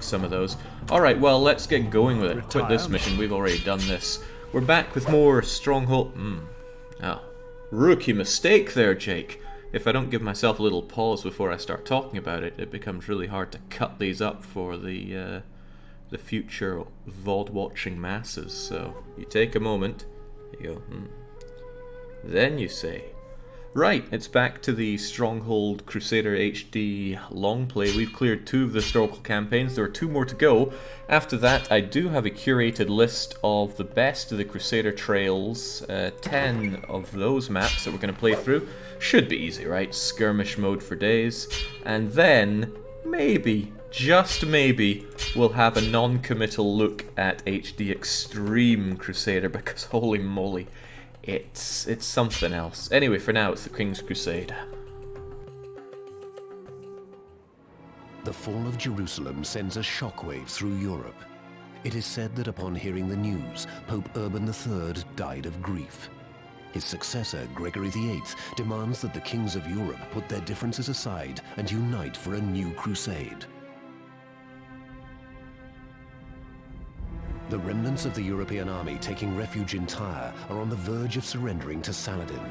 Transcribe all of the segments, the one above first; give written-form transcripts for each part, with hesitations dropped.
some of those. Alright, well, let's get going with it. Quit this mission, we've already done this. We're back with more Stronghold. Oh, rookie mistake there, Jake. If I don't give myself a little pause before I start talking about it, it becomes really hard to cut these up for the future VOD watching masses. So, you take a moment, you go, Then you say, right, it's back to the Stronghold Crusader HD Longplay. We've cleared 2 of the historical campaigns. There are 2 more to go. After that, I do have a curated list of the best of the Crusader trails. 10 of those maps that we're going to play through. Should be easy, right? Skirmish mode for days. And then, maybe, just maybe, we'll have a non-committal look at HD Extreme Crusader, because holy moly, it's something else. Anyway, for now, it's the King's Crusade. The fall of Jerusalem sends a shockwave through Europe. It is said that upon hearing the news, Pope Urban III died of grief. His successor, Gregory VIII, demands that the kings of Europe put their differences aside and unite for a new crusade. The remnants of the European army taking refuge in Tyre are on the verge of surrendering to Saladin.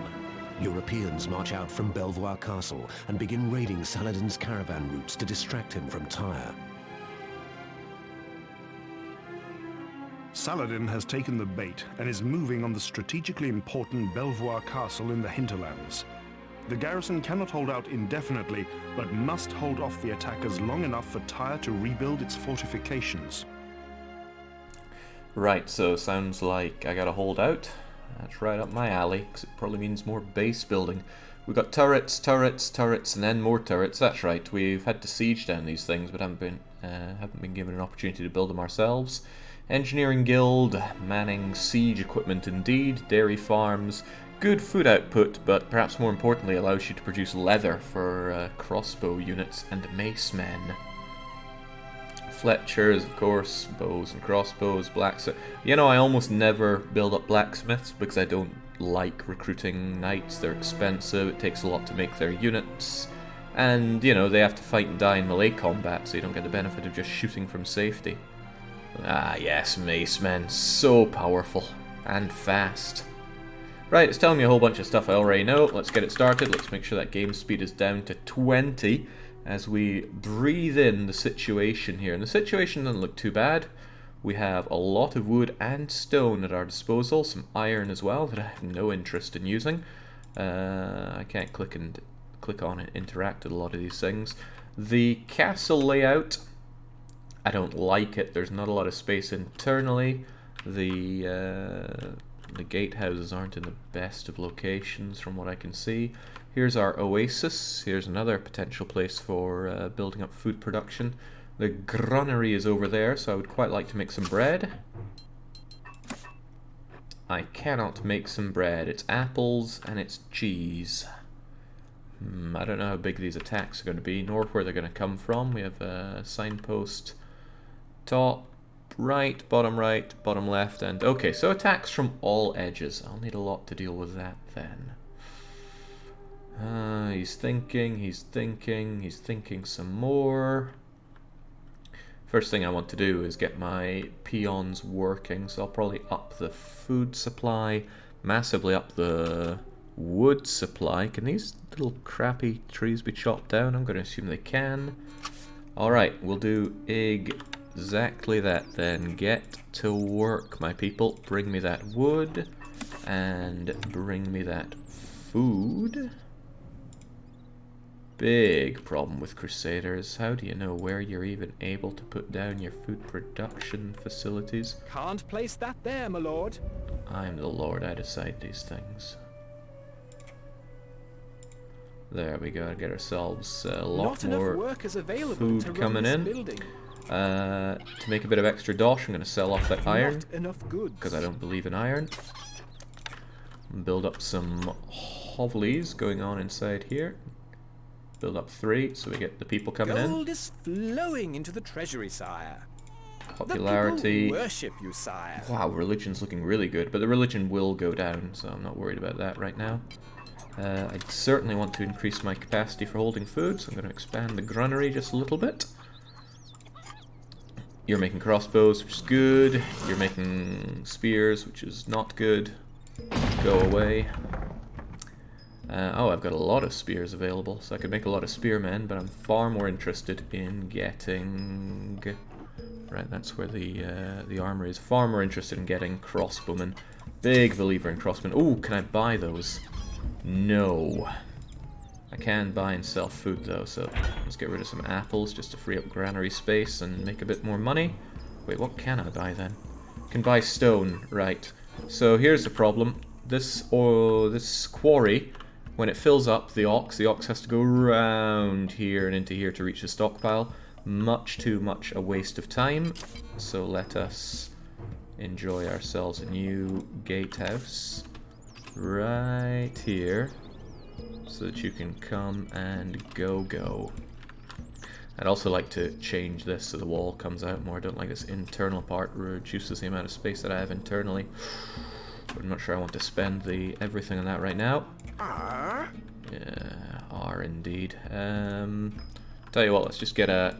Europeans march out from Belvoir Castle and begin raiding Saladin's caravan routes to distract him from Tyre. Saladin has taken the bait and is moving on the strategically important Belvoir Castle in the hinterlands. The garrison cannot hold out indefinitely, but must hold off the attackers long enough for Tyre to rebuild its fortifications. Right, so sounds like I gotta hold out. That's right up my alley, because it probably means more base building. We've got turrets, turrets, turrets, and then more turrets. That's right, we've had to siege down these things, but haven't been given an opportunity to build them ourselves. Engineering guild, manning siege equipment indeed, dairy farms, good food output, but perhaps more importantly allows you to produce leather for crossbow units and mace men. Fletchers, of course, bows and crossbows, blacksmith. You know, I almost never build up blacksmiths because I don't like recruiting knights. They're expensive, it takes a lot to make their units, and, you know, they have to fight and die in melee combat, so you don't get the benefit of just shooting from safety. Ah, yes, mace men, so powerful and fast. Right, it's telling me a whole bunch of stuff I already know. Let's get it started. Let's make sure that game speed is down to 20. As we breathe in the situation here. And the situation doesn't look too bad. We have a lot of wood and stone at our disposal, some iron as well that I have no interest in using. I can't click on and interact with a lot of these things. The castle layout, I don't like it. There's not a lot of space internally. The gatehouses aren't in the best of locations from what I can see. Here's our oasis. Here's another potential place for building up food production. The granary is over there, so I would quite like to make some bread. I cannot make some bread. It's apples and it's cheese. I don't know how big these attacks are going to be, nor where they're going to come from. We have a signpost top right, bottom left, and okay, so attacks from all edges. I'll need a lot to deal with that then. He's thinking some more. First thing I want to do is get my peons working, so I'll probably up the food supply, massively up the wood supply. Can these little crappy trees be chopped down? I'm going to assume they can. Alright, we'll do exactly that then. Get to work, my people. Bring me that wood, and bring me that food. Big problem with Crusaders. How do you know where you're even able to put down your food production facilities? Can't place that there, my lord. I'm the lord, I decide these things. There we go, get ourselves a lot more food coming in. To make a bit of extra dosh, I'm going to sell off that iron, because I don't believe in iron. Build up some hovelies going on inside here. Build up 3 so we get the people coming in. Gold is flowing into the treasury, sire. Popularity. The people worship you, sire. Wow, religion's looking really good, but the religion will go down, so I'm not worried about that right now. I certainly want to increase my capacity for holding food, so I'm going to expand the granary just a little bit. You're making crossbows, which is good. You're making spears, which is not good. Go away. Oh, I've got a lot of spears available, so I could make a lot of spearmen, but I'm far more interested in getting... Right, that's where the armory is. Far more interested in getting crossbowmen. Big believer in crossbowmen. Oh, can I buy those? No. I can buy and sell food though, so let's get rid of some apples just to free up granary space and make a bit more money. Wait, what can I buy then? Can buy stone, right. So here's the problem. This quarry, when it fills up the ox has to go around here and into here to reach the stockpile. Much too much a waste of time. So let us enjoy ourselves a new gatehouse right here, so that you can come and go. I'd also like to change this so the wall comes out more. I don't like this internal part, reduces the amount of space that I have internally. But I'm not sure I want to spend everything on that right now. Yeah, R indeed. Tell you what, let's just get a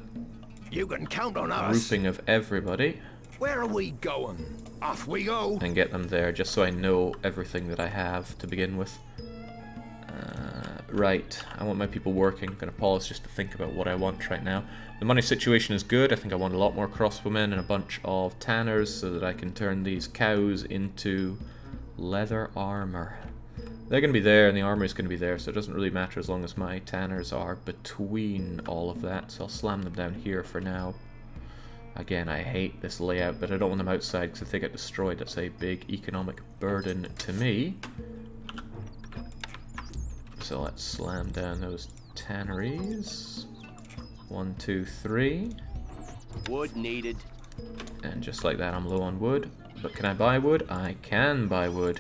You can count on us. grouping of everybody. Where are we going? Off we go. And get them there, just so I know everything that I have to begin with. Right, I want my people working. I'm going to pause just to think about what I want right now. The money situation is good. I think I want a lot more crossbowmen and a bunch of tanners so that I can turn these cows into leather armor. They're going to be there and the armor is going to be there, so it doesn't really matter as long as my tanners are between all of that. So I'll slam them down here for now. Again, I hate this layout, but I don't want them outside because if they get destroyed, that's a big economic burden to me. So let's slam down those tanneries. 1, 2, 3. Wood needed. And just like that, I'm low on wood. But can I buy wood? I can buy wood.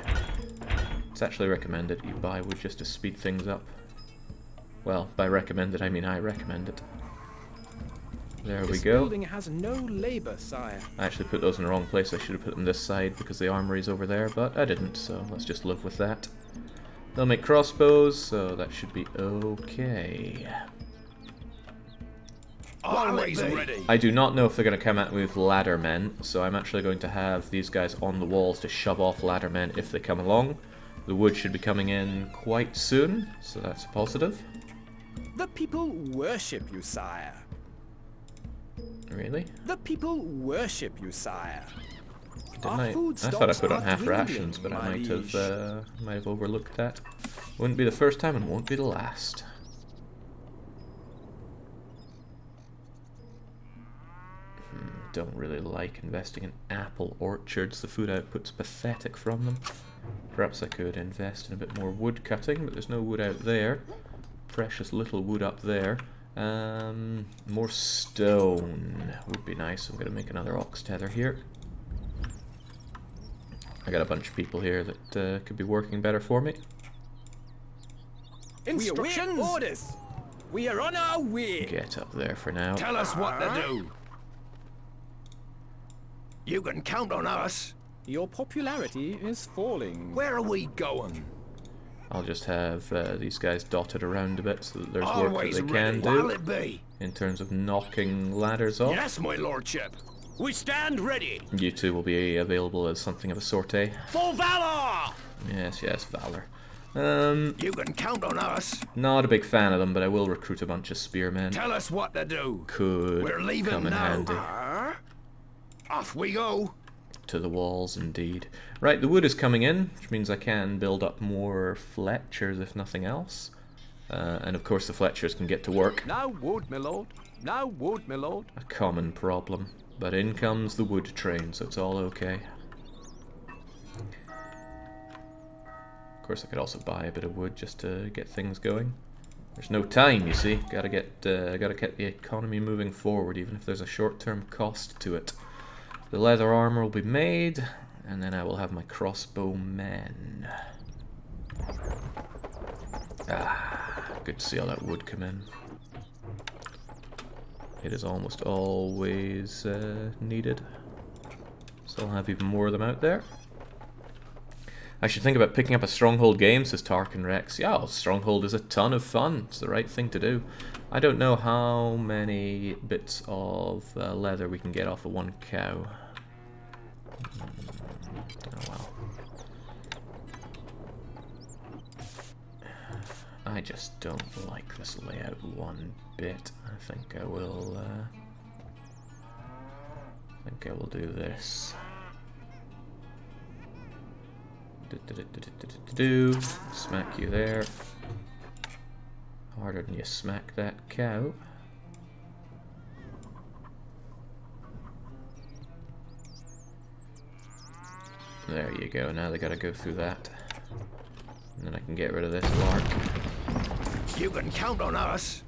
It's actually recommended you buy wood just to speed things up. Well, by recommended, I mean I recommend it. There we This go. building has no labor, sire. I actually put those in the wrong place. I should have put them this side because the armory's over there, but I didn't, so let's just live with that. They'll make crossbows, so that should be okay. Always ready. I do not know if they're going to come at me with ladder men, so I'm actually going to have these guys on the walls to shove off ladder men if they come along. The wood should be coming in quite soon, so that's a positive. The people worship you, sire. Really? The people worship you, sire. Didn't Our food I thought I stocks put on are half dwindling, rations, but I my might liege. have overlooked that. Wouldn't be the first time and won't be the last. Don't really like investing in apple orchards. The food output's pathetic from them. Perhaps I could invest in a bit more wood cutting, but there's no wood out there. Precious little wood up there. More stone would be nice. I'm going to make another ox tether here. I got a bunch of people here that could be working better for me. Instructions. We await orders. We are on our way. Get up there for now. Tell us what to do. You can count on us. Your popularity is falling. Where are we going? I'll just have these guys dotted around a bit so that there's work that Always they ready. can What'll do it be? in terms of knocking ladders off. Yes, my lordship. We stand ready. You two will be available as something of a sortie. For valor. Yes, valor. You can count on us. Not a big fan of them, but I will recruit a bunch of spearmen. Tell us what to do. Could We're leaving come in now. handy. Off we go. To the walls, indeed. Right, the wood is coming in, which means I can build up more Fletchers, if nothing else. And of course the Fletchers can get to work. Now wood, my lord. Now wood, my lord. A common problem. But in comes the wood train, so it's all okay. Of course I could also buy a bit of wood just to get things going. There's no time, you see. Gotta get the economy moving forward, even if there's a short-term cost to it. The leather armor will be made, and then I will have my crossbow men. Good to see all that wood come in. It is almost always needed. So I'll have even more of them out there. I should think about picking up a Stronghold game, says Tarkin Rex. Yeah, well, Stronghold is a ton of fun. It's the right thing to do. I don't know how many bits of leather we can get off of one cow. Oh well. I just don't like this layout one bit. I think I will do this. Smack you there. Harder than you smack that cow. There you go, now they gotta go through that. And then I can get rid of this lark. You can count on us.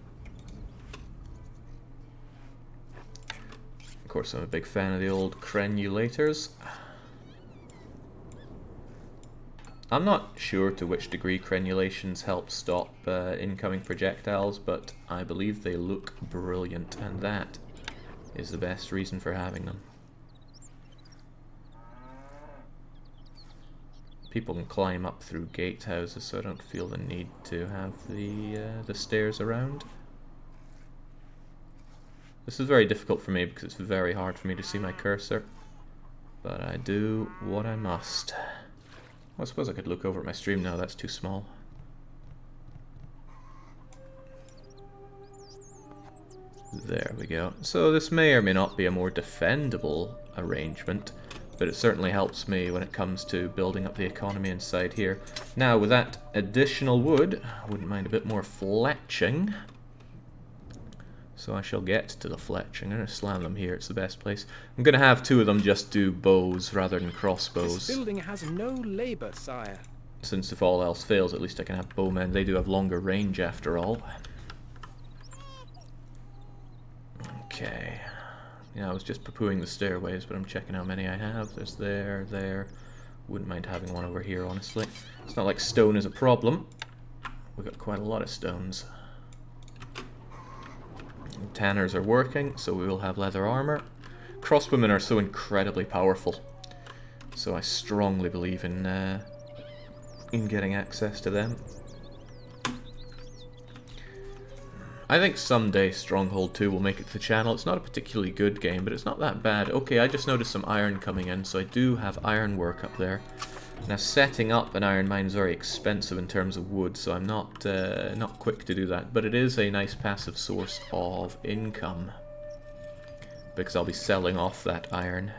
Of course, I'm a big fan of the old crenulators. I'm not sure to which degree crenulations help stop incoming projectiles, but I believe they look brilliant, and that is the best reason for having them. People can climb up through gatehouses, so I don't feel the need to have the stairs around. This is very difficult for me because it's very hard for me to see my cursor, but I do what I must. Well, I suppose I could look over at my stream now, that's too small. There we go. So this may or may not be a more defendable arrangement, but it certainly helps me when it comes to building up the economy inside here. Now, with that additional wood, I wouldn't mind a bit more fletching. So I shall get to the fletching. I'm going to slam them here, it's the best place. I'm going to have two of them just do bows rather than crossbows. This building has no labor, sire. Since if all else fails, at least I can have bowmen. They do have longer range after all. Okay. Yeah, I was just poo-pooing the stairways, but I'm checking how many I have. There's there. Wouldn't mind having one over here, honestly. It's not like stone is a problem. We've got quite a lot of stones. Tanners are working, so we will have leather armor. Crossbowmen are so incredibly powerful, so I strongly believe in getting access to them. I think someday Stronghold 2 will make it to the channel. It's not a particularly good game, but it's not that bad. Okay, I just noticed some iron coming in, so I do have iron work up there. Now, setting up an iron mine is very expensive in terms of wood, so I'm not quick to do that. But it is a nice passive source of income, because I'll be selling off that iron.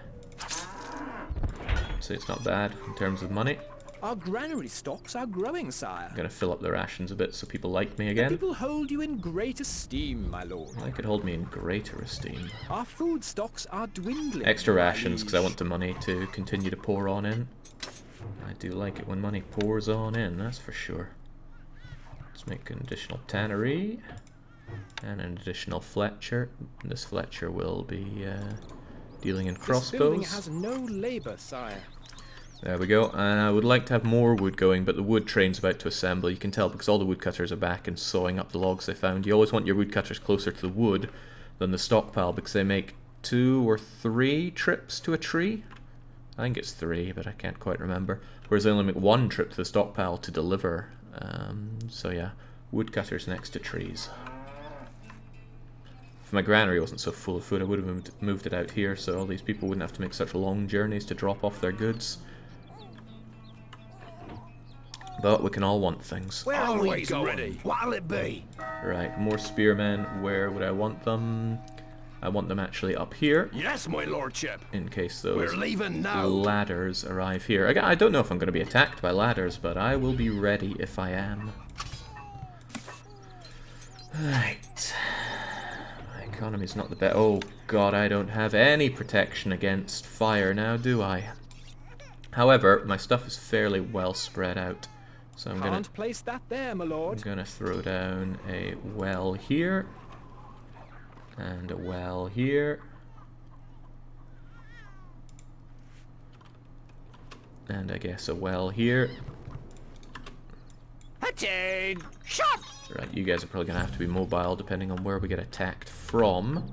So it's not bad in terms of money. Our granary stocks are growing, sire. I'm going to fill up the rations a bit so people like me again. People hold you in great esteem, my lord. They could hold me in greater esteem. Our food stocks are dwindling. Extra rations, because I want the money to continue to pour on in. I do like it when money pours on in, that's for sure. Let's make an additional tannery and an additional fletcher. This fletcher will be dealing in crossbows. This building has no labor, sire. There we go, and I would like to have more wood going, but the wood train's about to assemble. You can tell because all the woodcutters are back and sawing up the logs they found. You always want your woodcutters closer to the wood than the stockpile because they make 2 or 3 trips to a tree. I think it's 3, but I can't quite remember. Whereas they only make 1 trip to the stockpile to deliver. So yeah, woodcutters next to trees. If my granary wasn't so full of food, I would have moved it out here, so all these people wouldn't have to make such long journeys to drop off their goods. But we can all want things. Where are we going? Ready. What'll it be? Right, more spearmen. Where would I want them? I want them actually up here. Yes, my lordship. In case those We're leaving now. ladders arrive here. I don't know if I'm going to be attacked by ladders, but I will be ready if I am. Right. My economy's not the best. Oh god, I don't have any protection against fire now, do I? However, my stuff is fairly well spread out. So I'm Can't place that there, my lord. I'm gonna throw down a well here. And a well here. And I guess a well here. Hatching! Shot! Right, you guys are probably gonna have to be mobile depending on where we get attacked from.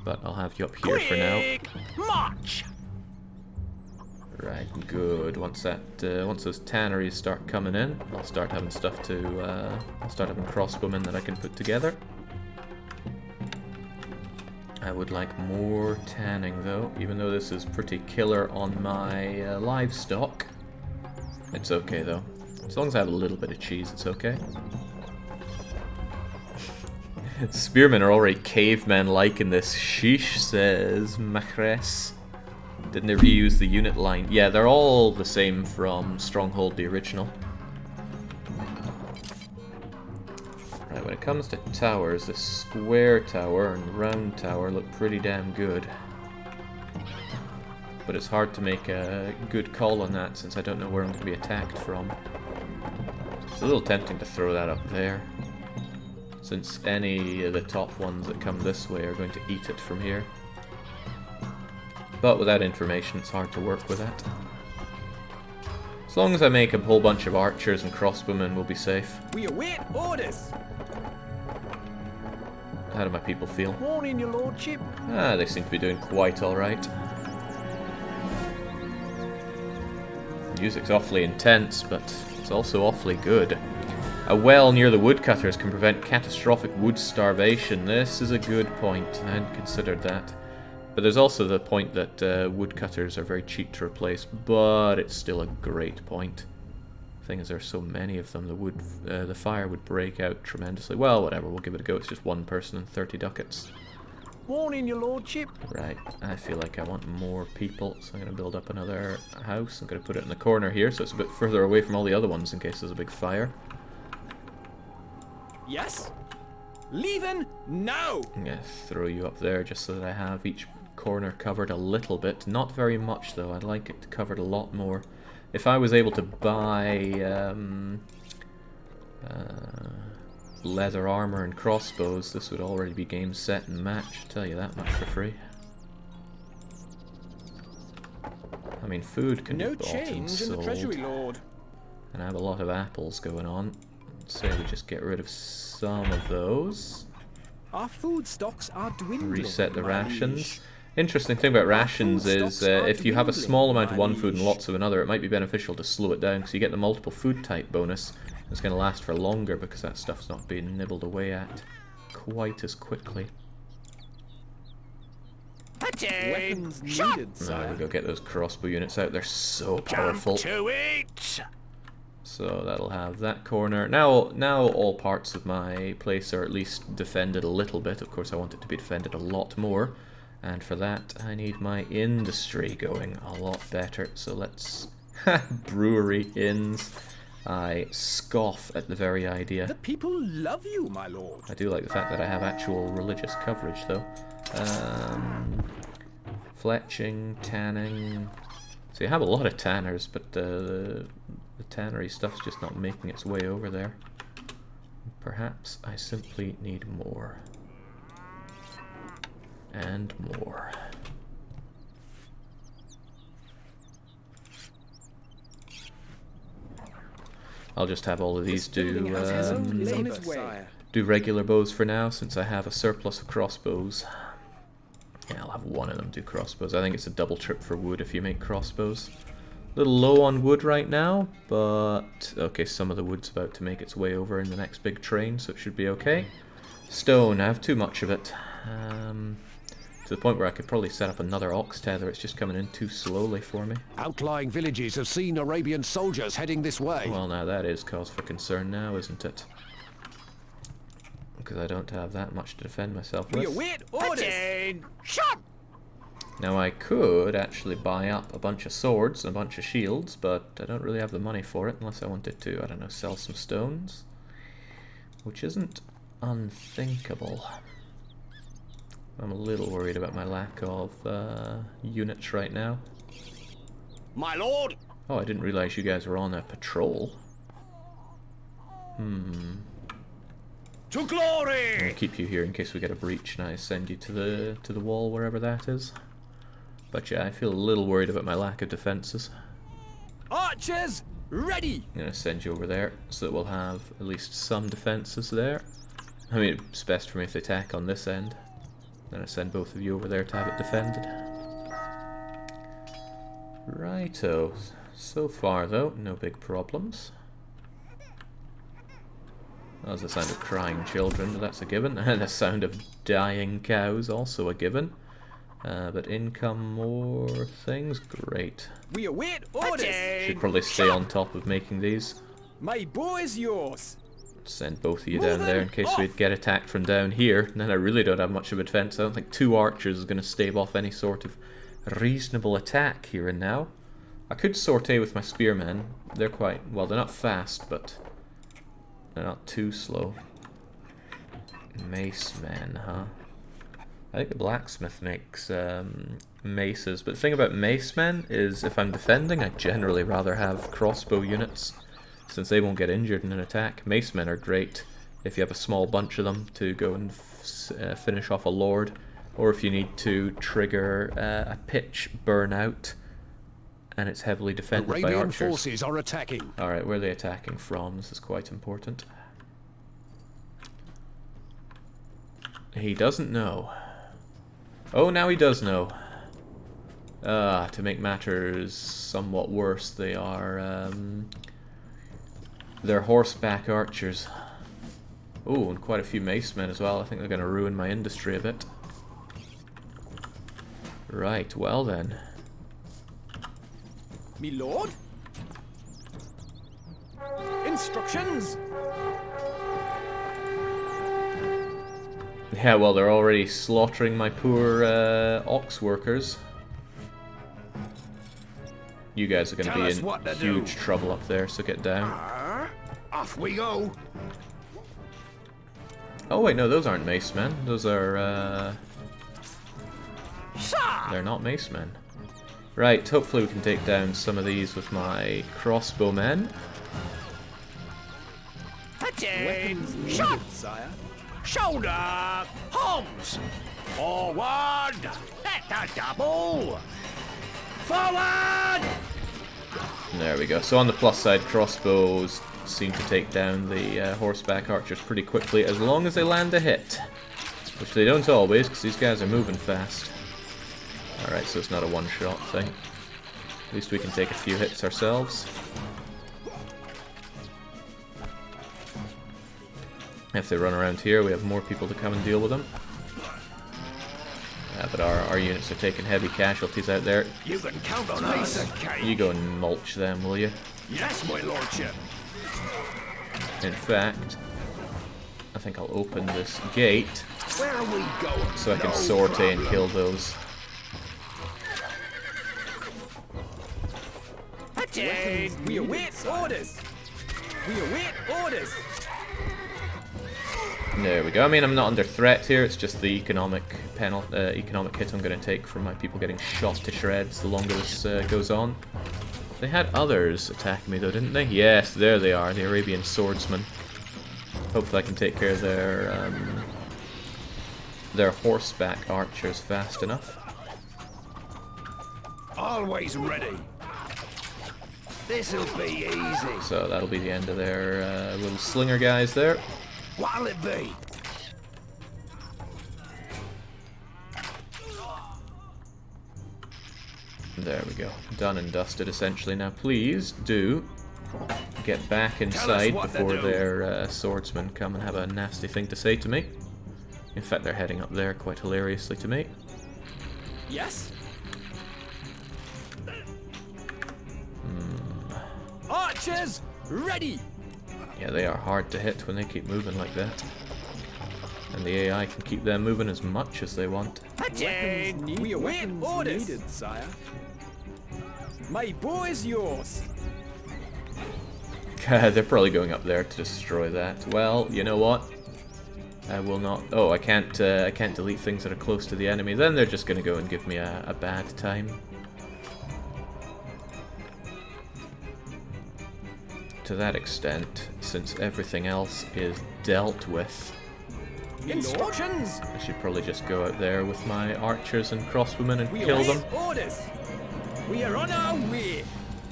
But I'll have you up here for now. March! Right, good. Once those tanneries start coming in, I'll start having stuff to, I'll start having crossbowmen that I can put together. I would like more tanning though, even though this is pretty killer on my livestock. It's okay though. As long as I have a little bit of cheese, it's okay. Spearmen are already cavemen-like in this. Sheesh, says Macres. Didn't they reuse the unit line? Yeah, they're all the same from Stronghold, the original. Right, when it comes to towers, the square tower and round tower look pretty damn good. But it's hard to make a good call on that since I don't know where I'm going to be attacked from. It's a little tempting to throw that up there, since any of the top ones that come this way are going to eat it from here. But with that information, it's hard to work with that. As long as I make a whole bunch of archers and crossbowmen, we'll be safe. We await orders. How do my people feel? Morning, your lordship. Ah, they seem to be doing quite alright. Music's awfully intense, but it's also awfully good. A well near the woodcutters can prevent catastrophic wood starvation. This is a good point. I hadn't considered that. But there's also the point that woodcutters are very cheap to replace, but it's still a great point. The thing is, there's so many of them, the fire would break out tremendously. Well, whatever, we'll give it a go. It's just one person and 30 ducats. Morning, your lordship. Right, I feel like I want more people, so I'm going to build up another house. I'm going to put it in the corner here, so it's a bit further away from all the other ones in case there's a big fire. Yes? Leaving now! I'm going to throw you up there just so that I have each corner covered a little bit. Not very much, though. I'd like it covered a lot more. If I was able to buy leather armor and crossbows, this would already be game, set, and match. I'll tell you that much for free. I mean, food can No be bought and change in sold. the treasury, lord. And I have a lot of apples going on. Say we just get rid of some of those. Our food stocks are dwindling. Reset the my rations. liege. Interesting thing about rations food is stocks are if you have a small amount of dwindling, one my food and liege. lots of another, it might be beneficial to slow it down because you get the multiple food type bonus. It's going to last for longer because that stuff's not being nibbled away at quite as quickly. Weapons needed, Now sire. we go get those crossbow units out. They're so powerful. To it! So that'll have that corner. Now all parts of my place are at least defended a little bit. Of course, I want it to be defended a lot more. And for that, I need my industry going a lot better. So let's... brewery, inns. I scoff at the very idea. The people love you, my lord. I do like the fact that I have actual religious coverage, though. Fletching, tanning... So you have a lot of tanners, but the tannery stuff's just not making its way over there. Perhaps I simply need more. And more. I'll just have all of these do regular bows for now, since I have a surplus of crossbows. Yeah, I'll have one of them do crossbows. I think it's a double trip for wood if you make crossbows. A little low on wood right now, but okay, some of the wood's about to make its way over in the next big train, so it should be okay. Stone, I have too much of it. To the point where I could probably set up another ox tether. It's just coming in too slowly for me. Outlying villages have seen Arabian soldiers heading this way. Well, now that is cause for concern now, isn't it? Because I don't have that much to defend myself We with. await orders. Shot! Now I could actually buy up a bunch of swords and a bunch of shields, but I don't really have the money for it unless I wanted to, I don't know, sell some stones. Which isn't unthinkable. I'm a little worried about my lack of units right now. My lord! Oh, I didn't realize you guys were on a patrol. To glory! I'll keep you here in case we get a breach and I send you to the wall, wherever that is. But yeah, I feel a little worried about my lack of defenses. Archers, ready! I'm going to send you over there so that we'll have at least some defenses there. I mean, it's best for me if they attack on this end. Then I send both of you over there to have it defended. Righto. So far though, no big problems. That was the sound of crying children, but that's a given. And the sound of dying cows, also a given. But income, more things, great. We await orders. Should probably stay on top of making these. My bow is yours. Send both of you down there in case we'd get attacked from down here. And then I really don't have much of a defense. I don't think 2 archers is going to stave off any sort of reasonable attack here and now. I could sortie with my spearmen. They're quite, well, they're not fast, but they're not too slow. Mace men, huh? I think the blacksmith makes maces, but the thing about mace men is if I'm defending, I'd generally rather have crossbow units, since they won't get injured in an attack. Mace men are great if you have a small bunch of them to go and finish off a lord, or if you need to trigger a pitch burnout, and it's heavily defended by Arabian archers. forces are attacking. Alright, where are they attacking from? This is quite important. He doesn't know. Oh, now he does know. To make matters somewhat worse, they are, they're horseback archers. Oh, and quite a few mace men as well. I think they're going to ruin my industry a bit. Right, well then. Me lord? Instructions? Yeah, well, they're already slaughtering my poor ox workers. You guys are going to be in huge trouble up there, so get down. Off we go. Oh wait, no, those aren't mace men. Those are, they're not mace men. Right, hopefully we can take down some of these with my crossbow men. Weapons needed, sire. Shoulder! Homs! Forward! Let a double! Forward! There we go. So on the plus side, crossbows seem to take down the horseback archers pretty quickly, as long as they land a hit. Which they don't always, because these guys are moving fast. Alright, so it's not a one-shot thing. At least we can take a few hits ourselves. If they run around here, we have more people to come and deal with them. But our units are taking heavy casualties out there. You can count on us. You go and mulch them, will you? Yes, my lordship. In fact, I think I'll open this gate Where are we going? so I can sortie and kill those. We await orders. We await orders. There we go. I mean, I'm not under threat here. It's just the economic economic hit I'm going to take from my people getting shot to shreds the longer this goes on. They had others attack me though, didn't they? Yes, there they are, the Arabian swordsmen. Hopefully I can take care of their horseback archers fast enough. Always ready. This'll be easy. So that'll be the end of their little slinger guys there. What'll it be? There we go. Done and dusted, essentially. Now, please do get back inside before their swordsmen come and have a nasty thing to say to me. In fact, they're heading up there quite hilariously to me. Yes. Archers, ready. Yeah, they are hard to hit when they keep moving like that. And the AI can keep them moving as much as they want. We await orders, needed, sire. My bow is yours. They're probably going up there to destroy that. Well, you know what? I will not. Oh, I can't delete things that are close to the enemy. Then they're just going to go and give me a bad time. To that extent, since everything else is dealt with, Instructions. I should probably just go out there with my archers and crossbowmen and kill them. Orders. We are on our way.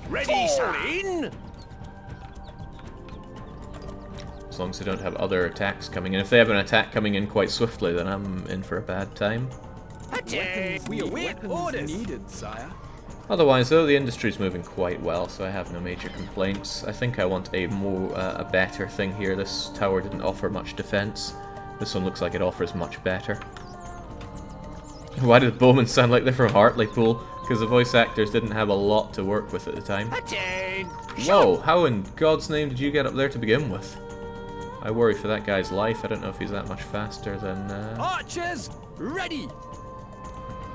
Ready, sir. As long as they don't have other attacks coming in. If they have an attack coming in quite swiftly, then I'm in for a bad time. We await orders, needed, sire. Otherwise, though, the industry's moving quite well, so I have no major complaints. I think I want a better thing here. This tower didn't offer much defense. This one looks like it offers much better. Why did the bowmen sound like they're from Hartlepool? Because the voice actors didn't have a lot to work with at the time. Whoa, how in God's name did you get up there to begin with? I worry for that guy's life. I don't know if he's that much faster than... Archers, ready!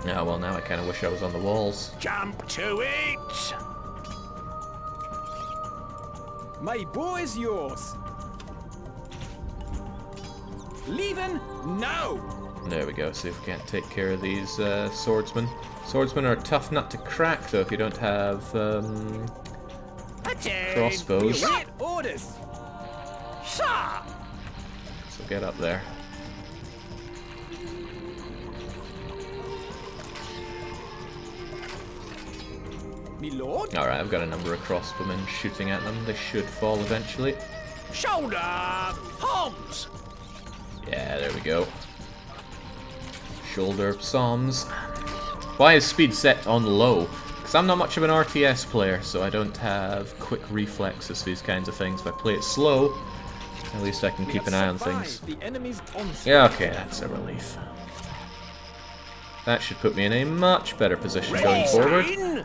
Yeah, well, now I kind of wish I was on the walls. Jump to it! My bow is yours. Leaving now! There we go, see if we can't take care of these swordsmen. Swordsmen are a tough nut to crack, though, if you don't have crossbows. Wait, orders! Sir! So get up there. Me lord? Alright, I've got a number of crossbowmen shooting at them. They should fall eventually. Shoulder! Palms! Yeah, there we go. Shoulder Psalms. Why is speed set on low? Because I'm not much of an RTS player, so I don't have quick reflexes for these kinds of things. If I play it slow, at least I can keep an eye on things. The enemy's onslaught. Yeah, okay, that's a relief. That should put me in a much better position going forward. In.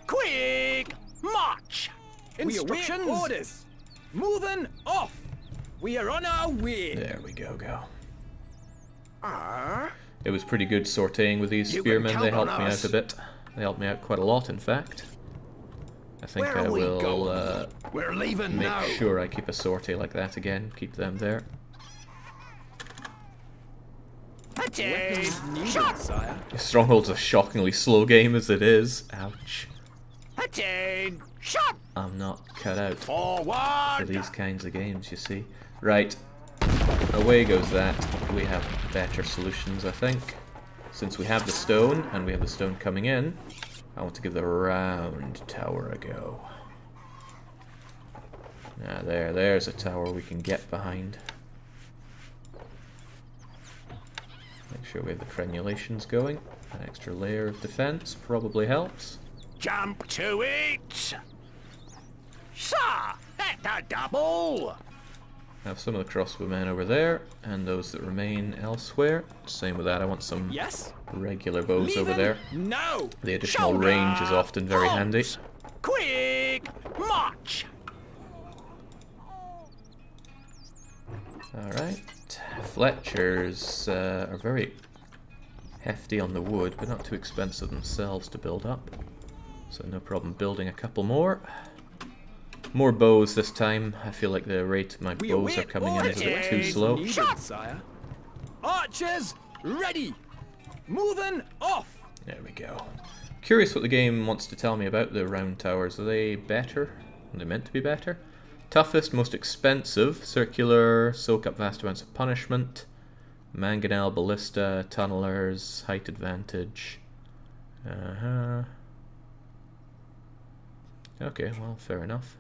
Quick! March! Instructions. We await orders. Moving off. We are on our way. There we go. Ah. It was pretty good sorting with these spearmen. They helped me out a bit. They helped me out quite a lot, in fact. I think I will We're leaving make now. sure I keep a sortie like that again. Keep them there. Weapons needed, sire. Stronghold's a shockingly slow game as it is. Ouch. I'm not cut out for Forward! these kinds of games, you see. Right. Away goes that. We have better solutions, I think. Since we have the stone, and we have the stone coming in, I want to give the round tower a go. Now there's a tower we can get behind. Make sure we have the crenulations going. An extra layer of defense probably helps. Jump to it! Sir! That's a double! Have some of the crossbowmen over there, and those that remain elsewhere. Same with that, I want some regular bows over there. No. The additional range is often very handy. Quick! March! Alright. Fletchers are very hefty on the wood, but not too expensive themselves to build up. So no problem building a couple more. More bows this time. I feel like the rate my bows are coming in is a bit too slow. Needed, sire. Archers, ready! Moving off! There we go. Curious what the game wants to tell me about the round towers. Are they better? Are they meant to be better? Toughest, most expensive, circular, soak up vast amounts of punishment, mangonel, ballista, tunnelers, height advantage. Okay, well, fair enough.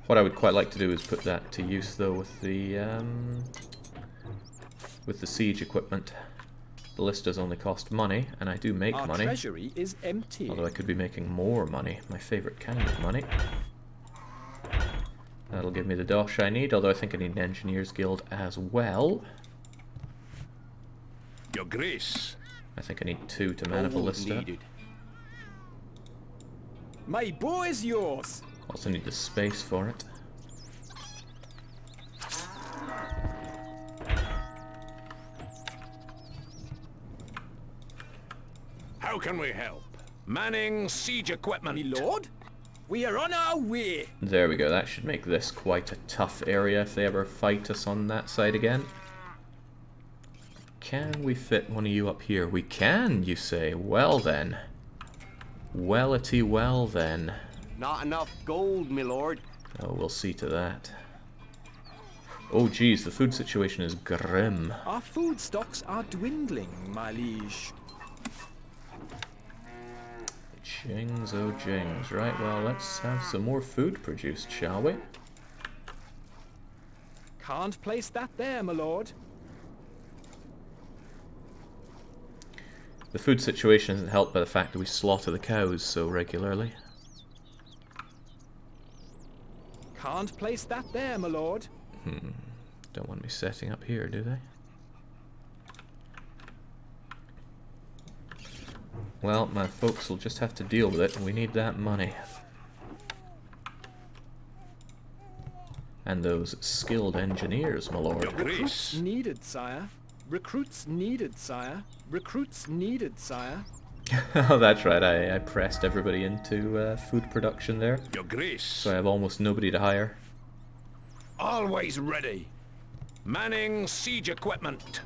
What I would quite like to do is put that to use, though, with the siege equipment. Ballistas only cost money, and I do make money. Our treasury is empty. Although I could be making more money, my favourite kind of money. That'll give me the dosh I need, although I think I need an Engineers Guild as well. Your Grace. I think I need 2 to man a ballista. Needed. My bow is yours. Also need the space for it. How can we help? Manning siege equipment. Me lord, we are on our way. There we go, that should make this quite a tough area if they ever fight us on that side again. Can we fit one of you up here? We can, you say. Well then. Wellity well then. Not enough gold, my lord. Oh, we'll see to that. Oh geez, the food situation is grim. Our food stocks are dwindling, my liege. Jings, oh jings. Right, well, let's have some more food produced, shall we? Can't place that there, my lord. The food situation isn't helped by the fact that we slaughter the cows so regularly. Can't place that there, my lord. Don't want me setting up here, do they? Well, my folks will just have to deal with it, and we need that money. And those skilled engineers, my lord. Recruits needed, sire. Recruits needed, sire. Recruits needed, sire. Oh, that's right, I pressed everybody into food production there. Your Grace. So I have almost nobody to hire. Always ready. Manning siege equipment.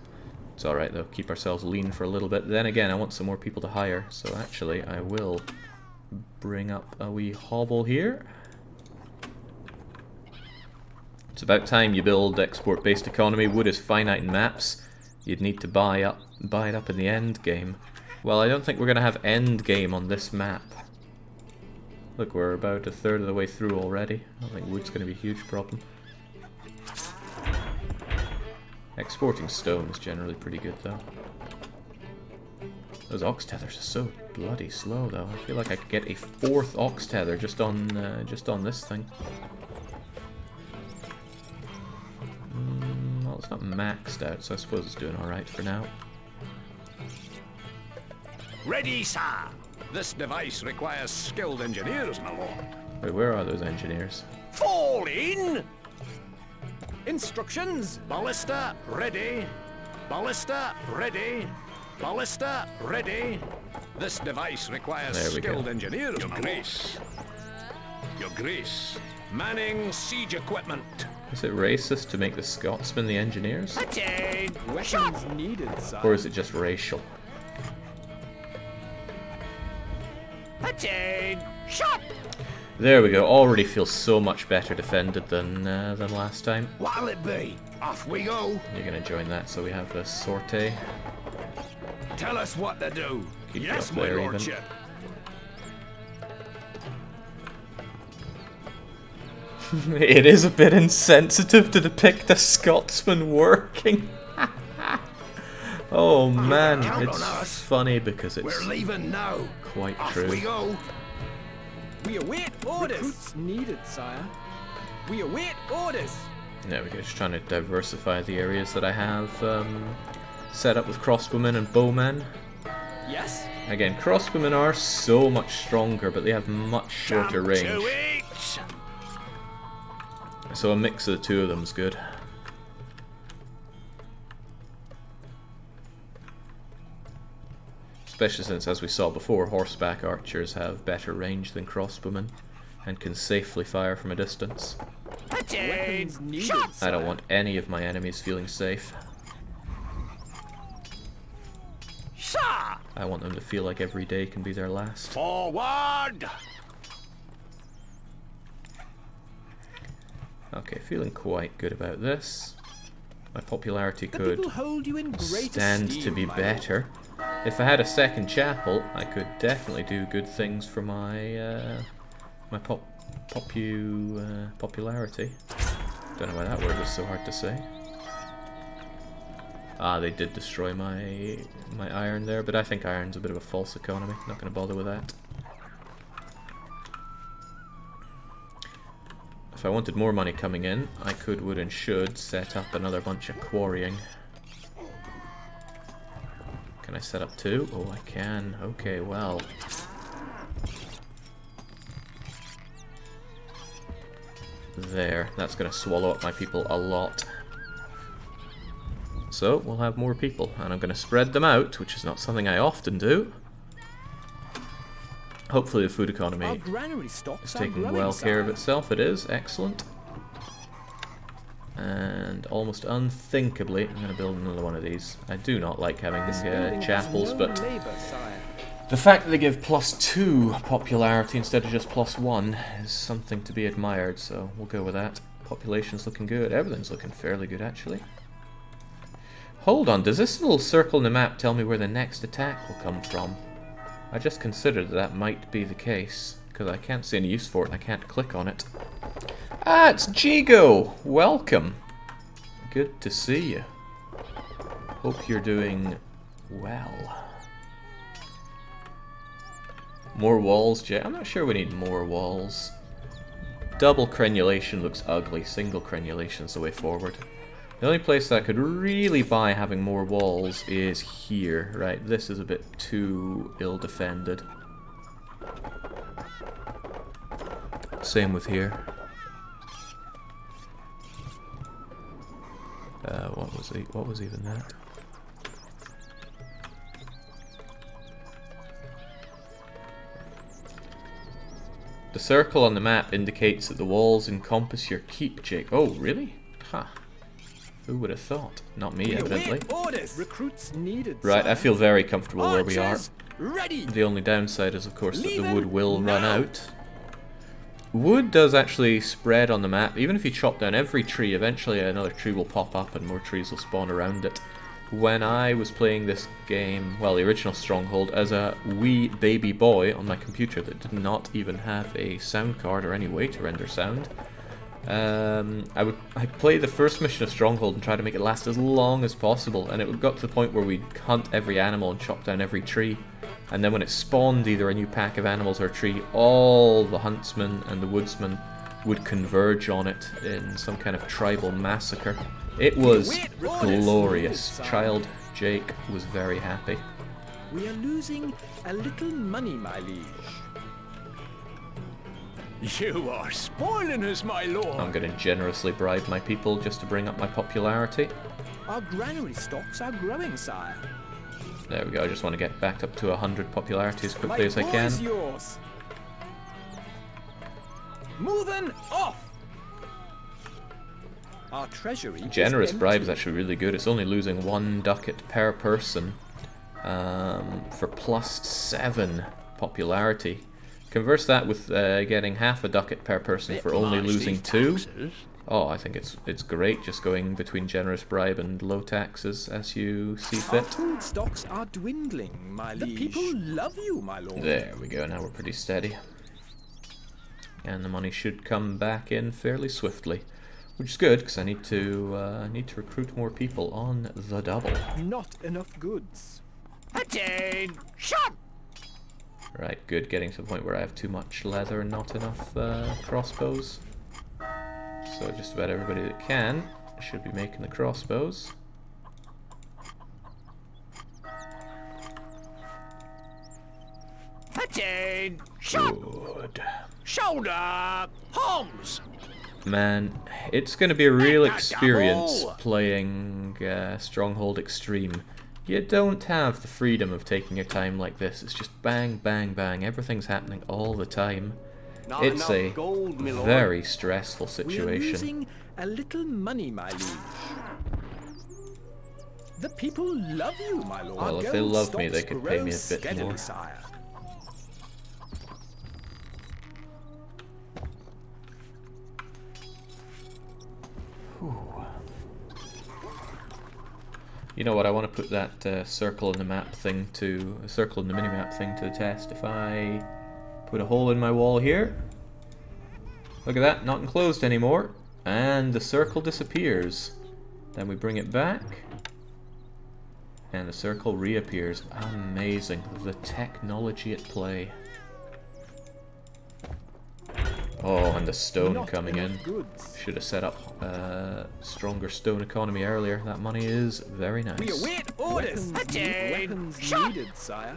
It's alright though, keep ourselves lean for a little bit. Then again, I want some more people to hire, so actually I will bring up a wee hovel here. It's about time you build export-based economy. Wood is finite in maps. You'd need to buy it up in the end game. Well, I don't think we're going to have end game on this map. Look, we're about a third of the way through already. I don't think wood's going to be a huge problem. Exporting stone is generally pretty good, though. Those ox tethers are so bloody slow, though. I feel like I could get a 4th ox tether just on this thing. Well, it's not maxed out, so I suppose it's doing all right for now. Ready, sir. This device requires skilled engineers, my lord. Wait, where are those engineers? Fall in. Instructions. Ballista ready. Ballista ready. Ballista ready. This device requires There we go. skilled engineers, Your Grace. Your Grace. Manning siege equipment. Is it racist to make the Scotsmen the engineers? Weapons needed, sire. Or is it just racial? Shot. There we go. Already feels so much better defended than last time. What'll it be? Off we go. You're gonna join that, so we have a sortie. Tell us what to do. Keep you Yes, up my there even. lordship. It is a bit insensitive to depict a Scotsman working. Oh man, count it's on us. funny because it's We're leaving now. quite Off true. we go. We await orders. Recruits needed, sire. We await orders. There we go, just trying to diversify the areas that I have set up with crossbowmen and bowmen. Yes. Again, crossbowmen are so much stronger, but they have much shorter Jump range. to it. So a mix of the two of them is good. Especially since, as we saw before, horseback archers have better range than crossbowmen and can safely fire from a distance. Weapons needed, I sire. don't want any of my enemies feeling safe. Sir. I want them to feel like every day can be their last. Forward. Okay, feeling quite good about this. My popularity The could people hold you in great stand to esteem, be my better. If I had a second chapel, I could definitely do good things for my popularity. Don't know why that word was so hard to say. Ah, they did destroy my iron there, but I think iron's a bit of a false economy. Not going to bother with that. If I wanted more money coming in, I could, would, and should set up another bunch of quarrying. Can I set up 2? Oh, I can. Okay, well. There. That's going to swallow up my people a lot. So, we'll have more people, and I'm going to spread them out, which is not something I often do. Hopefully the food economy Our granary stocks is are taking growing, well care of sire. itself. It is. Excellent. And almost unthinkably, I'm going to build another one of these. I do not like having This building has chapels, no but labor, sire. the fact that they give +2 popularity instead of just +1 is something to be admired, so we'll go with that. Population's looking good. Everything's looking fairly good, actually. Hold on, does this little circle in the map tell me where the next attack will come from? I just considered that might be the case, because I can't see any use for it and I can't click on it. Ah, it's Jigo! Welcome! Good to see you. Hope you're doing well. More walls, Jay? I'm not sure we need more walls. Double crenulation looks ugly. Single crenulation's the way forward. The only place that I could really buy having more walls is here. Right, this is a bit too ill-defended. Same with here. What was even that? The circle on the map indicates that the walls encompass your keep, Jake. Oh, really? Huh. Who would have thought? Not me, evidently. Recruits needed. Right, I feel very comfortable where we are. Archers, ready. The only downside is, of course, that the wood will run out. Wood does actually spread on the map. Even if you chop down every tree, eventually another tree will pop up and more trees will spawn around it. When I was playing this game, well, the original Stronghold, as a wee baby boy on my computer that did not even have a sound card or any way to render sound, I'd play the first mission of Stronghold and try to make it last as long as possible, and it got to the point where we'd hunt every animal and chop down every tree, and then when it spawned either a new pack of animals or a tree, all the huntsmen and the woodsmen would converge on it in some kind of tribal massacre. It was glorious. Child Jake was very happy. We are losing a little money, my liege. You are spoiling us, my lord. I'm going to generously bribe my people just to bring up my popularity. Our granary stocks are growing, sire. There we go, I just want to get back up to 100 popularity as quickly as I can. Yours. Moving off. Our treasury. Generous bribe is actually really good. It's only losing 1 ducat per person for +7 popularity. Converse that with getting half a ducat per person for only losing 2. Oh, I think it's great just going between generous bribe and low taxes as you see fit. Our food stocks are dwindling, my liege. The people love you, my lord. There we go, now we're pretty steady. And the money should come back in fairly swiftly. Which is good, because I need to recruit more people on the double. Not enough goods. Attain! Shot! Right, good. Getting to the point where I have too much leather and not enough crossbows. So just about everybody that can should be making the crossbows. Attain! Shot! Good. Shoulder! Homs! Man, it's going to be a real experience playing Stronghold Extreme. You don't have the freedom of taking your time like this. It's just bang, bang, bang. Everything's happening all the time. It's a very stressful situation. We are losing a little money, my liege. The people love you, my lord. Well, if they loved me, they could pay me a bit more. Sire. You know what? I want to put that circle in the map thing to circle in the minimap thing to the test. If I put a hole in my wall here, look at that, not enclosed anymore, and the circle disappears. Then we bring it back, and the circle reappears. Amazing, the technology at play. Oh, and the stone coming in. Should have set up stronger stone economy earlier. That money is very nice. We await orders. Weapons needed, sire.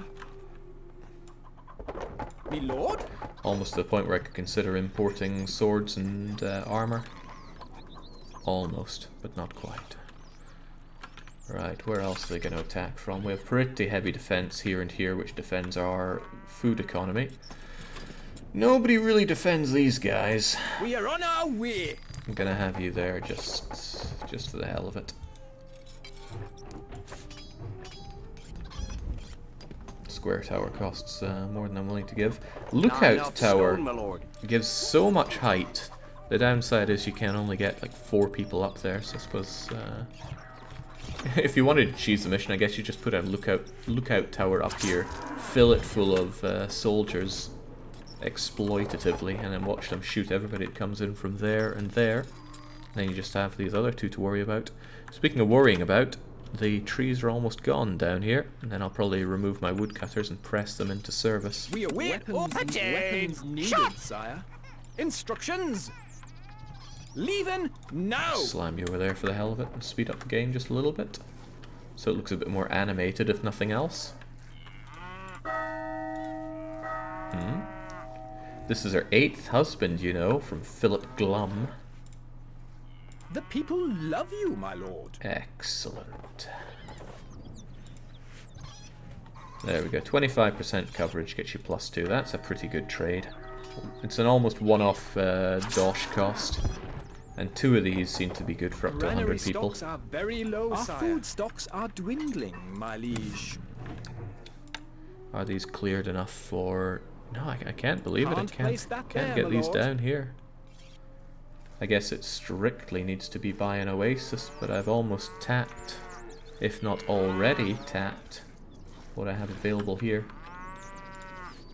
Me lord? Almost to the point where I could consider importing swords and armor. Almost, but not quite. Right, where else are they going to attack from? We have pretty heavy defense here and here, which defends our food economy. Nobody really defends these guys. We are on our way. I'm gonna have you there just for the hell of it. Square tower costs more than I'm willing to give. Lookout tower gives so much height. The downside is you can only get like 4 people up there, so I suppose if you wanted to cheese the mission, I guess you just put a lookout tower up here, fill it full of soldiers exploitatively, and then watch them shoot everybody that comes in from there and there. Then you just have these other 2 to worry about. Speaking of worrying about, the trees are almost gone down here, and then I'll probably remove my woodcutters and press them into service. We await weapons needed, sire. Instructions. Leaving now. Slam you over there for the hell of it and speed up the game just a little bit, so it looks a bit more animated if nothing else. This is her 8th husband, you know, from Philip Glum. The people love you, my lord. Excellent. There we go. 25% coverage gets you +2. That's a pretty good trade. It's an almost one-off dosh cost. And 2 of these seem to be good for up to 100 people. Stocks are very low, sire. Our food stocks are dwindling, my liege. Are these cleared enough for... No, I can't believe it. I can't get these down here. I guess it strictly needs to be by an oasis, but I've almost tapped, if not already tapped, what I have available here.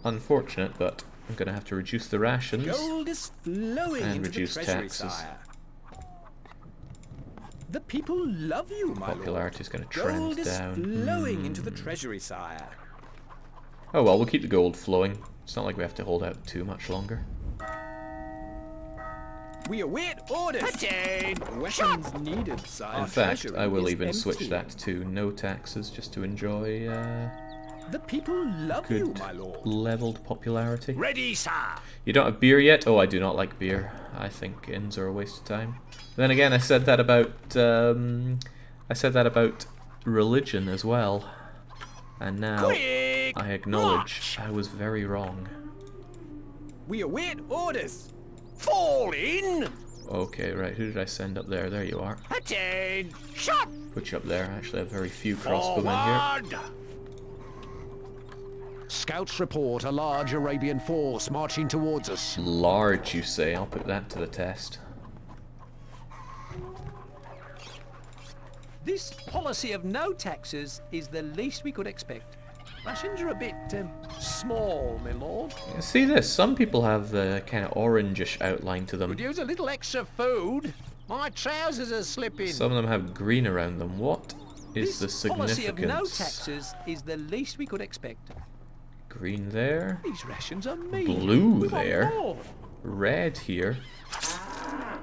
Unfortunate, but I'm going to have to reduce the rations Gold is flowing and into reduce the treasury, taxes. Sire. The people love you, my lord. Popularity is going to trend Gold is down. flowing into the treasury, sire. Oh well, we'll keep the gold flowing. It's not like we have to hold out too much longer. We await orders. Weapons needed, sire. In fact, Treasury I will is even switch empty. that to no taxes just to enjoy The people love you, good my lord. leveled popularity. Ready, sir. You don't have beer yet? Oh, I do not like beer. I think inns are a waste of time. Then again, I said that about religion as well, and now Quick I acknowledge I was very wrong. We await orders. Fall in. Okay, right. Who did I send up there? There you are. Attain. Shot. Put you up there. I actually have very few crossbowmen here. Forward. Scouts report a large Arabian force marching towards us. Large, you say? I'll put that to the test. This policy of no taxes is the least we could expect. Rations are a bit small, my lord. See this? Some people have a kind of orangish outline to them. Could use a little extra food. My trousers are slipping. Some of them have green around them. What is the This policy of no significance? taxes is the least we could expect. Green there. These rations are mean. Blue We want there. more. Red here.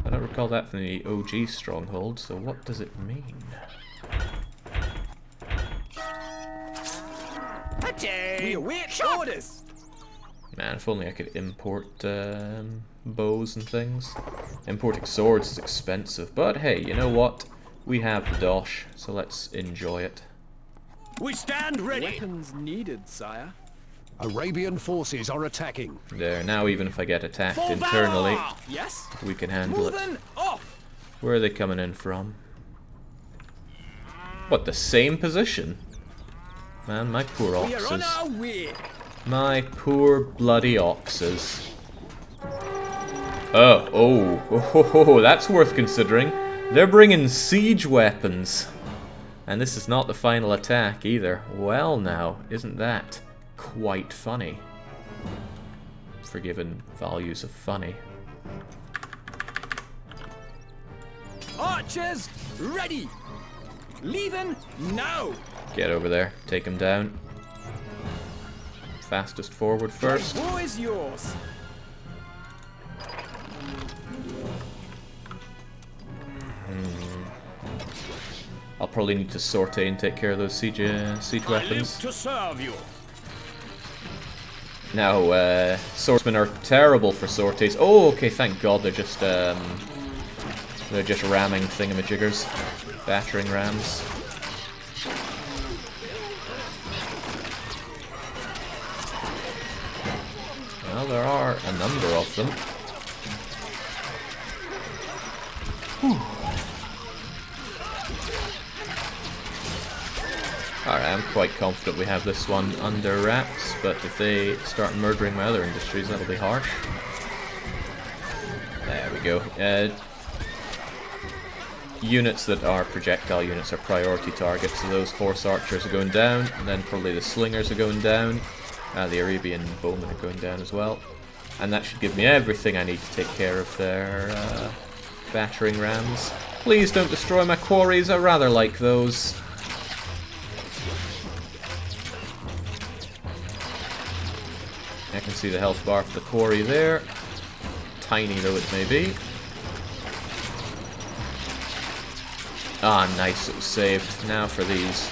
I don't recall that from the OG Stronghold, so what does it mean? We await orders. Man, if only I could import bows and things. Importing swords is expensive, but hey, you know what? We have the dosh, so let's enjoy it. We stand ready. Weapons needed, sire. Arabian forces are attacking. There, now even if I get attacked For internally, valor! Yes. we can handle it. Moving off. Where are they coming in from? What, the same position? Man, my poor We are on oxes. our way. My poor bloody oxes. Oh, that's worth considering. They're bringing siege weapons. And this is not the final attack either. Well now, isn't that quite funny? Forgiven values of funny. Archers ready. Leaving now. Get over there, take him down. Fastest forward first. War is yours. I'll probably need to sortie and take care of those siege I live weapons. to serve you. Now, swordsmen are terrible for sorties. Oh, okay, thank God they're just ramming thingamajiggers, battering rams. Well, there are a number of them. Alright, I'm quite confident we have this one under wraps, but if they start murdering my other industries, that'll be harsh. There we go. Units that are projectile units are priority targets, so those horse archers are going down, and then probably the slingers are going down. The Arabian bowmen are going down as well. And that should give me everything I need to take care of their battering rams. Please don't destroy my quarries, I rather like those. I can see the health bar for the quarry there. Tiny though it may be. Ah, nice, it was saved. Now for these.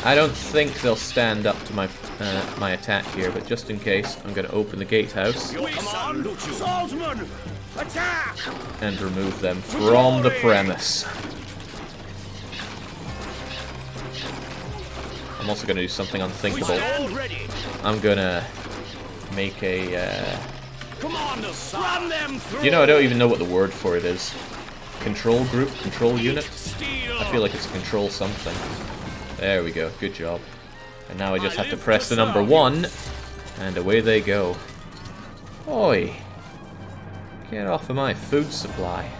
I don't think they'll stand up to my my attack here, but just in case, I'm going to open the gatehouse and remove them from the premise. I'm also going to do something unthinkable. I'm going to make a... you know, I don't even know what the word for it is. Control group? Control unit? I feel like it's control something. There we go, good job. And now I just have to press the number 1, and away they go. Oi! Get off of my food supply.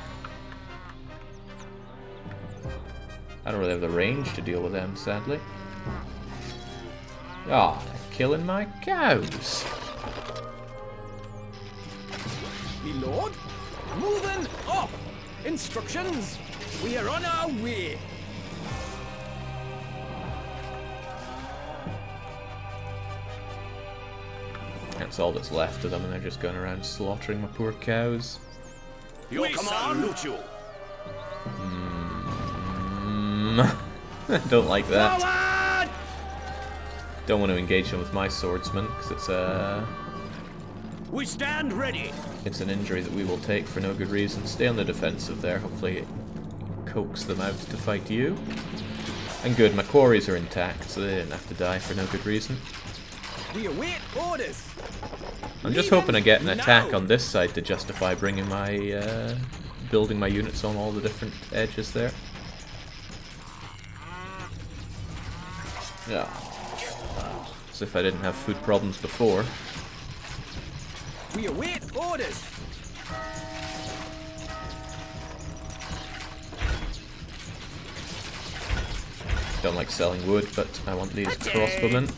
I don't really have the range to deal with them, sadly. Ah, oh, they're killing my cows. Me lord, moving off. Instructions. We are on our way. That's all that's left of them, and they're just going around slaughtering my poor cows. Your command. Don't like that. Don't want to engage them with my swordsman, because it's a... We stand ready. It's an injury that we will take for no good reason. Stay on the defensive there. Hopefully it coax them out to fight you. And good, my quarries are intact, so they didn't have to die for no good reason. We await orders. I'm just hoping I get an attack on this side to justify bringing my, building my units on all the different edges there. Yeah. As if I didn't have food problems before. We await orders. Don't like selling wood, but I want these crossbowmen.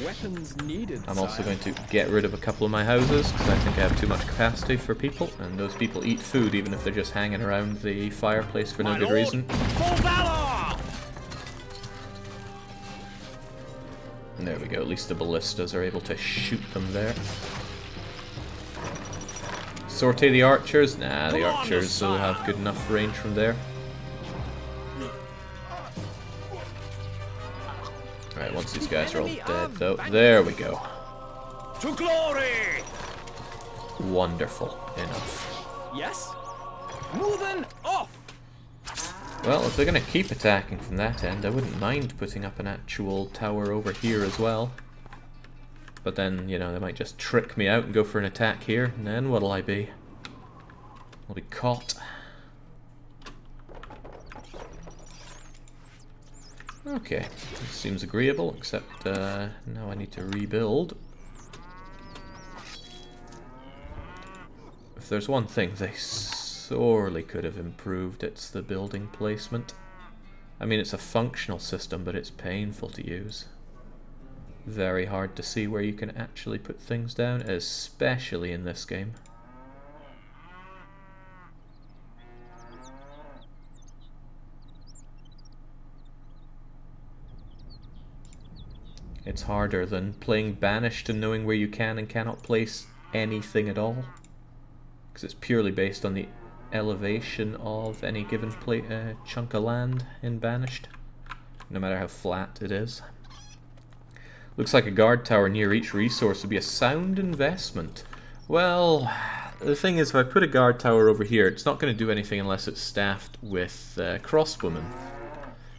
Weapons needed. I'm also going to get rid of a couple of my houses, because I think I have too much capacity for people, and those people eat food even if they're just hanging around the fireplace for no good reason. And there we go, at least the ballistas are able to shoot them there. Sortie the archers? Nah, the archers will have good enough range from there. Alright, once these guys are all dead though. There we go. To glory! Wonderful. Enough. Yes. Moving off. Well, if they're going to keep attacking from that end, I wouldn't mind putting up an actual tower over here as well. But then, you know, they might just trick me out and go for an attack here, and then what'll I be? I'll be caught. Okay, this seems agreeable, except now I need to rebuild. If there's one thing they sorely could have improved, it's the building placement. I mean, it's a functional system, but it's painful to use. Very hard to see where you can actually put things down, especially in this game. It's harder than playing Banished and knowing where you can and cannot place anything at all. Because it's purely based on the elevation of any given chunk of land in Banished, no matter how flat it is. Looks like a guard tower near each resource would be a sound investment. Well, the thing is, if I put a guard tower over here, it's not going to do anything unless it's staffed with crossbowmen.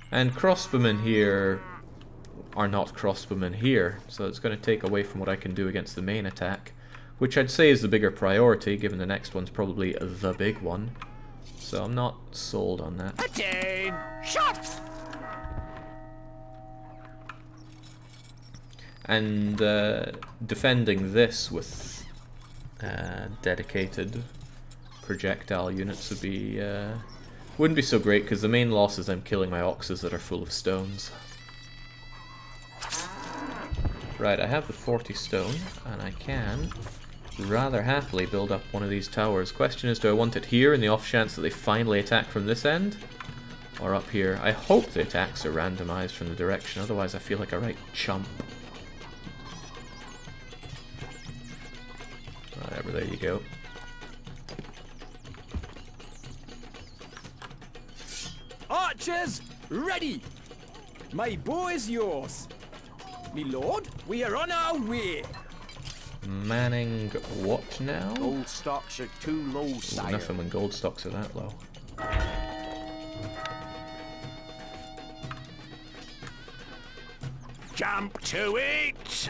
And crossbowmen here are not crossbowmen here, so it's going to take away from what I can do against the main attack, which I'd say is the bigger priority, given the next one's probably the big one. So I'm not sold on that. Attain! Shot! And defending this with dedicated projectile units would be wouldn't be so great, because the main loss is I'm killing my oxes that are full of stones. Right, I have the 40 stone, and I can rather happily build up one of these towers. Question is, do I want it here in the off chance that they finally attack from this end? Or up here? I hope the attacks are randomized from the direction, otherwise I feel like a right chump. There you go. Archers, ready! My bow is yours. Me lord, we are on our way. Manning what now? Gold stocks are too low, Ooh, sire. nothing when gold stocks are that low. Jump to it!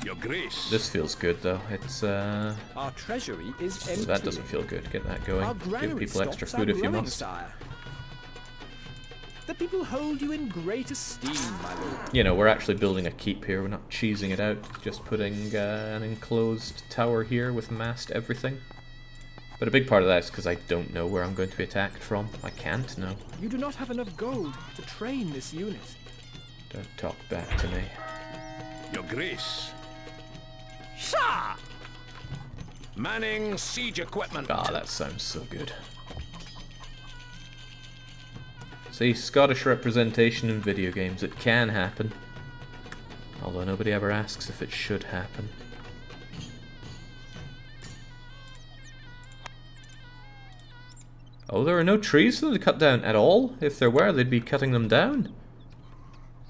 Your grace. This feels good though. It's Our treasury is empty. that doesn't feel good. Get that going. Our Give granary people extra stocks food are if you growing, must. sire. The people hold you in great esteem, my lord. You know, we're actually building a keep here. We're not cheesing it out. Just putting an enclosed tower here with massed everything. But a big part of that is because I don't know where I'm going to be attacked from. I can't know. You do not have enough gold to train this unit. Don't talk back to me. Your grace. Sir! Manning siege equipment. Ah, that sounds so good. See, Scottish representation in video games. It can happen. Although nobody ever asks if it should happen. Oh, there are no trees for them to cut down at all? If there were, they'd be cutting them down.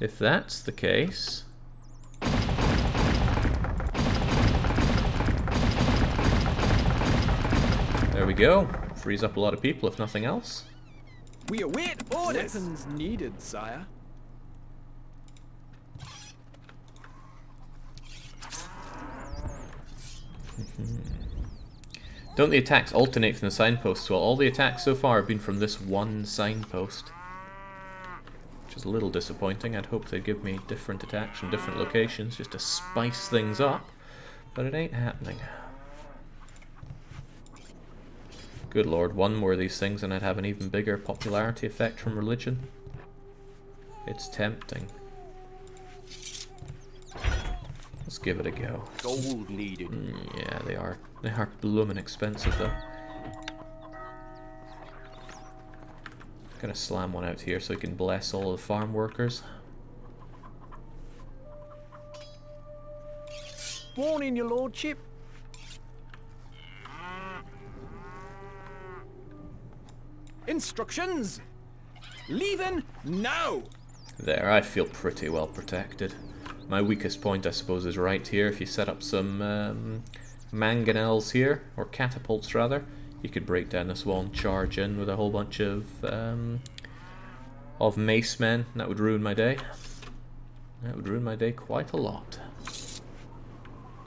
If that's the case... There we go. Frees up a lot of people, if nothing else. We await orders. Weapons needed, sire. Don't the attacks alternate from the signposts? Well, all the attacks so far have been from this one signpost. Which is a little disappointing. I'd hope they'd give me different attacks from different locations just to spice things up. But it ain't happening. Good lord, one more of these things and I'd have an even bigger popularity effect from religion. It's tempting. Let's give it a go. Gold needed. Yeah, they are. They are bloomin' expensive though. Gonna slam one out here so we can bless all the farm workers. Warning, your lordship. Instructions. Leaving now. There, I feel pretty well protected. My weakest point, I suppose, is right here. If you set up some mangonels here, or catapults rather, you could break down this wall and charge in with a whole bunch of mace men. That would ruin my day. That would ruin my day quite a lot.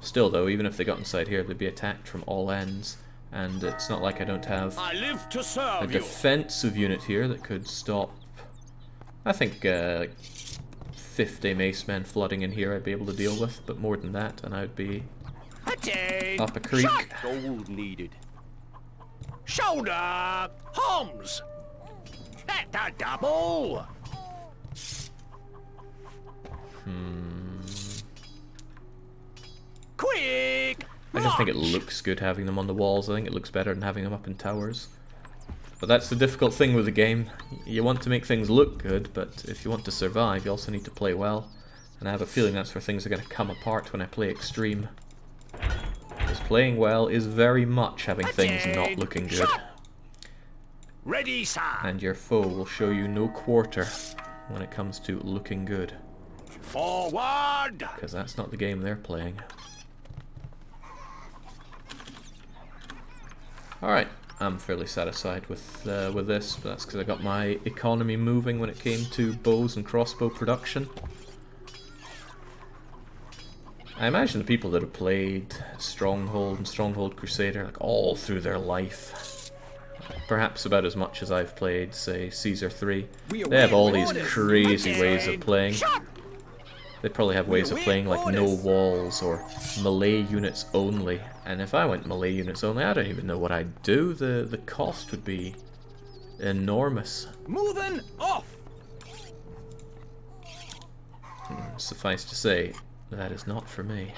Still though, even if they got inside here, they'd be attacked from all ends. And it's not like I don't have I live to a serve you. defensive unit here that could stop, I think, 50 mace men flooding in here I'd be able to deal with, but more than that and I'd be Attain. up a creek. Gold needed. Shoulder. Homs. That's a double. Quick. I just think it looks good having them on the walls. I think it looks better than having them up in towers. But that's the difficult thing with the game. You want to make things look good, but if you want to survive, you also need to play well. And I have a feeling that's where things are going to come apart when I play extreme. Because playing well is very much having things not looking good. Ready, sir. And your foe will show you no quarter when it comes to looking good. Forward. Because that's not the game they're playing. Alright, I'm fairly satisfied with this, but that's because I got my economy moving when it came to bows and crossbow production. I imagine the people that have played Stronghold and Stronghold Crusader like all through their life, perhaps about as much as I've played, say, Caesar 3, they have all these crazy ways of playing. They probably have ways of playing like no walls or melee units only. And if I went melee units only, I don't even know what I'd do. The cost would be enormous. Moving off. Suffice to say, that is not for me.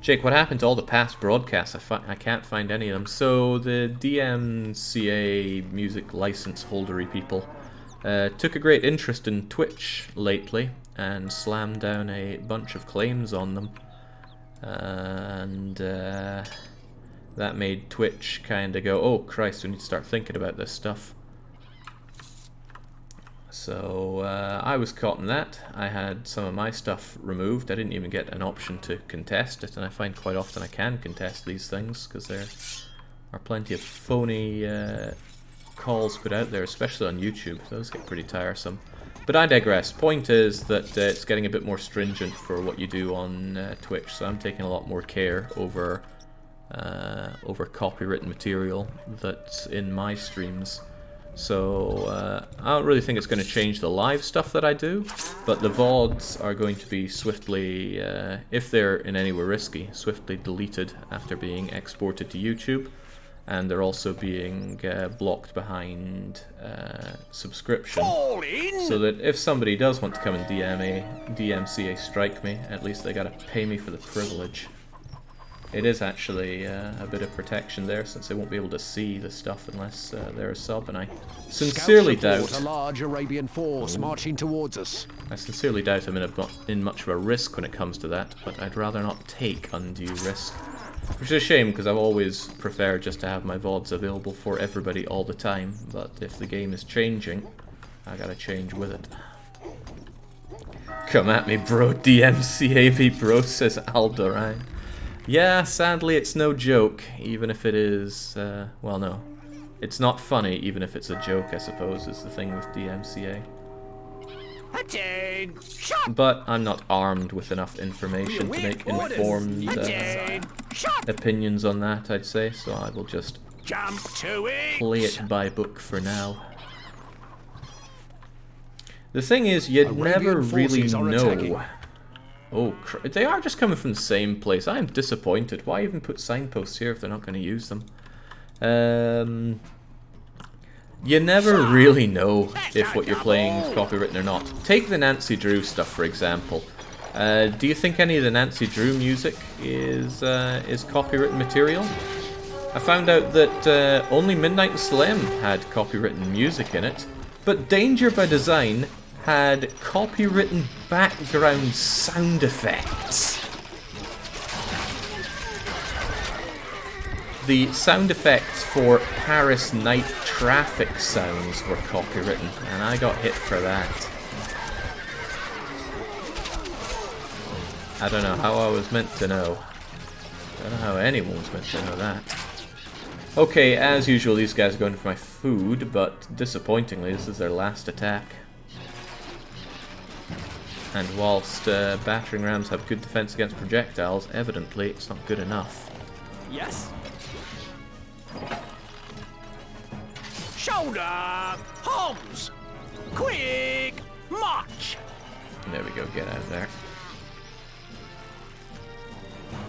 Jake, what happened to all the past broadcasts? I can't find any of them. So the DMCA music license holdery people Took a great interest in Twitch lately and slammed down a bunch of claims on them. And that made Twitch kind of go, oh Christ, we need to start thinking about this stuff. So I was caught in that. I had some of my stuff removed. I didn't even get an option to contest it, and I find quite often I can contest these things because there are plenty of phony calls put out there, especially on YouTube. Those get pretty tiresome. But I digress. Point is that it's getting a bit more stringent for what you do on Twitch, so I'm taking a lot more care over copywritten material that's in my streams. So I don't really think it's going to change the live stuff that I do, but the VODs are going to be swiftly, if they're in any way risky, swiftly deleted after being exported to YouTube. And they're also being blocked behind subscription, so that if somebody does want to come and DMCA strike me, at least they gotta pay me for the privilege. It is actually a bit of protection there, since they won't be able to see the stuff unless they're a sub, and I sincerely doubt a large Arabian force marching towards us. I sincerely doubt I'm in much of a risk when it comes to that, but I'd rather not take undue risk. Which is a shame, because I've always preferred just to have my VODs available for everybody all the time, but if the game is changing, I gotta change with it. Come at me, bro, DMCA me, bro, says Aldoran. Yeah, sadly it's no joke, even if it is, well no. It's not funny, even if it's a joke, I suppose, is the thing with DMCA. But I'm not armed with enough information to make informed opinions on that, I'd say, so I will just play it by book for now. The thing is, you'd never really know. Oh, they are just coming from the same place. I am disappointed. Why even put signposts here if they're not going to use them? You never really know if what you're playing is copywritten or not. Take the Nancy Drew stuff, for example. Do you think any of the Nancy Drew music is copywritten material? I found out that only Midnight and Slim had copywritten music in it, but Danger by Design had copywritten background sound effects. The sound effects for Paris night traffic sounds were copywritten, and I got hit for that. I don't know how I was meant to know. I don't know how anyone was meant to know that. Okay, as usual, these guys are going for my food, but disappointingly, this is their last attack. And whilst battering rams have good defense against projectiles, evidently it's not good enough. Yes. Shoulder! Homs! Quick! March! There we go, get out of there.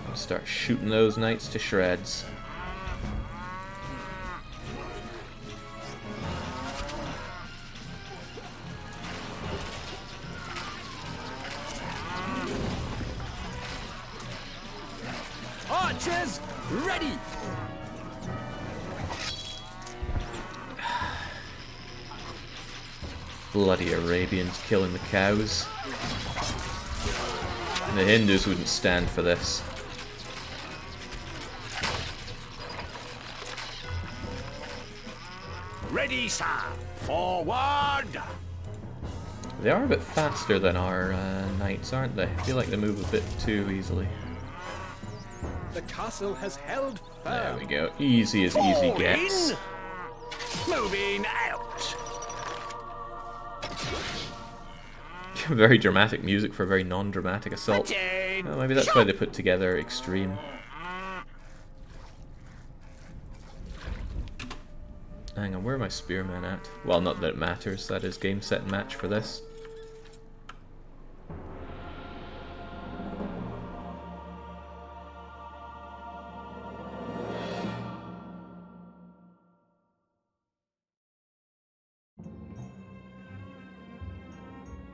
I'll start shooting those knights to shreds. Archers, ready! Bloody Arabians killing the cows. And the Hindus wouldn't stand for this. Ready, sir! Forward! They are a bit faster than our knights, aren't they? I feel like they move a bit too easily. The castle has held firm. There we go. Easy as easy gets. Moving out! Very dramatic music for a very non-dramatic assault. Oh, maybe that's why they put together Extreme. Hang on, where are my spearmen at? Well, not that it matters. That is game, set, and match for this.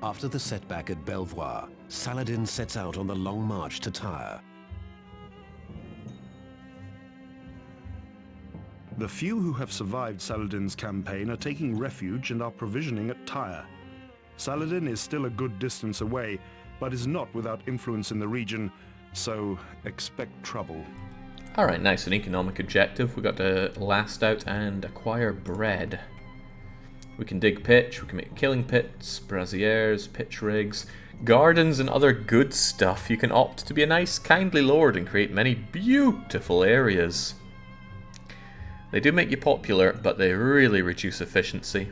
After the setback at Belvoir, Saladin sets out on the long march to Tyre. The few who have survived Saladin's campaign are taking refuge and are provisioning at Tyre. Saladin is still a good distance away, but is not without influence in the region, so expect trouble. Alright, nice. An economic objective. We've got to last out and acquire bread. We can dig pitch, we can make killing pits, braziers, pitch rigs, gardens and other good stuff. You can opt to be a nice, kindly lord and create many beautiful areas. They do make you popular, but they really reduce efficiency.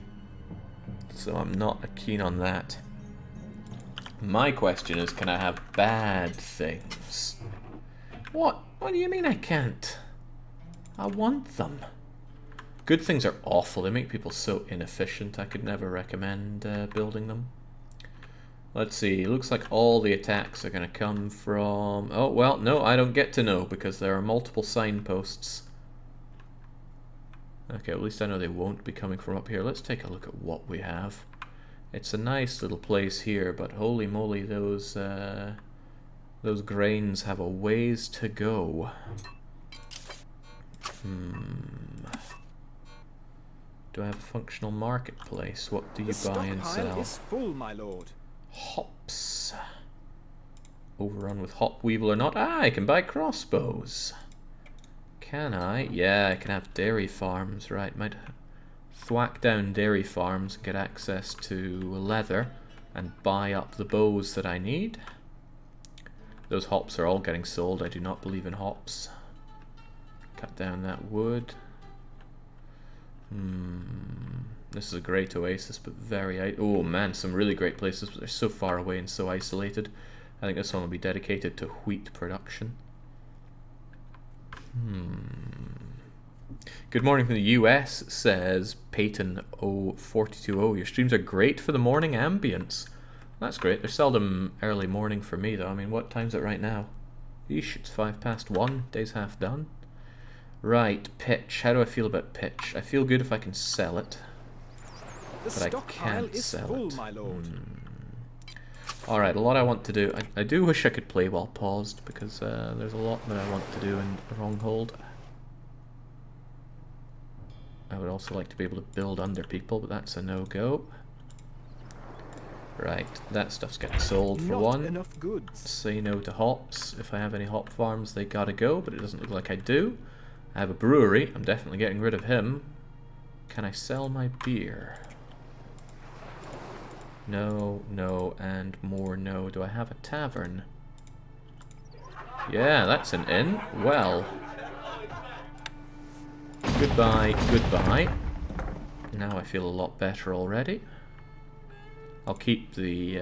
So I'm not keen on that. My question is, can I have bad things? What? What do you mean I can't? I want them. Good things are awful. They make people so inefficient. I could never recommend building them. Let's see. Looks like all the attacks are going to come from... Oh, well, no, I don't get to know because there are multiple signposts. Okay, at least I know they won't be coming from up here. Let's take a look at what we have. It's a nice little place here, but holy moly, those grains have a ways to go. Do I have a functional marketplace? What do you buy and sell? The stockpile is full, my lord. Hops. Overrun with hop weevil or not? Ah, I can buy crossbows. Can I? Yeah, I can have dairy farms, right. Might thwack down dairy farms and get access to leather and buy up the bows that I need. Those hops are all getting sold. I do not believe in hops. Cut down that wood. This is a great oasis, but very... Oh man, some really great places, but they're so far away and so isolated. I think this one will be dedicated to wheat production. Good morning from the US, says Peyton 0420. Your streams are great for the morning ambience. That's great. They're seldom early morning for me, though. I mean, what time's it right now? Eesh, it's 1:05. Day's half done. Right, pitch. How do I feel about pitch? I feel good if I can sell it. But I can't sell it. My lord. Alright, a lot I want to do. I do wish I could play while paused, because there's a lot that I want to do in Stronghold. I would also like to be able to build under people, but that's a no-go. Right, that stuff's getting sold for one. Enough goods. Say no to hops. If I have any hop farms, they gotta go, but it doesn't look like I do. I have a brewery. I'm definitely getting rid of him. Can I sell my beer? No, no, and more no. Do I have a tavern? Yeah, that's an inn. Well. Goodbye, goodbye. Now I feel a lot better already. I'll keep the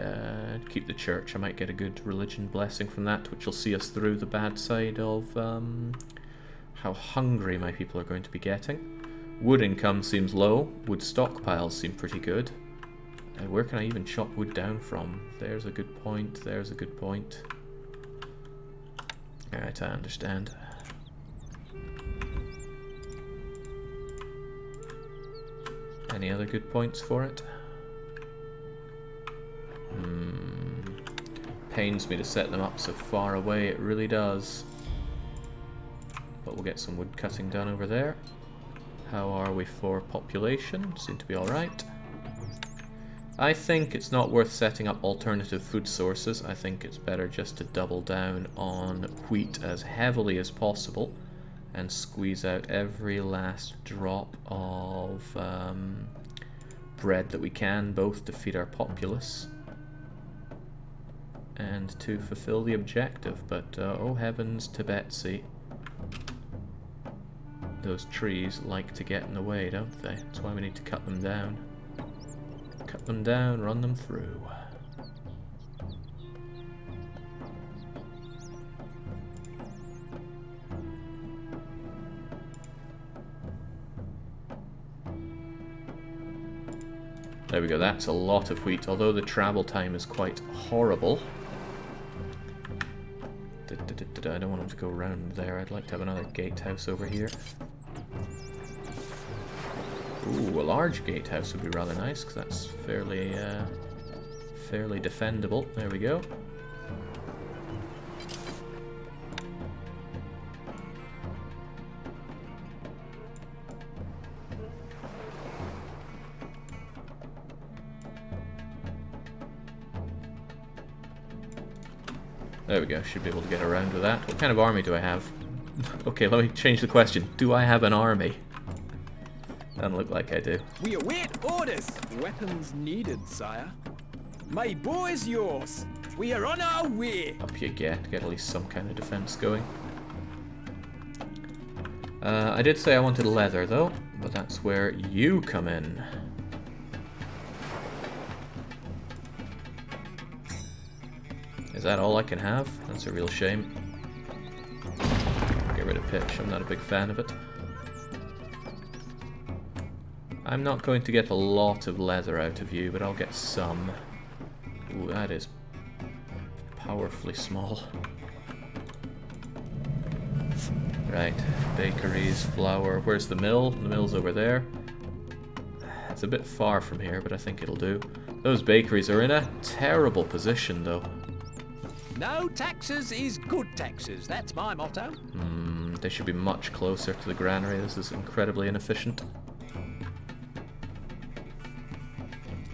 church. I might get a good religion blessing from that, which will see us through the bad side of how hungry my people are going to be getting. Wood income seems low. Wood stockpiles seem pretty good. Where can I even chop wood down from? There's a good point. There's a good point. Alright, I understand. Any other good points for it? Pains me to set them up so far away, it really does. But we'll get some wood cutting done over there. How are we for population? Seem to be alright. I think it's not worth setting up alternative food sources. I think it's better just to double down on wheat as heavily as possible and squeeze out every last drop of bread that we can, both to feed our populace and to fulfill the objective. But oh heavens to Betsy, those trees like to get in the way, don't they? That's why we need to cut them down. Cut them down, run them through. There we go, that's a lot of wheat, although the travel time is quite horrible. I don't want him to go around there. I'd like to have another gatehouse over here. Ooh, a large gatehouse would be rather nice, because that's fairly defendable. There we go. There we go, should be able to get around with that. What kind of army do I have? Okay, let me change the question. Do I have an army? Doesn't look like I do. We await orders. Weapons needed, sire. My bow is yours. We are on our way. Up you get at least some kind of defense going. I did say I wanted leather though, but that's where you come in. Is that all I can have? That's a real shame. Get rid of pitch, I'm not a big fan of it. I'm not going to get a lot of leather out of you, but I'll get some. Ooh, that is powerfully small. Right, bakeries, flour. Where's the mill? The mill's over there. It's a bit far from here, but I think it'll do. Those bakeries are in a terrible position, though. No taxes is good taxes. That's my motto. They should be much closer to the granary. This is incredibly inefficient.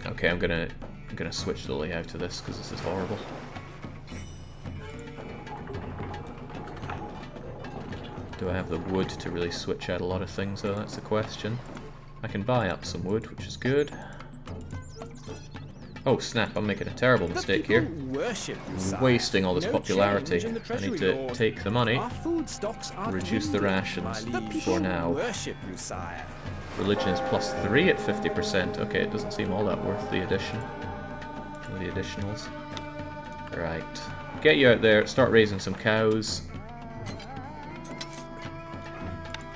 Okay, I'm gonna switch the layout to this because this is horrible. Do I have the wood to really switch out a lot of things though? That's the question. I can buy up some wood, which is good. Oh snap, I'm making a terrible mistake here. Worship you, sire. Wasting all this No popularity. change in the I need treasury, to Lord. take the money, Our food stocks are reduce the dwindling, rations my liege. for now. Worship you, sire. Religion is +3 at 50%. Okay, it doesn't seem all that worth the addition. The additionals. Right. Get you out there, start raising some cows.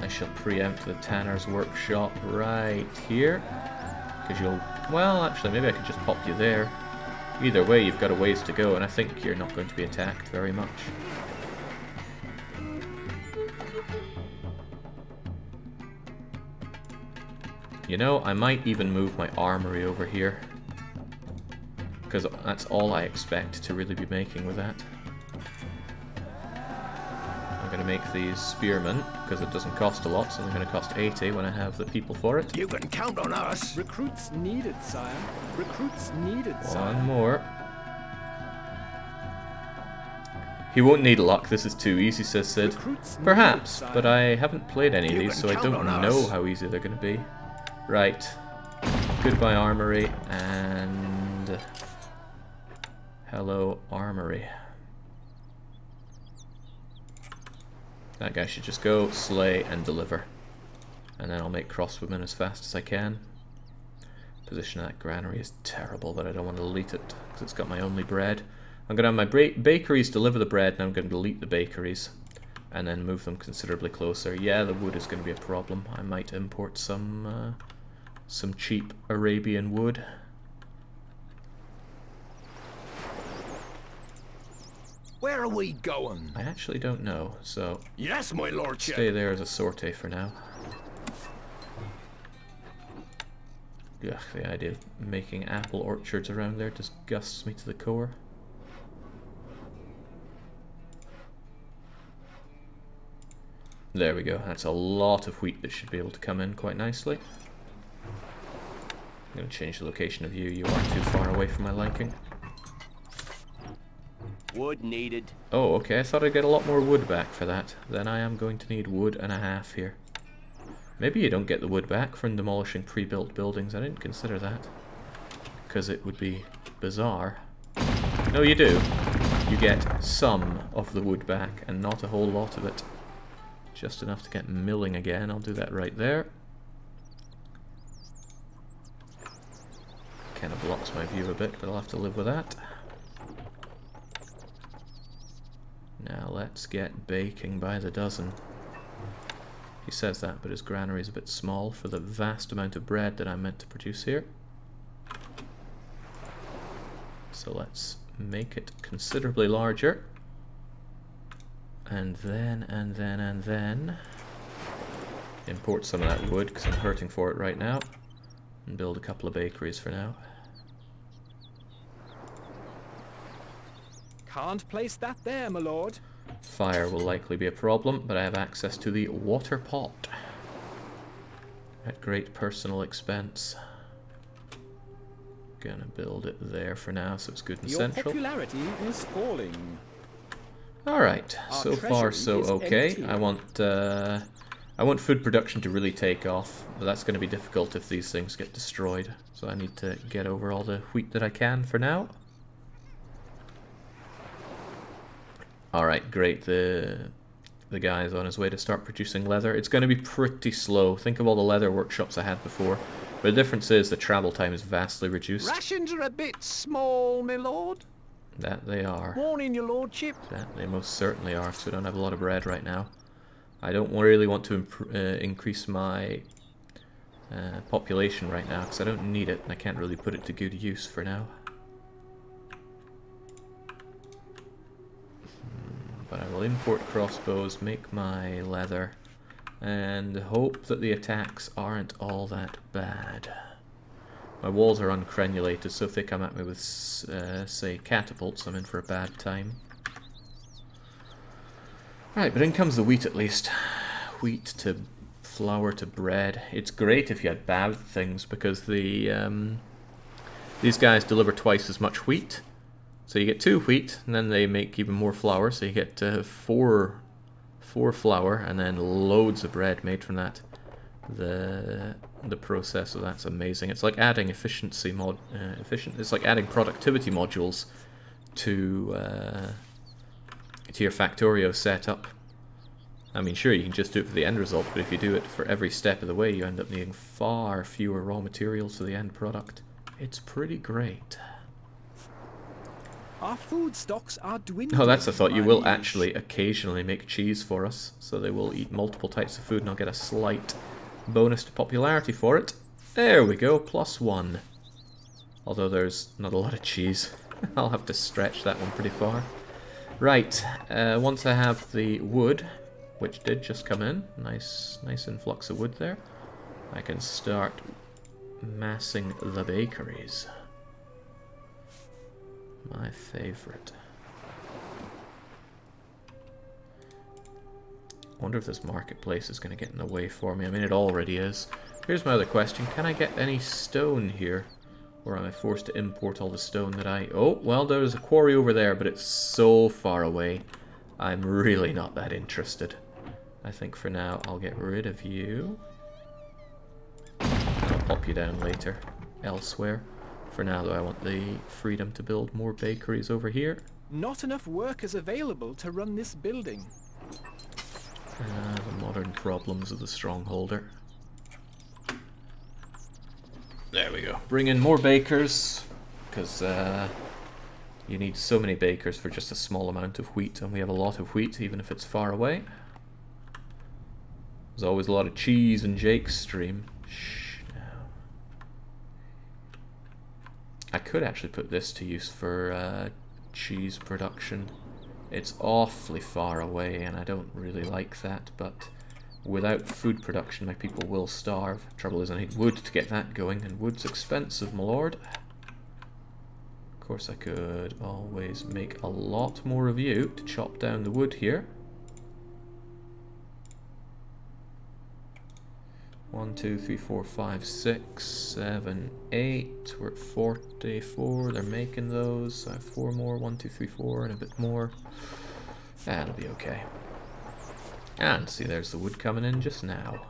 I shall preempt the tanner's workshop right here. Because you'll... Well, actually, maybe I could just pop you there. Either way, you've got a ways to go, and I think you're not going to be attacked very much. You know, I might even move my armory over here. Because that's all I expect to really be making with that. I'm going to make these spearmen, because it doesn't cost a lot, so they're going to cost 80 when I have the people for it. You can count on us. Recruits needed, sire. Recruits needed, sire. One more. He won't need luck, this is too easy, says Sid. Recruits Perhaps, needed, but sire. I haven't played any of You these, can so I count don't on know us. how easy they're going to be. Right. Goodbye, armory, and... Hello, armory. That guy should just go, slay, and deliver. And then I'll make crossbowmen as fast as I can. Position of that granary is terrible, but I don't want to delete it, because it's got my only bread. I'm going to have my bakeries deliver the bread, and I'm going to delete the bakeries. And then move them considerably closer. Yeah, the wood is going to be a problem. I might import some cheap Arabian wood. Where are we going? I actually don't know, so Yes, my lordship. stay there as a sortie for now. Ugh, the idea of making apple orchards around there disgusts me to the core. There we go, that's a lot of wheat that should be able to come in quite nicely. I'm going to change the location of you, you are too far away for my liking. Wood needed. Oh, okay, I thought I'd get a lot more wood back for that. Then I am going to need wood and a half here. Maybe you don't get the wood back from demolishing pre-built buildings, I didn't consider that. Because it would be bizarre. No, you do. You get some of the wood back, and not a whole lot of it. Just enough to get milling again, I'll do that right there. Kind of blocks my view a bit, but I'll have to live with that. Now let's get baking by the dozen. He says that, but his granary is a bit small for the vast amount of bread that I'm meant to produce here. So let's make it considerably larger. And then import some of that wood, because I'm hurting for it right now. And build a couple of bakeries for now. Can't place that there, my lord. Fire will likely be a problem, but I have access to the water pot. At great personal expense. Gonna build it there for now, so it's good and Your central. popularity is falling. Alright, Our so far treasury so is okay. empty. I want food production to really take off, but that's going to be difficult if these things get destroyed. So I need to get over all the wheat that I can for now. Alright, great. The guy is on his way to start producing leather. It's going to be pretty slow. Think of all the leather workshops I had before. But the difference is the travel time is vastly reduced. Rations are a bit small, my lord. That they are. Morning, your lordship. That they most certainly are, because we don't have a lot of bread right now. I don't really want to increase my population right now, because I don't need it, and I can't really put it to good use for now. But I will import crossbows, make my leather, and hope that the attacks aren't all that bad. My walls are uncrenulated, so if they come at me with, say, catapults, I'm in for a bad time. Right, but in comes the wheat at least. Wheat to flour to bread. It's great if you had bad things, because these guys deliver twice as much wheat. So you get 2 wheat, and then they make even more flour, so you get 4 flour, and then loads of bread made from that. The process of that's amazing. It's like adding efficiency it's like adding productivity modules to your Factorio setup. I mean, sure, you can just do it for the end result, but if you do it for every step of the way, you end up needing far fewer raw materials for the end product. It's pretty great. Our food stocks are dwindling. Oh, that's the thought. You my will liege. actually occasionally make cheese for us, so they will eat multiple types of food, and I'll get a slight bonus to popularity for it. There we go, +1. Although there's not a lot of cheese. I'll have to stretch that one pretty far. Right, once I have the wood, which did just come in, nice influx of wood there, I can start massing the bakeries. My favorite. I wonder if this marketplace is going to get in the way for me. I mean, it already is. Here's my other question. Can I get any stone here? Or am I forced to import all the stone that I... Oh, well, there's a quarry over there, but it's so far away. I'm really not that interested. I think for now I'll get rid of you. I'll pop you down later, elsewhere. For now, though, I want the freedom to build more bakeries over here. Not enough workers available to run this building. The modern problems of the Strongholder. There we go. Bring in more bakers, because you need so many bakers for just a small amount of wheat, and we have a lot of wheat, even if it's far away. There's always a lot of cheese in Jake's stream. Shh, now. I could actually put this to use for cheese production. It's awfully far away, and I don't really like that, but without food production, my people will starve. Trouble is, I need wood to get that going, and wood's expensive, my lord. Of course, I could always make a lot more of you to chop down the wood here. 1, 2, 3, 4, 5, 6, 7, 8. We're at 44. They're making those. So I have 4 more. 1, 2, 3, 4, and a bit more. That'll be okay. And see, there's the wood coming in just now.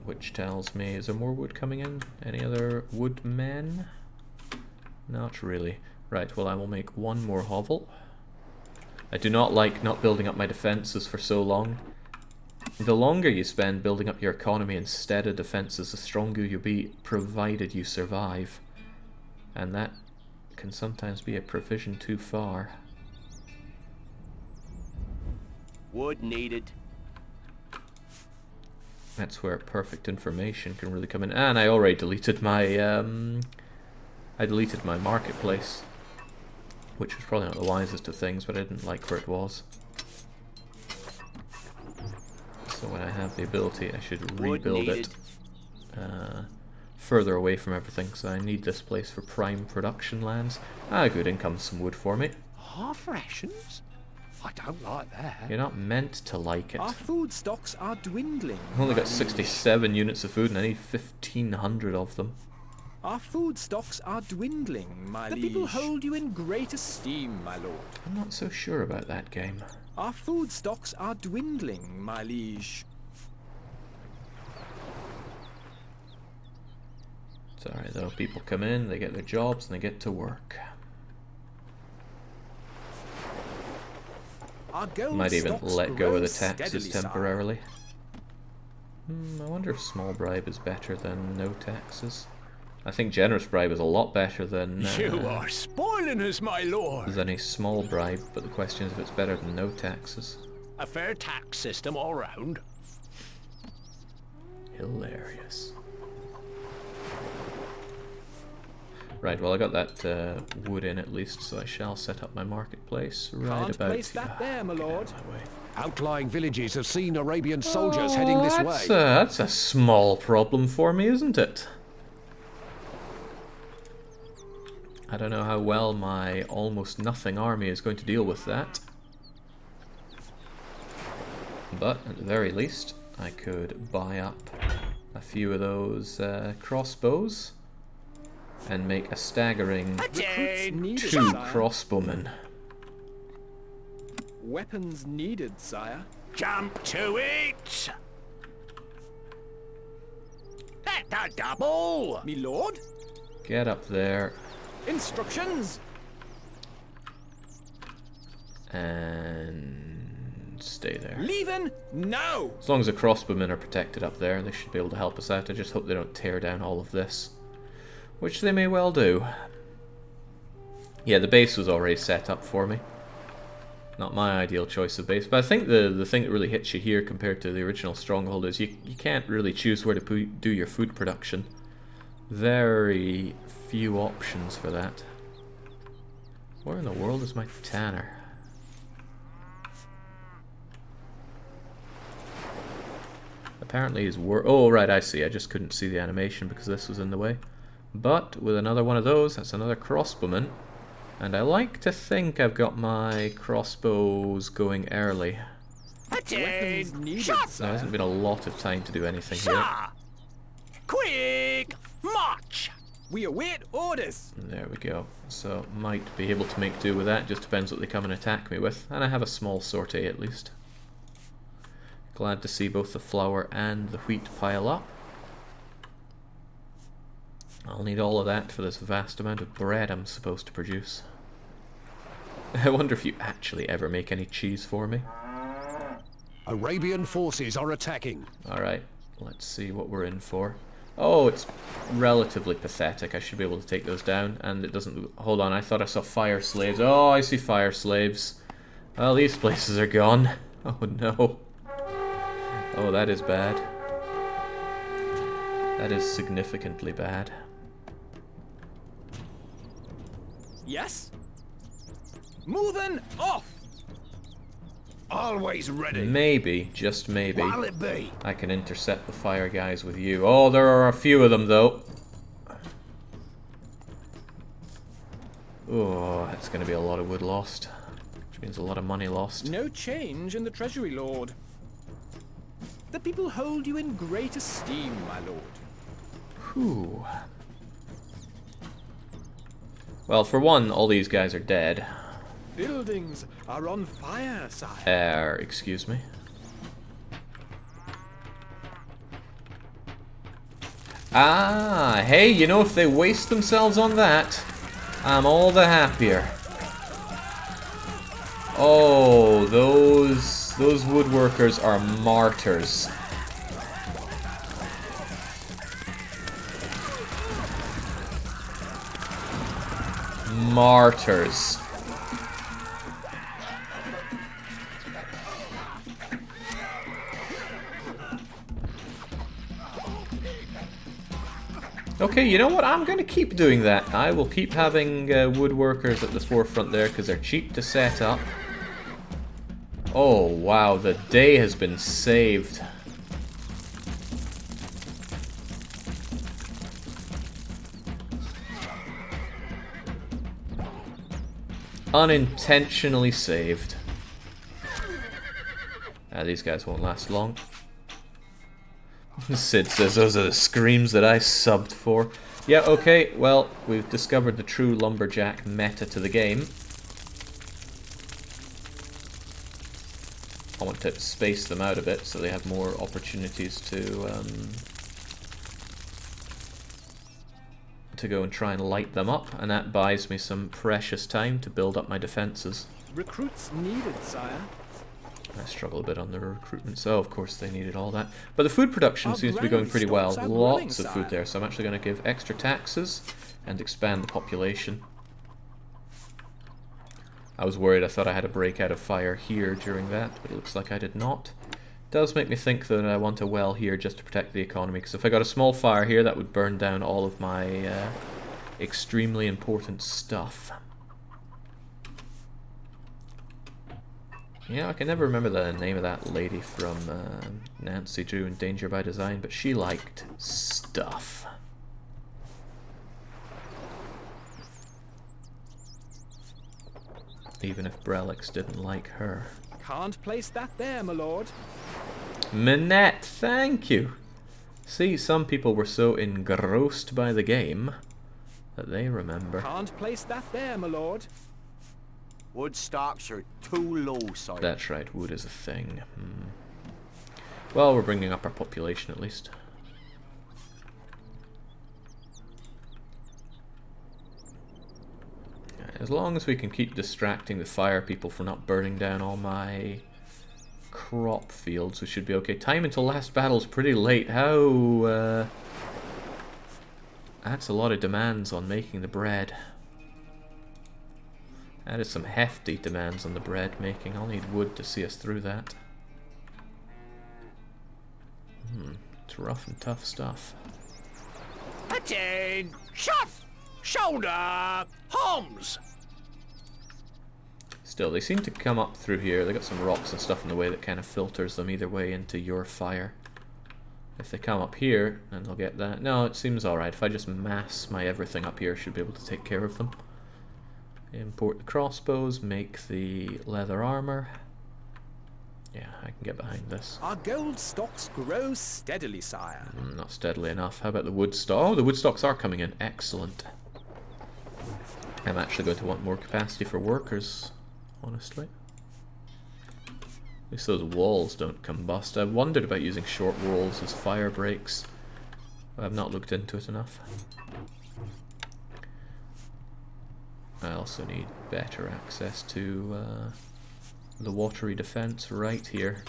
Which tells me, is there more wood coming in? Any other woodmen? Not really. Right, well, I will make 1 more hovel. I do not like not building up my defenses for so long. The longer you spend building up your economy instead of defenses, the stronger you'll be, provided you survive. And that can sometimes be a provision too far. Wood needed. That's where perfect information can really come in. And I already deleted my my marketplace, which was probably not the wisest of things, but I didn't like where it was. So when I have the ability, I should rebuild it further away from everything, so I need this place for prime production lands. Ah, good, in comes some wood for me. Half rations? I don't like that. You're not meant to like it. Our food stocks are dwindling. I've only got 67 units of food and I need 1,500 of them. Our food stocks are dwindling, my liege. The people hold you in great esteem, my lord. I'm not so sure about that game. Our food stocks are dwindling, my liege. It's alright though, people come in, they get their jobs, and they get to work. Our gold Might even stocks let go of the grow taxes steadily, temporarily. I wonder if small bribe is better than no taxes. I think generous bribe is a lot better than You are spoiling us, my lord. than a small bribe, but the question is if it's better than no taxes. A fair tax system all round. Hilarious. Right, well I got that wood in at least, so I shall set up my marketplace right Can't about place that there, my lord. my way. Outlying villages have seen Arabian soldiers heading this way. That's a small problem for me, isn't it? I don't know how well my almost nothing army is going to deal with that. But, at the very least, I could buy up a few of those crossbows and make a staggering Needed, 2 sire. crossbowmen. Weapons needed, sire. Jump to it! Let the double! Me lord? Get up there Instructions! and stay there. Leaving now! As long as the crossbowmen are protected up there, they should be able to help us out. I just hope they don't tear down all of this, which they may well do. Yeah, the base was already set up for me. Not my ideal choice of base, but I think the thing that really hits you here compared to the original Stronghold is you can't really choose where to do your food production. Very few options for that. Where in the world is my tanner? Apparently he's oh right, I see. I just couldn't see the animation because this was in the way. But with another one of those, that's another crossbowman. And I like to think I've got my crossbows going early. Weapons needed, There sire. hasn't been a lot of time to do anything here. Quick! March! We await orders. There we go. So might be able to make do with that. Just depends what they come and attack me with. And I have a small sortie at least. Glad to see both the flour and the wheat pile up. I'll need all of that for this vast amount of bread I'm supposed to produce. I wonder if you actually ever make any cheese for me. Arabian forces are attacking. Alright, let's see what we're in for. Oh, it's relatively pathetic. I should be able to take those down, and it doesn't... Hold on, I thought I saw fire slaves. Oh, I see fire slaves. Well, these places are gone. Oh no. Oh, that is bad. That is significantly bad. Yes? Moving off! Always ready. Maybe, just maybe, What'll it be? I can intercept the fire guys with you. Oh, there are a few of them, though. Oh, that's going to be a lot of wood lost. Which means a lot of money lost. No change in the treasury, lord. The people hold you in great esteem, my lord. Whew. Well, for one, all these guys are dead. Buildings are on fire, sire. Excuse me. Ah, hey, you know, if they waste themselves on that, I'm all the happier. Oh, those woodworkers are martyrs. Martyrs. Okay, you know what? I'm going to keep doing that. I will keep having woodworkers at the forefront there because they're cheap to set up. Oh, wow. The day has been saved. Unintentionally saved. These guys won't last long. Sid says those are the screams that I subbed for. Yeah, okay, well, we've discovered the true lumberjack meta to the game. I want to space them out a bit so they have more opportunities to go and try and light them up, and that buys me some precious time to build up my defences. Recruits needed, sire. I struggle a bit on the recruitment, so of course they needed all that. But the food production seems to be going pretty well. Lots of food there, so I'm actually going to give extra taxes and expand the population. I was worried, I thought I had a breakout of fire here during that, but it looks like I did not. It does make me think that I want a well here just to protect the economy, because if I got a small fire here, that would burn down all of my extremely important stuff. Yeah, I can never remember the name of that lady from Nancy Drew in Danger by Design, but she liked stuff. Even if Brelix didn't like her. Can't place that there, my lord. Minette, thank you! See, some people were so engrossed by the game that they remember. Can't place that there, my lord. Wood stocks are too low, sire. That's right, wood is a thing. Well, we're bringing up our population at least. As long as we can keep distracting the fire people from not burning down all my crop fields, we should be okay. Time until last battle is pretty late. How... that's a lot of demands on making the bread. That is some hefty demands on the bread making. I'll need wood to see us through that. It's rough and tough stuff. Attain! Shot! Shoulder! Homs! Still, they seem to come up through here. They got some rocks and stuff in the way that kind of filters them either way into your fire. If they come up here, then they'll get that. No, it seems alright. If I just mass my everything up here, I should be able to take care of them. Import the crossbows, make the leather armor. Yeah, I can get behind this. Our gold stocks grow steadily, sire. Not steadily enough. How about the wood stock? Oh, the wood stocks are coming in. Excellent. I'm actually going to want more capacity for workers, honestly. At least those walls don't combust. I've wondered about using short walls as fire breaks. I've not looked into it enough. I also need better access to the watery defense right here.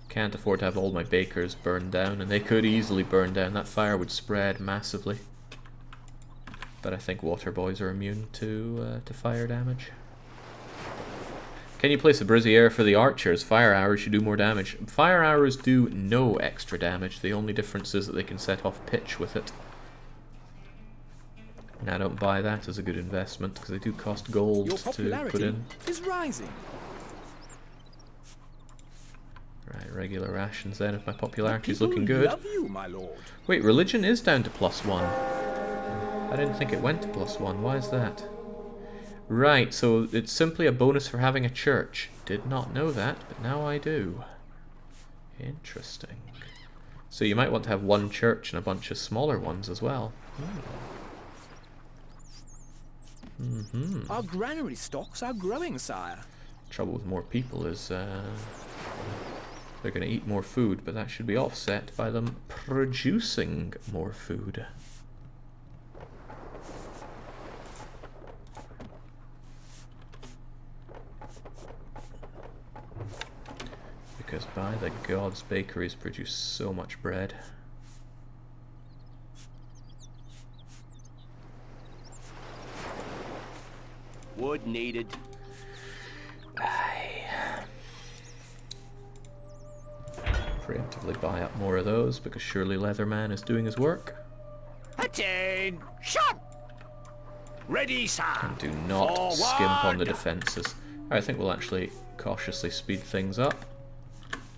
Can't afford to have all my bakers burned down, and they could easily burn down. That fire would spread massively. But I think water boys are immune to fire damage. Can you place a brazier for the archers? Fire arrows should do more damage. Fire arrows do no extra damage. The only difference is that they can set off pitch with it. And I don't buy that as a good investment because they do cost gold Your to put popularity in. is rising. Right, regular rations then if my popularity is People looking good. love you, my lord. Wait, religion is down to +1. I didn't think it went to +1. Why is that? Right, so it's simply a bonus for having a church. Did not know that, but now I do. Interesting. So you might want to have one church and a bunch of smaller ones as well. Our granary stocks are growing, sire. Trouble with more people is they're going to eat more food, but that should be offset by them producing more food. Because by the gods, bakeries produce so much bread. Wood needed. Preemptively buy up more of those because surely Leatherman is doing his work. Attain! Shot! Ready, sir! And do not skimp on the defences. I think we'll actually cautiously speed things up.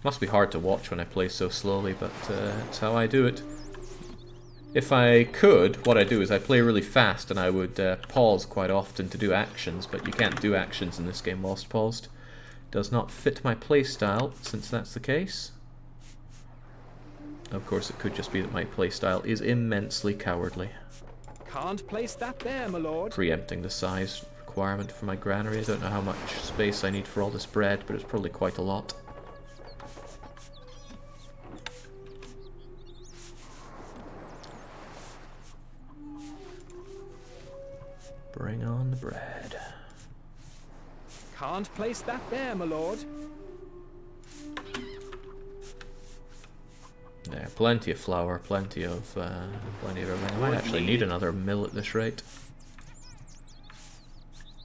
Must be hard to watch when I play so slowly, but it's how I do it. If I could, what I do is I play really fast and I would pause quite often to do actions, but you can't do actions in this game whilst paused. Does not fit my playstyle, since that's the case. Of course, it could just be that my playstyle is immensely cowardly. Can't place that there, my lord. Preempting the size requirement for my granary. I don't know how much space I need for all this bread, but it's probably quite a lot. Bring on the bread. Can't place that there, my lord. There, plenty of flour, plenty of everything. I might actually need another mill at this rate.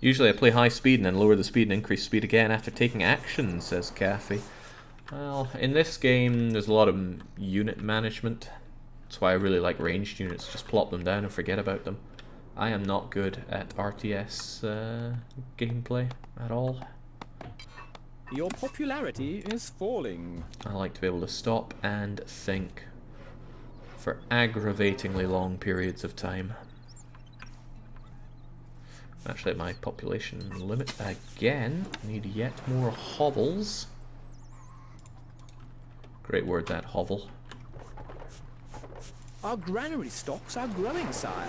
Usually I play high speed and then lower the speed and increase speed again after taking action, says Kathy. Well, in this game there's a lot of unit management. That's why I really like ranged units. Just plop them down and forget about them. I am not good at RTS gameplay at all. Your popularity is falling. I like to be able to stop and think for aggravatingly long periods of time. Actually, at my population limit again. Need yet more hovels. Great word, that, hovel. Our granary stocks are growing, sire.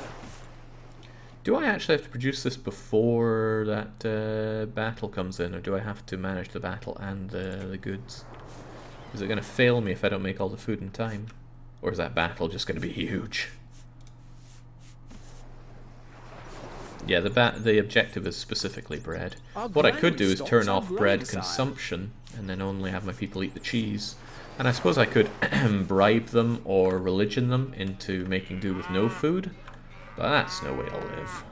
Do I actually have to produce this before that battle comes in, or do I have to manage the battle and the goods? Is it going to fail me if I don't make all the food in time? Or is that battle just going to be huge? Yeah, the objective is specifically bread. What I could do is turn off bread consumption and then only have my people eat the cheese. And I suppose I could bribe them or religion them into making do with no food. But that's no way to live.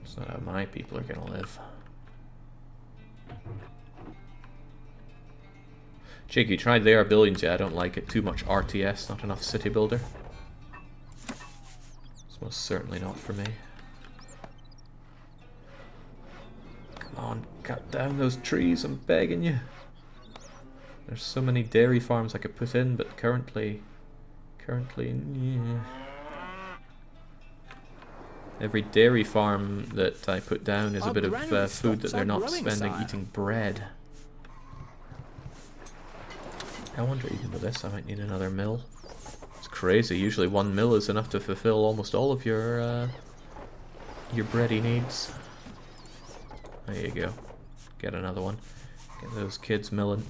It's not how my people are going to live. Jake, you tried the Air Billions? Yeah, I don't like it. Too much RTS, not enough city builder. It's most certainly not for me. Come on, cut down those trees, I'm begging you. There's so many dairy farms I could put in, but currently, yeah. Every dairy farm that I put down is a bit of food that they're not spending eating bread. I wonder, even with this, I might need another mill. It's crazy. Usually one mill is enough to fulfill almost all of your bready needs. There you go. Get another one. Get those kids milling.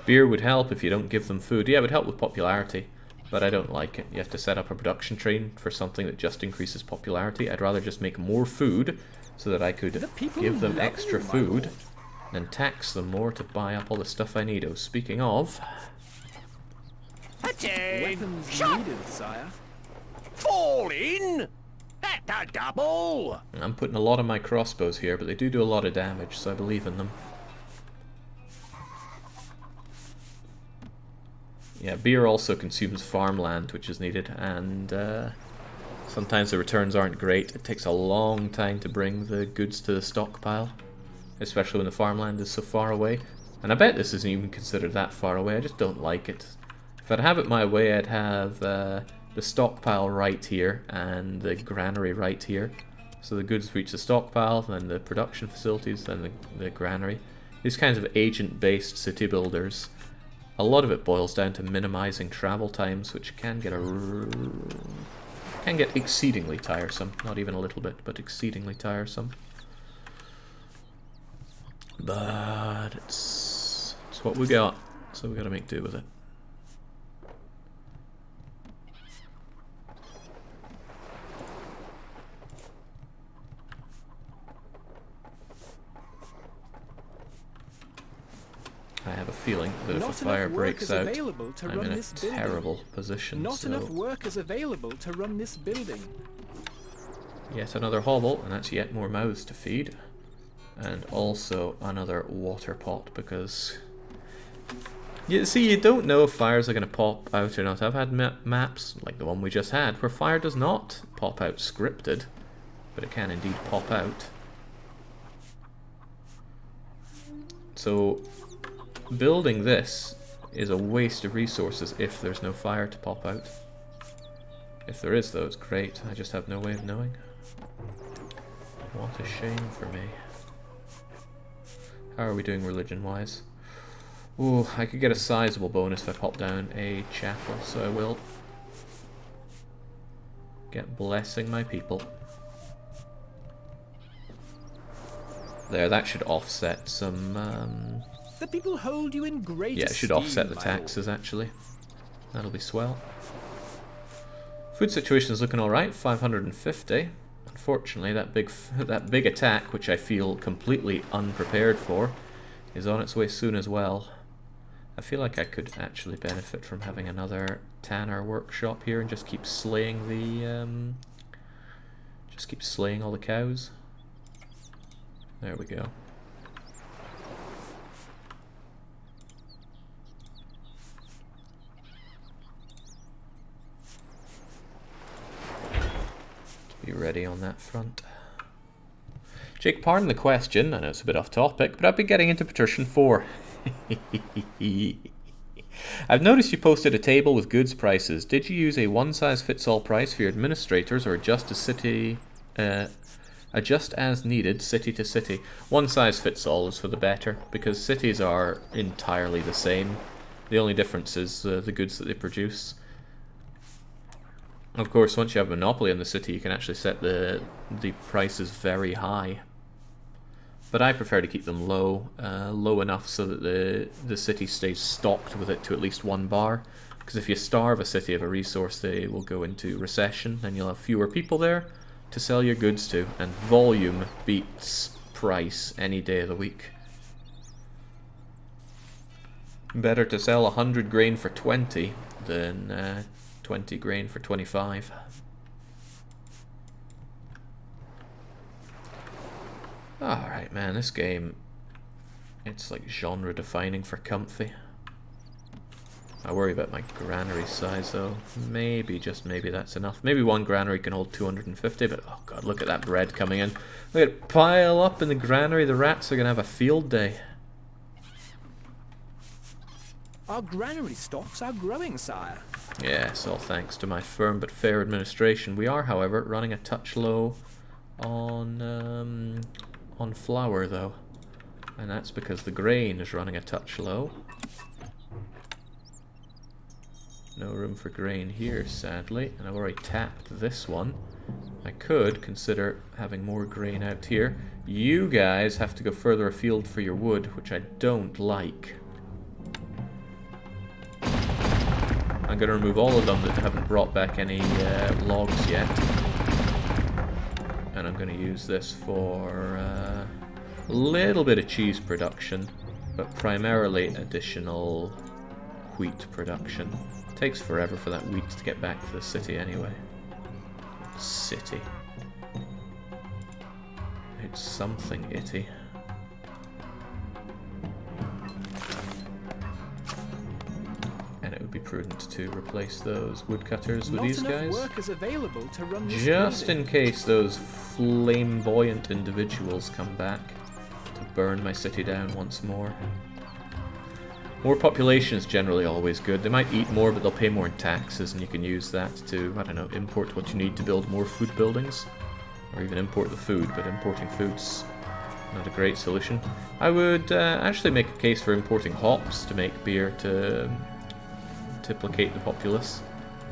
Beer would help if you don't give them food. Yeah, it would help with popularity, but I don't like it. You have to set up a production train for something that just increases popularity. I'd rather just make more food so that I could give them extra food and tax them more to buy up all the stuff I need. Oh, speaking of... Weapons needed, sire. Fall in! That's a double! I'm putting a lot of my crossbows here, but they do a lot of damage, so I believe in them. Yeah, beer also consumes farmland, which is needed, and sometimes the returns aren't great. It takes a long time to bring the goods to the stockpile, especially when the farmland is so far away. And I bet this isn't even considered that far away. I just don't like it. If I'd have it my way, I'd have the stockpile right here and the granary right here. So the goods reach the stockpile, then the production facilities, then the granary. These kinds of agent-based city builders, a lot of it boils down to minimizing travel times, which can get exceedingly tiresome. Not even a little bit, but exceedingly tiresome. But it's what we got, so we got to make do with it. I have a feeling that if a fire breaks out, I'm in a terrible position. Not enough workers available to run this building. Yet another hovel, and that's yet more mouths to feed. And also another water pot, because... You see, you don't know if fires are going to pop out or not. I've had maps, like the one we just had, where fire does not pop out scripted, but it can indeed pop out. So... building this is a waste of resources if there's no fire to pop out. If there is, though, it's great. I just have no way of knowing. What a shame for me. How are we doing religion-wise? Ooh, I could get a sizable bonus if I pop down a chapel, so I will. Get blessing my people. There, that should offset some... The people hold you in great yeah, it should esteem, offset the my taxes, actually. That'll be swell. Food situation is looking alright, 550. Unfortunately, that big attack, which I feel completely unprepared for, is on its way soon as well. I feel like I could actually benefit from having another tanner workshop here and just keep slaying the all the cows. There we go. Be ready on that front. Jake, pardon the question, I know it's a bit off topic, but I've been getting into Patrician 4. I've noticed you posted a table with goods prices. Did you use a one-size-fits-all price for your administrators, or adjust as needed, city to city? One-size-fits-all is for the better, because cities are entirely the same. The only difference is the goods that they produce. Of course, once you have a monopoly in the city, you can actually set the prices very high. But I prefer to keep them low, low enough so that the city stays stocked with it to at least 1 bar. Because if you starve a city of a resource, they will go into recession, and you'll have fewer people there to sell your goods to. And volume beats price any day of the week. Better to sell 100 grain for 20 than 20 grain for 25. Alright, man, this game, it's like genre defining for comfy. I worry about my granary size though. Maybe, just maybe that's enough. Maybe one granary can hold 250, but oh god, look at that bread coming in. Look at it pile up in the granary, the rats are gonna have a field day. Our granary stocks are growing, sire. Yes, all thanks to my firm but fair administration. We are, however, running a touch low on flour though, and that's because the grain is running a touch low. No room for grain here, sadly, and I've already tapped this one. I could consider having more grain out here. You guys have to go further afield for your wood, which I don't like. I'm going to remove all of them that haven't brought back any logs yet. And I'm going to use this for a little bit of cheese production, but primarily additional wheat production. It takes forever for that wheat to get back to the city anyway. City. It's something itty. And it would be prudent to replace those woodcutters with these guys. Workers available to run this just building. in case those flamboyant individuals come back to burn my city down once more. More population is generally always good. They might eat more, but they'll pay more in taxes, and you can use that to, I don't know, import what you need to build more food buildings. Or even import the food, but importing food's not a great solution. I would actually make a case for importing hops to make beer to placate the populace.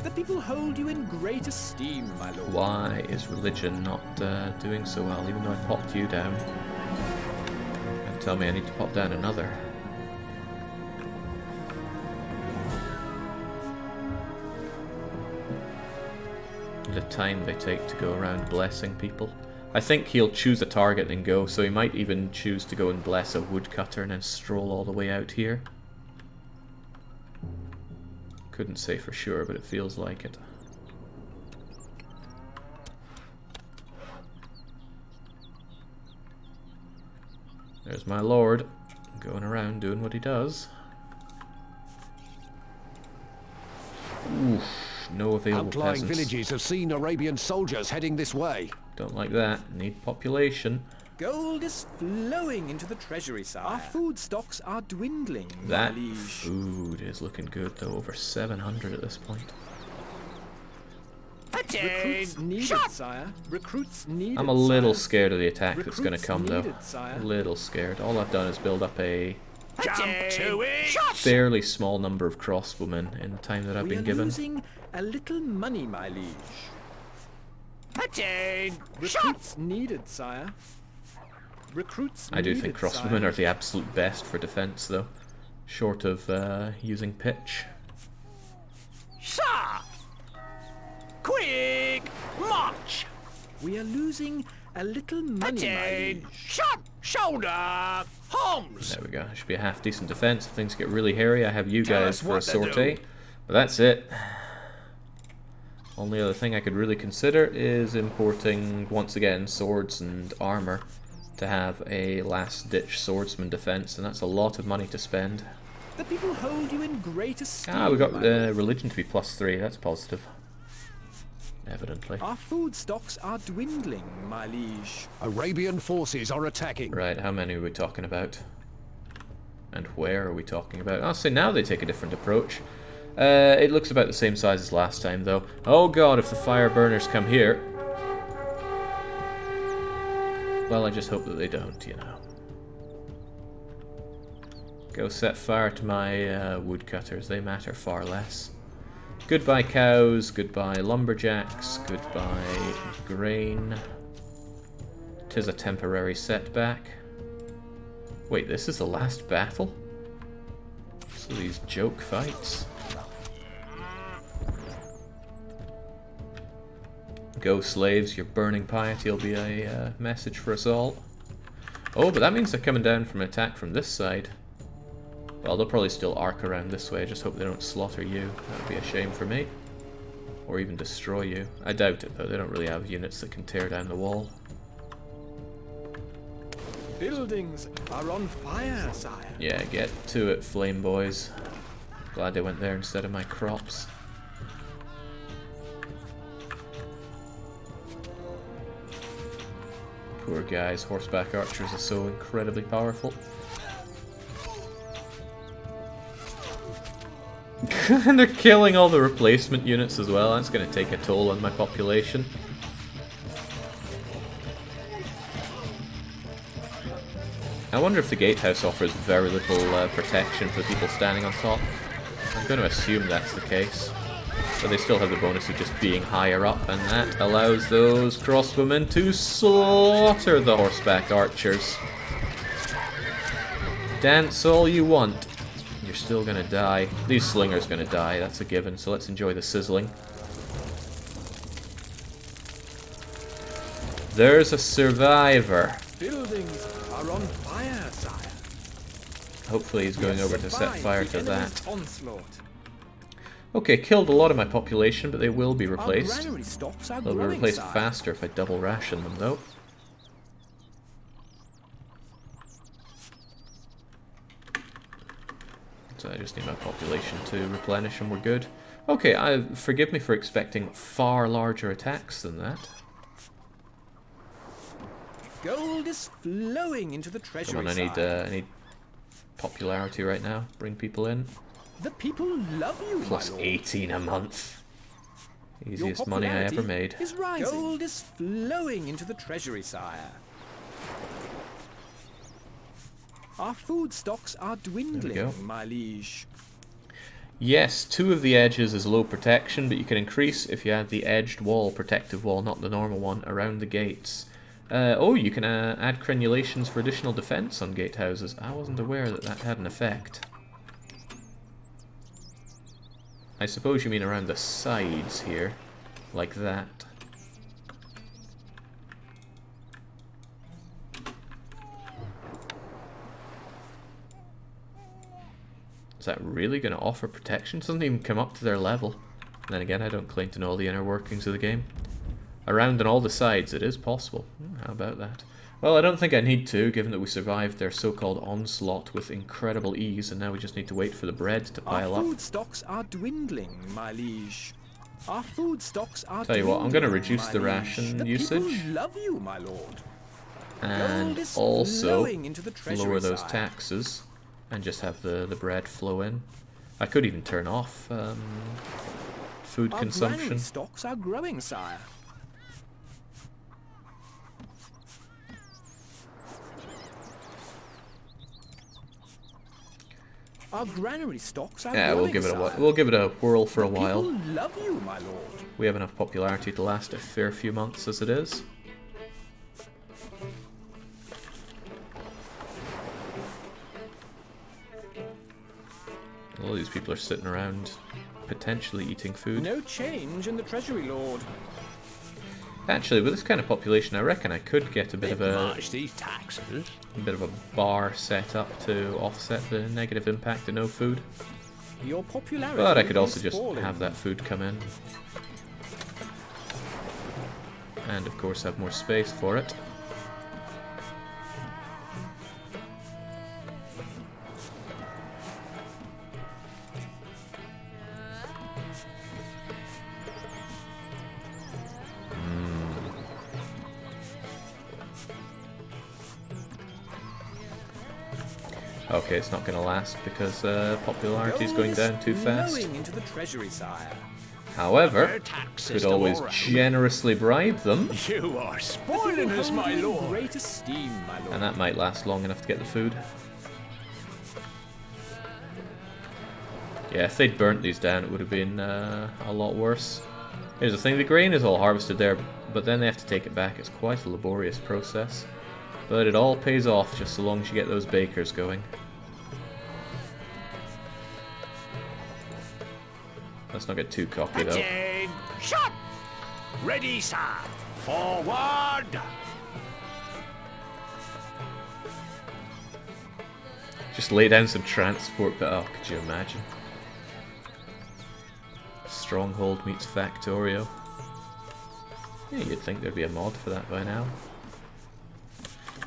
The people hold you in great esteem, my lord. Why is religion not doing so well, even though I popped you down? And tell me I need to pop down another. The time they take to go around blessing people. I think he'll choose a target and go, so he might even choose to go and bless a woodcutter and then stroll all the way out here. Couldn't say for sure, but it feels like it. There's my lord, going around doing what he does. Oof, no available Outlying peasants. villages have seen Arabian soldiers heading this way. Don't like that. Need population. Gold is flowing into the treasury, sire. Our food stocks are dwindling, That my liege. food is looking good though, over 700 at this point. Recruits needed, sire. Recruits needed. I'm a little sire. scared of the attack that's going to Recruits come, though. needed, sire. A little scared. All I've done is build up a Jump to it! fairly small number of crossbowmen in the time that I've We been are given. losing a little money, my liege. Attain! Recruits needed, sire. Recruits I do needed, think crossbowmen sire. are the absolute best for defense, though. Short of using pitch. Sir! Quick! March! We are losing a little money, my Attain! liege. Shot! Shoulder! Homs! There we go. Should be a half decent defense. If things get really hairy, I have you Tell guys us for a what to sortie. do. But that's it. Only other thing I could really consider is importing, once again, swords and armor to have a last-ditch swordsman defense, and that's a lot of money to spend. The people hold you in great esteem. Ah, we got my lord. religion to be +3. That's positive. Evidently. Our food stocks are dwindling, my liege. Arabian forces are attacking. Right, how many are we talking about? And where are we talking about? I'll say now they take a different approach. It looks about the same size as last time, though. Oh god, if the fire burners come here... Well, I just hope that they don't, you know. Go set fire to my woodcutters. They matter far less. Goodbye cows, goodbye lumberjacks, goodbye grain. 'Tis a temporary setback. Wait, this is the last battle? So these joke fights? Go slaves, your burning piety will be a message for us all. Oh, but that means they're coming down from an attack from this side. Well, they'll probably still arc around this way. I just hope they don't slaughter you. That would be a shame for me. Or even destroy you. I doubt it, though. They don't really have units that can tear down the wall. Buildings are on fire, sire. Yeah, get to it, flame boys. Glad they went there instead of my crops. Poor guys, horseback archers are so incredibly powerful. And they're killing all the replacement units as well. That's going to take a toll on my population. I wonder if the gatehouse offers very little protection for people standing on top. I'm going to assume that's the case. But they still have the bonus of just being higher up, and that allows those crossbowmen to slaughter the horseback archers. Dance all you want. You're still gonna die. These slingers gonna die, that's a given, so let's enjoy the sizzling. There's a survivor. Buildings are on fire, sire. Hopefully he's going over to set fire to that. Onslaught. Okay, killed a lot of my population, but they will be Our replaced. granary stocks are They'll be growing, replaced sire. faster if I double ration them, though. So I just need my population to replenish and we're good. Okay, forgive me for expecting far larger attacks than that. Gold is flowing into the treasury. Come on, I need popularity right now. Bring people in. The people love you, Plus my lord. 18 a month. Your Easiest money I ever popularity made. is rising. Gold is flowing into the treasury, sire. Our food stocks are go. dwindling, my liege. Yes, 2 of the edges is low protection, but you can increase if you have the edged wall, protective wall, not the normal one, around the gates. Oh, you can add crenulations for additional defense on gatehouses. I wasn't aware that that had an effect. I suppose you mean around the sides here, like that. Is that really going to offer protection? It doesn't even come up to their level. And then again, I don't claim to know all the inner workings of the game. Around on all the sides, it is possible. How about that? Well, I don't think I need to, given that we survived their so-called onslaught with incredible ease, and now we just need to wait for the bread to pile Our up. food stocks are dwindling, my liege. Our food stocks are Tell you what, I'm going to dwindling, reduce my the liege. ration The usage. people love you, my lord. And Gold is also flowing into the treasury, lower those sire. taxes and just have the bread flow in. I could even turn off food Our consumption. granary stocks are growing, sire. Our granary stocks are Yeah, growing, we'll give it a sire. we'll give it a whirl for a The while. people love you, my lord. We have enough popularity to last a fair few months as it is. All these people are sitting around, potentially eating food. No change in the treasury, lord. Actually, with this kind of population, I reckon I could get a bit of a these taxes. bar set up to offset the negative impact of no food. Your popularity But I could also is just falling. have that food come in. And of course have more space for it. Okay, it's not going to last because popularity is going down too fast. Flowing into the treasury, sire. However, could always generously bribe them, You are spoiling us, my Hold you in lord. Great esteem, my lord. and that might last long enough to get the food. Yeah, if they'd burnt these down, it would have been a lot worse. Here's the thing, the grain is all harvested there, but then they have to take it back. It's quite a laborious process. But it all pays off just so long as you get those bakers going. Let's not get too cocky though. Attention! Shot! Ready, sir. Forward! Just lay down some transport, but oh, could you imagine? Stronghold meets Factorio. Yeah, you'd think there'd be a mod for that by now.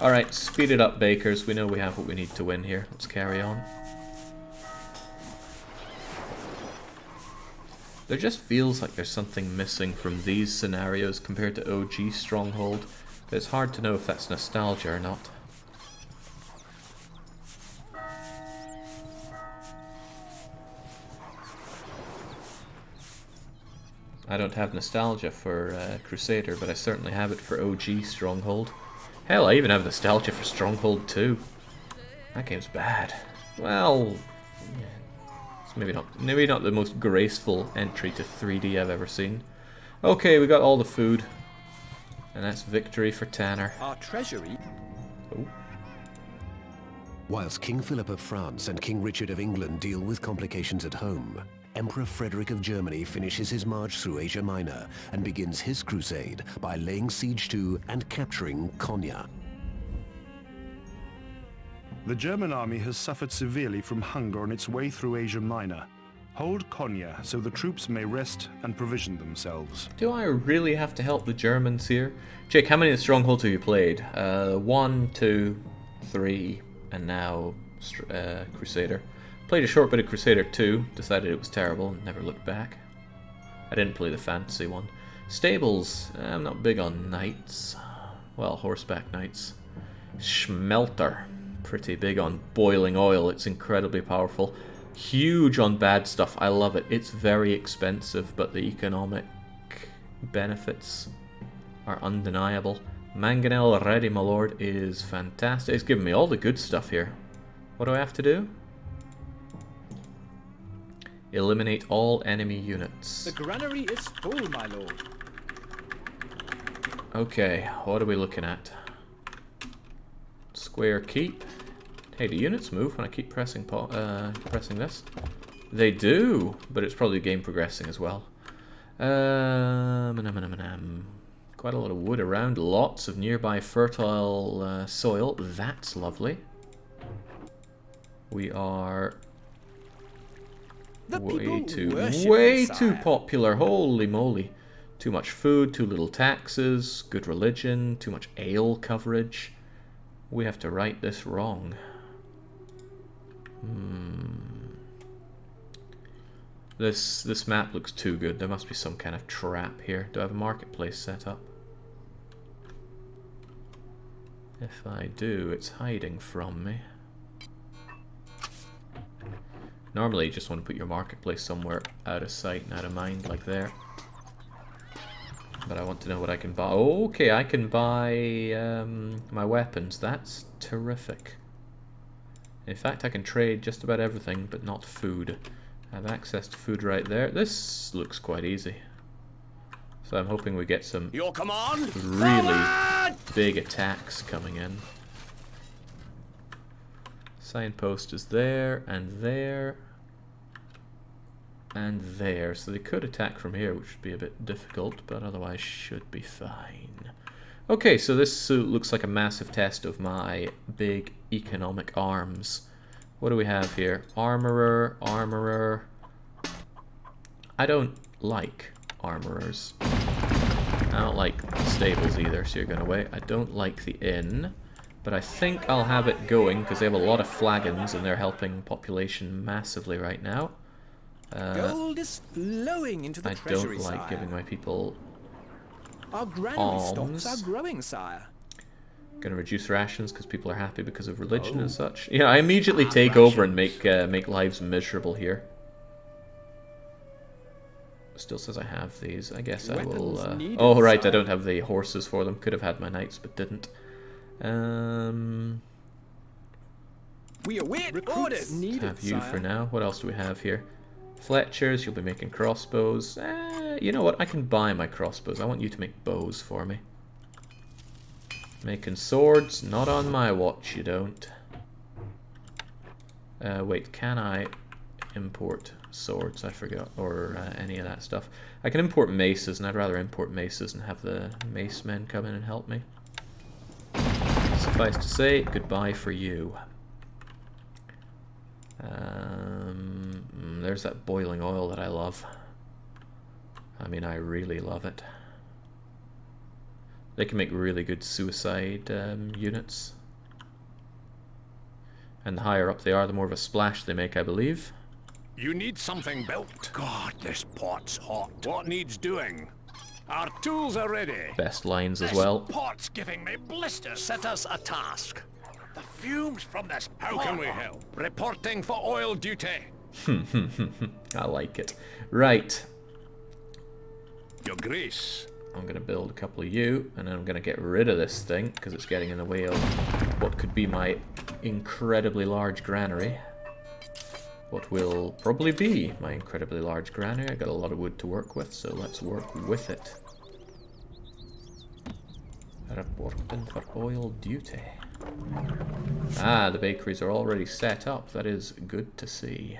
Alright, speed it up, bakers. We know we have what we need to win here. Let's carry on. There just feels like there's something missing from these scenarios compared to OG Stronghold. But it's hard to know if that's nostalgia or not. I don't have nostalgia for Crusader, but I certainly have it for OG Stronghold. Hell, I even have nostalgia for Stronghold 2. That game's bad. Well, it's maybe not the most graceful entry to 3D I've ever seen. Okay, we got all the food. And that's victory for Tanner. Our treasury. Oh. Whilst King Philip of France and King Richard of England deal with complications at home, Emperor Frederick of Germany finishes his march through Asia Minor and begins his crusade by laying siege to and capturing Konya. The German army has suffered severely from hunger on its way through Asia Minor. Hold Konya so the troops may rest and provision themselves. Do I really have to help the Germans here? Jake, how many of the Strongholds have you played? 1, 2, 3, and now Crusader. Played a short bit of Crusader 2, decided it was terrible, and never looked back. I didn't play the fantasy one. Stables, I'm not big on knights. Well, horseback knights. Schmelter, pretty big on boiling oil, it's incredibly powerful. Huge on bad stuff, I love it. It's very expensive, but the economic benefits are undeniable. Mangonel Ready, my lord, is fantastic. It's giving me all the good stuff here. What do I have to do? Eliminate all enemy units. The granary is full, my lord. Okay, what are we looking at? Square keep. Hey, do units move when I keep pressing this? They do, but it's probably game progressing as well. Quite a lot of wood around, lots of nearby fertile soil. That's lovely. We are The way people worship way you, too sire. popular. Holy moly. Too much food, too little taxes, good religion, too much ale coverage. We have to right this wrong. This map looks too good. There must be some kind of trap here. Do I have a marketplace set up? If I do, it's hiding from me. Normally you just want to put your marketplace somewhere out of sight and out of mind, like there. But I want to know what I can buy. Oh, okay, I can buy my weapons. That's terrific. In fact, I can trade just about everything, but not food. I have access to food right there. This looks quite easy. So I'm hoping we get some Your command. really big attacks coming in. Signpost is there, and there, and there. So they could attack from here, which would be a bit difficult, but otherwise should be fine. Okay, so this looks like a massive test of my big economic arms. What do we have here? Armorer, armorer. I don't like armorers. I don't like stables either, so you're going to wait. I don't like the inn. But I think I'll have it going, because they have a lot of flagons, and they're helping population massively right now. Gold is flowing into the I treasury, don't like sire. giving my people Our granary alms. stocks are growing, sire. Gonna reduce rations because people are happy because of religion and such. Yeah, I immediately take over and make lives miserable here. Still says I have these. I guess I will... Weapons needed, oh, right, I sire. don't have the horses for them. Could have had my knights, but didn't. We await orders. Needed, Have you sire. for now. What else do we have here? Fletchers, you'll be making crossbows. You know what? I can buy my crossbows. I want you to make bows for me. Making swords, not on my watch, you don't. Wait, can I import swords? I forgot. Or any of that stuff. I can import maces, and I'd rather import maces and have the mace men come in and help me. Suffice to say, goodbye for you. There's that boiling oil that I love. I mean, I really love it. They can make really good suicide units. And the higher up they are, the more of a splash they make, I believe. You need something built. God, this pot's hot. What needs doing? Our tools are ready. Best lines as This well. pot's giving me blisters. Set us a task. The fumes from this How can we help? Reporting for oil duty. I like it. Right. Your Grace. I'm going to build a couple of you, and then I'm going to get rid of this thing, because it's getting in the way of what could be my incredibly large granary. What will probably be my incredibly large granary. I got a lot of wood to work with, so let's work with it. Reporting for oil duty. Ah, the bakeries are already set up. That is good to see.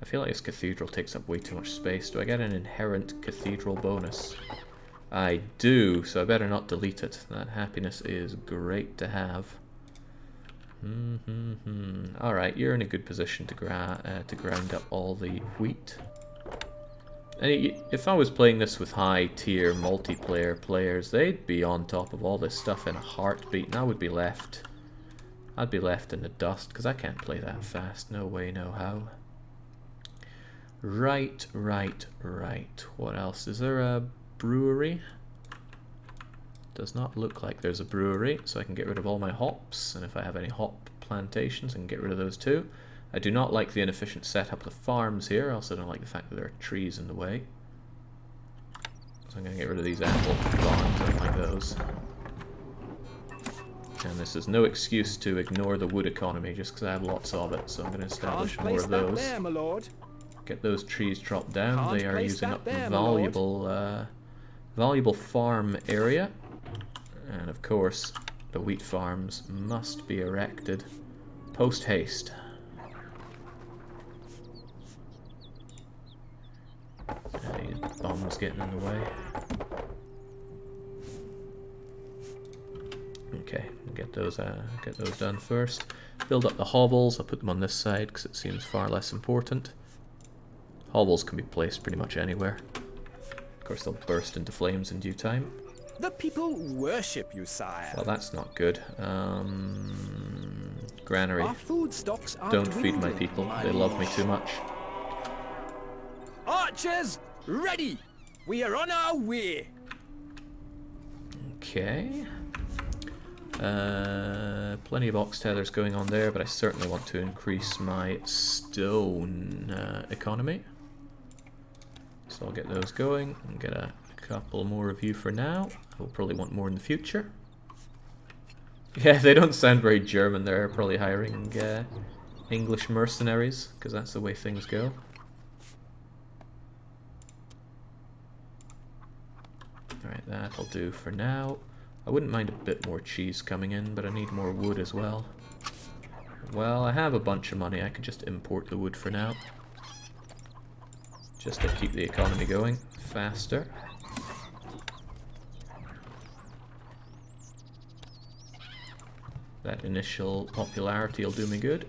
I feel like this cathedral takes up way too much space. Do I get an inherent cathedral bonus? I do, so I better not delete it. That happiness is great to have. Alright, you're in a good position to ground up all the wheat. And if I was playing this with high-tier multiplayer players, they'd be on top of all this stuff in a heartbeat, and I would be left. I'd be left in the dust, because I can't play that fast. No way, no how. Right. What else? Is there a brewery? Does not look like there's a brewery, so I can get rid of all my hops, and if I have any hop plantations, I can get rid of those too. I do not like the inefficient setup of the farms here. I also don't like the fact that there are trees in the way. So I'm going to get rid of these apple farms. I don't like those. And this is no excuse to ignore the wood economy just because I have lots of it. So I'm going to establish Can't more place of that those. there, my lord. Get those trees chopped down. Can't They are place using that up there, my lord. valuable farm area. And of course, the wheat farms must be erected post haste. Any bombs getting in the way. Okay, get those done first. Build up the hovels. I'll put them on this side because it seems far less important. Hovels can be placed pretty much anywhere. Of course, they'll burst into flames in due time. The people worship you, sire. Well, that's not good. Granary. Our food stocks are Don't feed my dwindling, people. my They love me lord. too much. Archers, ready! We are on our way. plenty of ox tethers going on there, but I certainly want to increase my stone economy. So I'll get those going and get a couple more of you for now. We'll probably want more in the future. Yeah, they don't sound very German. They're probably hiring English mercenaries, because that's the way things go. Alright, that'll do for now. I wouldn't mind a bit more cheese coming in, but I need more wood as well. Well, I have a bunch of money. I could just import the wood for now. Just to keep the economy going faster. That initial popularity will do me good.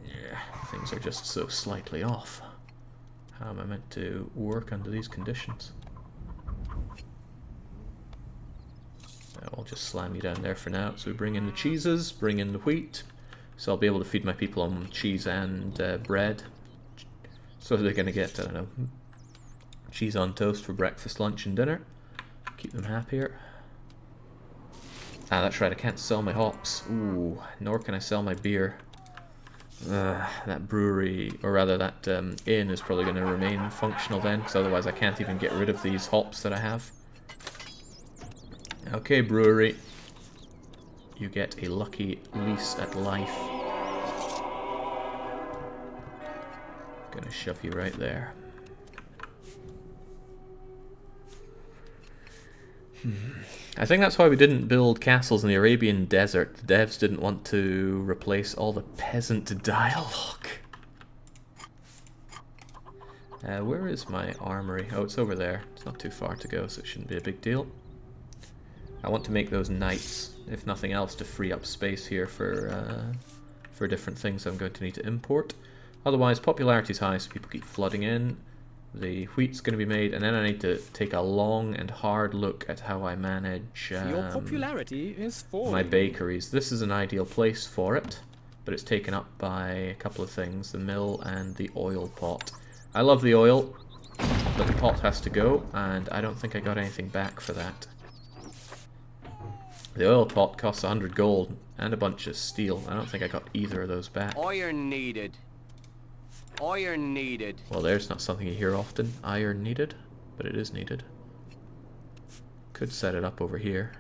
Yeah, things are just so slightly off. How am I meant to work under these conditions? I'll just slam you down there for now. So we bring in the cheeses, bring in the wheat. So I'll be able to feed my people on cheese and bread. So they're going to get, I don't know, cheese on toast for breakfast, lunch and dinner. Keep them happier. Ah, that's right, I can't sell my hops. Ooh, nor can I sell my beer. That brewery, or rather that inn is probably going to remain functional then, because otherwise I can't even get rid of these hops that I have. Okay, brewery. You get a lucky lease at life. Gonna shove you right there. I think that's why we didn't build castles in the Arabian desert. The devs didn't want to replace all the peasant dialogue. Where is my armory? Oh, it's over there. It's not too far to go, so it shouldn't be a big deal. I want to make those knights, if nothing else, to free up space here for different things I'm going to need to import. Otherwise, popularity is high, so people keep flooding in. The wheat's going to be made, and then I need to take a long and hard look at how I manage Your popularity is falling. my bakeries. This is an ideal place for it, but it's taken up by a couple of things, the mill and the oil pot. I love the oil, but the pot has to go, and I don't think I got anything back for that. The oil pot costs 100 gold and a bunch of steel. I don't think I got either of those back. Iron needed. Iron needed. Well, there's not something you hear often. Iron needed, but it is needed. Could set it up over here.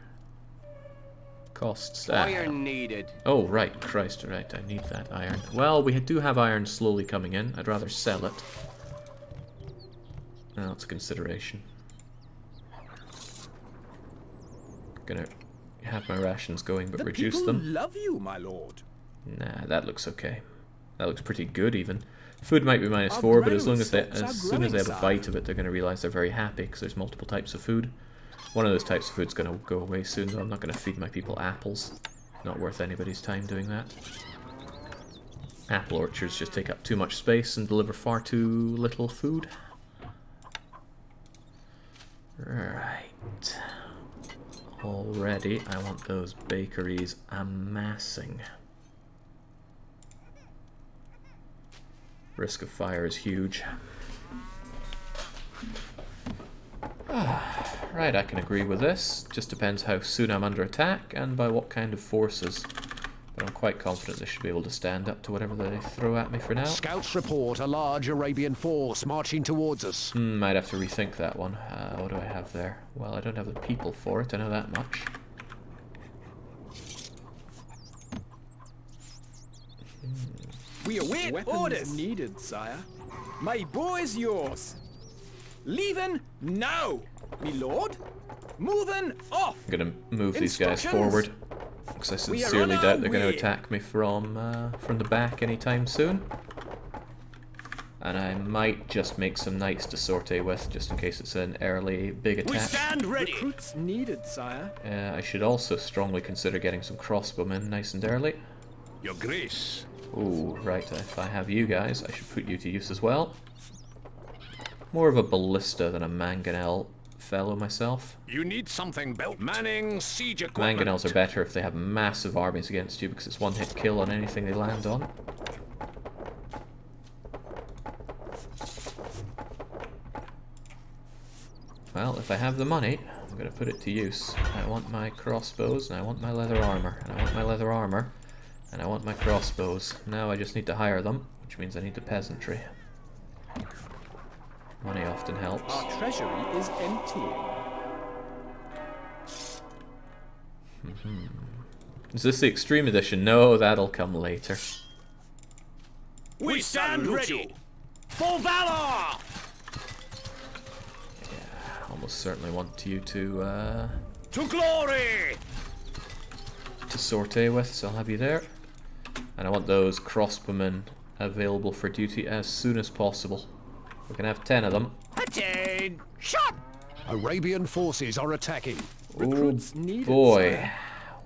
Costs. Iron needed. Oh, right. Christ, right. I need that iron. Well, we do have iron slowly coming in. I'd rather sell it. Well, it's a consideration. Gonna have my rations going, but reduce them. People love you, my lord. Nah, that looks okay. That looks pretty good, even. Food might be -4, but as soon as they have a bite of it, they're going to realize they're very happy because there's multiple types of food. One of those types of food's going to go away soon, though. I'm not going to feed my people apples. Not worth anybody's time doing that. Apple orchards just take up too much space and deliver far too little food. Right. Already, I want those bakeries amassing. Risk of fire is huge. Right, I can agree with this. Just depends how soon I'm under attack and by what kind of forces. But I'm quite confident they should be able to stand up to whatever they throw at me for now. Scouts report a large Arabian force marching towards us. Might have to rethink that one. What do I have there? Well, I don't have the people for it, I know that much. We await orders needed, sire. My bow is yours. Leaving now, me lord. Moving off. I'm gonna move these guys forward because I sincerely doubt they're going to attack me from the back anytime soon. And I might just make some knights to sortie with, just in case it's an early big attack. We stand ready. Recruits needed, sire. I should also strongly consider getting some crossbowmen nice and early. Your Grace. Ooh, right, if I have you guys, I should put you to use as well. More of a ballista than a mangonel fellow myself. You need something built. Manning siege equipment. Mangonels are better if they have massive armies against you because it's one-hit kill on anything they land on. Well, if I have the money, I'm going to put it to use. I want my crossbows, and I want my leather armor, and I want my leather armor, and I want my crossbows. Now I just need to hire them, which means I need the peasantry. Money often helps. Our treasury is empty. Is this the extreme edition? No, that'll come later. We stand ready! For valor! Almost certainly want you to glory! sortie with, so I'll have you there. And I want those crossbowmen available for duty as soon as possible. We can have 10 of them. Attain! Shot! Arabian forces are attacking. Recruits needed, Boy, sire.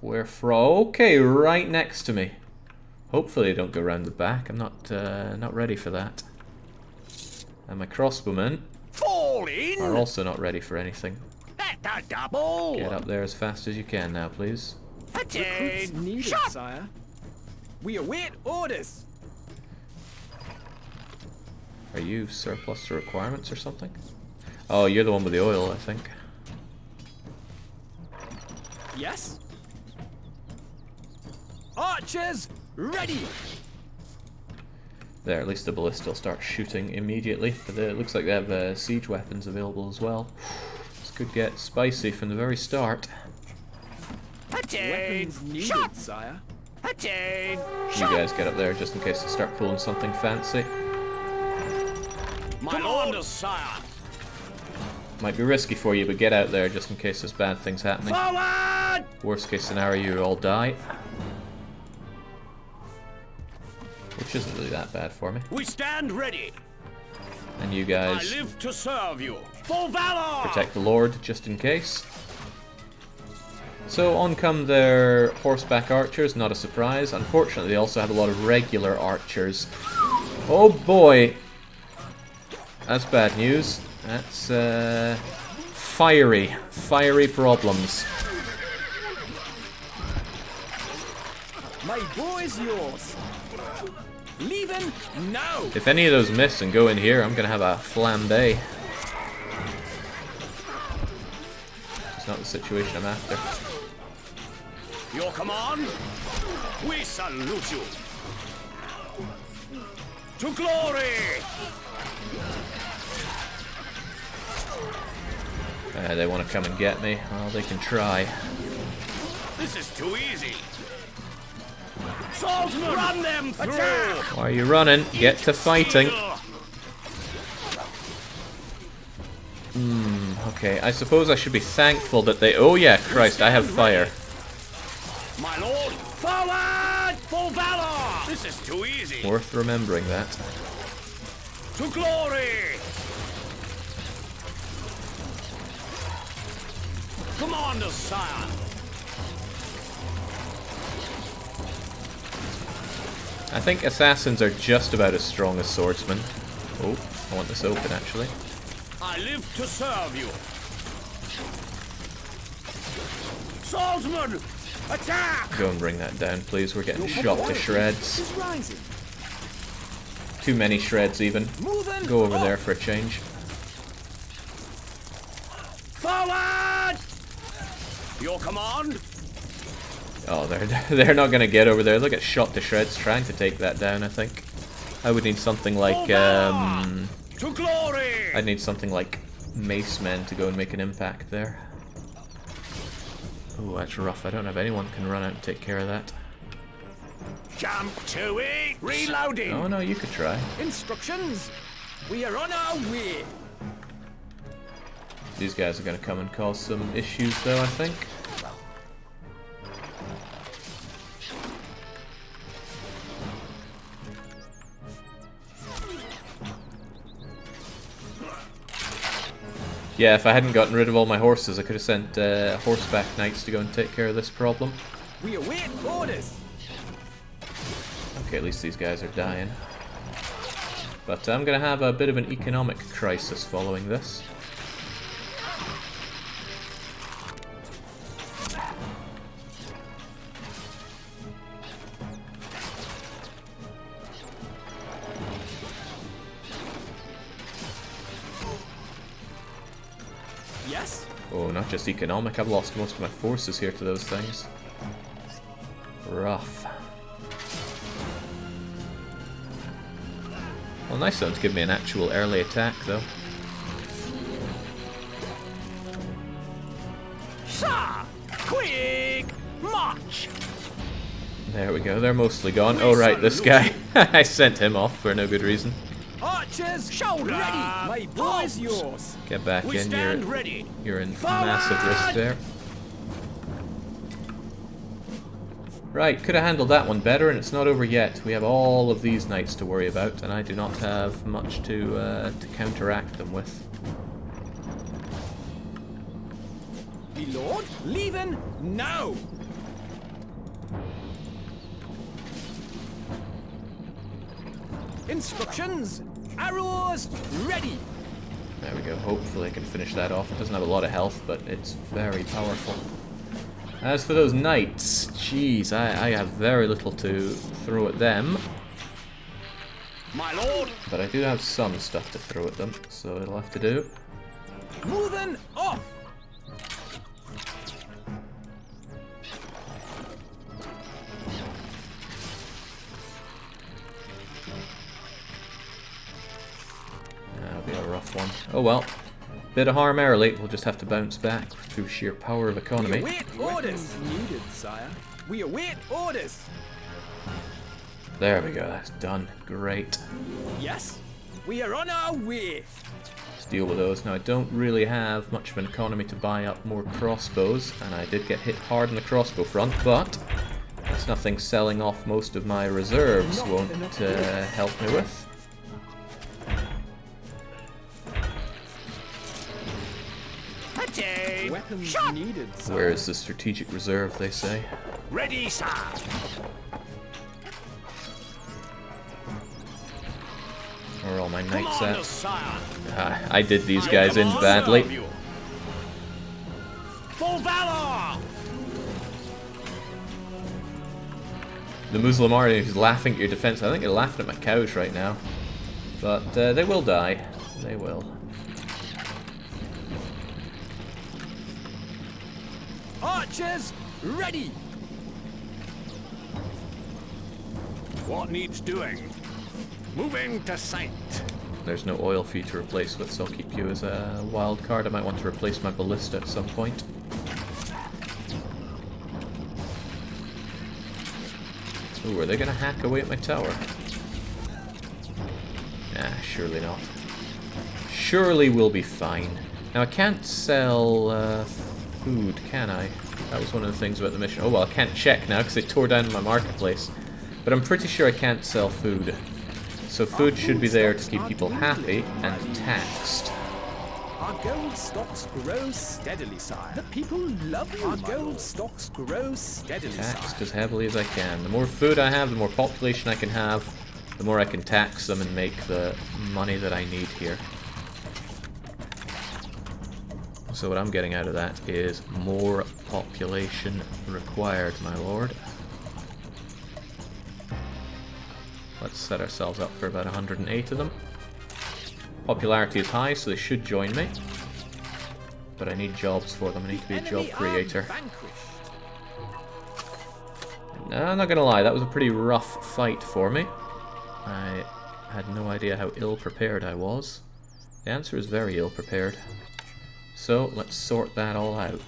we're okay, right next to me. Hopefully they don't go around the back. I'm not ready for that. And my crossbowmen Fall in! are also not ready for anything. At the double! Get up there as fast as you can now, please. Recruits Attain! needed, Shot! sire. We await orders. Are you surplus to requirements or something? Oh, you're the one with the oil, I think. Yes? Archers, ready! There, at least the ballista will start shooting immediately. But it looks like they have siege weapons available as well. This could get spicy from the very start. Attain! Weapons needed, Shot! sire. Attain! You guys get up there just in case they start pulling something fancy. My lord, sire! Might be risky for you, but get out there just in case there's bad things happening. Forward! Worst case scenario, you all die. Which isn't really that bad for me. We stand ready! And you I guys live to serve you! For valor! protect the Lord just in case. So on come their horseback archers, not a surprise. Unfortunately, they also have a lot of regular archers. Oh boy! That's bad news. That's fiery problems. My boy's yours. Leaving now. If any of those miss and go in here, I'm gonna have a flambe. It's not the situation I'm after. Your command? We salute you! To glory! They want to come and get me. Well, they can try. This is too easy! Swordsman! Run them through! Attack! Why are you running? Get to fighting. Okay, I suppose I should be thankful that they... Oh yeah, Christ, I have fire. My lord, forward! For valor! This is too easy! Worth remembering that. To glory! Commander, sire! I think assassins are just about as strong as swordsmen. Oh, I want this open actually. I live to serve you! Swordsman! Attack! Go and bring that down, please. We're getting shot to shreds. Is rising. Too many shreds even. Moving. Go over there for a change. Forward! Your command? Oh, they're not gonna get over there. They'll get shot to shreds trying to take that down, I think. I would need something like To glory! I'd need something like mace men to go and make an impact there. Oh, that's rough. I don't have anyone who can run out and take care of that. Jump to it! Reloading! Oh no, you could try. Instructions. We are on our way. These guys are gonna come and cause some issues though, I think. Yeah, if I hadn't gotten rid of all my horses, I could have sent horseback knights to go and take care of this problem. We await orders. Okay, at least these guys are dying. But I'm going to have a bit of an economic crisis following this. Yes? Oh, not just economic, I've lost most of my forces here to those things. Rough. Well, nice of them to give me an actual early attack, though. Sir! Quick! March! There we go, they're mostly gone. Oh right, this guy. I sent him off for no good reason. Archers, shoulder ready! My boy's yours! Get back We in, stand ready. you're in massive risk there. Right, could have handled that one better, and it's not over yet. We have all of these knights to worry about, and I do not have much to counteract them with. Me lord, leaving now! Instructions! Arrows ready! There we go, hopefully I can finish that off. It doesn't have a lot of health, but it's very powerful. As for those knights, jeez, I have very little to throw at them. My lord! But I do have some stuff to throw at them, so it'll have to do. Moving off! That'll be a rough one. Oh well. Bit of harm early, we'll just have to bounce back through sheer power of We economy. await orders! Needed, sire. We await orders! There we go, that's done. Great. Yes? We are on our way! Let's deal with those. Now I don't really have much of an economy to buy up more crossbows, and I did get hit hard on the crossbow front, but that's nothing selling off most of my reserves won't help me with. Weapons needed, sire. Where is the strategic reserve, they say? Ready, sir. Where are all my Come knights on, at? sire. I did these guys in badly. Full valor! The Muslim army is laughing at your defense. I think they're laughing at my cows right now. But they will die. They will. Archers, ready! What needs doing? Moving to sight. There's no oil for you to replace with, so I'll keep you as a wild card. I might want to replace my ballista at some point. Ooh, are they going to hack away at my tower? Nah, surely not. Surely we'll be fine. Now, I can't sell food, can I? That was one of the things about the mission. Oh, well, I can't check now because they tore down my marketplace. But I'm pretty sure I can't sell food. So food should be there to keep people happy and taxed. Our gold stocks grow steadily, sire. The people love you, Our gold stocks grow steadily, Taxed sire. as heavily as I can. The more food I have, the more population I can have, the more I can tax them and make the money that I need here. So what I'm getting out of that is more population required, my lord. Let's set ourselves up for about 108 of them. Popularity is high, so they should join me. But I need jobs for them. I need to be a job creator. No, I'm not gonna lie, that was a pretty rough fight for me. I had no idea how ill-prepared I was. The answer is very ill-prepared. So, let's sort that all out.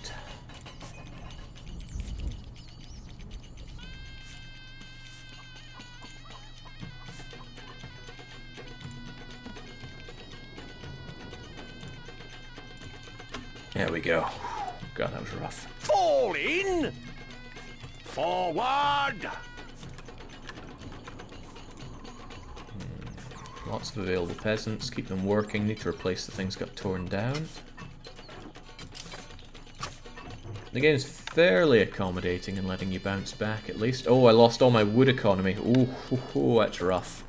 There we go. God, that was rough. Fall in! Forward! Lots of available peasants. Keep them working. Need to replace the things that got torn down. The game's fairly accommodating and letting you bounce back at least. Oh, I lost all my wood economy. Ooh, that's rough.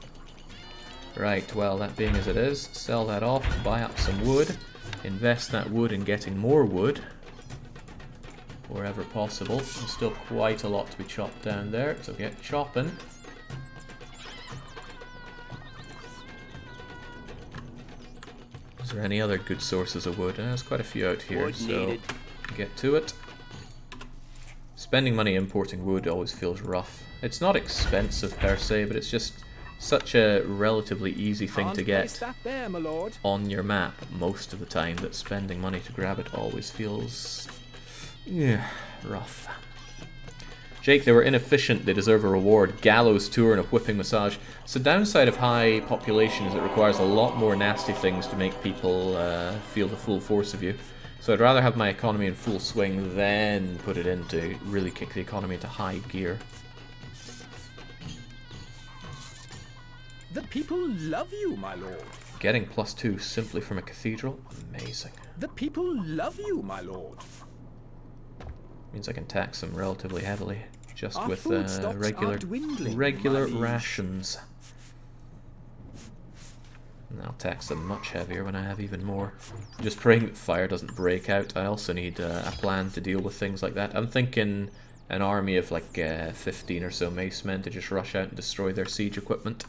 Right, well, that being as it is, sell that off, buy up some wood, invest that wood in getting more wood, wherever possible. There's still quite a lot to be chopped down there, so get chopping. there any other good sources of wood? There's quite a few out here, Wood so needed. get to it. Spending money importing wood always feels rough. It's not expensive per se, but it's just such a relatively easy thing to Can't place get that there, my lord. on your map most of the time that spending money to grab it always feels... yeah, rough. Jake, they were inefficient, they deserve a reward. Gallows tour and a whipping massage. So the downside of high population is it requires a lot more nasty things to make people feel the full force of you. So I'd rather have my economy in full swing than put it in to really kick the economy into high gear. The people love you, my lord. Getting +2 simply from a cathedral? Amazing. The people love you, my lord. Means I can tax them relatively heavily, just Our with food stocks regular are dwindling, regular my liege. rations. And I'll tax them much heavier when I have even more. Just praying that fire doesn't break out. I also need a plan to deal with things like that. I'm thinking an army of like 15 or so mace men to just rush out and destroy their siege equipment.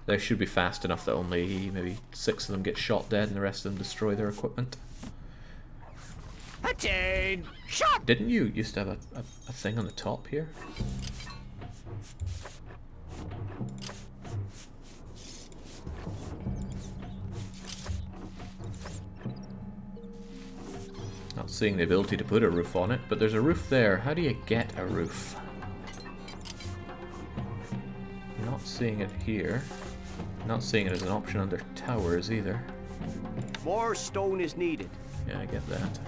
They should be fast enough that only maybe 6 of them get shot dead and the rest of them destroy their equipment. Didn't you used to have a thing on the top here? Not seeing the ability to put a roof on it, but there's a roof there. How do you get a roof? Not seeing it here. Not seeing it as an option under towers either. More stone is needed. Yeah, I get that.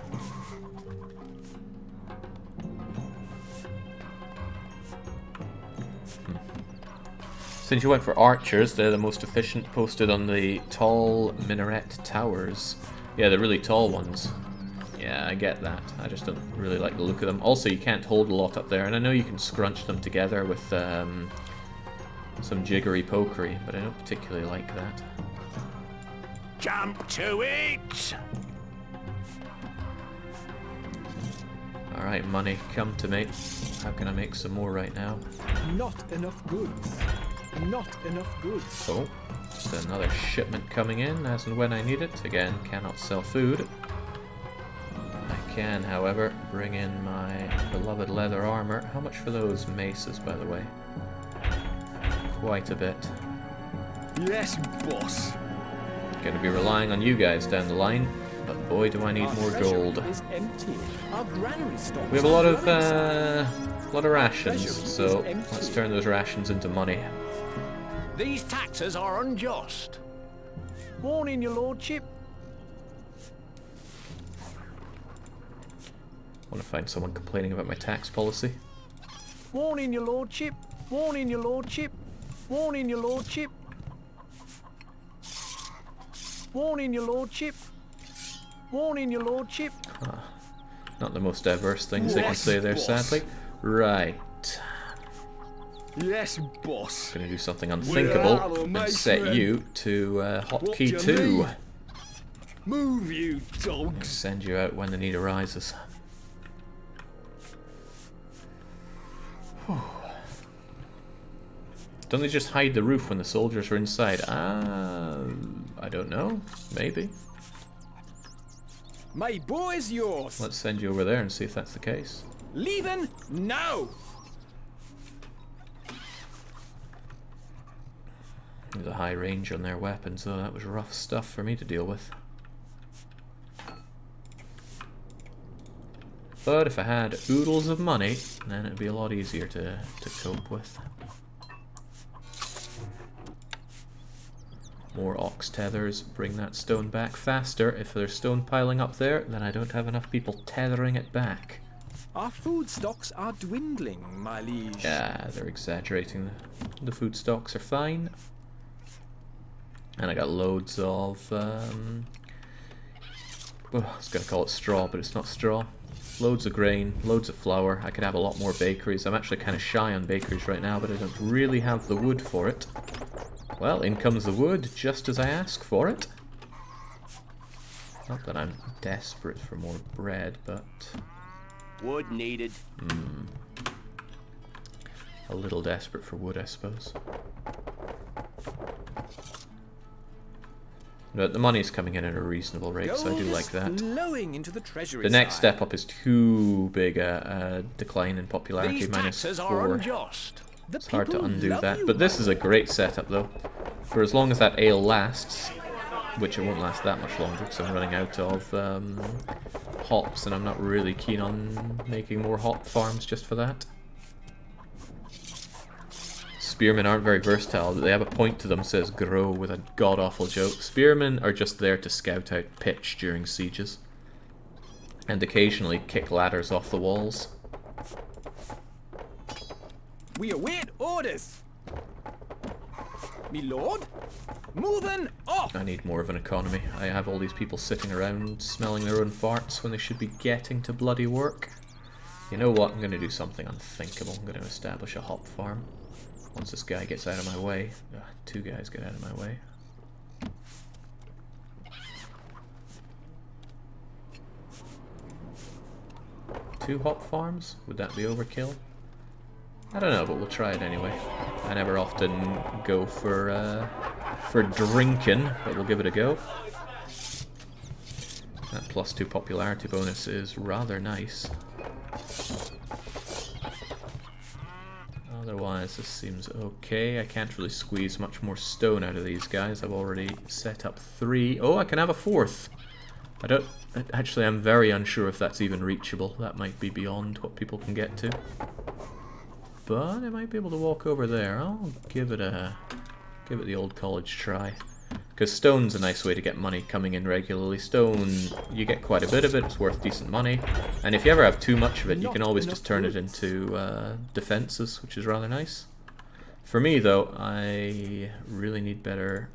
Since you went for archers, they're the most efficient, posted on the tall minaret towers. Yeah, the really tall ones. Yeah, I get that. I just don't really like the look of them. Also, you can't hold a lot up there, and I know you can scrunch them together with some jiggery pokery, but I don't particularly like that. Jump to it! Alright, money, come to me. How can I make some more right now? Not enough goods. Not enough goods. Oh, just another shipment coming in as and when I need it. Again, cannot sell food. I can, however, bring in my beloved leather armor. How much for those maces, by the way? Quite a bit. Yes, boss. Gonna be relying on you guys down the line, but boy do I need more gold. Is empty. Our granary stocks We have a are lot of rations, treasury is so empty. let's turn those rations into money. These taxes are unjust. Warning, your lordship. I want to find someone complaining about my tax policy. Warning, your lordship. Warning, your lordship. Warning, your lordship. Warning, your lordship. Warning, your lordship. Not the most diverse things they can Yes, say there, boss. sadly. Right. Yes, boss. Gonna do something are unthinkable the and mace set men. you to What hotkey do you 2. need? Move, you dogs. Send you out when the need arises. Whew. Don't they just hide the roof when the soldiers are inside? I don't know. Maybe. My boy's yours. Let's send you over there and see if that's the case. Leaving now. There's a high range on their weapons, though. That was rough stuff for me to deal with. But if I had oodles of money, then it'd be a lot easier to cope with. More ox tethers, bring that stone back faster. If there's stone piling up there, then I don't have enough people tethering it back. Our food stocks are dwindling, my liege. Yeah, they're exaggerating. The food stocks are fine. And I got loads of, I was going to call it straw, but it's not straw. Loads of grain, loads of flour. I could have a lot more bakeries. I'm actually kind of shy on bakeries right now, but I don't really have the wood for it. Well, in comes the wood, just as I ask for it. Not that I'm desperate for more bread, but... Wood needed. a little desperate for wood, I suppose. But the money's coming in at a reasonable rate, so I do like that. Flowing into the treasury. The next sire. step up is too big a decline in popularity, These minus taxes 4. are unjust. The It's hard to people undo love that. you, But this my is a lord. great setup, though. For as long as that ale lasts, which it won't last that much longer because I'm running out of hops, and I'm not really keen on making more hop farms just for that. Spearmen aren't very versatile. They have a point to them, says Grow with a god-awful joke. Spearmen are just there to scout out pitch during sieges. And occasionally kick ladders off the walls. We await orders. Me lord, moving off. I need more of an economy. I have all these people sitting around smelling their own farts when they should be getting to bloody work. You know what? I'm going to do something unthinkable. I'm going to establish a hop farm. Once this guy gets out of my way. Two guys get out of my way. Two hop farms? Would that be overkill? I don't know, but we'll try it anyway. I never often go for drinking, but we'll give it a go. That +2 popularity bonus is rather nice. Otherwise, this seems okay. I can't really squeeze much more stone out of these guys. I've already set up 3. Oh, I can have a 4th. I don't... Actually, I'm very unsure if that's even reachable. That might be beyond what people can get to. But I might be able to walk over there. I'll give it the old college try. Because stone's a nice way to get money coming in regularly. Stone, you get quite a bit of it, it's worth decent money. And if you ever have too much of it, you can always just turn it into defenses, which is rather nice. For me, though, I really need better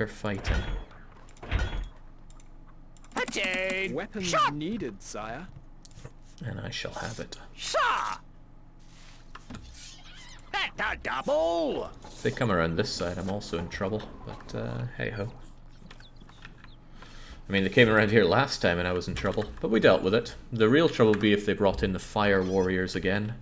fighting. Weapons needed, sire. And I shall have it. Sir! That a double! If they come around this side, I'm also in trouble, but hey-ho. I mean, they came around here last time and I was in trouble, but we dealt with it. The real trouble would be if they brought in the fire warriors again.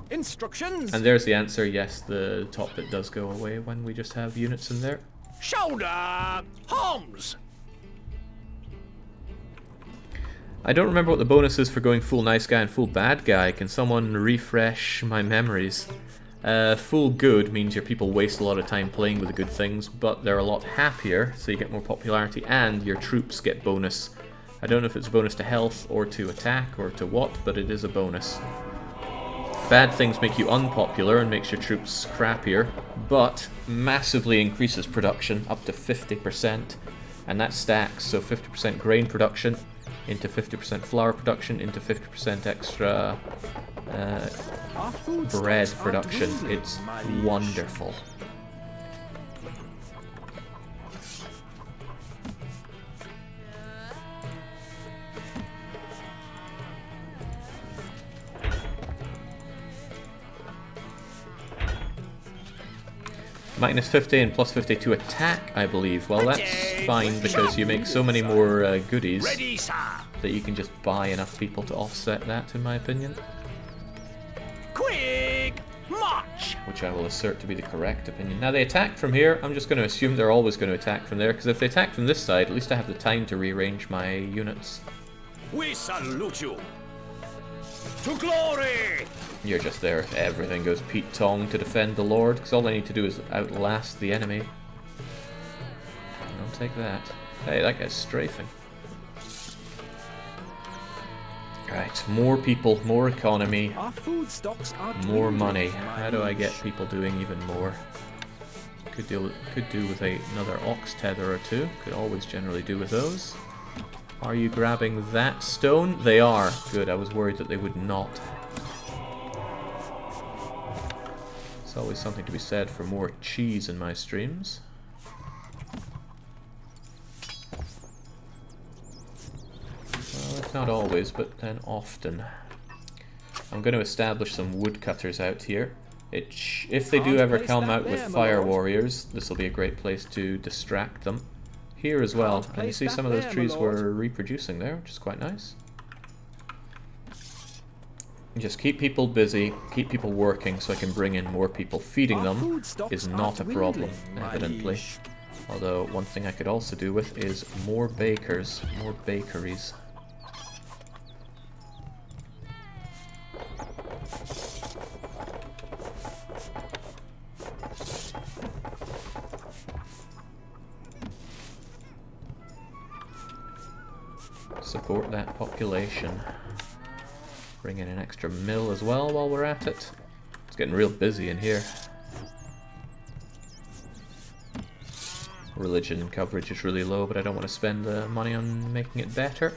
Instructions. And there's the answer, yes, the top bit does go away when we just have units in there. Shoulder! Homs! I don't remember what the bonus is for going full nice guy and full bad guy. Can someone refresh my memories? Full good means your people waste a lot of time playing with the good things, but they're a lot happier, so you get more popularity, and your troops get bonus. I don't know if it's a bonus to health, or to attack, or to what, but it is a bonus. Bad things make you unpopular and makes your troops crappier, but massively increases production up to 50%, and that stacks, so 50% grain production, into 50% flour production, into 50% extra bread production. It's wonderful. Minus 50 and plus 50 to attack, I believe. Well, that's fine because you make so many more goodies Ready, sir! that you can just buy enough people to offset that, in my opinion. Quick! March! Which I will assert to be the correct opinion. Now, they attack from here. I'm just going to assume they're always going to attack from there, because if they attack from this side, at least I have the time to rearrange my units. We salute you! To glory! You're just there if everything goes Pete Tong to defend the Lord, because all I need to do is outlast the enemy. I'll take that. Hey, that guy's strafing. Right, more people, more economy, Our food stocks are more dwindling, money. my How do I get liege. people doing even more? Could do with another ox tether or two. Could always generally do with those. Are you grabbing that stone? They are. Good, I was worried that they would not. It's always something to be said for more cheese in my streams. Well, it's not always, but then often. I'm going to establish some woodcutters out here. If they do ever come out with fire warriors, this will be a great place to distract them. Here as well, and you see some of those trees were reproducing there, which is quite nice. Just keep people busy, keep people working so I can bring in more people. Feeding them is not a problem, evidently. Although, one thing I could also do with is more bakers, more bakeries. Support that population. Bring in an extra mill as well while we're at it. It's getting real busy in here. Religion coverage is really low, but I don't want to spend the money on making it better.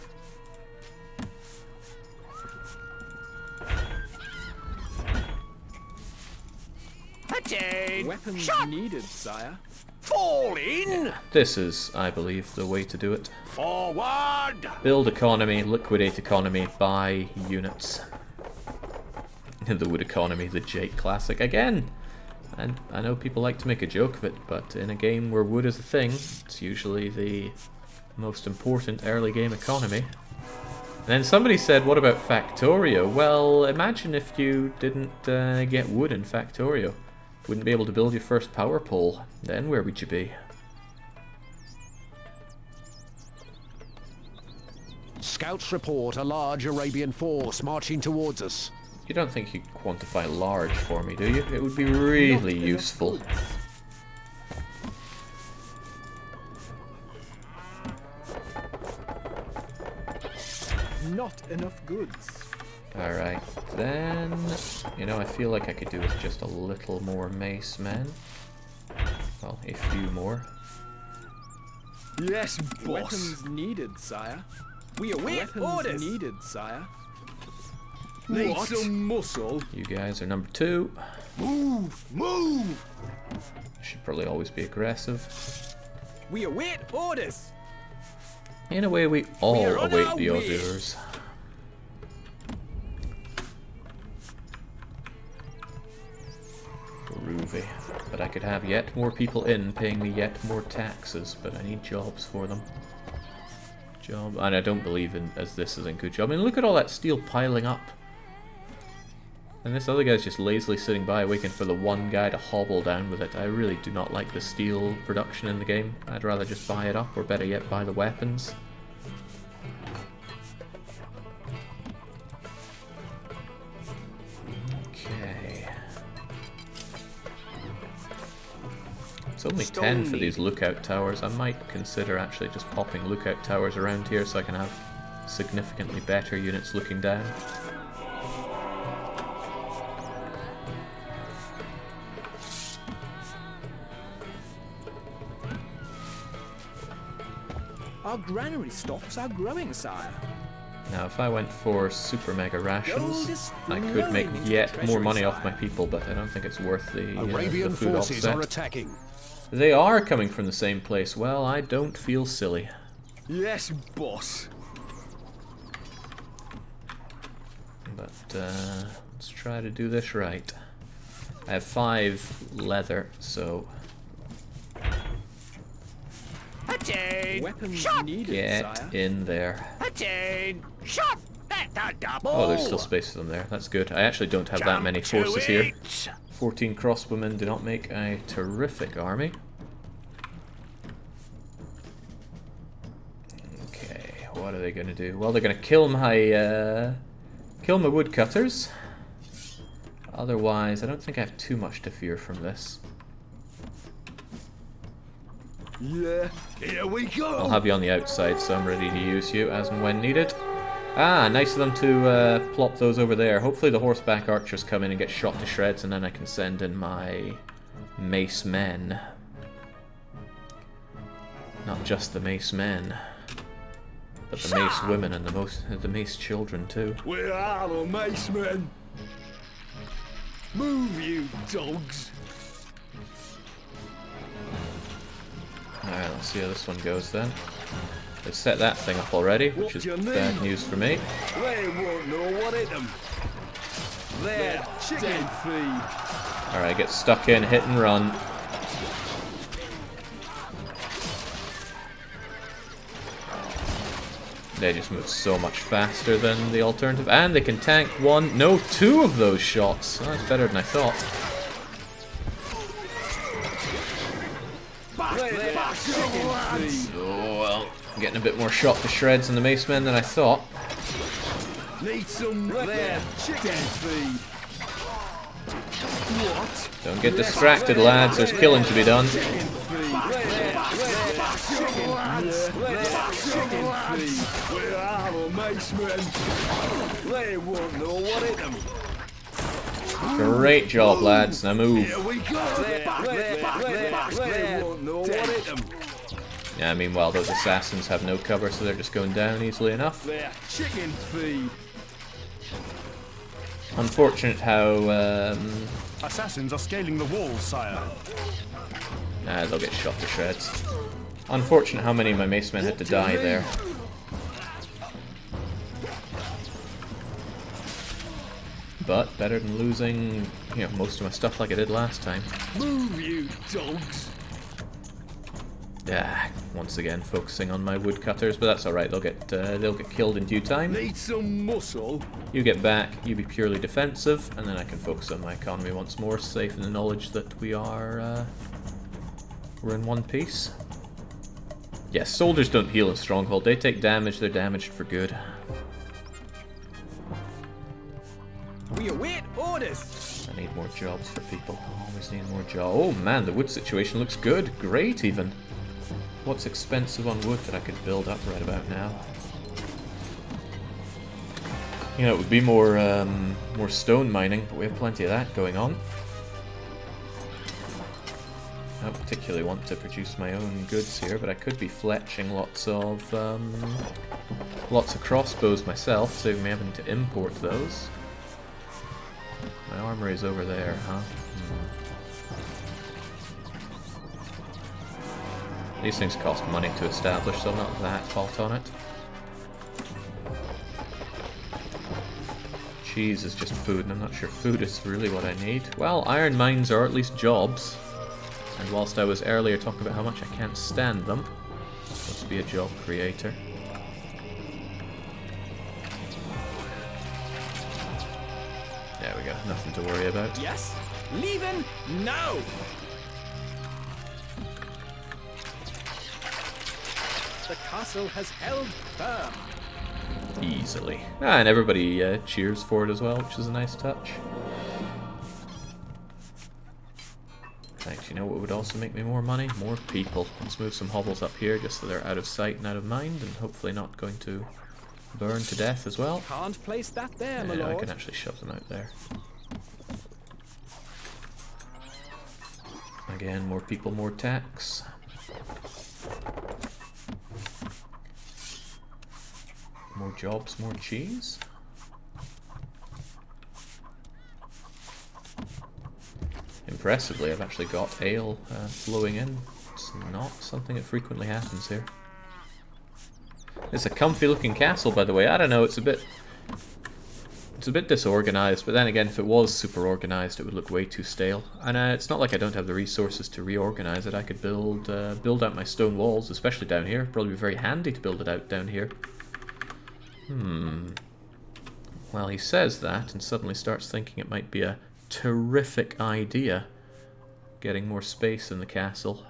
Weapons needed, sire. Fall in! This is, I believe, the way to do it. Forward! Build economy, liquidate economy, buy units. The wood economy, the Jake classic. Again, and I know people like to make a joke of it, but in a game where wood is a thing, it's usually the most important early game economy. And then somebody said, what about Factorio? Well, imagine if you didn't get wood in Factorio. Wouldn't be able to build your first power pole. Then where would you be? Scouts report a large Arabian force marching towards us. You don't think you'd quantify large for me, do you? It would be really useful. Not enough goods. Alright, then, you know, I feel like I could do with just a little more mace men. Well, a few more. Yes, boss. Weapons needed, sire. We await orders. Needed, sire. Need some muscle. You guys are number 2. Move! Move! Should probably always be aggressive. We await orders. In a way, we all await the orders. Groovy. But I could have yet more people in paying me yet more taxes, but I need jobs for them. And I don't believe in as this is a good job. I mean, look at all that steel piling up. And this other guy's just lazily sitting by waiting for the one guy to hobble down with it. I really do not like the steel production in the game. I'd rather just buy it up, or better yet, buy the weapons. Okay. It's only 10 for these lookout towers. I might consider actually just popping lookout towers around here so I can have significantly better units looking down. Our granary stocks are growing, sire. Now, if I went for super mega rations, I could make yet more money off my people, but I don't think it's worth the Arabian food forces offset. are attacking. They are coming from the same place. Well, I don't feel silly. Yes, boss. But let's try to do this right. I have 5 leather, so Weapons needed, get sire. in there. Shot! That's a double! Oh, there's still space for them there. That's good. I actually don't have that many forces here. 14 crossbowmen do not make a terrific army. Okay, what are they going to do? Well, they're going to kill my woodcutters. Otherwise, I don't think I have too much to fear from this. Yeah, here we go! I'll have you on the outside, so I'm ready to use you as and when needed. Ah, nice of them to plop those over there. Hopefully the horseback archers come in and get shot to shreds, and then I can send in my mace men. Not just the mace men, but the mace women and the mace children too. Where are the mace men? Move, you dogs! Alright, let's see how this one goes then. They've set that thing up already, which is bad news for me. They won't know what hit them. They're chicken feed. Alright, get stuck in, hit and run. They just move so much faster than the alternative. And they can tank one, no, two of those shots. Oh, that's better than I thought. Oh, well, I'm getting a bit more shot to shreds in the mace men than I thought. Need some there. Chicken feed. What? Don't get distracted, lads. There's killing to be done. Where are the macemen? They won't know what hit them. Great job, lads. Now move. Here we go. They won't know what hit them. Yeah, meanwhile, those assassins have no cover, so they're just going down easily enough. There, chicken feed. Unfortunate how, Assassins are scaling the walls, sire. they'll get shot to shreds. Unfortunate how many of my mace men had to die there. But better than losing, you know, most of my stuff like I did last time. Move, you dogs. Yeah, once again focusing on my woodcutters, but that's alright, they'll get killed in due time. Need some muscle. You get back, you be purely defensive, and then I can focus on my economy once more, safe in the knowledge that we're in one piece. Yes, soldiers don't heal in Stronghold, they take damage, they're damaged for good. We await orders. I need more jobs for people, always need more jobs. Oh man, the wood situation looks good, great even. What's expensive on wood that I could build up right about now? You know, it would be more stone mining, but we have plenty of that going on. I don't particularly want to produce my own goods here, but I could be fletching lots of crossbows myself, saving me having to import those. My armory's over there, huh? These things cost money to establish, so I'm not that hot on it. Cheese is just food, and I'm not sure food is really what I need. Well, iron mines are at least jobs. And whilst I was earlier talking about how much I can't stand them, let's be a job creator. There we go, nothing to worry about. Yes. Leaving now. The castle has held firm. Easily. Ah, and everybody cheers for it as well, which is a nice touch. Thanks, you know what would also make me more money? More people. Let's move some hovels up here just so they're out of sight and out of mind, and hopefully not going to burn to death as well. Can't place that there, my Yeah, I lord. can actually shove them out there. Again, more people, more tax. More jobs, more cheese. Impressively, I've actually got ale flowing in. It's not something that frequently happens here. It's a comfy looking castle, by the way. I don't know, it's a bit disorganized, but then again, if it was super organized, it would look way too stale. And it's not like I don't have the resources to reorganize it. I could build out my stone walls, especially down here. Probably be very handy to build it out down here. Well, he says that and suddenly starts thinking it might be a terrific idea getting more space in the castle.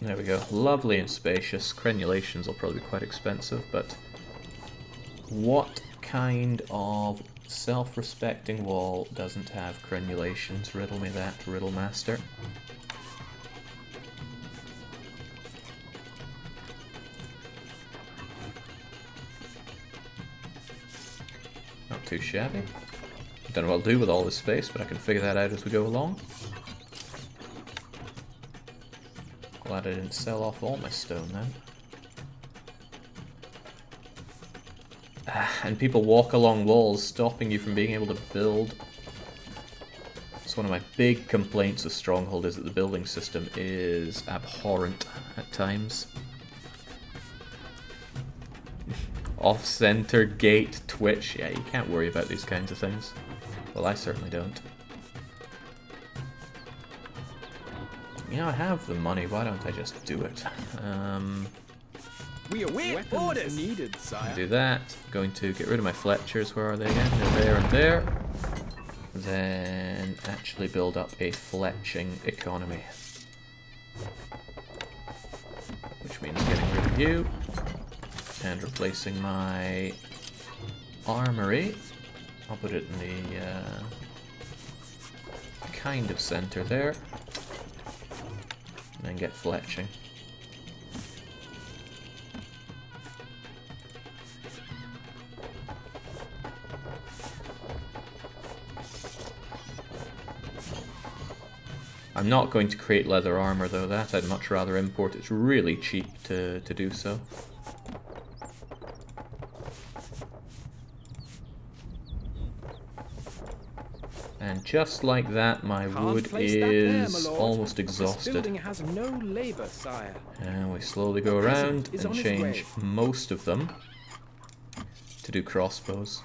There we go. Lovely and spacious. Crenulations will probably be quite expensive, but what kind of self-respecting wall doesn't have crenulations? Riddle me that, Riddle Master. Not too shabby. Don't know what I'll do with all this space, but I can figure that out as we go along. Glad I didn't sell off all my stone then. And people walk along walls, stopping you from being able to build. It's one of my big complaints with Stronghold, is that the building system is abhorrent at times. Off-center, gate, twitch. Yeah, you can't worry about these kinds of things. Well, I certainly don't. You know, I have the money, why don't I just do it? We await orders needed, sire. Do that. Going to get rid of my Fletchers. Where are they again? They're there and there. Then actually build up a fletching economy. Which means getting rid of you. And replacing my armory. I'll put it in the kind of center there. And then get fletching. I'm not going to create leather armor though, that I'd much rather import. It's really cheap to do so. And just like that, my wood is almost exhausted. This building has no labor, sire. And we slowly go around and change most of them to do crossbows.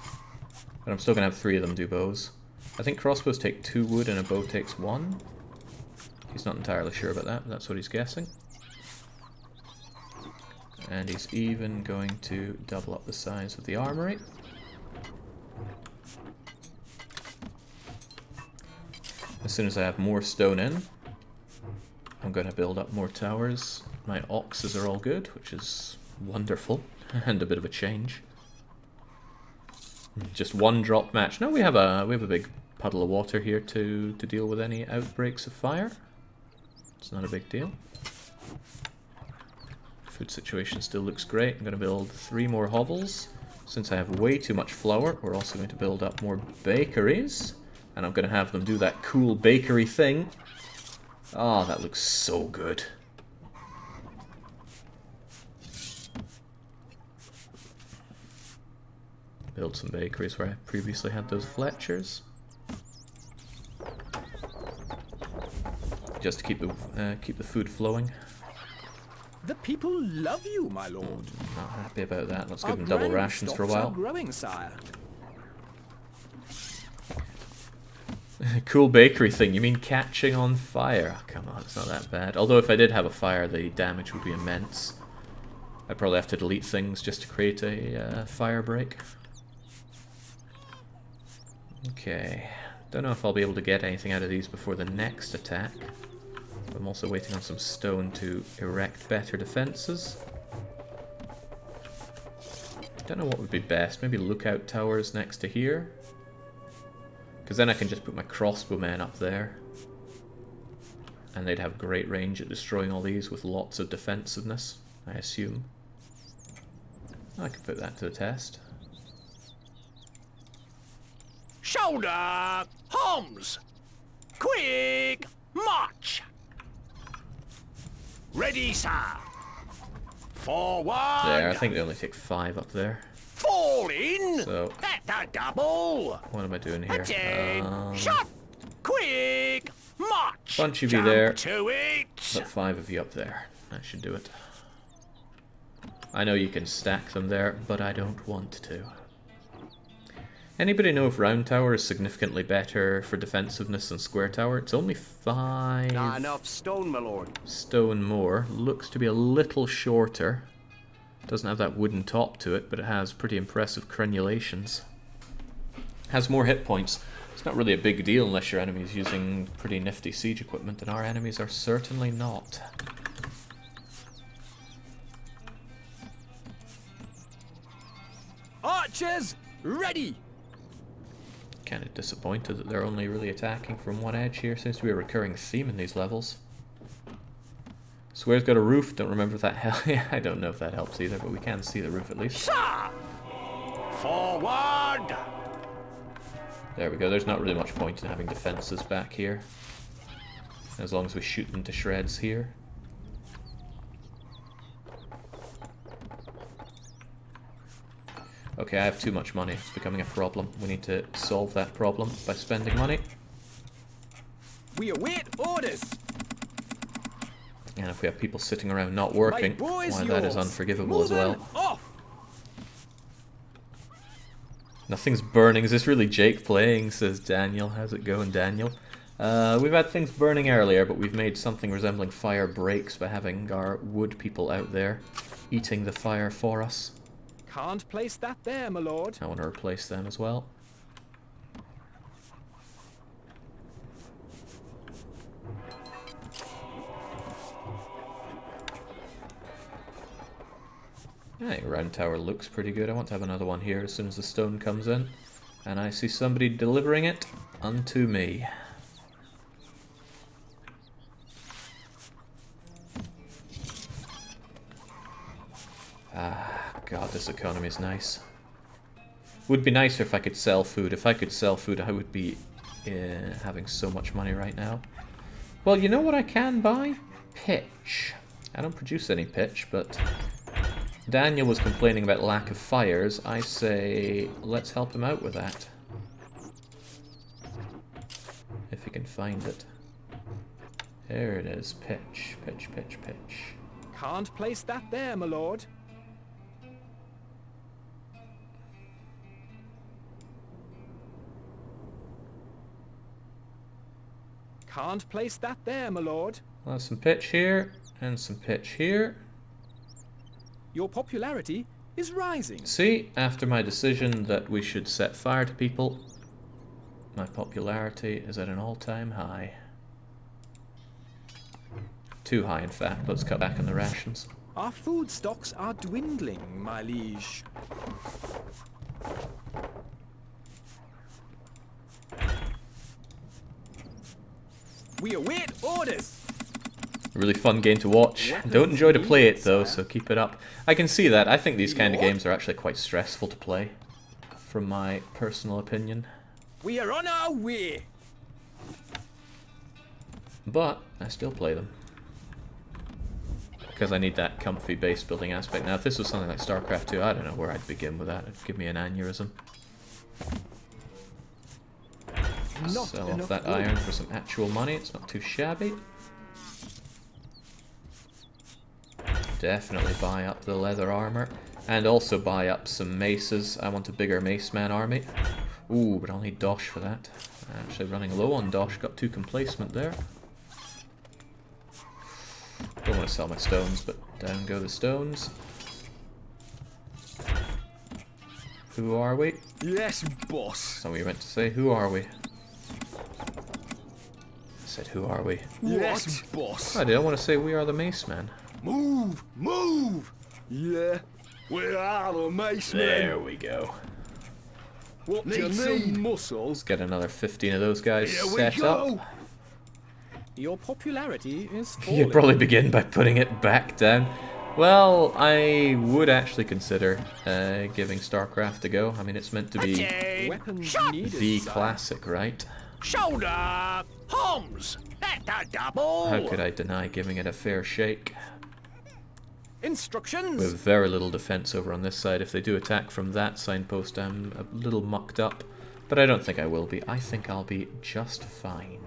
But I'm still going to have 3 of them do bows. I think crossbows take 2 wood and a bow takes 1. He's not entirely sure about that, but that's what he's guessing. And he's even going to double up the size of the armory. As soon as I have more stone in, I'm going to build up more towers. My oxes are all good, which is wonderful, and a bit of a change. Just 1 drop match. No, we have a big puddle of water here to deal with any outbreaks of fire. It's not a big deal. Food situation still looks great. I'm going to build 3 more hovels. Since I have way too much flour, we're also going to build up more bakeries. And I'm going to have them do that cool bakery thing. Ah, that looks so good. Build some bakeries where I previously had those Fletchers. Just to keep the food flowing. The people love you, my lord. Not happy about that. Let's give them double rations for a while. Growing, sire. Cool bakery thing. You mean catching on fire? Come on, it's not that bad. Although if I did have a fire, the damage would be immense. I'd probably have to delete things just to create a fire break. Okay. Don't know if I'll be able to get anything out of these before the next attack. I'm also waiting on some stone to erect better defenses. Don't know what would be best. Maybe lookout towers next to here. Because then I can just put my crossbowmen up there. And they'd have great range at destroying all these with lots of defensiveness, I assume. I can put that to the test. Shoulder! Homs! Quick! March! Ready, sir! Forward! There, I think they only take 5 up there. Fall in! So, That's a double! what am I doing here? Shot! Quick! March! Bunch of you there. To it! Put 5 of you up there. That should do it. I know you can stack them there, but I don't want to. Anybody know if round tower is significantly better for defensiveness than square tower? It's only 5 Not enough stone, my lord. stone more. Looks to be a little shorter. Doesn't have that wooden top to it, but it has pretty impressive crenulations. Has more hit points. It's not really a big deal unless your enemy's using pretty nifty siege equipment, and our enemies are certainly not. Archers, ready! Kind of disappointed that they're only really attacking from one edge here. Seems to be a recurring theme in these levels. Square's got a roof. Don't remember if that I don't know if that helps either, but we can see the roof at least. Sir! Forward! There we go. There's not really much point in having defenses back here. As long as we shoot them to shreds here. Okay, I have too much money. It's becoming a problem. We need to solve that problem by spending money. We await orders. And if we have people sitting around not working, boy is why, that is yours. unforgivable as well. Moving off. Nothing's burning. Is this really Jake playing? Says Daniel. How's it going, Daniel? We've had things burning earlier, but we've made something resembling fire breaks by having our wood people out there eating the fire for us. Can't place that there, my lord. I want to replace them as well. Hey, round tower looks pretty good. I want to have another one here as soon as the stone comes in. And I see somebody delivering it unto me. Ah, God, this economy is nice. Would be nicer if I could sell food. If I could sell food, I would be having so much money right now. Well, you know what I can buy? Pitch. I don't produce any pitch, but Daniel was complaining about lack of fires. I say, let's help him out with that. If he can find it. There it is. Pitch, pitch, pitch, pitch. Can't place that there, my lord. Can't place that there, my lord. Well, some pitch here, and some pitch here. Your popularity is rising. See, after my decision that we should set fire to people, my popularity is at an all-time high. Too high, in fact. Let's cut back on the rations. Our food stocks are dwindling, my liege. We await orders. A really fun game to watch. Don't enjoy to play it though, so keep it up. I can see that. I think these kind of games are actually quite stressful to play, from my personal opinion. We are on our way. But I still play them. Because I need that comfy base building aspect. Now if this was something like StarCraft 2, I don't know where I'd begin with that. It'd give me an aneurysm. Sell off that iron for some actual money. It's not too shabby. Definitely buy up the leather armor. And also buy up some maces. I want a bigger maceman army. Ooh, but I'll need dosh for that. Actually running low on dosh. Got 2 complacement there. Don't want to sell my stones, but down go the stones. Who are we? Yes, boss. So we meant to say, who are we? I said, who are we? Yes, boss. I didn't want to say we are the macemen. Move, move. Yeah, we are the mace men. There we go. What do you Need need? some muscles. Let's get another 15 of those guys Here we set go. up. Your popularity is falling. You'd probably begin by putting it back down. Well, I would actually consider giving StarCraft a go. I mean, it's meant to be Weapons needed, the sir. classic, right? Shoulder! Homs! That's a double! How could I deny giving it a fair shake? Instructions. We have very little defense over on this side. If they do attack from that signpost, I'm a little mucked up. But I don't think I will be. I think I'll be just fine.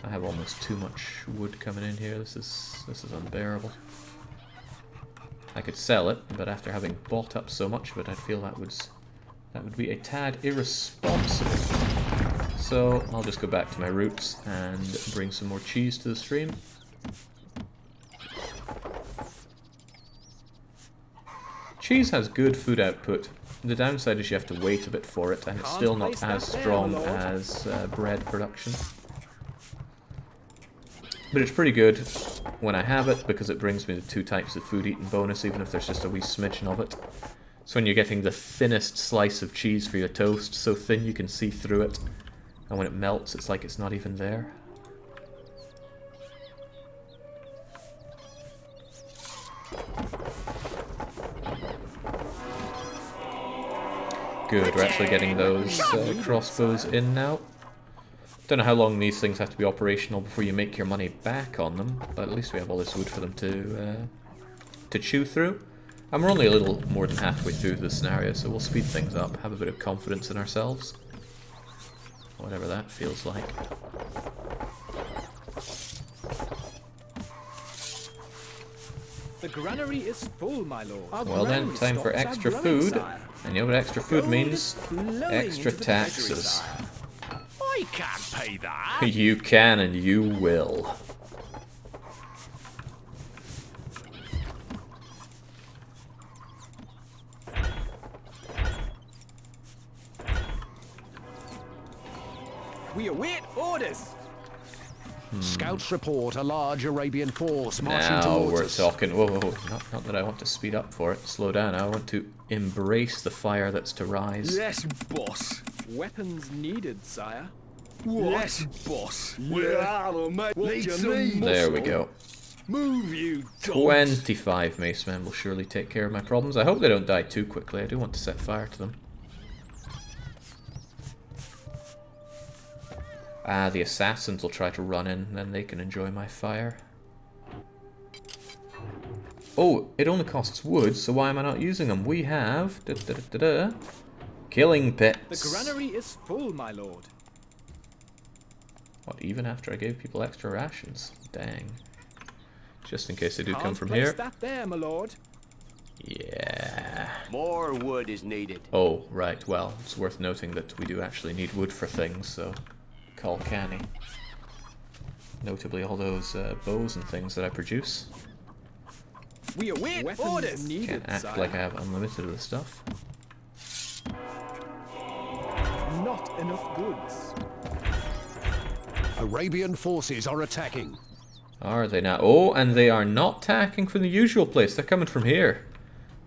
I have almost too much wood coming in here. This is unbearable. I could sell it, but after having bought up so much of it, I feel that would be a tad irresponsible. So I'll just go back to my roots and bring some more cheese to the stream. Cheese has good food output. The downside is you have to wait a bit for it, and it's still not as strong as bread production. But it's pretty good when I have it, because it brings me the 2 types of food eaten bonus, even if there's just a wee smidgen of it. So when you're getting the thinnest slice of cheese for your toast, so thin you can see through it, and when it melts it's like it's not even there. Good, we're actually getting those crossbows in now. Don't know how long these things have to be operational before you make your money back on them, but at least we have all this wood for them to chew through. And we're only a little more than halfway through the scenario, so we'll speed things up, have a bit of confidence in ourselves. Whatever that feels like. The granary is full, my lord. Our Well then, granary time for stocks are extra growing, food. sire. And you know what extra food Gold means? is flowing Extra into the treasury, taxes. sire. I can't pay that. You can and you will. We await orders. Scouts report a large Arabian force marching Now towards we're us. talking. Whoa, whoa, whoa. Not that I want to speed up for it. Slow down. I want to embrace the fire that's to rise. Yes, boss. Weapons needed, sire. What? Yes, boss. Where are they, mate? What Need do you some need? There we go. Move, you dogs. 25 macemen will surely take care of my problems. I hope they don't die too quickly. I do want to set fire to them. Ah, the assassins will try to run in, and then they can enjoy my fire. Oh, it only costs wood, so why am I not using them? We have... killing pits. The granary is full, my lord. What, even after I gave people extra rations? Dang. Just in case they do come Can't from place here. that there, my lord. Yeah. More wood is needed. Oh, right. Well, it's worth noting that we do actually need wood for things, so... Call canny. Notably all those bows and things that I produce. We await orders. Needed, Can't act sire. like I have unlimited of the stuff. Not enough goods. Arabian forces are attacking. Are they now? Oh, and they are not attacking from the usual place. They're coming from here.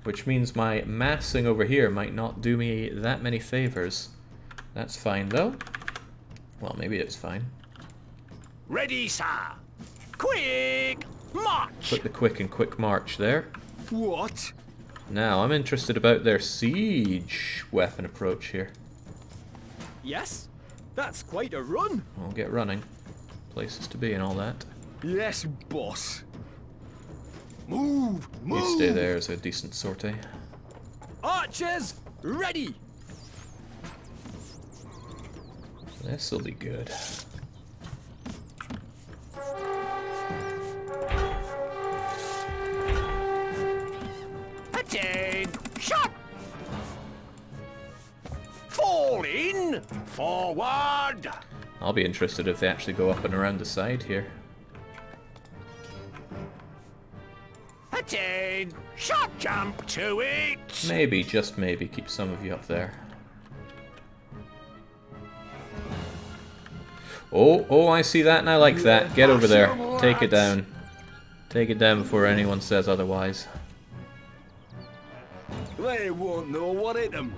Which means my massing over here might not do me that many favors. That's fine, though. Well, maybe it's fine. Ready, sir. Quick march. Put the quick march there. What? Now, I'm interested about their siege weapon approach here. Yes, that's quite a run. I'll get running. Places to be and all that. Yes, boss. Move, move. You stay there as a decent sortie. Archers, ready. This'll be good. Attain. Shot. Fall in. Forward. I'll be interested if they actually go up and around the side here. Attain. Shot. Jump to it. Maybe, just maybe, keep some of you up there. Oh, I see that and I like that. Get over there. Take it down. Take it down before anyone says otherwise. They won't know what hit them.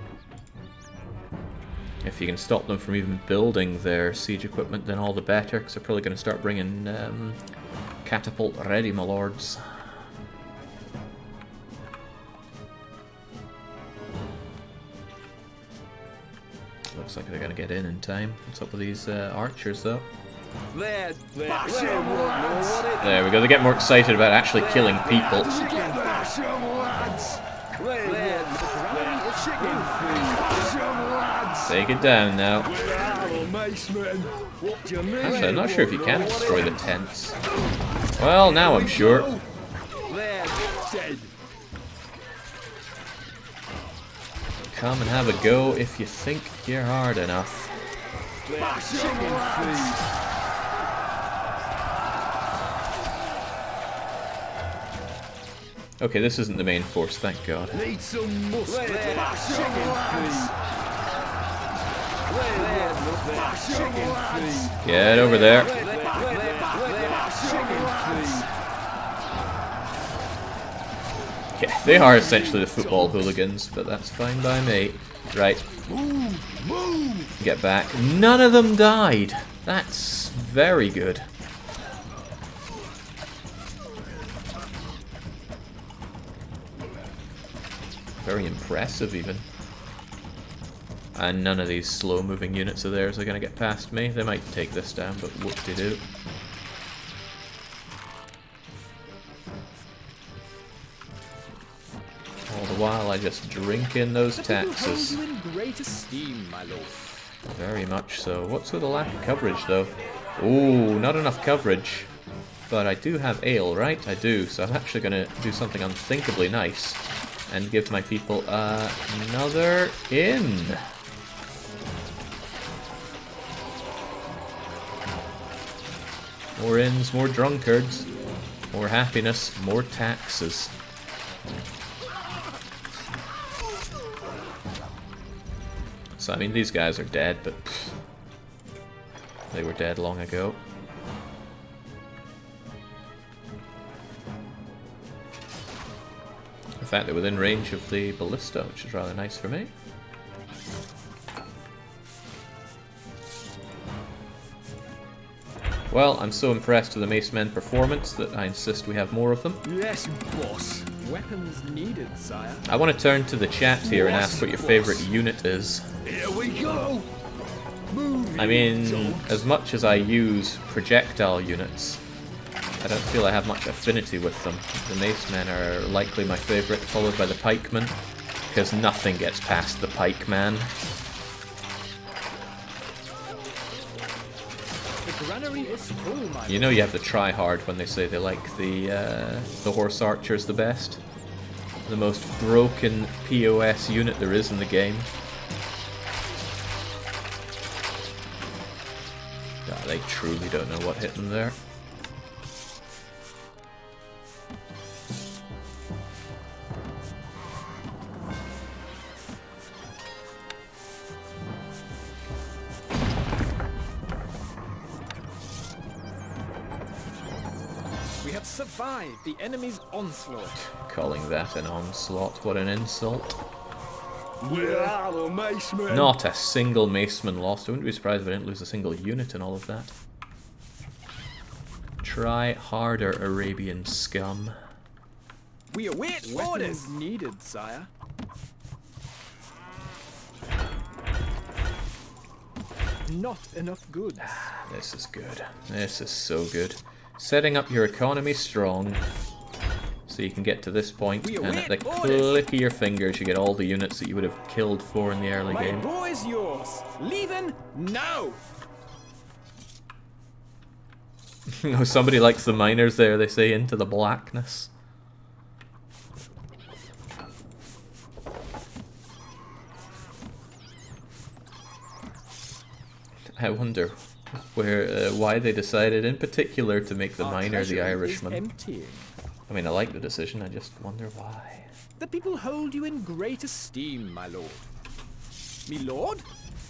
If you can stop them from even building their siege equipment, then all the better, because they're probably going to start bringing catapult ready, my lords. Looks like they're going to get in time. What's up with these archers, though? They won't know what hit them. There we go. They get more excited about actually killing people. Bash 'em, lads. They won't know chicken feed. Bash 'em, lads. Take it down now. Where are the macemen? What do you mean? Actually, I'm not sure if you They can won't know destroy what the hit tents. Well, now I'm sure. them. They're dead. Come and have a go if you think you're hard enough. Bash 'em, lads. Okay, this isn't the main force, thank God. Need some mustard. Bash 'em, lads. Bash 'em, lads. Get over there. Bash 'em, lads. Yeah, they are essentially the football hooligans, but that's fine by me. Right, Move, move. get back. None of them died. That's very good. Very impressive, even. And none of these slow-moving units of theirs are going to get past me. They might take this down, but whoop-de-doo. a while I just drink in those The people hold taxes. you in great esteem, my lord. Very much so. What's with the lack of coverage, though? Ooh, not enough coverage. But I do have ale, right? I do, so I'm actually going to do something unthinkably nice and give my people another inn. More inns, more drunkards, more happiness, more taxes. So, I mean, these guys are dead, but pff, they were dead long ago. In fact, they're within range of the ballista, which is rather nice for me. Well, I'm so impressed with the Mace Men performance that I insist we have more of them. Yes, boss. Weapons needed, sire. I want to turn to the chat here and ask what your favorite unit is. Here we go. Move I mean, as much as I use projectile units, I don't feel I have much affinity with them. The Mace Men are likely my favorite, followed by the Pikemen, because nothing gets past the Pikeman. The granary is full, my You know you have to try hard when they say they like the Horse Archers the best. The most broken POS unit there is in the game. Yeah, they truly don't know what hit them there. We have survived the enemy's onslaught. Calling that an onslaught, what an insult. Where are the macemen? Not a single maceman lost. I wouldn't be surprised if I didn't lose a single unit in all of that. Try harder, Arabian scum. We await orders needed, sire. Not enough goods. This is good. This is so good. Setting up your economy strong so you can get to this point, and at the click of your fingers you get all the units that you would have killed for in the early My game. boy's yours. Leaving now. Oh, somebody likes the miners there, they say, into the blackness. I wonder why they decided in particular to make the miner the Irishman. Emptying. I mean, I like the decision, I just wonder why. The people hold you in great esteem, my lord. Me lord?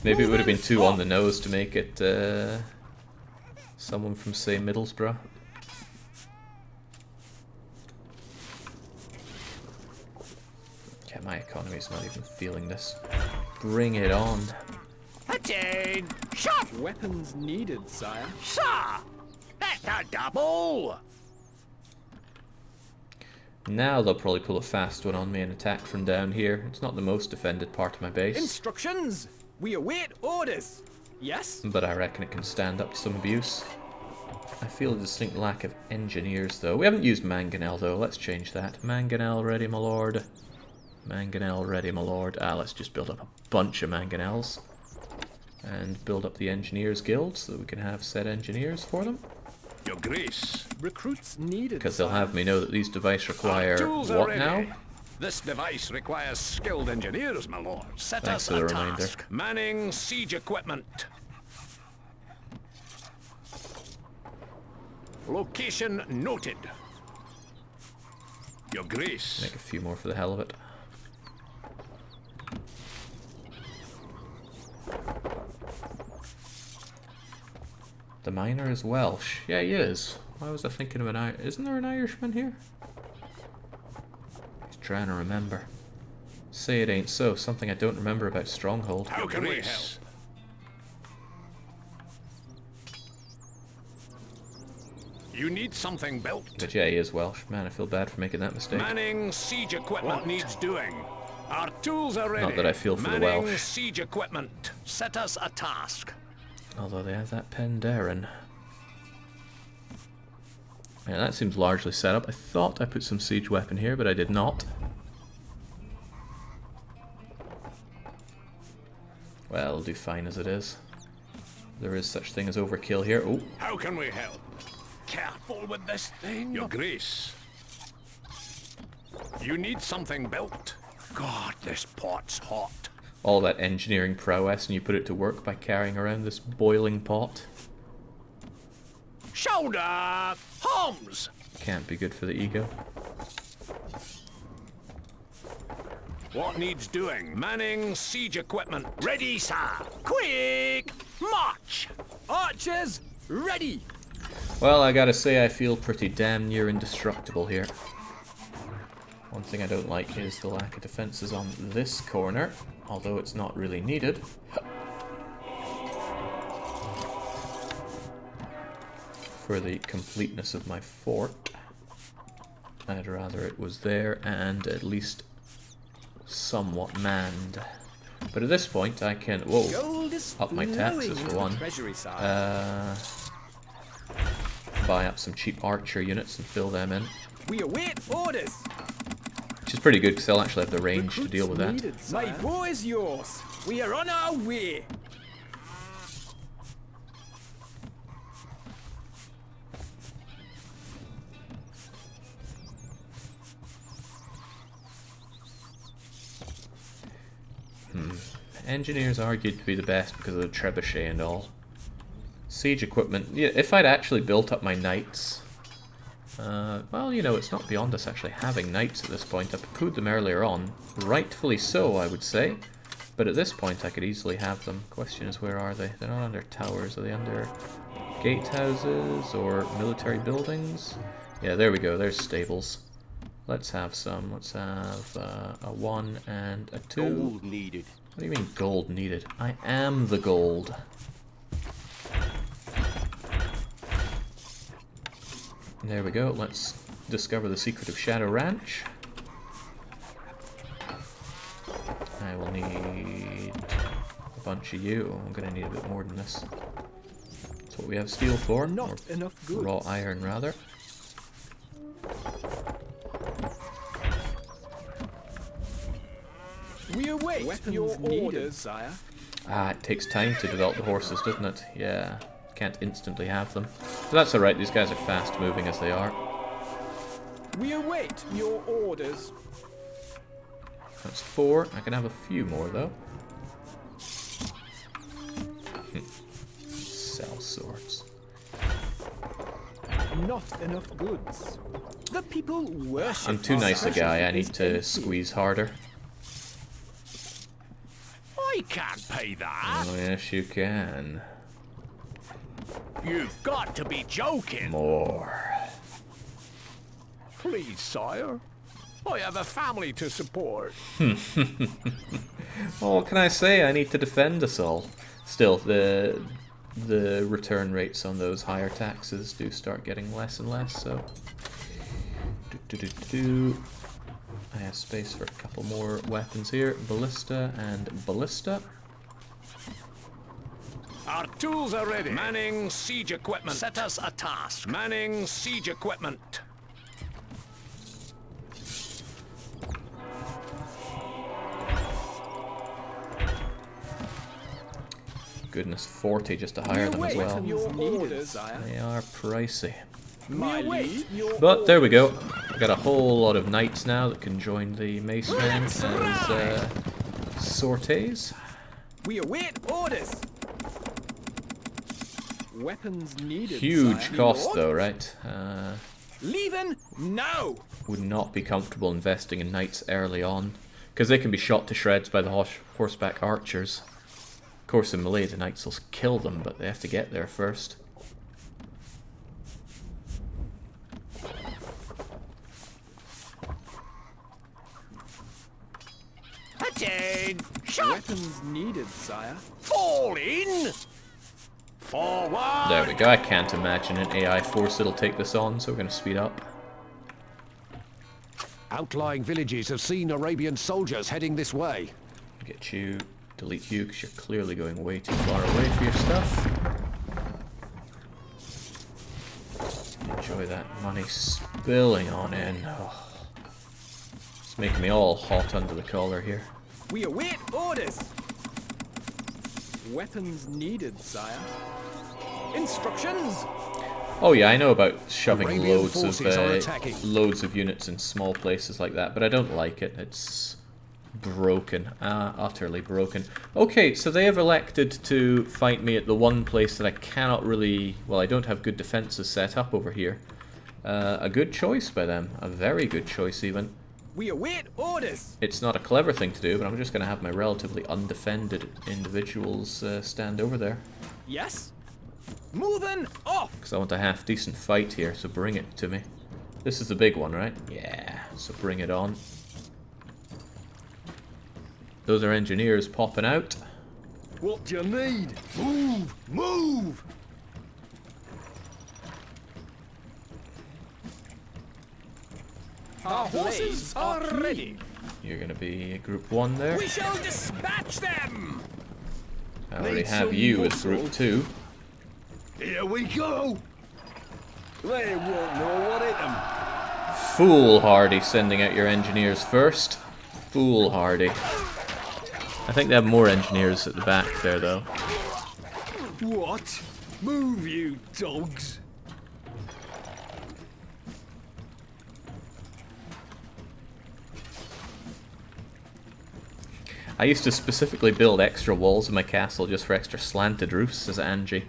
Maybe it would have been too Moving on the nose to make it someone from, say, Middlesbrough. Yeah, my economy's not even feeling this. Bring it on. Attain! Shot! Weapons needed, sire. Sir! That's a double! Now they'll probably pull a fast one on me and attack from down here. It's not the most defended part of my base, Instructions! We await orders. Yes? but I reckon it can stand up to some abuse. I feel a distinct lack of engineers, though. We haven't used mangonel, though. Let's change that. Mangonel ready, my lord. Mangonel ready, my lord. Let's just build up a bunch of mangonels. And build up the engineers guild so that we can have said engineers for them. Your grace. Recruits needed, Because they'll sire. have me know that these devices require Tools are what ready. now? This device requires skilled engineers, my lord. Set Thanks us for the a reminder. task. Manning siege equipment. Location noted. Your grace. Make a few more for the hell of it. The miner is Welsh. Yeah, he is. Why was I thinking of an Irish? Isn't there an Irishman here? He's trying to remember. Say it ain't so. Something I don't remember about Stronghold. How can we help? You need something built. But yeah, he is Welsh. Man, I feel bad for making that mistake. Manning siege equipment needs doing. Our tools are ready. Not that I feel for the Manning Welsh. siege equipment. Set us a task. Although they have that Penderyn. Yeah, that seems largely set up. I thought I put some siege weapon here, but I did not. Well, it'll do fine as it is. There is such thing as overkill here. Oh, How can we help? Careful with this thing. Your Grace. You need something built. God, this pot's hot. all that engineering prowess and you put it to work by carrying around this boiling pot. Shoulder! Hums! Can't be good for the ego. What needs doing? Manning siege equipment. Ready, sir. Quick! March! Archers, ready! Well, I gotta say I feel pretty damn near indestructible here. One thing I don't like is the lack of defenses on this corner, although it's not really needed. For the completeness of my fort, I'd rather it was there and at least somewhat manned. But at this point I can, whoa, up my taxes for one. Buy up some cheap archer units and fill them in. We await orders. Which is pretty good because they'll actually have the range to deal with that. My boy is yours. We are on our way. Engineers argued to be the best because of the trebuchet and all. Siege equipment, yeah, if I'd actually built up my knights, well, you know, it's not beyond us actually having knights at this point. I poo-pooed them earlier on, rightfully so, I would say, but at this point I could easily have them. Question is, where are they? They're not under towers, are they under gatehouses or military buildings? Yeah, there we go, there's stables. Let's have some. Let's have a 1 and a 2. Gold needed. What do you mean gold needed? I am the gold. There we go. Let's discover the secret of Shadow Ranch. I will need a bunch of you. I'm going to need a bit more than this. That's what we have steel for. Not enough goods. Raw iron, rather. We await your orders, sire. Ah, it takes time to develop the horses, doesn't it? Yeah, can't instantly have them. But that's alright, these guys are fast moving as they are. We await your orders. That's 4. I can have a few more, though. Sell swords. Not enough goods. The people worship. I'm too nice a us. guy, I need to squeeze harder. I can't pay that. Oh, yes, you can. You've got to be joking. More. Please, sire. I have a family to support. Well, what can I say? I need to defend us all. Still, the return rates on those higher taxes do start getting less and less, so... I have space for a couple more weapons here. Ballista and ballista. Our tools are ready. Manning siege equipment. Set us a task. Manning siege equipment. Goodness, 40 just to hire them as well. Your orders, sire. They are pricey. We await your But there we go. I've got a whole lot of knights now that can join the macemen as sorties. We await orders. Weapons needed. Huge sire. cost Lord? though, right? Leaving now. Would not be comfortable investing in knights early on, because they can be shot to shreds by the horseback archers. Of course, in melee, the knights will kill them, but they have to get there first. Attain. Shot. Weapons needed, sire. Fall in. Forward. There we go. I can't imagine an AI force that'll take this on, so we're going to speed up. Outlying villages have seen Arabian soldiers heading this way. Get you, delete you, because you're clearly going way too far away for your stuff. Enjoy that money spilling on in. Oh. It's making me all hot under the collar here. We await orders. Weapons needed, sire. Instructions! Oh yeah, I know about shoving Arabian loads forces are attacking. of units in small places like that, but I don't like it. It's broken, utterly broken. Okay, so they have elected to fight me at the one place that I cannot really... Well, I don't have good defenses set up over here. A good choice by them, a very good choice even. We await orders! It's not a clever thing to do, but I'm just going to have my relatively undefended individuals stand over there. Yes? Moving off! Because I want a half-decent fight here, so bring it to me. This is the big one, right? Yeah, so bring it on. Those are engineers popping out. What do you need? Move! Move! Our horses are ready. You're going to be Group 1 there. We shall dispatch them! I already Need have some you as muscle. Group 2. Here we go! They won't know what hit them. Foolhardy sending out your engineers first. Foolhardy. I think they have more engineers at the back there, though. What? Move, you dogs! I used to specifically build extra walls in my castle just for extra slanted roofs, says Angie.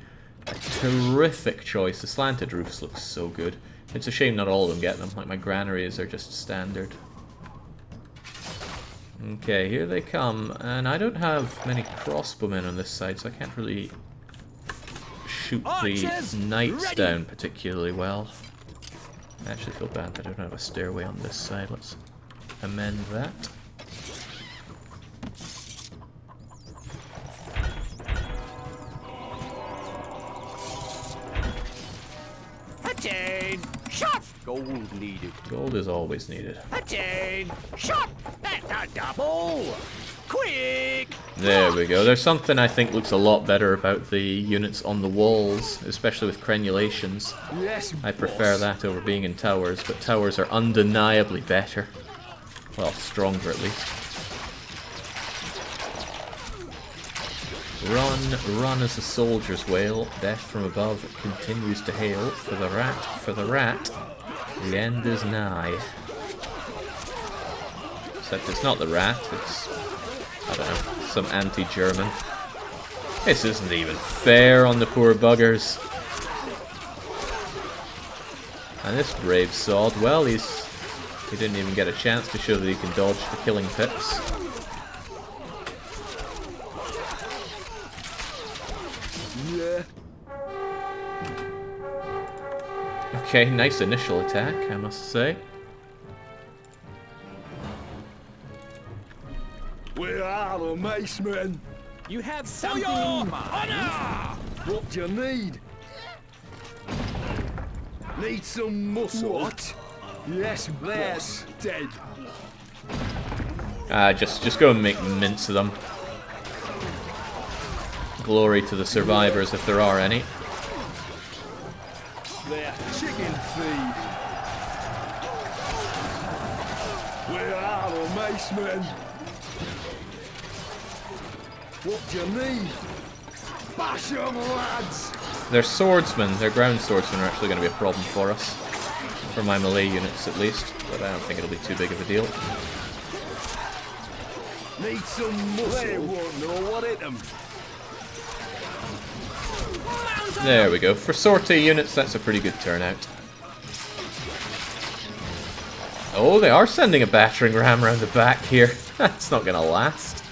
A terrific choice. The slanted roofs look so good. It's a shame not all of them get them. Like my granaries are just standard. Okay, here they come. And I don't have many crossbowmen on this side, so I can't really shoot Archers, the knights ready. down particularly well. I actually feel bad that I don't have a stairway on this side. Let's amend that. Attain! Shot! Gold needed. Gold is always needed. Attain! Shot! That's a double! Quick! There we go. There's something I think looks a lot better about the units on the walls, especially with crenulations. Yes, I prefer that over being in towers, but towers are undeniably better. Well, stronger at least. Run, run as the soldiers wail. Death from above continues to hail. For the rat, the end is nigh. Except it's not the rat, it's, I don't know, some anti-German. This isn't even fair on the poor buggers. And this brave sod, well, he didn't even get a chance to show that he can dodge the killing pips. Yeah. Okay, nice initial attack, I must say. Where are the macemen? You have something in mind. What do you need? Need some muscle? What? Yes, boss. Dead. Just go and make mince of them. Glory to the survivors if there are any. They're chicken feed. Where are the macemen? What do you need? Bash 'em, lads! Their swordsmen, their ground swordsmen are actually going to be a problem for us. For my melee units at least, but I don't think it'll be too big of a deal. Need some muscle. They won't know what hit them. There we go. For sortie units, that's a pretty good turnout. Oh, they are sending a battering ram around the back here. That's not going to last.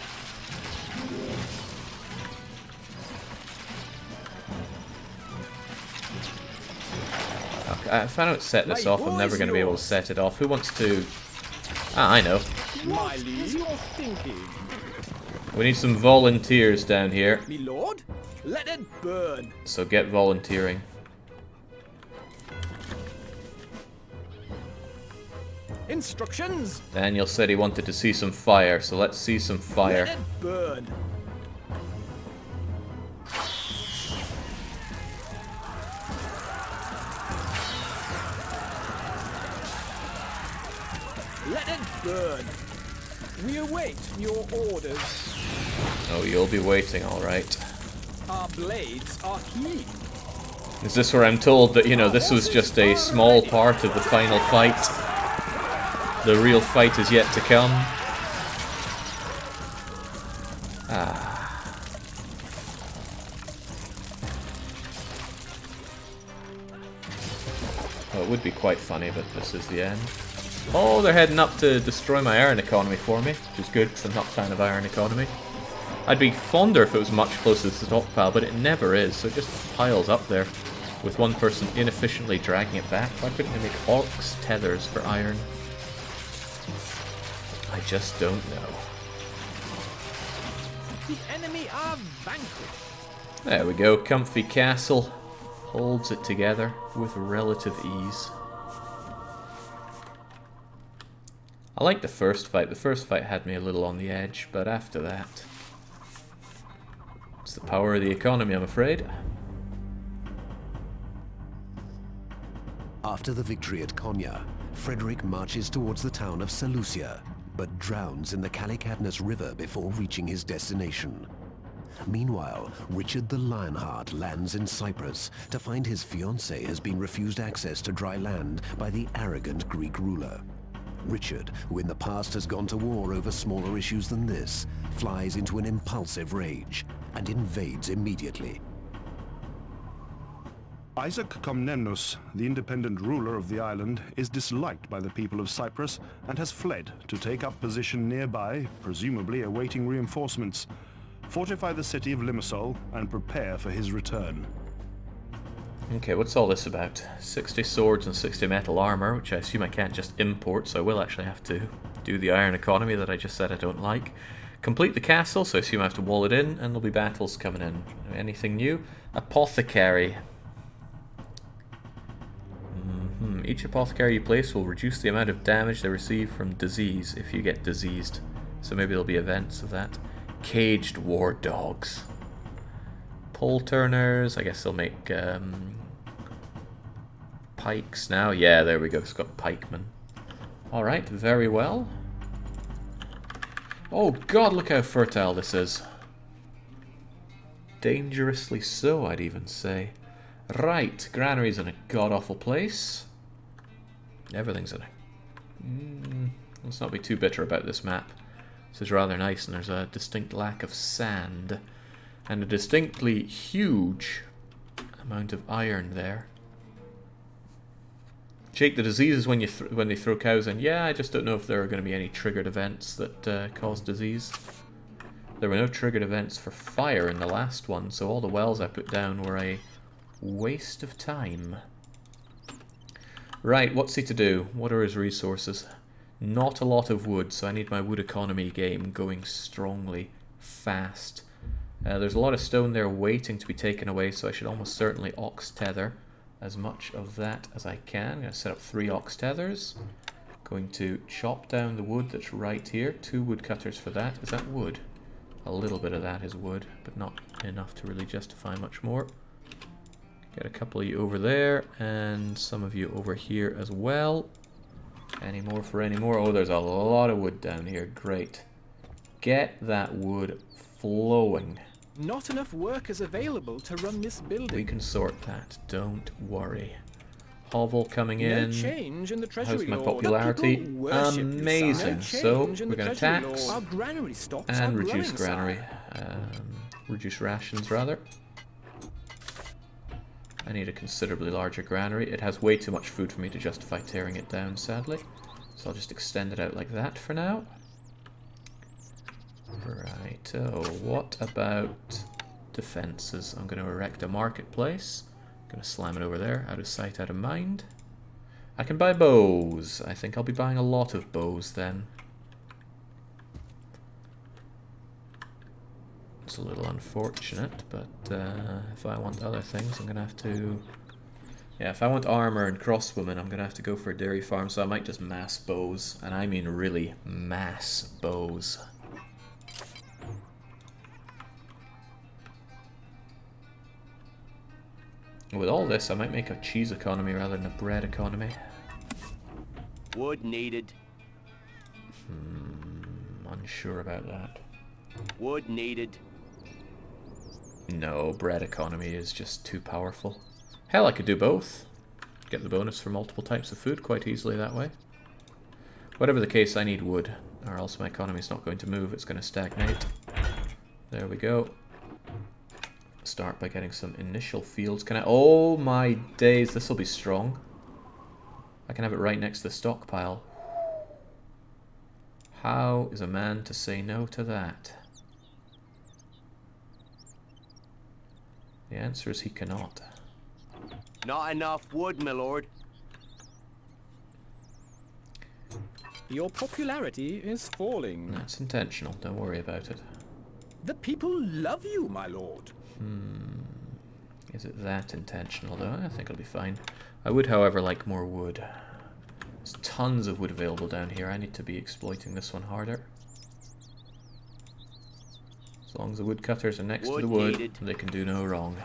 Okay, if I don't set this off, I'm never going to be able to set it off. Who wants to... Ah, I know. My liege, you're thinking. We need some volunteers down here. Me lord, let it burn. So get volunteering. Instructions. Daniel said he wanted to see some fire, so let's see some fire. Let it burn. Let it burn. We await your orders. Oh, you'll be waiting, alright. Our blades are keen. Is this where I'm told that, you know, this was just a small part of the final fight? The real fight is yet to come. Well, it would be quite funny, but this is the end. Oh, they're heading up to destroy my iron economy for me, which is good, because I'm not a fan of iron economy. I'd be fonder if it was much closer to the stockpile, but it never is, so it just piles up there, with one person inefficiently dragging it back. Why couldn't they make orcs tethers for iron? I just don't know. The enemy are vanquished. There we go, comfy castle. Holds it together with relative ease. I like the first fight. The first fight had me a little on the edge, but after that, it's the power of the economy, I'm afraid. After the victory at Konya, Frederick marches towards the town of Seleucia, but drowns in the Kalikadnus River before reaching his destination. Meanwhile, Richard the Lionheart lands in Cyprus to find his fiancée has been refused access to dry land by the arrogant Greek ruler. Richard, who in the past has gone to war over smaller issues than this, flies into an impulsive rage and invades immediately. Isaac Comnenus, the independent ruler of the island, is disliked by the people of Cyprus and has fled to take up position nearby, presumably awaiting reinforcements. Fortify the city of Limassol and prepare for his return. Okay, what's all this about? 60 swords and 60 metal armor, which I assume I can't just import, so I will actually have to do the iron economy that I just said I don't like. Complete the castle, so I assume I have to wall it in, and there'll be battles coming in. Anything new? Apothecary. Each apothecary you place will reduce the amount of damage they receive from disease if you get diseased. So maybe there'll be events of that. Caged war dogs. Pole turners. I guess they'll make pikes now. Yeah, there we go. It's got pikemen. Alright, very well. Oh god, look how fertile this is. Dangerously so, I'd even say. Right, granary's in a god-awful place. Everything's in a... let's not be too bitter about this map. This is rather nice, and there's a distinct lack of sand. And a distinctly huge amount of iron there. Jake, the diseases when they throw cows in. Yeah, I just don't know if there are going to be any triggered events that cause disease. There were no triggered events for fire in the last one, so all the wells I put down were a waste of time. Right, what's he to do? What are his resources? Not a lot of wood, so I need my wood economy game going strongly, fast. There's a lot of stone there waiting to be taken away, so I should almost certainly ox tether as much of that as I can. I'm going to set up 3 ox tethers. Going to chop down the wood that's right here. 2 woodcutters for that. Is that wood? A little bit of that is wood, but not enough to really justify much more. Get a couple of you over there, and some of you over here as well. Any more for any more? Oh, there's a lot of wood down here. Great. Get that wood flowing. Not enough workers available to run this building. We can sort that. Don't worry. Hovel coming in. No change in the treasury How's my lord. popularity? No Amazing. So change in we're the going to treasury tax lord. Our granary stocks and are reduce growing, granary. sire. Reduce rations rather. I need a considerably larger granary. It has way too much food for me to justify tearing it down, sadly. So I'll just extend it out like that for now. Right, what about defenses? I'm going to erect a marketplace. I'm going to slam it over there, out of sight, out of mind. I can buy bows. I think I'll be buying a lot of bows then. It's a little unfortunate, but if I want other things, I'm going to have to... Yeah, if I want armor and crossbowmen, I'm going to have to go for a dairy farm, so I might just mass bows. And I mean really mass bows. With all this, I might make a cheese economy rather than a bread economy. Wood needed. Unsure about that. Wood needed. No, bread economy is just too powerful. Hell, I could do both. Get the bonus for multiple types of food quite easily that way. Whatever the case, I need wood, or else my economy's not going to move, it's going to stagnate. There we go. Start by getting some initial fields. Can I... Oh my days, this will be strong. I can have it right next to the stockpile. How is a man to say no to that? The answer is he cannot. Not enough wood, my lord. Your popularity is falling. That's intentional, don't worry about it. The people love you, my lord. Is it that intentional though? I think it'll be fine. I would, however, like more wood. There's tons of wood available down here. I need to be exploiting this one harder. As long as the woodcutters are next to the wood, needed. they can do no wrong.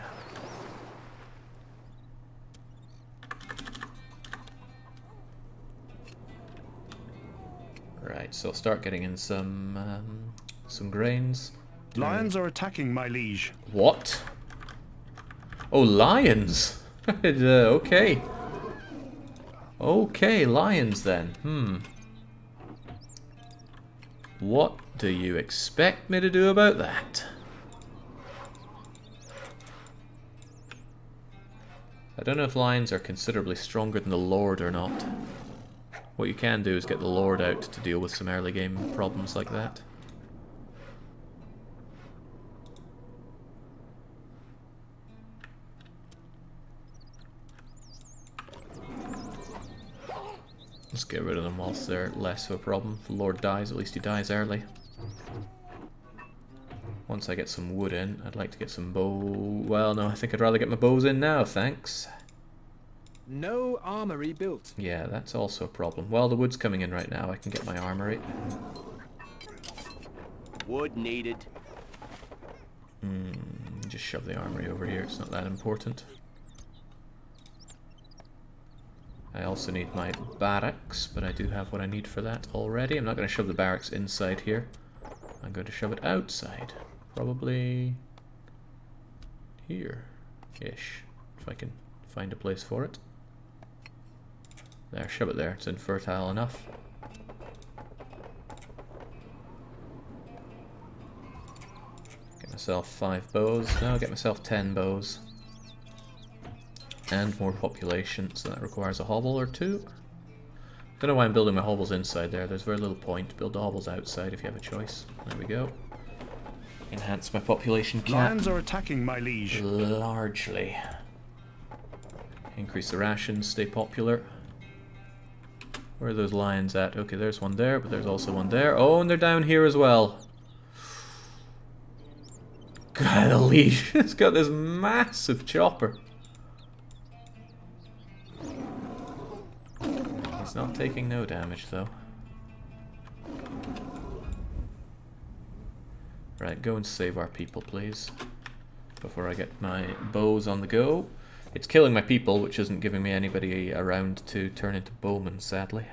Right, so I'll start getting in some grains. Lions are attacking, my liege. What? Oh, lions! Okay. Okay, lions then. What do you expect me to do about that? I don't know if lions are considerably stronger than the Lord or not. What you can do is get the Lord out to deal with some early game problems like that. Let's get rid of them whilst they're less of a problem. If the Lord dies, at least he dies early. Once I get some wood in, I'd like to get some bow... Well, no, I think I'd rather get my bows in now, thanks. No armory built. Yeah, that's also a problem. Well, the wood's coming in right now. I can get my armory. Wood needed. Just shove the armory over here. It's not that important. I also need my barracks, but I do have what I need for that already. I'm not going to shove the barracks inside here. I'm going to shove it outside. Probably here-ish, if I can find a place for it. There, shove it there. It's infertile enough. Get myself 5 bows. No, get myself 10 bows. And more population, so that requires a hovel or 2. Don't know why I'm building my hovels inside there. There's very little point. Build the hovels outside if you have a choice. There we go. Enhance my population cap. Lions are attacking, my liege. Largely. Increase the rations, stay popular. Where are those lions at? Okay, there's one there, but there's also one there. Oh, and they're down here as well. God, the leash. It's got this massive chopper. He's not taking no damage, though. Right, go and save our people, please. Before I get my bows on the go. It's killing my people, which isn't giving me anybody around to turn into bowmen, sadly.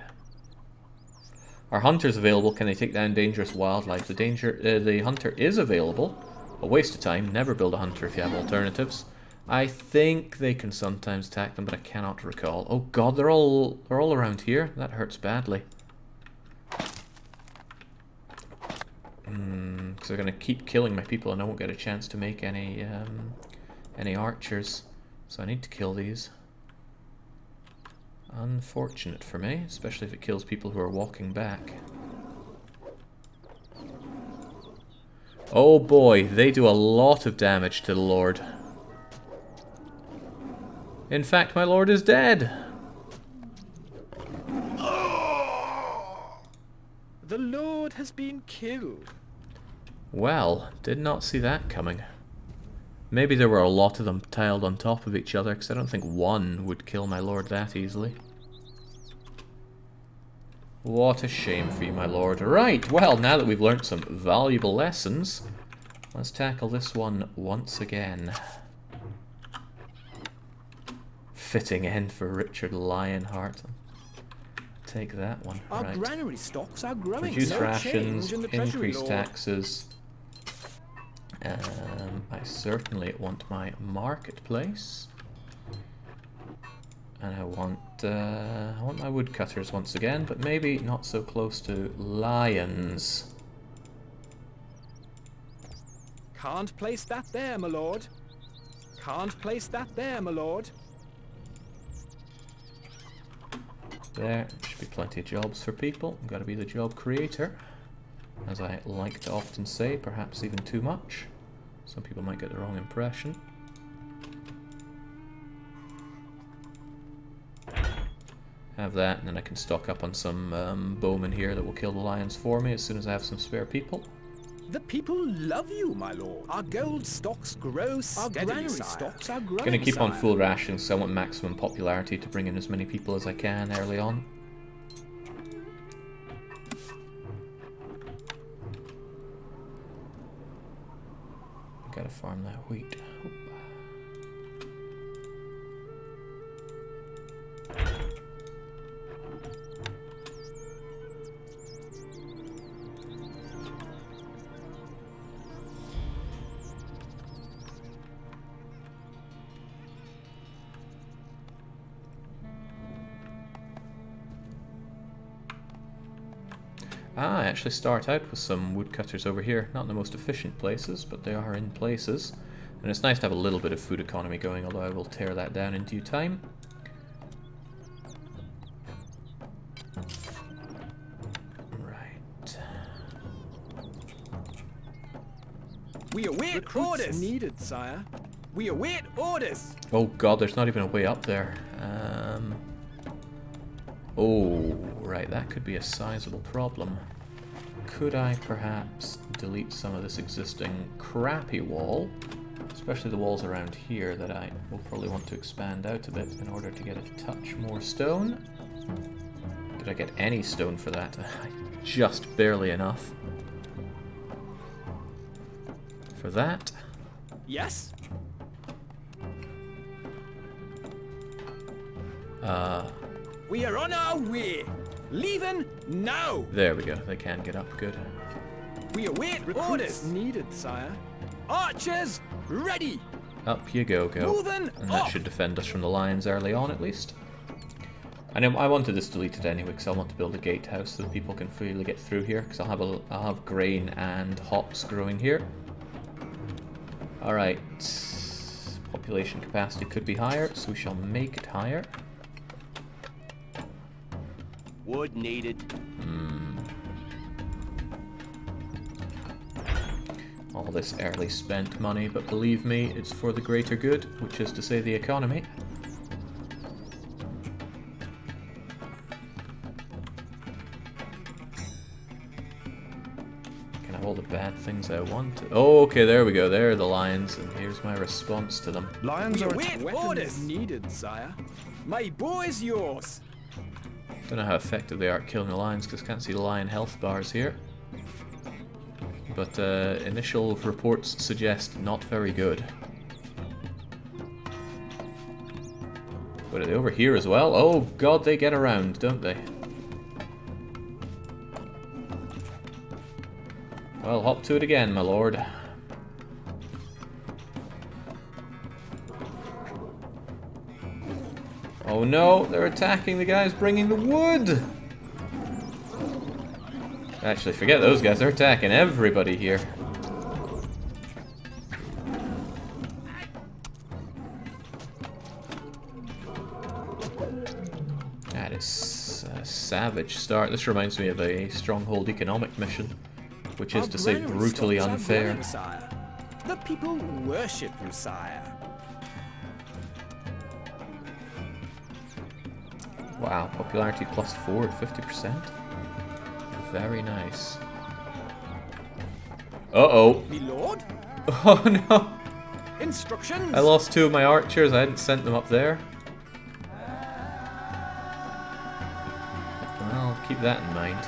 Are hunters available? Can they take down dangerous wildlife? The hunter is available. A waste of time. Never build a hunter if you have alternatives. I think they can sometimes attack them, but I cannot recall. Oh god, they're all around here. That hurts badly. Because they're going to keep killing my people, and I won't get a chance to make any archers. So I need to kill these. Unfortunate for me, especially if it kills people who are walking back. Oh boy, they do a lot of damage to the Lord. In fact, my Lord is dead. The Lord has been killed. Well, did not see that coming. Maybe there were a lot of them tiled on top of each other, because I don't think one would kill my lord that easily. What a shame for you, my lord. Right, well, now that we've learnt some valuable lessons, let's tackle this one once again. Fitting end for Richard Lionheart. Take that one. Our right. granary stocks are growing. Reduce No rations, change in the treasury, increase Lord. taxes, I certainly want my marketplace. And I want my woodcutters once again, but maybe not so close to lions. Can't place that there, my lord. Can't place that there, my lord. There should be plenty of jobs for people. I've got to be the job creator, as I like to often say, perhaps even too much. Some people might get the wrong impression. Have that, and then I can stock up on some bowmen here that will kill the lions for me as soon as I have some spare people. The people love you, my lord. Our gold stocks grow steadily, our granary stocks are growing, I'm going to keep on sire. full rations, so I want maximum popularity to bring in as many people as I can early on. Gotta farm that wheat. Oop. I actually start out with some woodcutters over here. Not in the most efficient places, but they are in places. And it's nice to have a little bit of food economy going, although I will tear that down in due time. Right. We await orders. Needed, sire. We await orders. Oh god, there's not even a way up there. Oh, right, that could be a sizable problem. Could I perhaps delete some of this existing crappy wall, especially the walls around here that I will probably want to expand out a bit in order to get a touch more stone? Did I get any stone for that? Just barely enough. For that. Yes? We are on our way. Leaving now. There we go. They can get up. Good. We await orders. Needed, sire. Archers, ready. Up you go. Moving And that up. should defend us from the lions early on, at least. I know I wanted this deleted anyway, because I want to build a gatehouse so that people can freely get through here. Because I'll have grain and hops growing here. All right. Population capacity could be higher, so we shall make it higher. Wood needed. All this early spent money, but believe me, it's for the greater good, which is to say the economy. Can have all the bad things I want. Oh, okay, there we go. There are the lions, and here's my response to them. Lions We are await orders. Needed, sire. My bow is yours. Don't know how effective they are at killing the lions, because I can't see the lion health bars here. But initial reports suggest not very good. But are they over here as well? Oh god, they get around, don't they? Well, hop to it again, my lord. Oh no, they're attacking the guys bringing the wood! Actually, forget those guys, they're attacking everybody here. That is a savage start. This reminds me of a Stronghold economic mission, which is to say brutally unfair. Sire. The people worship you, sire. Wow, popularity +4 at 50%. Very nice. Uh-oh. Me lord? Oh no! Instructions. I lost 2 of my archers, I hadn't sent them up there. Well, keep that in mind.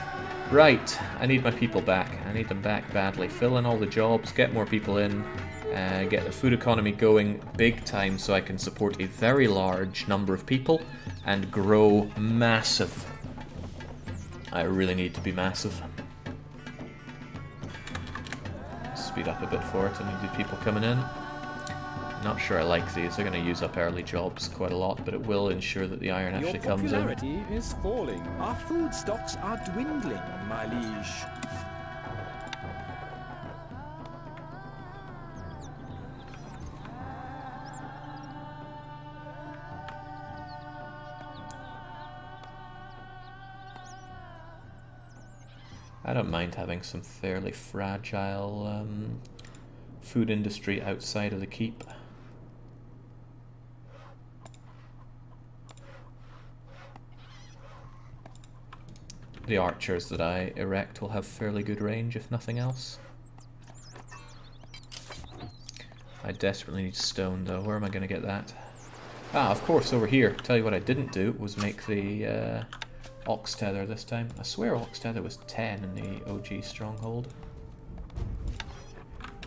Right, I need my people back. I need them back badly. Fill in all the jobs, get more people in, get the food economy going big time so I can support a very large number of people and grow massive. I really need to be massive. speed up a bit for it. I need the people coming in. Not sure I like these. They're going to use up early jobs quite a lot, but it will ensure that the iron actually comes in. Your popularity is falling. Our food stocks are dwindling, my liege. I don't mind having some fairly fragile food industry outside of the keep. The archers that I erect will have fairly good range, if nothing else. I desperately need stone, though. Where am I going to get that? Ah, of course, over here. Tell you what I didn't do was make the ox tether this time. I swear ox tether was 10 in the OG Stronghold.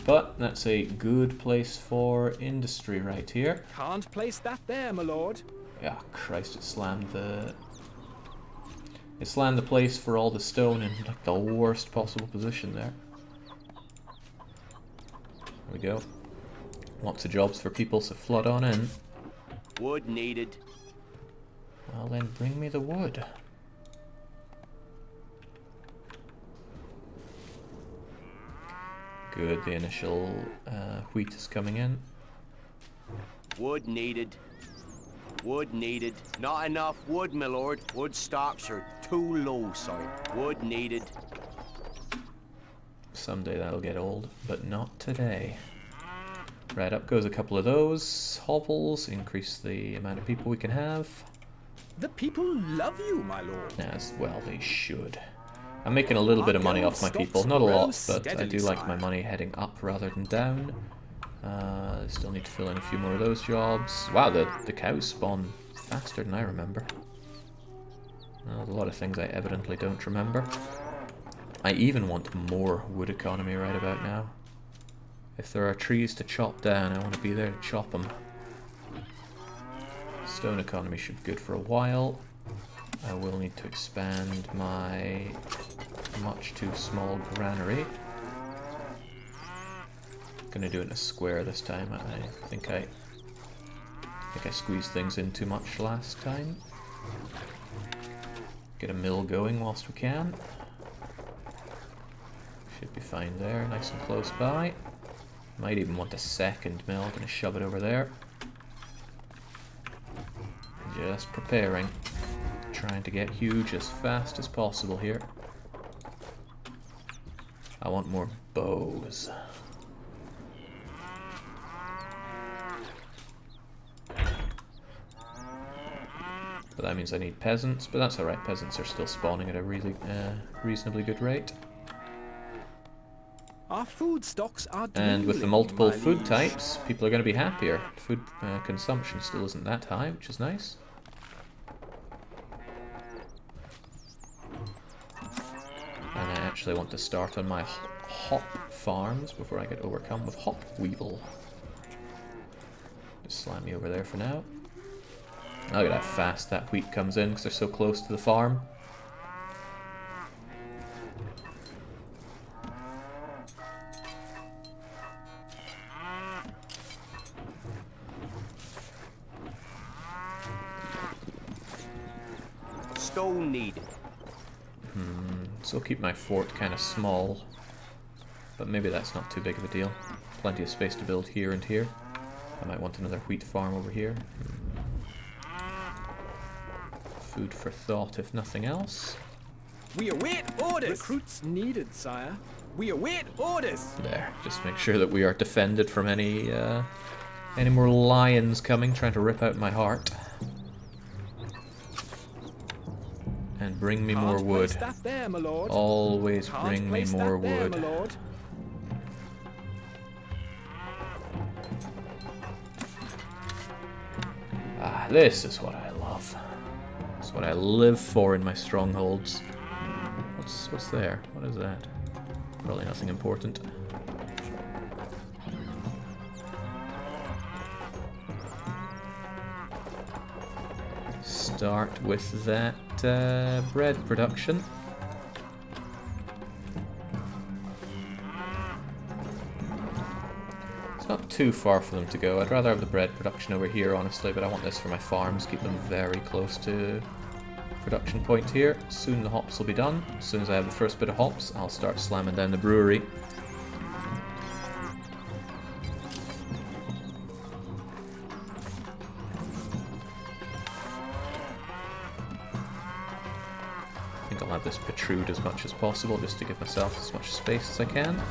But that's a good place for industry right here. Can't place that there, my lord. Yeah, Christ, it slammed the place for all the stone in like the worst possible position there. There we go. Lots of jobs for people, so flood on in. Wood needed. Well then, bring me the wood. Good, the initial wheat is coming in. Wood needed. Wood needed. Not enough wood, my lord. Wood stocks are too low, sorry. Wood needed. Someday that'll get old, but not today. Right, up goes a couple of those. Hovels, increase the amount of people we can have. The people love you, my lord. As well they should. I'm making a little bit of money off my people. Not a lot, but I do like my money heading up rather than down. Still need to fill in a few more of those jobs. Wow, the cows spawn faster than I remember. There's a lot of things I evidently don't remember. I even want more wood economy right about now. If there are trees to chop down, I want to be there to chop them. Stone economy should be good for a while. I will need to expand my much too small granary. Gonna do it in a square this time. I think I squeezed things in too much last time. Get a mill going whilst we can. Should be fine there, nice and close by. Might even want a second mill. Gonna shove it over there. Just preparing. Trying to get huge as fast as possible here. I want more bows. But that means I need peasants, but that's alright, peasants are still spawning at a really reasonably good rate. Our food stocks are And with the multiple food types, people are going to be happier. Food consumption still isn't that high, which is nice. And I actually want to start on my hop farms before I get overcome with hop weevil. Just slam me over there for now. Look at how fast that wheat comes in because they're so close to the farm. Stone needed. So I'll keep my fort kind of small, but maybe that's not too big of a deal. Plenty of space to build here and here. I might want another wheat farm over here. Food for thought, if nothing else. We await orders. Recruits needed, sire. We await orders. There, just make sure that we are defended from any more lions coming trying to rip out my heart. And bring me more wood. There, my lord. Always bring me more wood. There, my lord. Ah, this is what I love. This is what I live for in my strongholds. What's there? What is that? Probably nothing important. Start with that bread production. It's not too far for them to go. I'd rather have the bread production over here, honestly, but I want this for my farms, keep them very close to production point here. Soon the hops will be done. As soon as I have the first bit of hops, I'll start slamming down the brewery. I think I'll have this protrude as much as possible, just to give myself as much space as I can.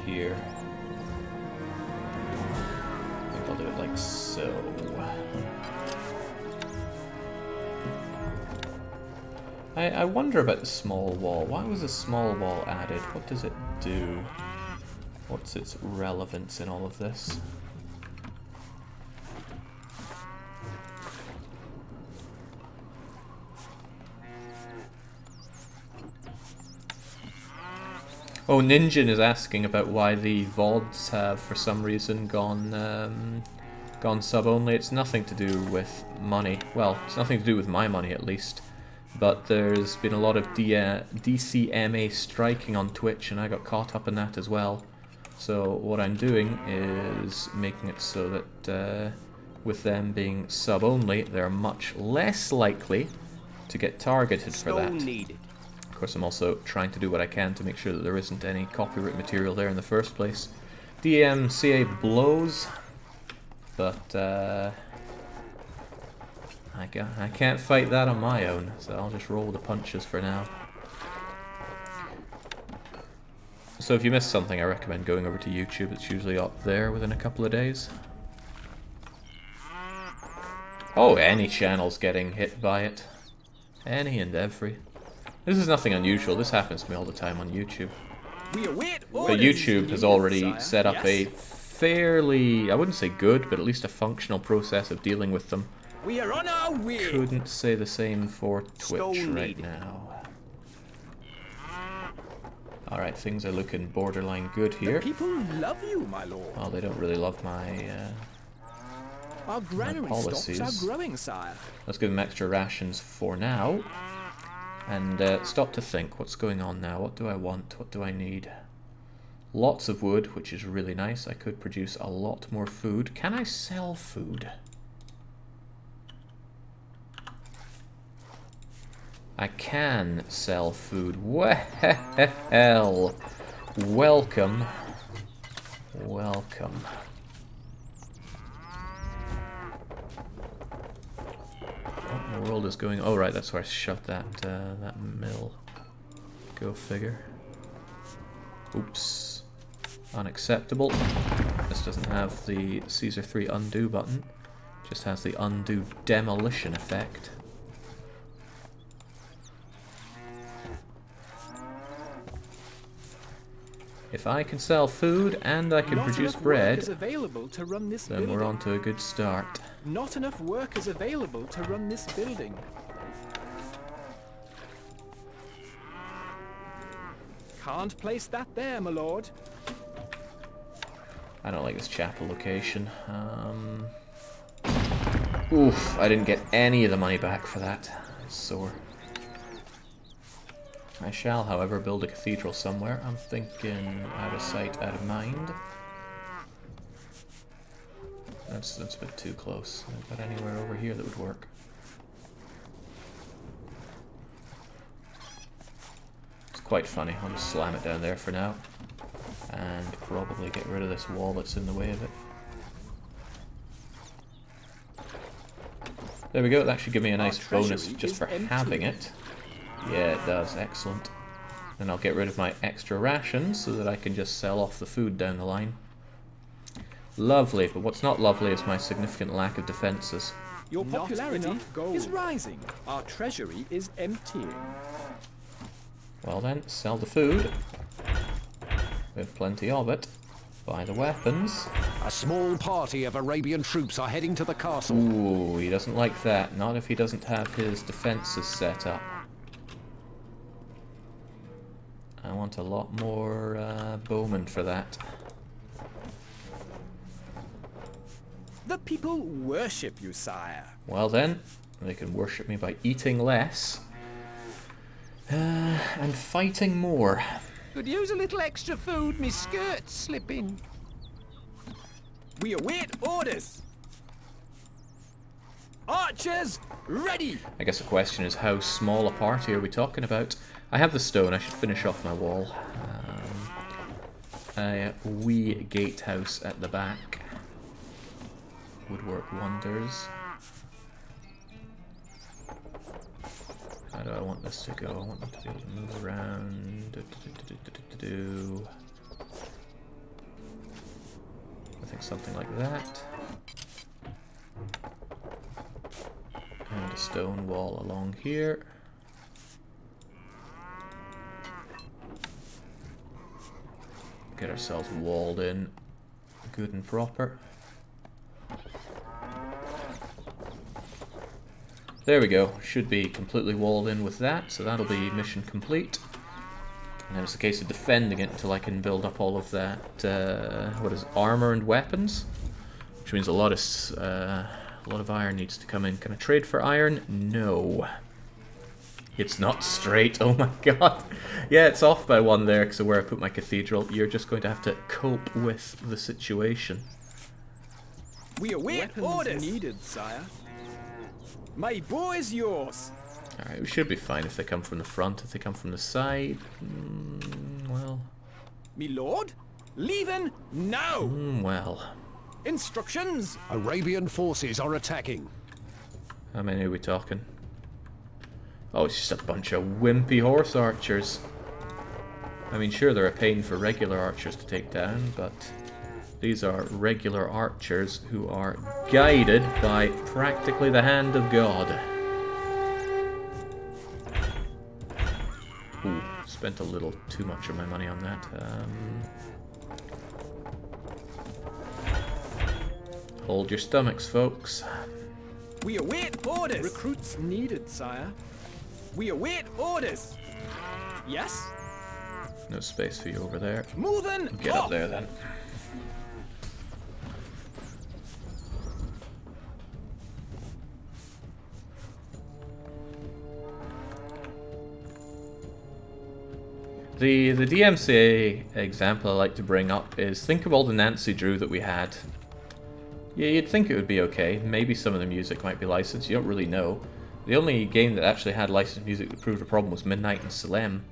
Here. I think I'll do it like so. I wonder about the small wall. Why was a small wall added? What does it do? What's its relevance in all of this? Oh, Ninjin is asking about why the VODs have, for some reason, gone sub-only. It's nothing to do with money. Well, it's nothing to do with my money, at least. But there's been a lot of DCMA striking on Twitch, and I got caught up in that as well. So what I'm doing is making it so that with them being sub-only, they're much less likely to get targeted for that. Of course, I'm also trying to do what I can to make sure that there isn't any copyright material there in the first place. DMCA blows, but I can't fight that on my own, so I'll just roll the punches for now. So if you missed something, I recommend going over to YouTube. It's usually up there within a couple of days. Oh, any channel's getting hit by it. Any and every. This is nothing unusual. This happens to me all the time on YouTube. But YouTube has already set up a fairly, I wouldn't say good, but at least a functional process of dealing with them. We are on our way. Couldn't say the same for Twitch right now. Alright, things are looking borderline good here. The people love you, my lord. Well, they don't really love my our granary stocks are growing, sire. Let's give them extra rations for now. And stop to think, what's going on now? What do I want? What do I need? Lots of wood, which is really nice. I could produce a lot more food. Can I sell food? I can sell food. Well, welcome. Welcome. What in the world is going on? Oh, right, that's where I shoved that, that mill. Go figure. Oops. Unacceptable. This doesn't have the Caesar 3 undo button. Just has the undo demolition effect. If I can sell food and I can produce bread, then we're on to a good start. Not enough work is available to run this building. Can't place that there, my lord. I don't like this chapel location. Oof, I didn't get any of the money back for that. It's sore. I shall, however, build a cathedral somewhere. I'm thinking out of sight, out of mind. That's a bit too close. But anywhere over here that would work. It's quite funny. I'll just slam it down there for now. And probably get rid of this wall that's in the way of it. There we go. That should give me a nice bonus just for having it. Yeah, it does. Excellent. And I'll get rid of my extra rations so that I can just sell off the food down the line. Lovely, but what's not lovely is my significant lack of defences. Your popularity is rising. Our treasury is emptying. Well then, sell the food. We have plenty of it. Buy the weapons. A small party of Arabian troops are heading to the castle. Ooh, he doesn't like that. Not if he doesn't have his defences set up. I want a lot more bowmen for that. The people worship you, sire. Well then, they can worship me by eating less and fighting more. Could use a little extra food, me skirt's slipping. We await orders. Archers, ready! I guess the question is, how small a party are we talking about? I have the stone, I should finish off my wall. A wee gatehouse at the back would work wonders. How do I want this to go? I want them to be able to move around. I think something like that. And a stone wall along here. Get ourselves walled in good and proper. There we go. Should be completely walled in with that, so that'll be mission complete. And then it's a case of defending it until I can build up all of that, what is it, armor and weapons? Which means a lot of iron needs to come in. Can I trade for iron? No. It's not straight. Oh my god. Yeah, it's off by one there because of where I put my cathedral. You're just going to have to cope with the situation. We await orders needed, sire. My bow is yours. Alright, we should be fine if they come from the front. If they come from the side, well... Me lord, leaving now. Well... Instructions. Arabian forces are attacking. How many are we talking? Oh, it's just a bunch of wimpy horse archers. I mean, sure, they're a pain for regular archers to take down, but these are regular archers who are guided by practically the hand of God. Ooh, spent a little too much of my money on that. Hold your stomachs, folks. We await orders. Recruits needed, sire. We await orders. Yes? No space for you over there. Moving. Get up there then. The DMCA example I like to bring up is, think of all the Nancy Drew that we had. Yeah, you'd think it would be okay. Maybe some of the music might be licensed. You don't really know. The only game that actually had licensed music that proved a problem was Midnight and Salem.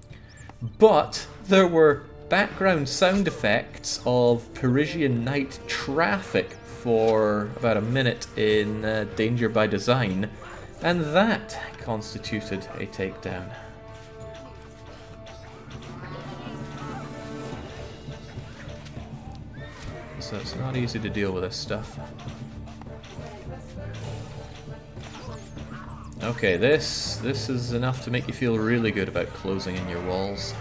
But there were background sound effects of Parisian night traffic for about a minute in Danger by Design, and that constituted a takedown. So it's not easy to deal with this stuff. Okay, this is enough to make you feel really good about closing in your walls.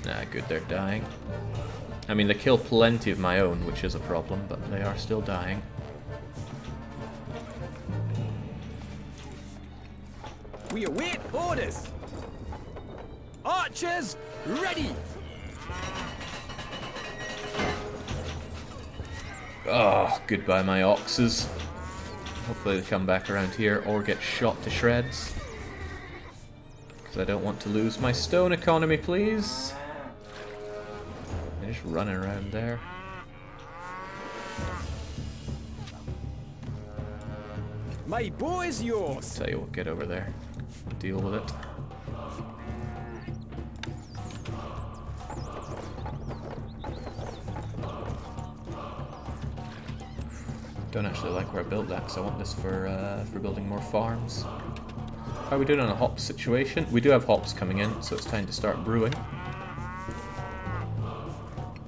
Ah, good, they're dying. I mean, they kill plenty of my own, which is a problem, but they are still dying. We await orders. Archers, ready! Oh, goodbye my oxes. Hopefully they come back around here or get shot to shreds. Because I don't want to lose my stone economy, please. They're just running around there. My bow is yours. Tell you what, get over there. Deal with it. Don't actually like where I built that, because I want this for building more farms. How are we doing on a hops situation? We do have hops coming in, so it's time to start brewing.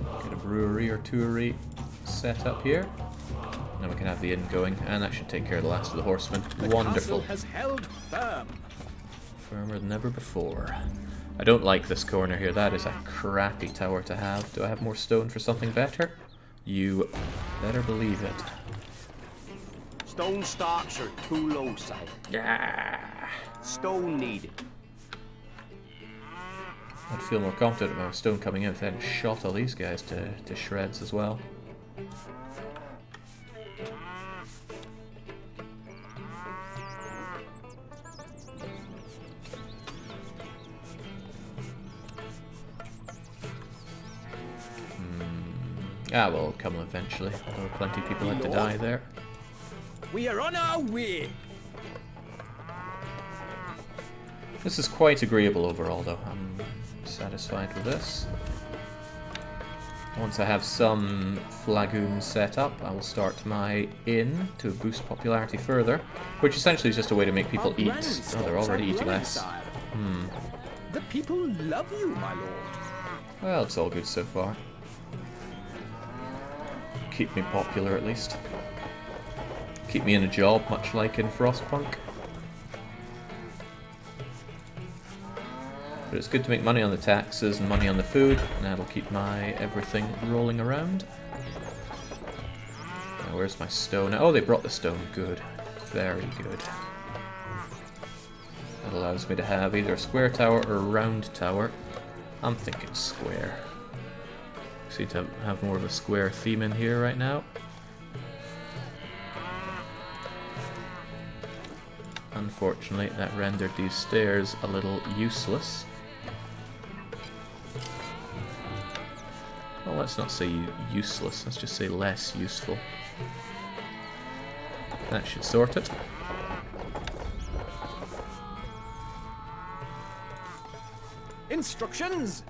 Get a brewery or twoery set up here. And then we can have the inn going, and that should take care of the last of the horsemen. Wonderful. The castle has held firm. Firmer than ever before. I don't like this corner here. That is a crappy tower to have. Do I have more stone for something better? You better believe it. Stone stocks are too low, sire. Yeah. Stone needed. I'd feel more confident about stone coming in if they hadn't shot all these guys to shreds as well. Ah, well, it'll come eventually. There were plenty of people had to die there. We are on our way. This is quite agreeable overall, though. I'm satisfied with this. Once I have some flagoons set up, I will start my inn to boost popularity further, which essentially is just a way to make people eat. Oh, they're already eating less. The people love you, my lord. Well, it's all good so far. Keep me popular at least. Keep me in a job, much like in Frostpunk. But it's good to make money on the taxes and money on the food, and that'll keep my everything rolling around. Now, where's my stone? Oh, they brought the stone. Good. Very good. That allows me to have either a square tower or a round tower. I'm thinking square. Seem to have more of a square theme in here right now. Unfortunately, that rendered these stairs a little useless. Well, let's not say useless, let's just say less useful. That should sort it. Instructions!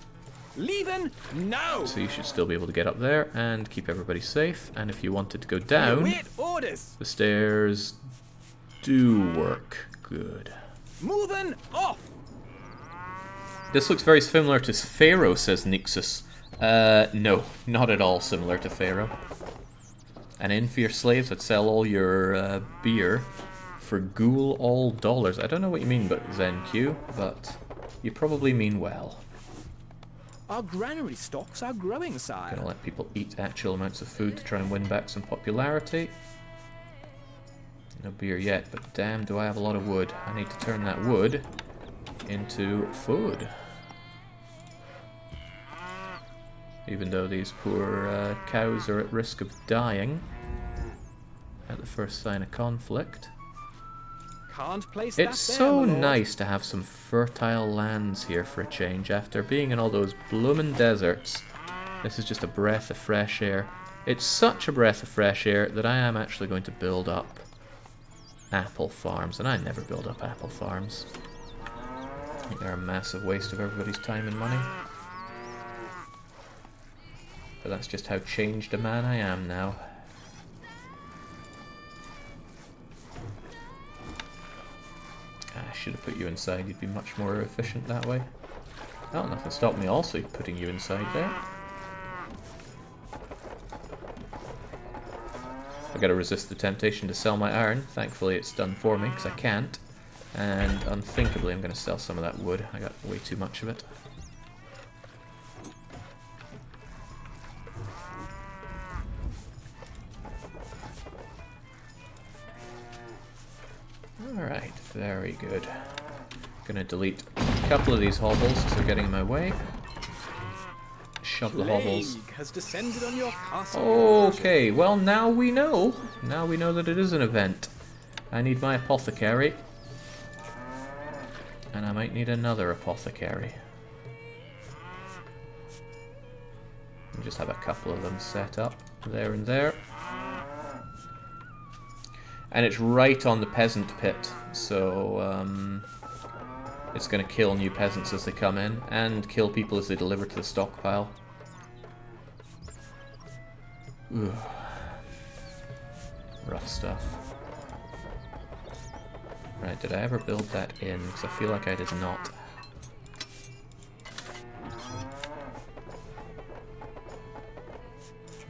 Leaving now! So you should still be able to get up there and keep everybody safe. And if you wanted to go down, Wait orders! the stairs do work. Good. Moving off! This looks very similar to Pharaoh, says Nixus. No, not at all similar to Pharaoh. An inn for your slaves would sell all your beer for ghoul all dollars. I don't know what you mean but ZenQ, but you probably mean well. Our granary stocks are growing, sire. Gonna let people eat actual amounts of food to try and win back some popularity. No beer yet, but damn do I have a lot of wood. I need to turn that wood into food. Even though these poor cows are at risk of dying at the first sign of conflict. Can't place that It's there, so my lord. nice to have some fertile lands here for a change. After being in all those bloomin' deserts, this is just a breath of fresh air. It's such a breath of fresh air that I am actually going to build up apple farms, and I never build up apple farms. I think they're a massive waste of everybody's time and money. But that's just how changed a man I am now. I should have put you inside, you'd be much more efficient that way. Oh, nothing stopped me also putting you inside there. I gotta resist the temptation to sell my iron. Thankfully it's done for me, because I can't. And unthinkably I'm gonna sell some of that wood. I got way too much of it. Alright, very good. Gonna delete a couple of these hobbles because they're getting in my way. Shove the hobbles. Plague has descended on your castle. Okay, well now we know. Now we know that it is an event. I need my apothecary. And I might need another apothecary. I'll just have a couple of them set up there and there. And it's right on the peasant pit, so it's going to kill new peasants as they come in, and kill people as they deliver to the stockpile. Ugh. Rough stuff. Right, did I ever build that in? Because I feel like I did not.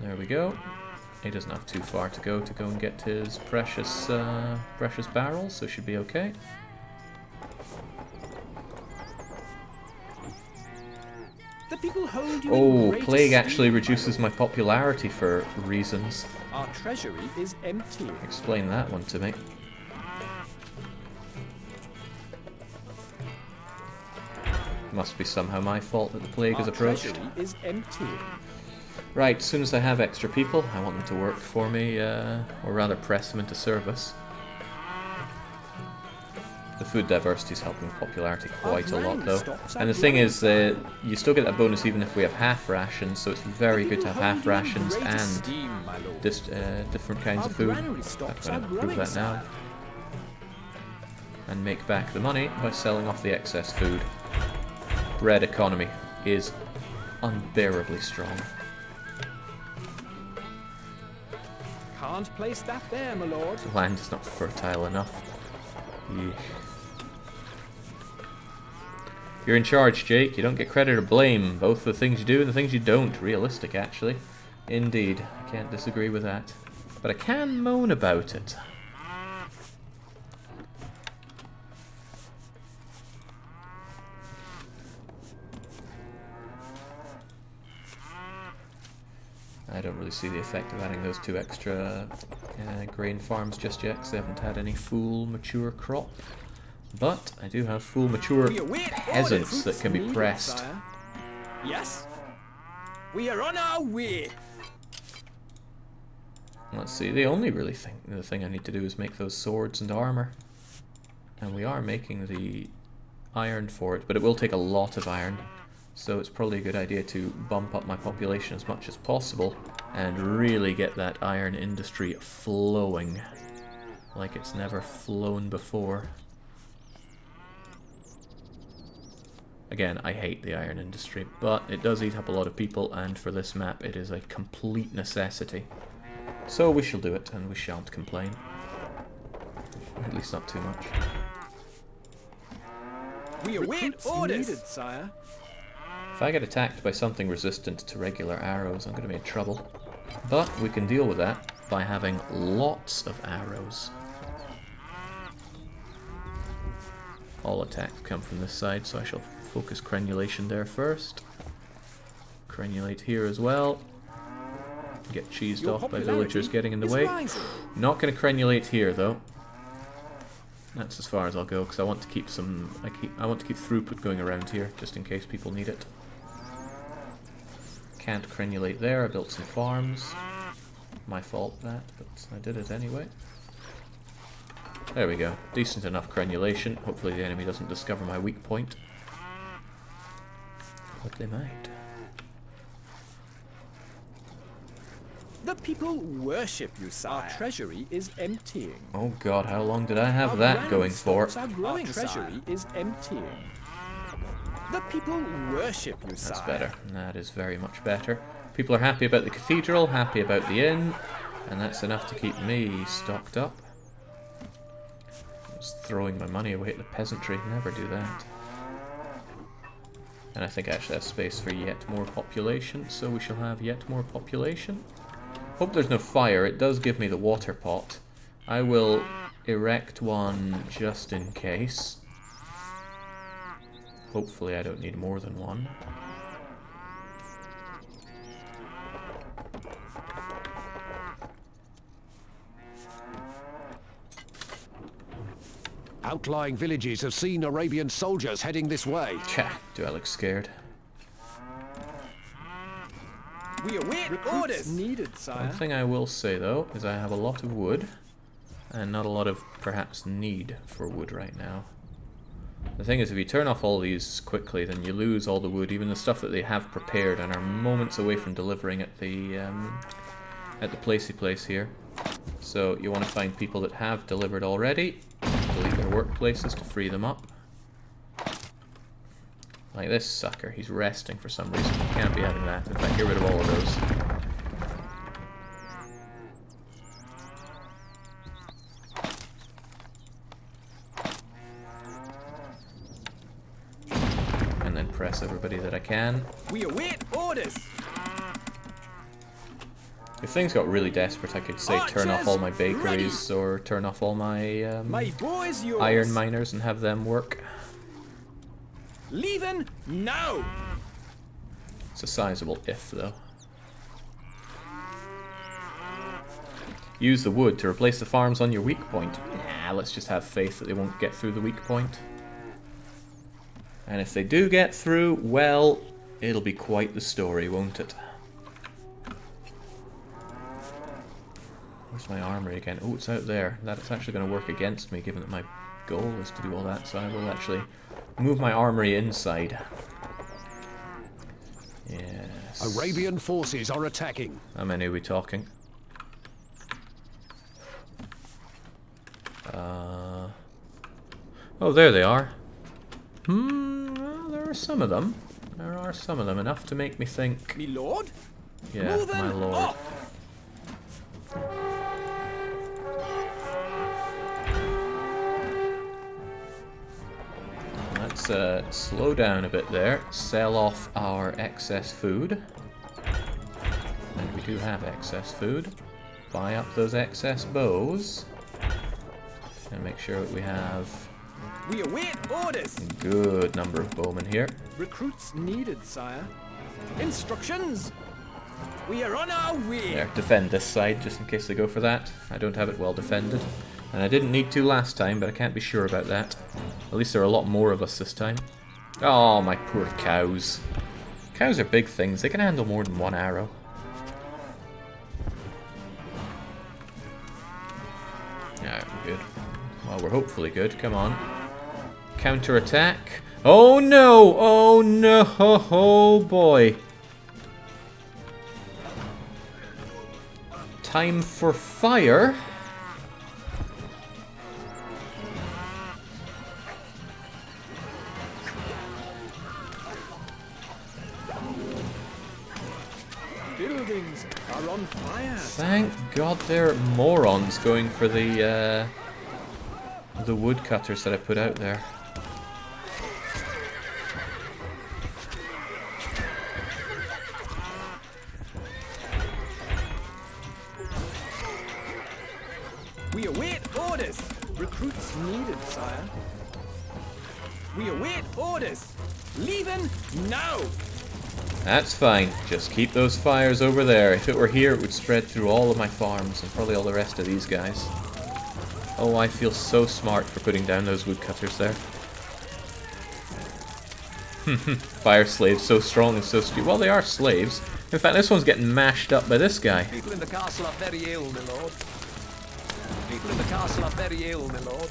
There we go. He doesn't have too far to go and get his precious barrels, so should be okay. The people hold you in Oh, great plague esteem, actually my reduces my popularity for reasons. Our treasury is empty. Explain that one to me. must be somehow my fault that the plague has approached. Treasury is emptying. Right, as soon as I have extra people, I want them to work for me, or rather press them into service. The food diversity is helping popularity quite a lot, though. And the thing is, you still get that bonus even if we have half rations, so it's very good to have half rations and different kinds of food. I'm going to improve that now. And make back the money by selling off the excess food. Bread economy is unbearably strong. Can't place that there, my lord. The land is not fertile enough. Yeesh. You're in charge, Jake. You don't get credit or blame. Both the things you do and the things you don't. Realistic, actually. Indeed. I can't disagree with that. But I can moan about it. I don't really see the effect of adding those 2 extra grain farms just yet, because I haven't had any full mature crop. But I do have full mature peasants that can be pressed. Yes, we are on our way. Let's see. The only really the thing I need to do is make those swords and armor, and we are making the iron for it, but it will take a lot of iron. So it's probably a good idea to bump up my population as much as possible and really get that iron industry flowing like it's never flown before. Again, I hate the iron industry, but it does eat up a lot of people, and for this map it is a complete necessity. So we shall do it, and we shan't complain. At least not too much. We await orders, needed, sire. If I get attacked by something resistant to regular arrows, I'm going to be in trouble. But we can deal with that by having lots of arrows. All attacks come from this side, so I shall focus crenulation there first. Crenulate here as well. Get cheesed off by villagers getting in the way. Not going to crenulate here though. That's as far as I'll go, because I want to keep some. I want to keep throughput going around here, just in case people need it. Can't crenulate there. I built some farms. My fault that, but I did it anyway. There we go. Decent enough crenulation. Hopefully the enemy doesn't discover my weak point. But they might. The people worship you, sire. Our treasury is emptying. Oh god, how long did I have that going for? Our treasury is emptying. The people worship you, sire. That's better. That is very much better. People are happy about the cathedral, happy about the inn, and that's enough to keep me stocked up. Just throwing my money away at the peasantry. Never do that. And I think I actually have space for yet more population, so we shall have yet more population. Hope there's no fire. It does give me the water pot. I will erect one just in case. Hopefully I don't need more than one. Outlying villages have seen Arabian soldiers heading this way. Tcha, do I look scared? We await orders needed, sire. One thing I will say though is I have a lot of wood and not a lot of perhaps need for wood right now. The thing is, if you turn off all these quickly, then you lose all the wood, even the stuff that they have prepared and are moments away from delivering at the placey place here. So you want to find people that have delivered already, delete their workplaces to free them up. Like this sucker, he's resting for some reason. Can't be having that. In fact, get rid of all of those. And then press everybody that I can. We await orders. If things got really desperate, I could say turn off all my bakeries or turn off all my iron miners and have them work. Leaving now. It's a sizable if, though. Use the wood to replace the farms on your weak point. Nah, let's just have faith that they won't get through the weak point. And if they do get through, well, it'll be quite the story, won't it? Where's my armory again? Oh, it's out there. That's actually going to work against me, given that my goal is to do all that. So I will actually move my armory inside. Yes. Arabian forces are attacking. How many are we talking? Oh, there they are. Well, there are some of them. There are some of them. Enough to make me think... Me lord? Yeah, my lord. Up. Let's slow down a bit there. Sell off our excess food. And we do have excess food. Buy up those excess bows. And make sure that we have We await orders. a good number of bowmen here. Recruits needed, sire. Instructions. We are on our way. There, defend this side just in case they go for that. I don't have it well defended. And I didn't need to last time, but I can't be sure about that. At least there are a lot more of us this time. Oh, my poor cows. Cows are big things. They can handle more than one arrow. Alright, we're good. Well, we're hopefully good. Come on. Counter-attack. Oh no! Oh no! Oh boy! Time for fire. Buildings are on fire. Thank God they're morons going for the woodcutters that I put out there. We await orders. Recruits needed, sire. We await orders. Leaving now. That's fine. Just keep those fires over there. If it were here, it would spread through all of my farms and probably all the rest of these guys. Oh, I feel so smart for putting down those woodcutters there. Fire slaves, so strong and so stupid. Well, they are slaves. In fact, this one's getting mashed up by this guy. People in the castle are very ill, my lord. People in the castle are very ill, my lord.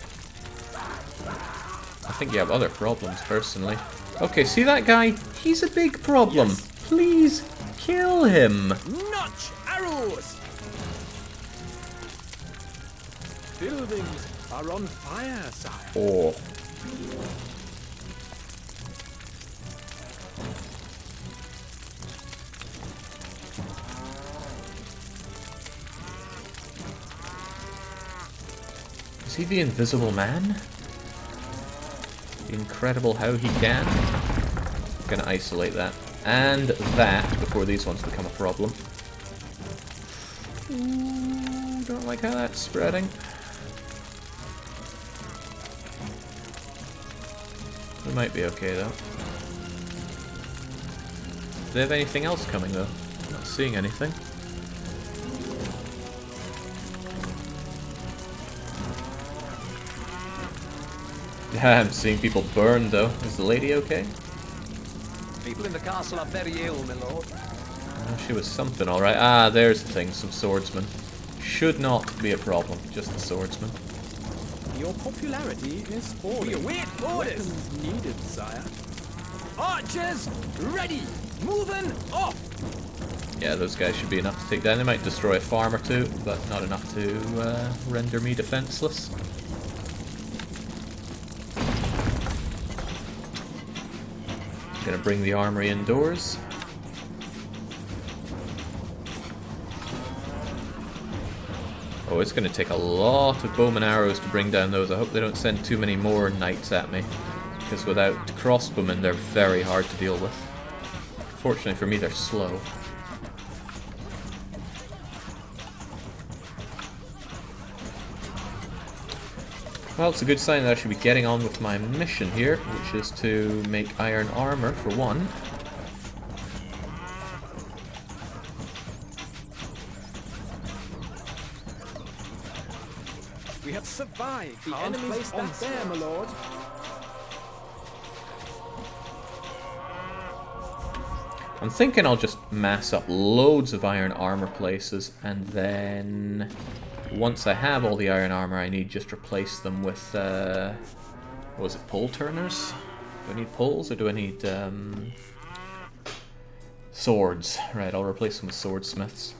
I think you have other problems, personally. Okay, see that guy? He's a big problem. Yes. Please, kill him. Notch arrows. Buildings are on fire, sire. Oh. Is he the invisible man? Incredible how he can. Gonna isolate that. And that before these ones become a problem. Ooh, don't like how that's spreading. We might be okay though. Do they have anything else coming though? I'm not seeing anything. Yeah, I'm seeing people burn though. Is the lady okay? People in the castle are very ill, my lord. Oh, she was something alright. Ah, there's the thing, some swordsmen. Should not be a problem, just the swordsman. Your popularity is falling. We await orders. Weapons needed, sire. Archers, ready. Moving off. Yeah, those guys should be enough to take down. They might destroy a farm or two, but not enough to render me defenseless. Gonna bring the armory indoors. Oh, it's gonna take a lot of bowman arrows to bring down those. I hope they don't send too many more knights at me, because without crossbowmen they're very hard to deal with. Fortunately for me, they're slow. Well, it's a good sign that I should be getting on with my mission here, which is to make iron armor for one. We have survived. The enemy's on there, my lord. I'm thinking I'll just mass up loads of iron armor places, and then once I have all the iron armor I need, just replace them with, what was it, pole turners? Do I need poles, or do I need, swords? Right, I'll replace them with swordsmiths.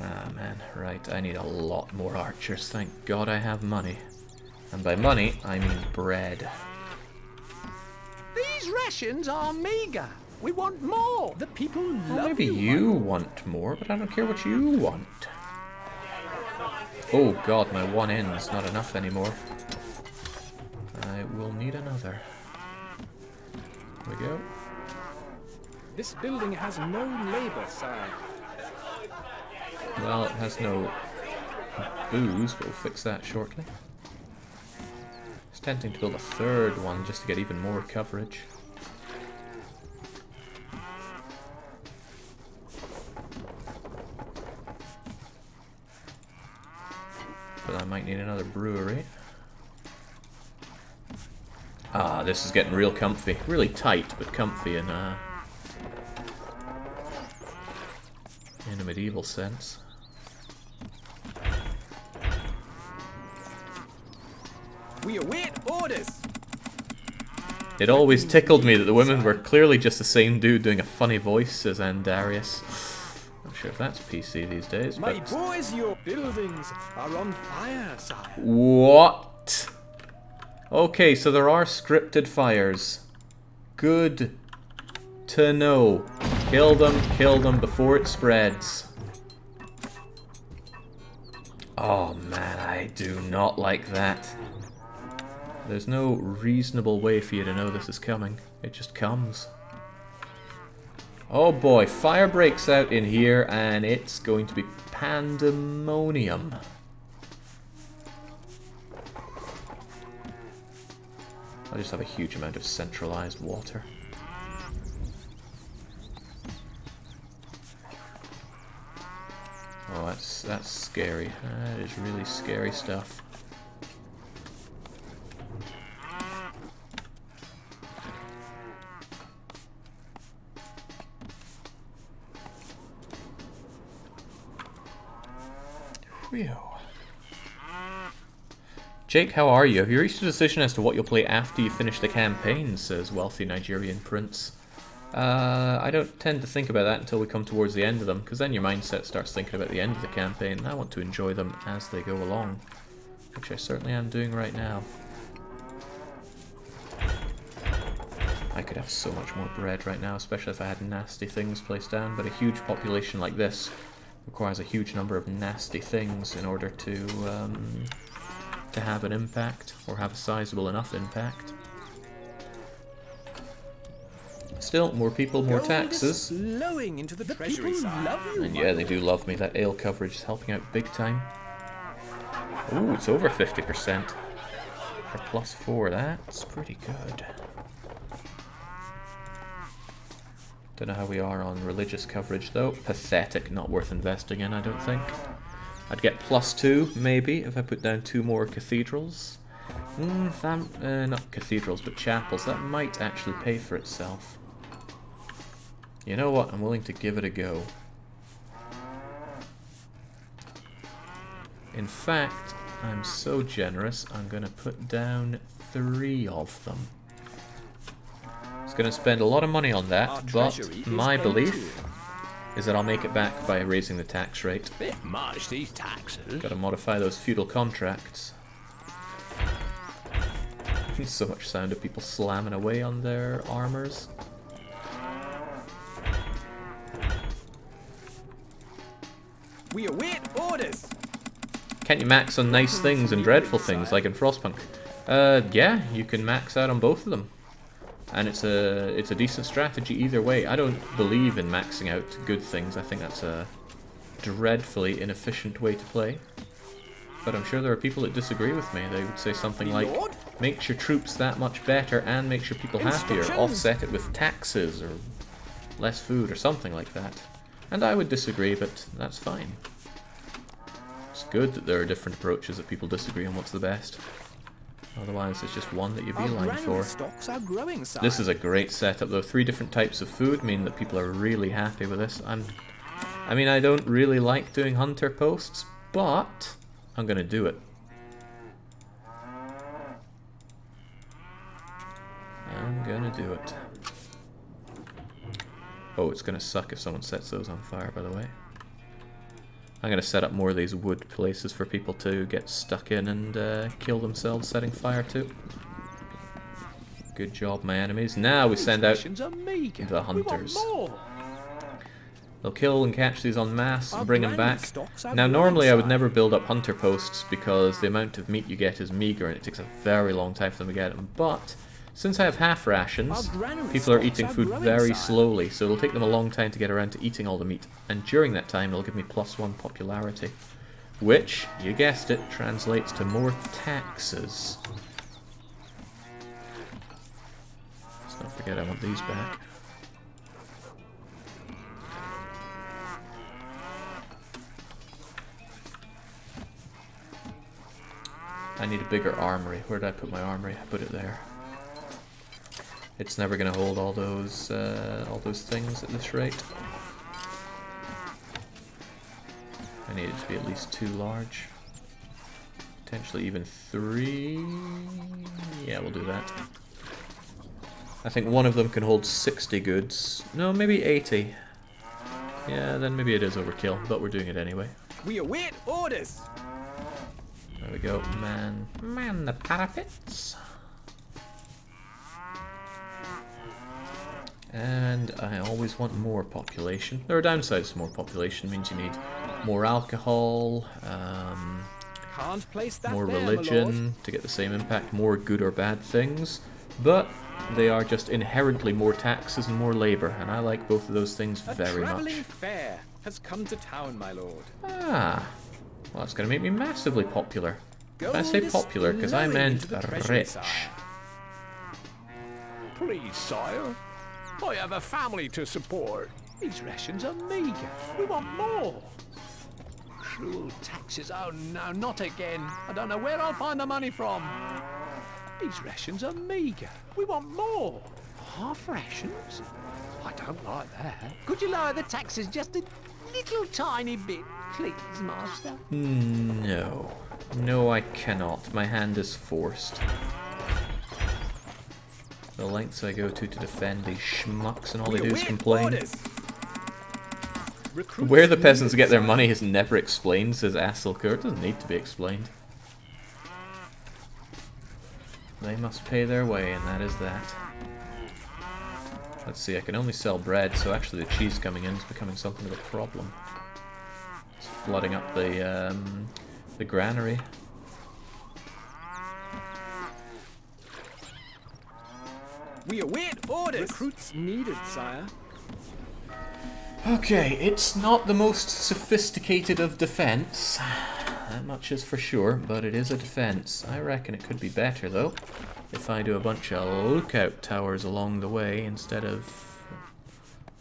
Ah, man, right, I need a lot more archers. Thank God I have money. And by money, I mean bread. These rations are meager. We want more. The people Well, love maybe you. you want more, but I don't care what you want. Oh God, my one in is not enough anymore. I will need another. There we go. This building has no labor, sire. Well, it has no booze, but we'll fix that shortly. It's tempting to build a third one just to get even more coverage. But I might need another brewery. Ah, this is getting real comfy. Really tight, but comfy in a medieval sense. We await orders. It always tickled me that the women were clearly just the same dude doing a funny voice as Andarius. Not sure if that's PC these days, My but... boys, your buildings are on fire, sire. What? Okay, so there are scripted fires. Good to know. Kill them before it spreads. Oh man, I do not like that. There's no reasonable way for you to know this is coming. It just comes. Oh boy, fire breaks out in here and it's going to be pandemonium. I just have a huge amount of centralized water. Oh, that's scary. That is really scary stuff. Whew. Jake, how are you? Have you reached a decision as to what you'll play after you finish the campaign, says wealthy Nigerian prince. I don't tend to think about that until we come towards the end of them, because then your mindset starts thinking about the end of the campaign, and I want to enjoy them as they go along, which I certainly am doing right now. I could have so much more bread right now, especially if I had nasty things placed down, but a huge population like this requires a huge number of nasty things in order to have an impact, or have a sizable enough impact. Still, more people, more taxes. Flowing into the treasury, sire. And yeah, they do love me. That ale coverage is helping out big time. Ooh, it's over 50%. For +4, that's pretty good. Don't know how we are on religious coverage though. Pathetic, not worth investing in, I don't think. I'd get +2, maybe, if I put down 2 more cathedrals. Not cathedrals, but chapels. That might actually pay for itself. You know what? I'm willing to give it a go. In fact, I'm so generous, I'm going to put down 3 of them. It's going to spend a lot of money on that, but my belief is that I'll make it back by raising the tax rate. Bit much, these taxes. Gotta modify those feudal contracts. So much sound of people slamming away on their armors. We await orders. Can't you max on nice things and dreadful things like in Frostpunk? Yeah, you can max out on both of them. And it's a decent strategy either way. I don't believe in maxing out good things. I think that's a dreadfully inefficient way to play. But I'm sure there are people that disagree with me. They would say something like, makes your troops that much better and makes your people happier. Offset it with taxes or less food or something like that. And I would disagree, but that's fine. It's good that there are different approaches that people disagree on what's the best. Otherwise, it's just one that you beeline for. Stocks are growing, sire. This is a great setup, though. 3 different types of food mean that people are really happy with this. I mean, I don't really like doing hunter posts, but I'm going to do it. I'm going to do it. Oh, it's going to suck if someone sets those on fire, by the way. I'm going to set up more of these wood places for people to get stuck in and kill themselves setting fire to. Good job, my enemies. Now we send out the hunters. They'll kill and catch these en masse and bring them back. Now, normally I would never build up hunter posts because the amount of meat you get is meager and it takes a very long time for them to get them. But since I have half rations, people are eating food very slowly, so it'll take them a long time to get around to eating all the meat. And during that time, it'll give me +1 popularity. Which, you guessed it, translates to more taxes. Let's not forget I want these back. I need a bigger armory. Where did I put my armory? I put it there. It's never going to hold all those things at this rate. I need it to be at least 2 large. Potentially even 3. Yeah, we'll do that. I think one of them can hold 60 goods. No, maybe 80. Yeah, then maybe it is overkill, but we're doing it anyway. We await orders! There we go. Man the parapets. And I always want more population. There are downsides to more population. It means you need more alcohol, Can't place that more there, religion to get the same impact, more good or bad things. But they are just inherently more taxes and more labor, and I like both of those things very much. A travelling fair has come to town, my lord. Ah, well, that's going to make me massively popular. Gold I say popular because I meant rich. Please, sire. I have a family to support. These rations are meagre. We want more. Cruel taxes. Oh no, not again. I don't know where I'll find the money from. These rations are meagre. We want more. Half rations? I don't like that. Could you lower the taxes just a little tiny bit, please, master? No. No, I cannot. My hand is forced. The lengths I go to defend these schmucks, and all they do is complain. Where the peasants get their money is never explained, says Asselkur. It doesn't need to be explained. They must pay their way, and that is that. Let's see, I can only sell bread, so actually the cheese coming in is becoming something of a problem. It's flooding up the granary. We await orders. Recruits needed, sire. Okay, it's not the most sophisticated of defense. That much is for sure, but it is a defense. I reckon it could be better, though, if I do a bunch of lookout towers along the way instead of...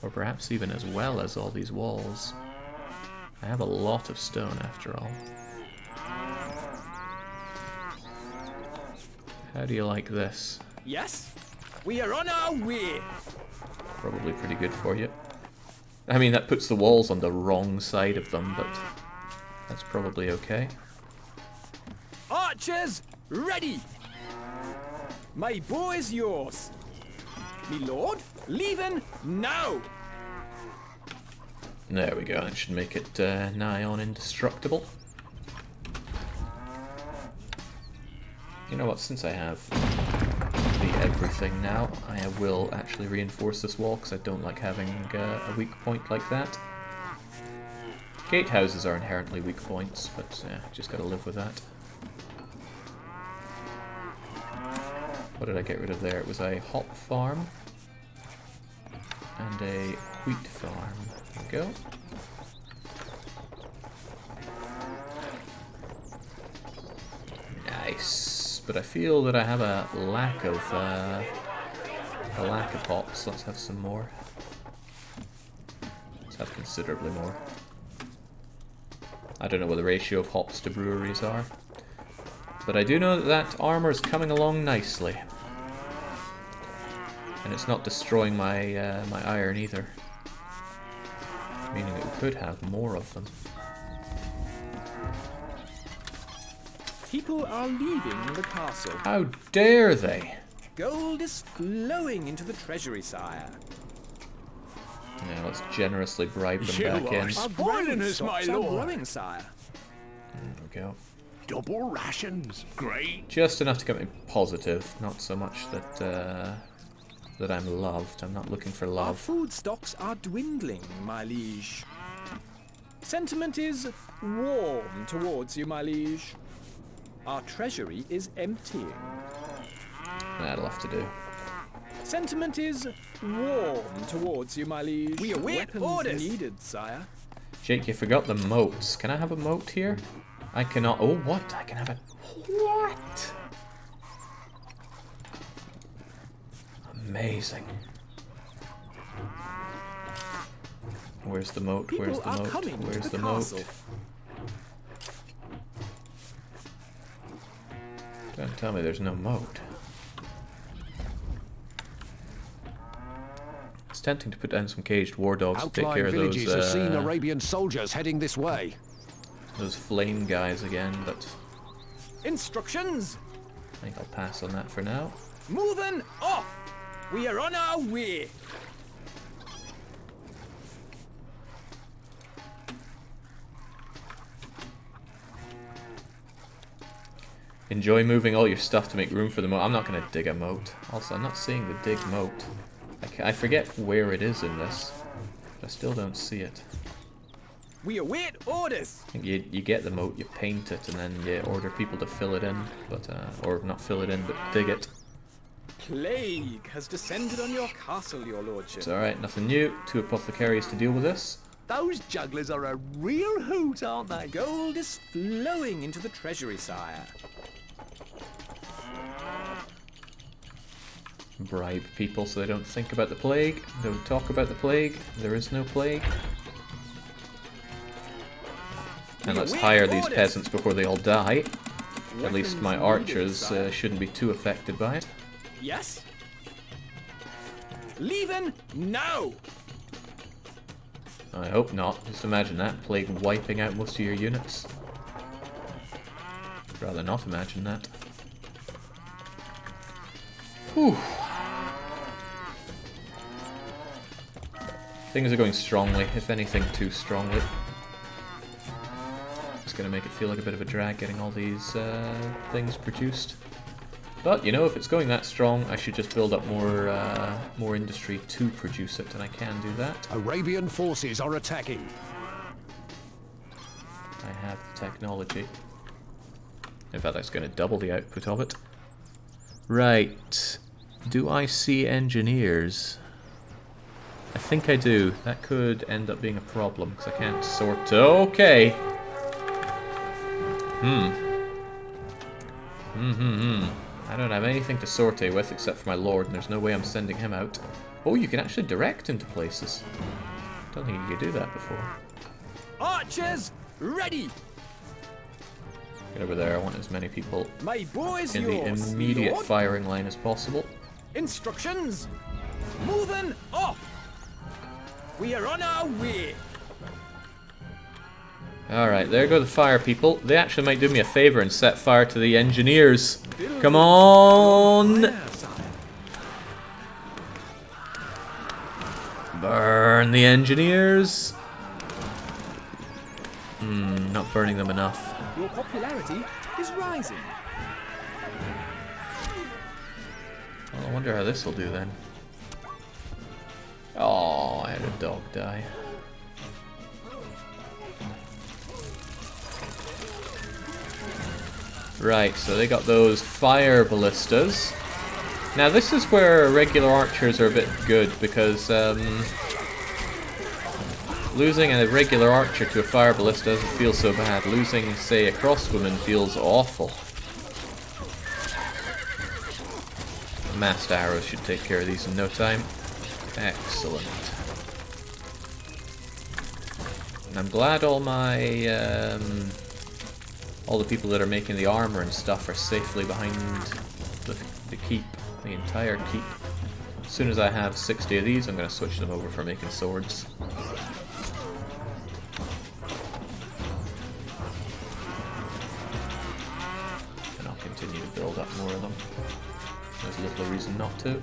or perhaps even as well as all these walls. I have a lot of stone, after all. How do you like this? Yes, we are on our way. Probably pretty good for you. I mean, that puts the walls on the wrong side of them, but that's probably okay. Archers, ready! My bow is yours. Me lord, leaving now! There we go, that should make it nigh on indestructible. You know what, since I have the everything now, I will actually reinforce this wall because I don't like having a weak point like that. Gatehouses are inherently weak points, but just gotta live with that. What did I get rid of there? It was a hop farm and a wheat farm. There we go. Nice, but I feel that I have a lack of hops. Let's have some more. Let's have considerably more. I don't know what the ratio of hops to breweries are. But I do know that that armor is coming along nicely. And it's not destroying my my iron either. Meaning that we could have more of them. People are leaving the castle. How dare they? Gold is flowing into the treasury, sire. Yeah, let's generously bribe them You back in. are spoiling us, my lord. Growing, sire. There we go. Double rations. Great. Just enough to get me positive, not so much that that I'm loved. I'm not looking for Our love. food stocks are dwindling, my liege. Sentiment is warm towards you, my liege. Our treasury is emptying. That'll have to do. Sentiment is warm towards you, my liege. We await orders needed, sire. Jake, you forgot the moats. Can I have a moat here? I cannot. Oh, what? I can have a. What? Amazing. Where's the moat? Where's the moat? Where's the moat? Don't tell me there's no moat. It's tempting to put down some caged war dogs to take care Outlying of those. villages have seen Arabian soldiers heading this way. Those flame guys again, but Instructions. I think I'll pass on that for now. Moving off. We are on our way. Enjoy moving all your stuff to make room for the moat. I'm not going to dig a moat. Also, I'm not seeing the dig moat. I forget where it is in this. But I still don't see it. We await orders. I think you get the moat, you paint it, and then you order people to fill it in. But or not fill it in, but dig it. Plague has descended on your castle, your lordship. It's alright, nothing new. 2 apothecaries to deal with this. Those jugglers are a real hoot, aren't they? Gold is flowing into the treasury, sire. Bribe people so they don't think about the plague. Don't talk about the plague. There is no plague. And let's hire these peasants before they all die. At least my archers shouldn't be too affected by it. Yes? Leaving now! I hope not. Just imagine that plague wiping out most of your units. I'd rather not imagine that. Whew. Things are going strongly, if anything too strongly. It's going to make it feel like a bit of a drag getting all these things produced. But, you know, if it's going that strong, I should just build up more industry to produce it, and I can do that. Arabian forces are attacking. I have the technology. In fact, that's going to double the output of it. Right. Do I see engineers? I think I do. That could end up being a problem, because I can't sort... Okay! I don't have anything to sortie with except for my lord, and there's no way I'm sending him out. Oh, you can actually direct him to places. Don't think you could do that before. Archers, ready! Get over there, I want as many people My boys, in the immediate Lord. firing line as possible. Instructions. Moving off. We are on our way. Alright, there go the fire people. They actually might do me a favour and set fire to the engineers. Come on! Burn the engineers! Not burning them enough. Your popularity is rising. Well, I wonder how this will do then. Oh, I had a dog die. Right, so they got those fire ballistas. Now this is where regular archers are a bit good, because losing a regular archer to a fire ballista doesn't feel so bad. Losing, say, a crossbowman feels awful. Massed arrows should take care of these in no time. Excellent. I'm glad all my, all the people that are making the armor and stuff are safely behind the keep, the entire keep. As soon as I have 60 of these, I'm going to switch them over for making swords. And I'll continue to build up more of them. There's little reason not to.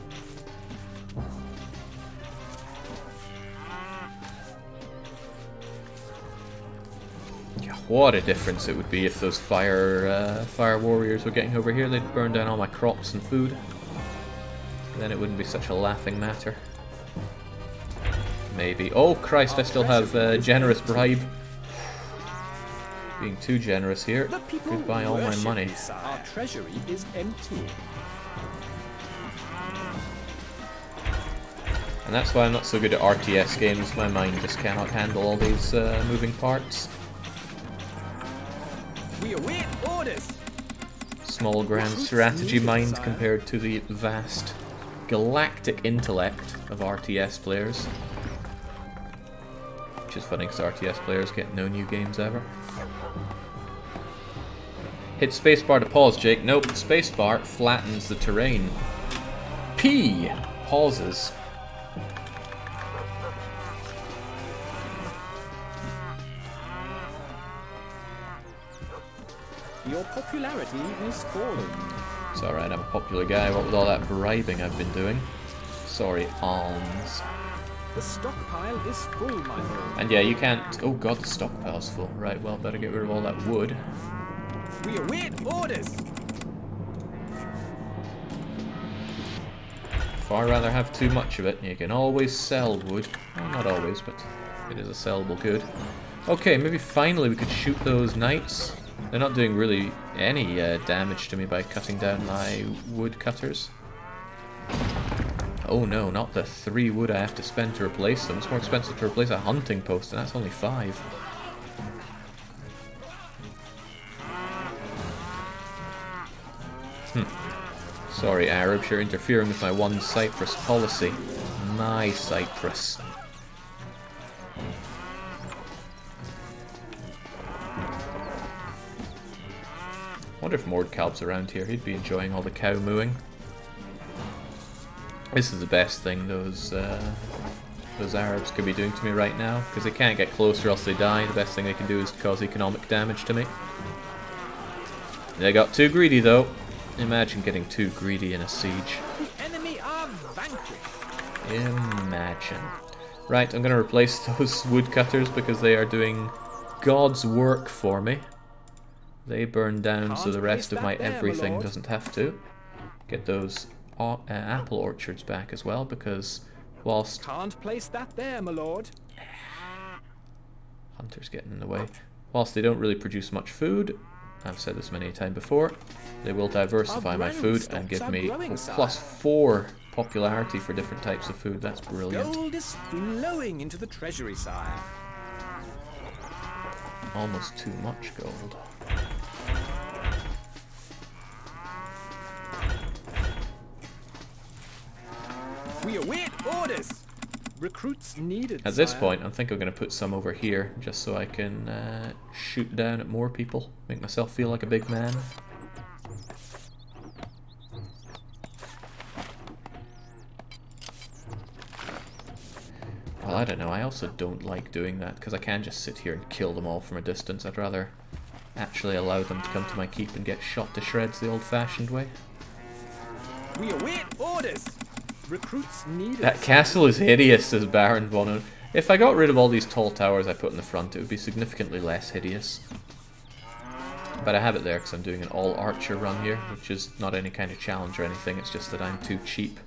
Yeah, what a difference it would be if those fire warriors were getting over here. They'd burn down all my crops and food. Then it wouldn't be such a laughing matter. Maybe. Oh Christ, I still have a generous bribe. Being too generous here. Goodbye all my money. Our treasury is empty. And that's why I'm not so good at RTS games. My mind just cannot handle all these moving parts. We await orders. Small grand strategy mind compared to the vast galactic intellect of RTS players. Which is funny because RTS players get no new games ever. Hit spacebar to pause, Jake. Nope, spacebar flattens the terrain. P pauses. Your popularity is falling. It's alright, I'm a popular guy, what with all that bribing I've been doing. Sorry, alms. The stockpile is full, my lord. And yeah, you can't... Oh god, the stockpile's full. Right, well, better get rid of all that wood. We await orders! Far rather have too much of it. You can always sell wood. Well, not always, but it is a sellable good. Okay, maybe finally we could shoot those knights. They're not doing really any damage to me by cutting down my wood cutters. Oh no, not the 3 wood I have to spend to replace them. It's more expensive to replace a hunting post, and that's only 5. Sorry, Arabs, you're interfering with my one Cyprus policy. My Cyprus. I wonder if Mordkalb's around here. He'd be enjoying all the cow mooing. This is the best thing those Arabs could be doing to me right now, because they can't get closer or else they die. The best thing they can do is cause economic damage to me. They got too greedy though. Imagine getting too greedy in a siege. The enemy are vanquished. Imagine. Right, I'm going to replace those woodcutters because they are doing God's work for me. They burn down so the rest of my everything doesn't have to. Get those apple orchards back as well, because whilst... Can't place that there, my lord. Hunters getting in the way. Whilst they don't really produce much food, I've said this many a time before, they will diversify my food and give me +4 popularity for different types of food. That's brilliant. Gold is flowing into the treasury, sire. Almost too much gold. We await orders. Recruits needed. At this point, I think I'm going to put some over here, just so I can shoot down at more people, make myself feel like a big man. Well, I don't know, I also don't like doing that, because I can just sit here and kill them all from a distance. I'd rather actually allow them to come to my keep and get shot to shreds the old-fashioned way. We await orders. Recruits needed. That castle is hideous, says Baron Von. If I got rid of all these tall towers I put in the front, it would be significantly less hideous. But I have it there because I'm doing an all-archer run here, which is not any kind of challenge or anything, it's just that I'm too cheap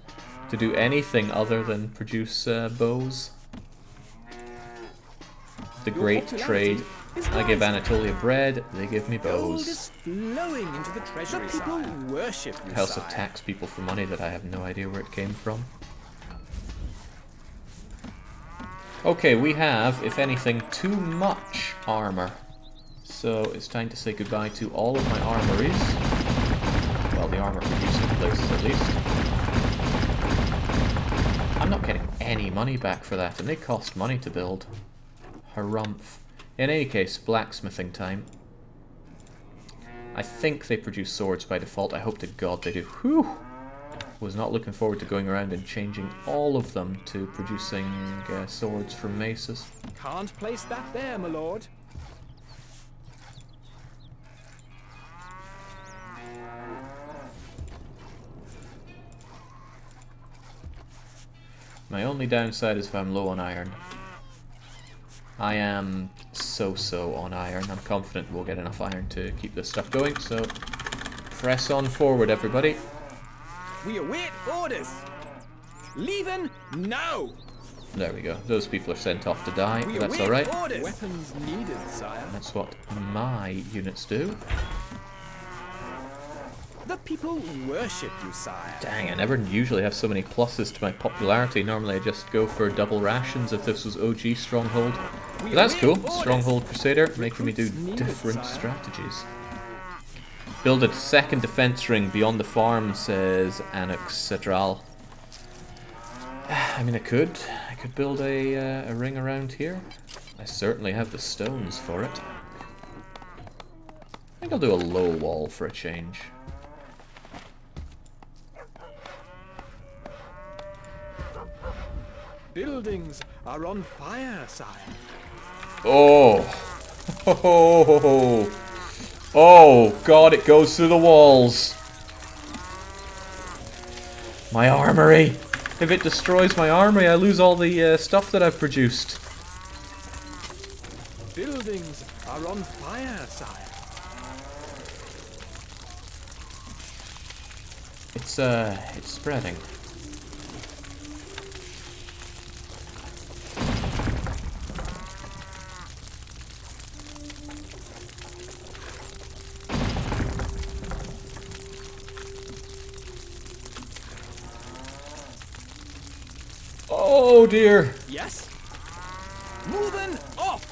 to do anything other than produce bows. The great trade. I give Anatolia bread, they give me bows. Gold is flowing into the treasury, people worship you, I also tax people for money that I have no idea where it came from. Okay, we have, if anything, too much armor. So it's time to say goodbye to all of my armories. Well, the armor producing places at least. I'm not getting any money back for that, and they cost money to build. Harumph. In any case, blacksmithing time. I think they produce swords by default. I hope to God they do. Whew! Was not looking forward to going around and changing all of them to producing swords from maces. Can't place that there, my lord. My only downside is if I'm low on iron. I am so-so on iron. I'm confident we'll get enough iron to keep this stuff going, so press on forward, everybody. We await orders. Leaving now. There we go. Those people are sent off to die, We but that's await alright. orders. Weapons needed, sire. That's what my units do. The people worship you, sire. Dang, I never usually have so many pluses to my popularity. Normally I just go for double rations if this was OG Stronghold. But that's cool. Stronghold Crusader, making me do different strategies. Build a second defense ring beyond the farm, says Anaxedral. I mean, I could build a ring around here. I certainly have the stones for it. I think I'll do a low wall for a change. Buildings are on fire, sire. Oh. Oh God, it goes through the walls. My armory. If it destroys my armory, I lose all the stuff that I've produced. Buildings are on fire, sire. It's spreading. Oh dear. Yes. Moving off.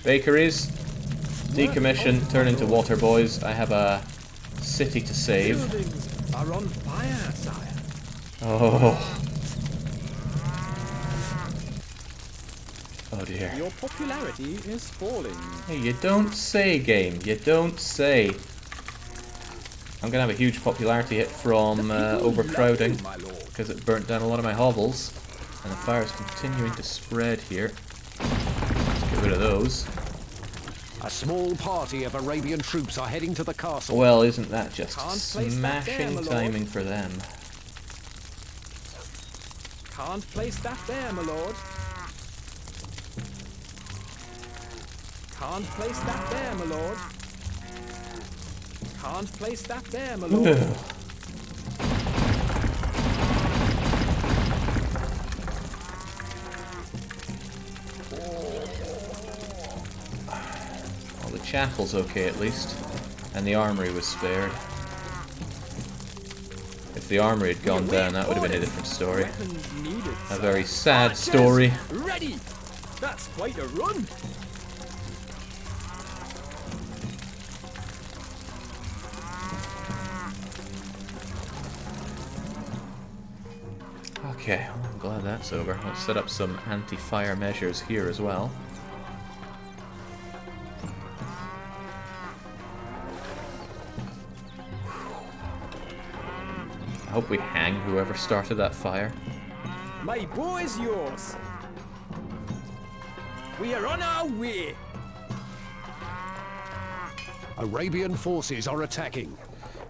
Bakeries. Decommission, turn into water boys. I have a city to save. Buildings are on fire, sire. Oh. Oh dear. Your popularity is falling. Hey, you don't say, game. You don't say. I'm gonna have a huge popularity hit from overcrowding because it burnt down a lot of my hovels, and the fire is continuing to spread here. Let's get rid of those. A small party of Arabian troops are heading to the castle. Well, isn't that just Can't place that there, smashing my lord. timing for them? Can't place that there, my lord. Can't place that there, my lord. Can't place that there, my lord. Well, the chapel's okay at least, and the armory was spared. If the armory had gone down, that would have been a different story. Weapons needed, A sire. very sad Archers, story. Ready. That's quite a run. Okay, well, I'm glad that's over. Let's set up some anti-fire measures here as well. I hope we hang whoever started that fire. My bow is yours. We are on our way. Arabian forces are attacking.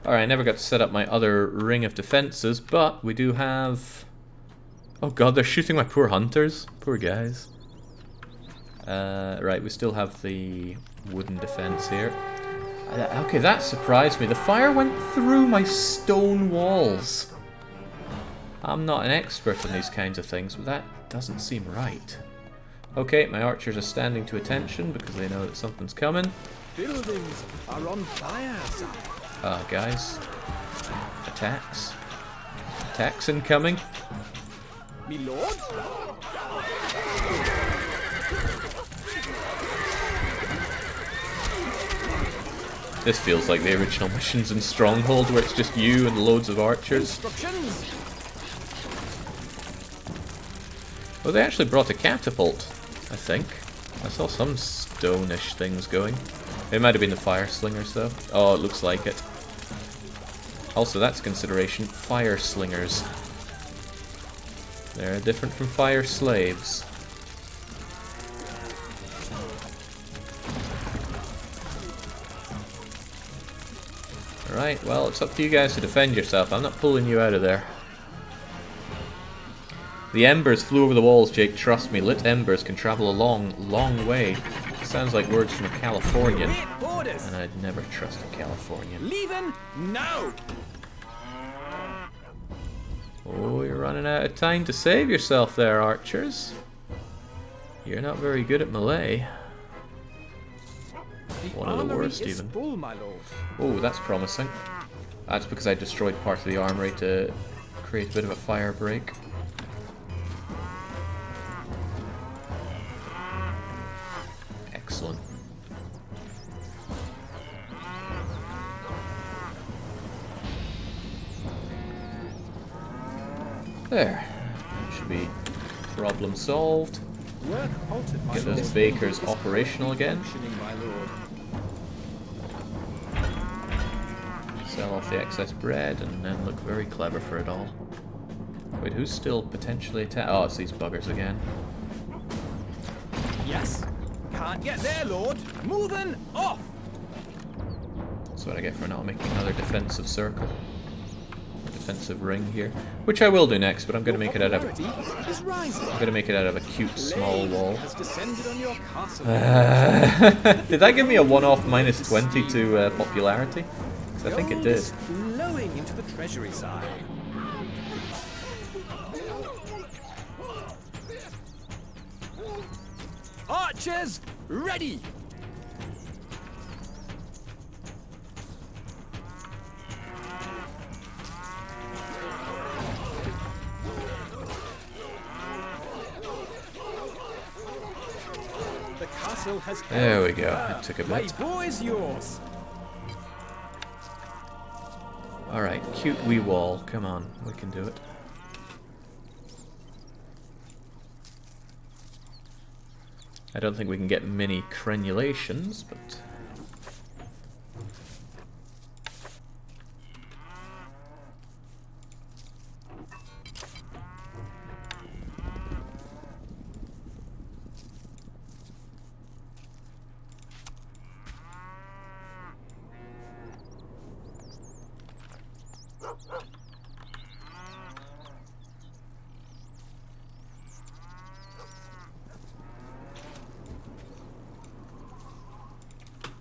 Alright, I never got to set up my other ring of defenses, but we do have... Oh god, they're shooting my poor hunters. Poor guys. Right, we still have the wooden defense here. Okay, that surprised me. The fire went through my stone walls. I'm not an expert in these kinds of things, but that doesn't seem right. Okay, my archers are standing to attention because they know that something's coming. Buildings are on fire, sire. Guys. Attacks. Attacks incoming. Me lord? This feels like the original missions in Stronghold where it's just you and loads of archers. Instructions. Oh, they actually brought a catapult, I think. I saw some stone-ish things going. It might have been the fire slingers, though. Oh, it looks like it. Also, that's a consideration. Fire slingers. They're different from fire slaves. Alright, well, it's up to you guys to defend yourself. I'm not pulling you out of there. The embers flew over the walls, Jake. Trust me, lit embers can travel a long, long way. Sounds like words from a Californian. And I'd never trust a Californian. Leaving now! Oh, you're running out of time to save yourself there, archers. You're not very good at melee. One of the worst, even. Full, my lord. Oh, that's promising. That's because I destroyed part of the armory to create a bit of a fire break. Excellent. There. Should be problem solved. Work halted, my Get lord. those bakers operational again. Functioning, my lord. Sell off the excess bread and then look very clever for it all. Wait, who's still potentially attacked? Oh, it's these buggers again. Yes. Can't get there, lord. Moving off. That's what I get for not making another defensive circle. A defensive ring here. Which I will do next, but I'm gonna make it out of Is rising. I'm gonna make it out of a cute small wall. Has descended on your castle. Did that give me a one-off minus 20 to popularity? 'Cause I think it Gold did. is flowing into the treasury side. Archers, ready! The castle has There we go. It took a My bit. bow is yours. Alright, cute wee wall. Come on, we can do it. I don't think we can get many crenulations, but...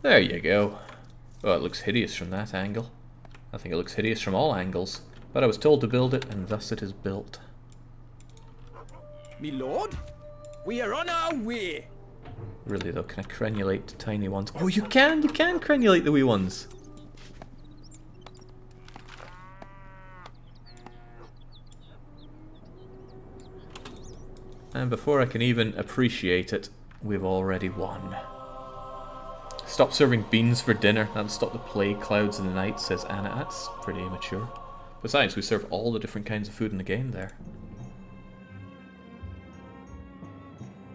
There you go. Oh, it looks hideous from that angle. I think it looks hideous from all angles. But I was told to build it, and thus it is built. Me lord, we are on our way. Really though, can I crenulate tiny ones? Oh, you can crenulate the wee ones! And before I can even appreciate it, we've already won. Stop serving beans for dinner. That'll stop the plague clouds in the night, says Anna. That's pretty immature. Besides, we serve all the different kinds of food in the game there.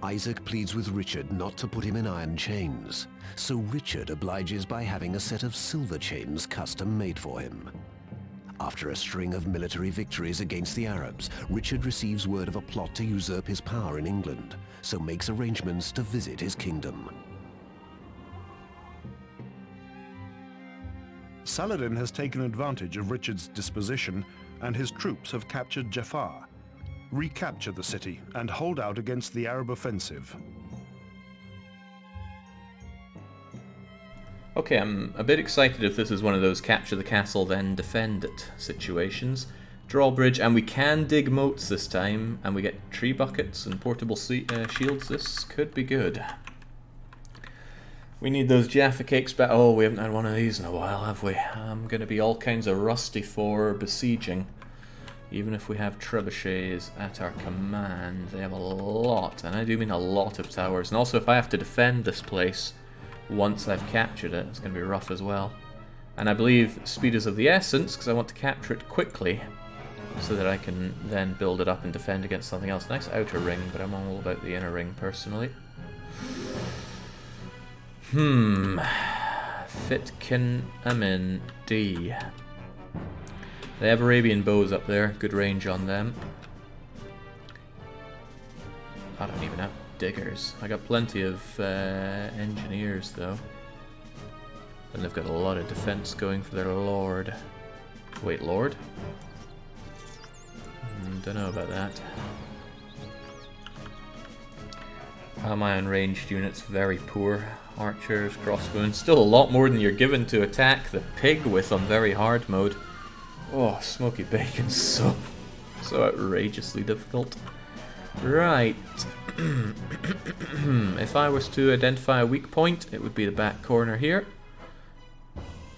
Isaac pleads with Richard not to put him in iron chains, so Richard obliges by having a set of silver chains custom made for him. After a string of military victories against the Arabs, Richard receives word of a plot to usurp his power in England, so makes arrangements to visit his kingdom. Saladin has taken advantage of Richard's disposition, and his troops have captured Jaffa. Recapture the city and hold out against the Arab offensive. Okay, I'm a bit excited if this is one of those capture the castle then defend it situations. Drawbridge, and we can dig moats this time, and we get tree buckets and portable shields. This could be good. We need those Jaffa cakes back. Oh, we haven't had one of these in a while, have we? I'm going to be all kinds of rusty for besieging. Even if we have trebuchets at our command, they have a lot, and I do mean a lot of towers. And also, if I have to defend this place once I've captured it, it's going to be rough as well. And I believe speed is of the essence, because I want to capture it quickly. so that I can then build it up and defend against something else. Nice outer ring, but I'm all about the inner ring personally. Fitkin Amin D. They have Arabian bows up there, good range on them. I don't even have diggers. I got plenty of engineers though. And they've got a lot of defense going for their lord. Wait, lord? Don't know about that. How am I on ranged units? Very poor. Archers, crossbows. Still a lot more than you're given to attack the pig with on very hard mode. Oh, smoky bacon's so outrageously difficult. Right. If I was to identify a weak point, it would be the back corner here.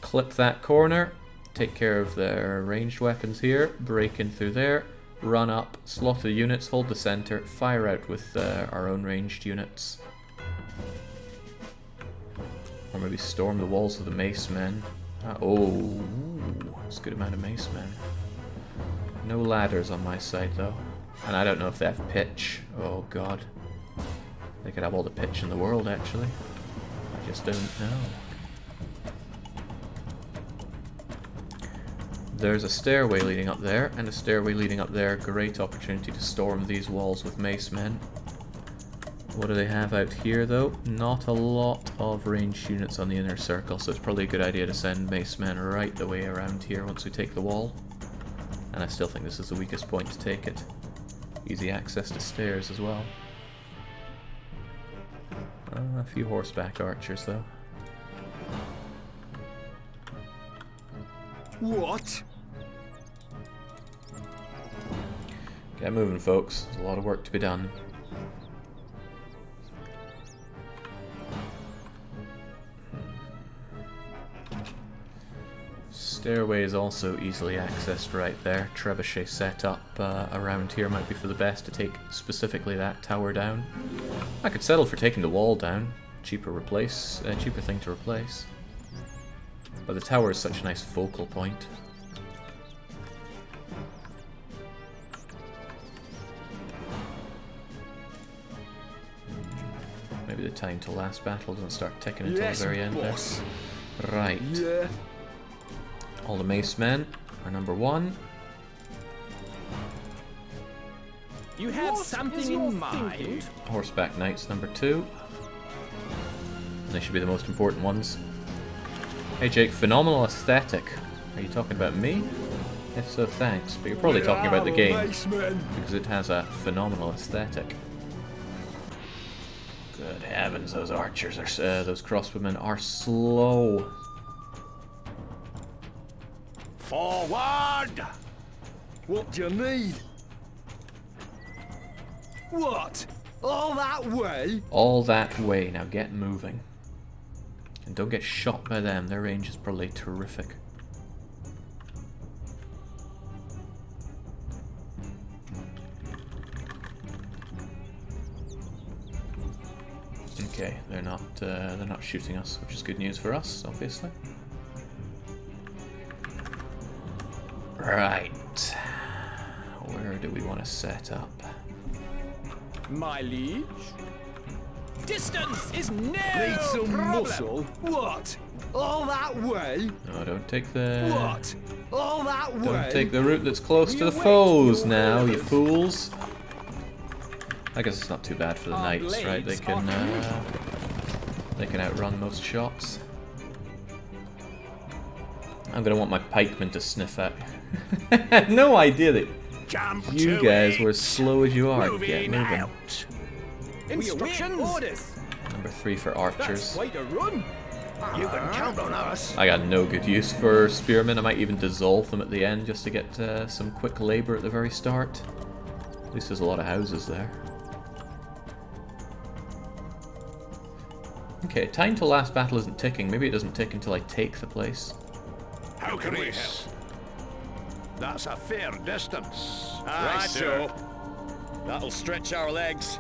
Clip that corner, take care of their ranged weapons here, break in through there, run up, slaughter units, hold the center, fire out with our own ranged units. Or maybe storm the walls of the mace men. Oh, that's a good amount of mace men. No ladders on my side though. And I don't know if they have pitch. Oh god. They could have all the pitch in the world actually. I just don't know. There's a stairway leading up there, and a stairway leading up there. Great opportunity to storm these walls with mace men. What do they have out here though? Not a lot of ranged units on the inner circle, so it's probably a good idea to send mace men right the way around here once we take the wall. And I still think this is the weakest point to take it. Easy access to stairs as well. A few horseback archers though. What? Get moving, folks. There's a lot of work to be done. Stairway is also easily accessed right there. Trebuchet setup around here might be for the best to take specifically that tower down. I could settle for taking the wall down. Cheaper thing to replace. But the tower is such a nice focal point. Maybe the time to last battle doesn't start ticking until the very end there. Right. Yeah. All the mace men are number 1. You have something in mind? Horseback knights number 2. They should be the most important ones. Hey Jake, phenomenal aesthetic. Are you talking about me? If so, thanks. But you're probably talking about the game, because it has a phenomenal aesthetic. Good heavens, those archers are, those crossbowmen are slow. Forward! What do you need? What? All that way? All that way. Now get moving. And don't get shot by them. Their range is probably terrific. Okay, they're not shooting us, which is good news for us, obviously. Right. Where do we want to set up? My liege? Distance is no Need some problem. muscle? What? All that way? No, don't take the... What? All that way? Don't take the route that's close to the foes now, you fools. I guess it's not too bad for the knights, right? They can outrun most shots. I'm gonna want my pikemen to sniff out. I had no idea that you guys were as slow as you are. Get moving. Instructions. Orders. Number 3 for archers. Quite a run. You can count on us. I got no good use for spearmen. I might even dissolve them at the end just to get some quick labor at the very start. At least there's a lot of houses there. Okay, time to last battle isn't ticking. Maybe it doesn't tick until I take the place. How can we help? That's a fair distance. Right, so. That'll stretch our legs.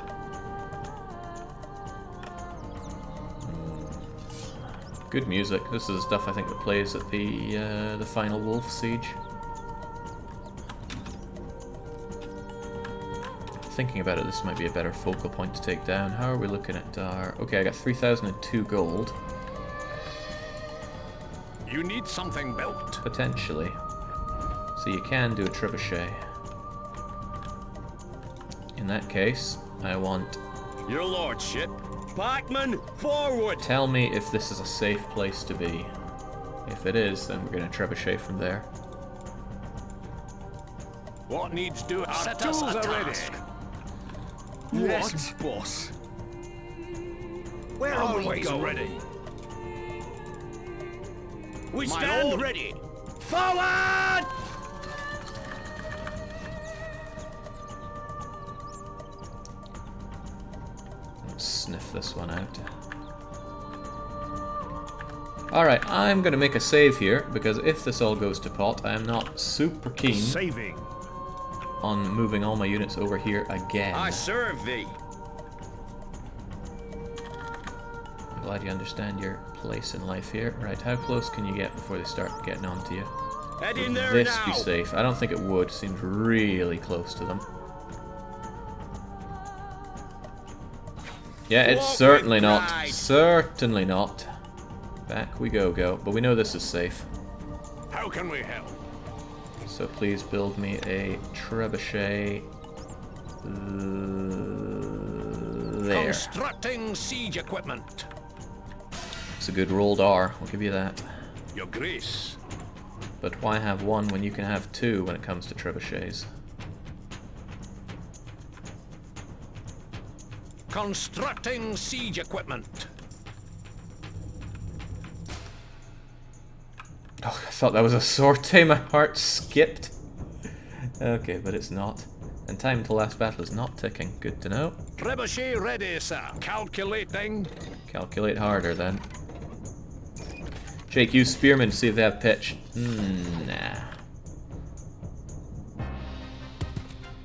Good music. This is the stuff I think that plays at the final Wolf Siege. thinking about it, this might be a better focal point to take down. How are we looking at our... Okay, I got 3,002 gold. You need something built. Potentially. So you can do a trebuchet. In that case, I want... Your lordship. Backman, forward! Tell me if this is a safe place to be. If it is, then we're going to trebuchet from there. What needs doing? Our Set us tools a are ready. task. Yes, boss. Where are we Always going? ready. We My stand lord. ready. Forward! Let's sniff this one out. Alright, I'm going to make a save here, because if this all goes to pot, I am not super keen Saving. on moving all my units over here again. I serve thee. I'm glad you understand your place in life here. Right, how close can you get before they start getting onto you? Head in Would there this now. be safe? I don't think it would. Seems really close to them. Yeah, it's Walk certainly with not. pride. Certainly not. Back we go. But we know this is safe. How can we help? So please build me a trebuchet. There. Constructing siege equipment. It's a good rolled R. I'll give you that. Your grace. But why have one when you can have two when it comes to trebuchets? Constructing siege equipment. Oh, I thought that was a sortie. My heart skipped. Okay, but it's not. And time to last battle is not ticking. Good to know. Trebuchet ready, sir. Calculating. Calculate harder then. Jake, use spearmen to see if they have pitch. Nah.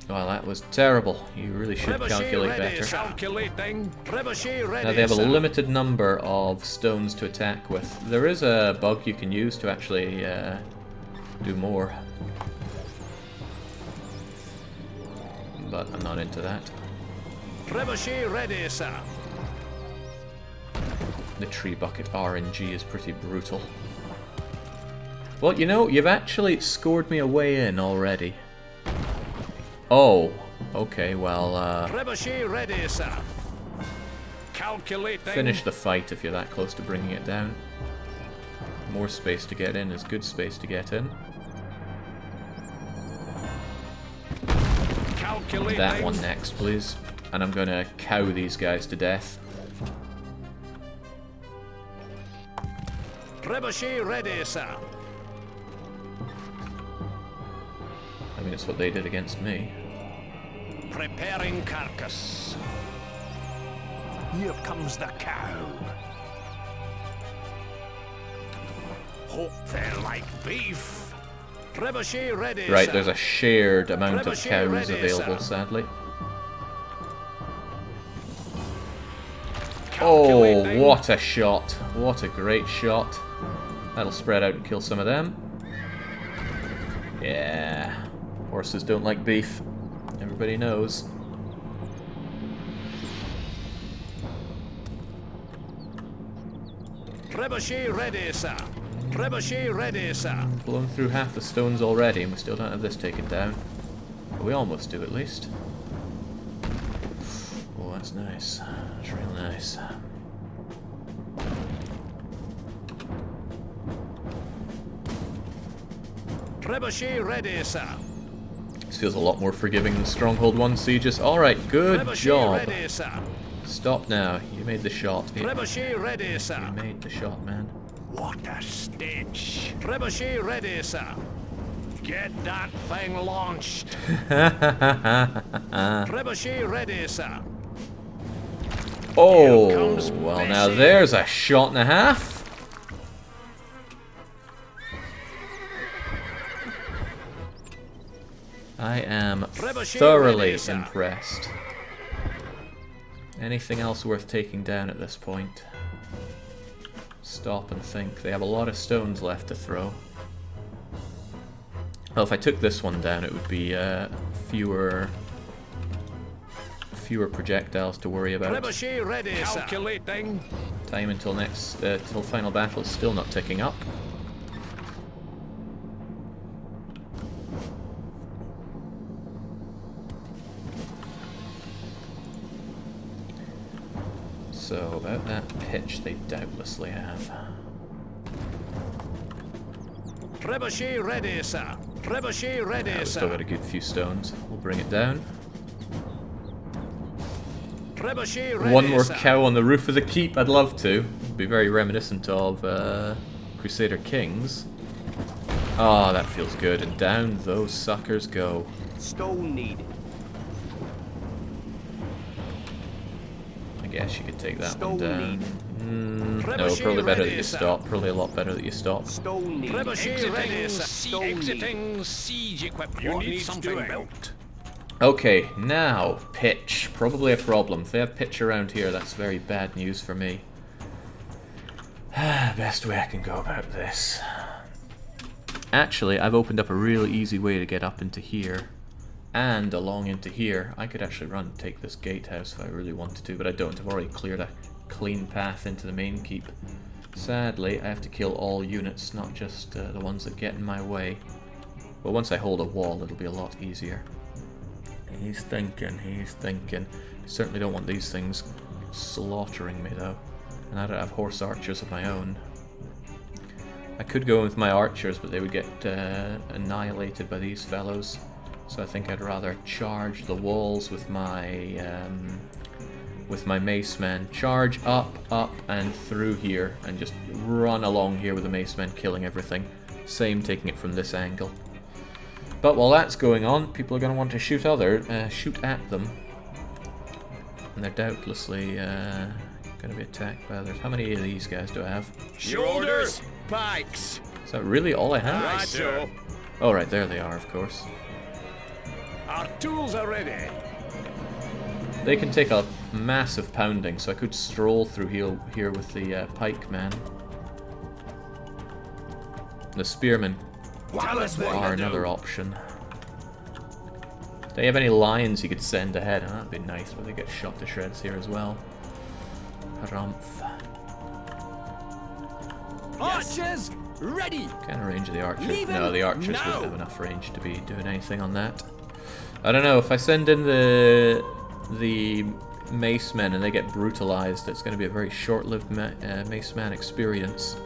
Well, that was terrible. You really should Trebuchet calculate ready, better. calculating. Trebuchet ready, Now they have a sir. limited number of stones to attack with. There is a bug you can use to actually do more. But I'm not into that. Trebuchet ready, sir. The tree bucket RNG is pretty brutal. Well, you know, you've actually scored me a way in already. Oh, okay, well, Trebuchet ready, sir. Calculating. finish the fight if you're that close to bringing it down. More space to get in is good space to get in. Calculating. That one next, please. And I'm gonna cow these guys to death. Trebuchet ready, sir. I mean, it's what they did against me. Preparing carcass. Here comes the cow. Hope they like beef. Trebuchet ready, Right, sir. there's a shared amount of Trebuchet cows ready, available, sir. sadly. Oh, Calculating. what a shot. What a great shot. That'll spread out and kill some of them. Yeah. Horses don't like beef. Everybody knows. Trebuchet ready, sir. Trebuchet ready, sir. Blown through half the stones already, and we still don't have this taken down. But we almost do, at least. Oh, that's nice. That's real nice. Trebuchet ready, sir. This feels a lot more forgiving than Stronghold 1 sieges. Alright, good Trebuchet job. ready, sir. Stop now. You made the shot. You Trebuchet ready, sir. made the shot, man. What a stench. Trebuchet ready, sir. Get that thing launched. Trebuchet ready, sir. Oh, Here comes well now Bessie. there's a shot and a half. I am Trebuchet thoroughly ready, sir. impressed. Anything else worth taking down at this point? Stop and think. They have a lot of stones left to throw. Well, if I took this one down, it would be fewer fewer projectiles to worry about. Trebuchet ready, calculating. Time until till final battle is still not ticking up. So about that pitch they doubtlessly have. Trebuchet ready, sir. Trebuchet ready, We've sir. still got a good few stones. We'll bring it down. Trebuchet ready, One more sir. cow on the roof of the keep, I'd love to. It'd be very reminiscent of Crusader Kings. Oh, that feels good. And down those suckers go. Stone needed. I guess you could take that Stone one down. needed. No, Trebuchet probably better that ready, you sir. stop. Probably a lot better that you stop. Stone needed. Trebuchet ready, sir. Stone Exiting siege equipment. You need something built. Okay, now pitch. Probably a problem. If they have pitch around here, that's very bad news for me. Best way I can go about this. Actually, I've opened up a real easy way to get up into here. And along into here. I could actually run and take this gatehouse if I really wanted to, but I don't. I've already cleared a clean path into the main keep. Sadly, I have to kill all units, not just the ones that get in my way. But once I hold a wall, it'll be a lot easier. He's thinking, he's thinking. I certainly don't want these things slaughtering me, though. And I don't have horse archers of my own. I could go with my archers, but they would get annihilated by these fellows. So I think I'd rather charge the walls with my mace men. Charge up, and through here, and just run along here with the mace men, killing everything. Same taking it from this angle. But while that's going on, people are going to want to shoot at them. And they're doubtlessly going to be attacked by others. How many of these guys do I have? Shoulders, pikes. Is that really all I have? Right, sir. Oh, right, there they are, of course. Our tools are ready. They can take a massive pounding, so I could stroll through here with the pikemen. The spearmen are another option. Do you have any lions you could send ahead? Oh, that'd be nice, but they get shot to shreds here as well. Harumph. Archers, ready! Can't arrange the archers. Leave No, him the archers now. wouldn't have enough range to be doing anything on that. I don't know, if I send in the mace men and they get brutalized, it's going to be a very short-lived mace man experience.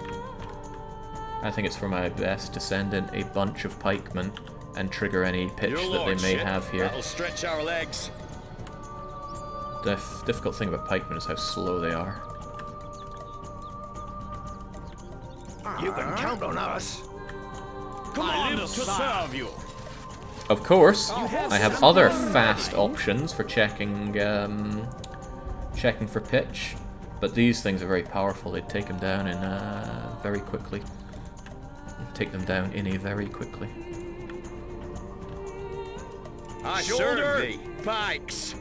I think it's for my best to send in a bunch of pikemen and trigger any pitch that they may have here. That'll stretch our legs. The difficult thing about pikemen is how slow they are. You can count on us. Come on, to serve you. Of course, I have other fast options for checking for pitch, but these things are very powerful. They take them down in very quickly. Take them down in a very quickly. I serve thee, pikes.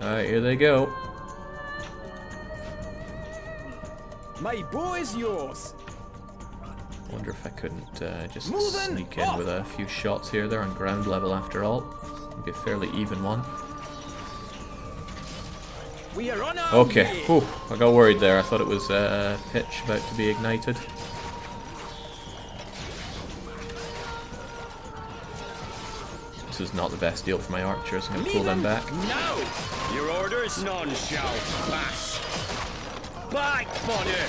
Alright, here they go. My bow is yours. Wonder if I couldn't just Moving sneak in up. with a few shots here. They're on ground level after all. It'd be a fairly even one. We are on our Okay, way. whew, I got worried there. I thought it was pitch about to be ignited. This is not the best deal for my archers. I'm going to pull them back. Now, your orders, none shall pass. Back, fodder.